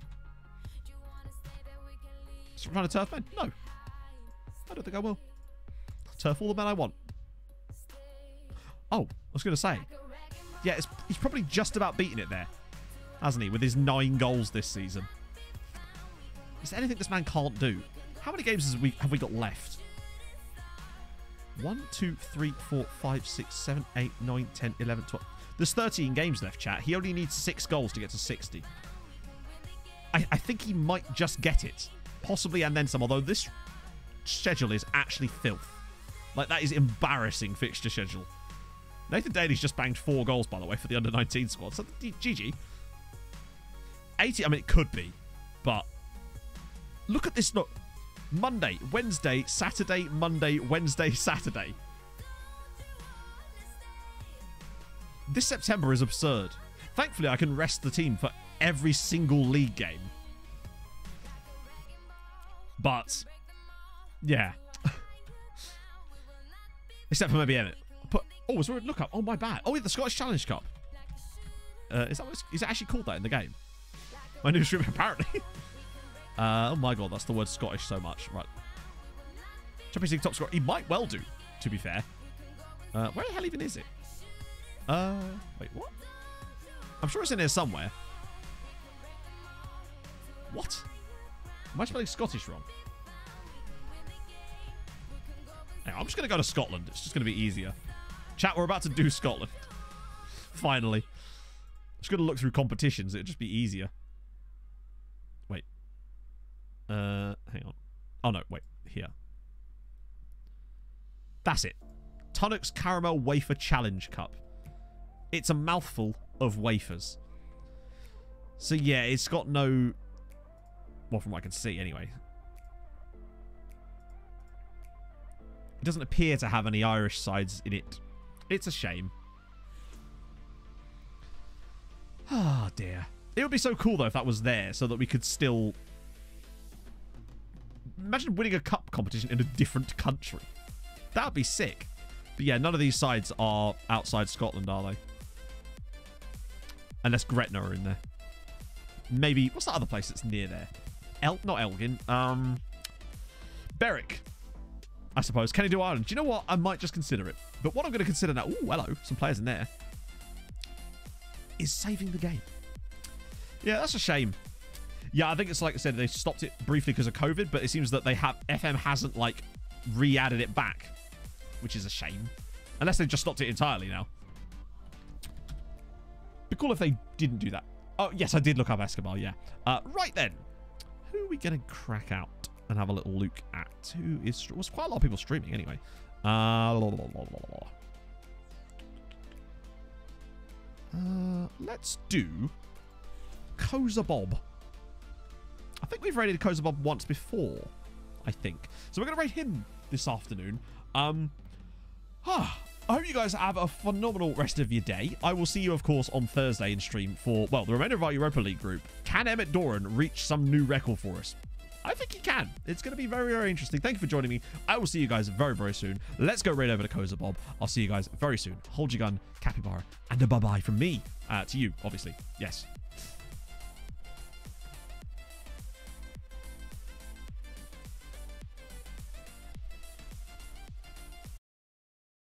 So I'm trying to turf men? No. I don't think I will. I'll turf all the men I want. Oh, I was going to say. Yeah, he's probably just about beaten it there, hasn't he, with his 9 goals this season. Is there anything this man can't do? How many games have we got left? 1, 2, 3, 4, 5, 6, 7, 8, 9, 10, 11, 12. There's 13 games left, chat. He only needs 6 goals to get to 60. I think he might just get it. Possibly and then some, although this schedule is actually filth. Like, that is embarrassing fixture schedule. Nathan Daly's just banged 4 goals, by the way, for the under-19 squad. So, GG. 80, I mean, it could be. But look at this. Look. Monday, Wednesday, Saturday, Monday, Wednesday, Saturday. This September is absurd. Thankfully, I can rest the team for every single league game. But, yeah. Except for maybe Emmett. Oh, was there a look up? Oh, my bad. Oh, yeah, the Scottish Challenge Cup. Is it actually called that in the game? My new stream, apparently. Oh, my God, that's the word Scottish so much. Right. Champions League top scorer. He might well do, to be fair. Where the hell even is it? Wait, what? I'm sure it's in here somewhere. What? Am I spelling Scottish wrong? Now, I'm just going to go to Scotland. It's just going to be easier. Chat, we're about to do Scotland. Finally. Just going to look through competitions. It'll just be easier. Wait. Hang on. Oh, no. Wait. Here. That's it. Tunnock's Caramel Wafer Challenge Cup. It's a mouthful of wafers. So, yeah, it's got no... Well, from what I can see, anyway. It doesn't appear to have any Irish sides in it. It's a shame. Ah, dear. It would be so cool, though, if that was there, so that we could still... Imagine winning a cup competition in a different country. That would be sick. But yeah, none of these sides are outside Scotland, are they? Unless Gretna are in there. Maybe... What's that other place that's near there? Not Elgin. Berwick, I suppose. Can he do Ireland? Do you know what? I might just consider it. But what I'm going to consider now... Ooh, hello. Some players in there. Is saving the game. Yeah, that's a shame. Yeah, I think it's like I said, they stopped it briefly because of COVID, but it seems that they have... FM hasn't, like, re-added it back. Which is a shame. Unless they've just stopped it entirely now. It'd be cool if they didn't do that. Oh, yes, I did look up Escobar, yeah. Right then. Who are we going to crack out and have a little look at? Who is... Was quite a lot of people streaming anyway. Let's do Koza Bob. I think we've rated Koza Bob once before, I think. So we're going to rate him this afternoon. I hope you guys have a phenomenal rest of your day. I will see you, of course, on Thursday in stream for, well, the remainder of our Europa League group. Can Emmett Doran reach some new record for us? I think he can. It's going to be very, very interesting. Thank you for joining me. I will see you guys very, very soon. Let's go right over to Koza Bob. I'll see you guys very soon. Hold your gun, capybara, and a bye-bye from me to you, obviously. Yes.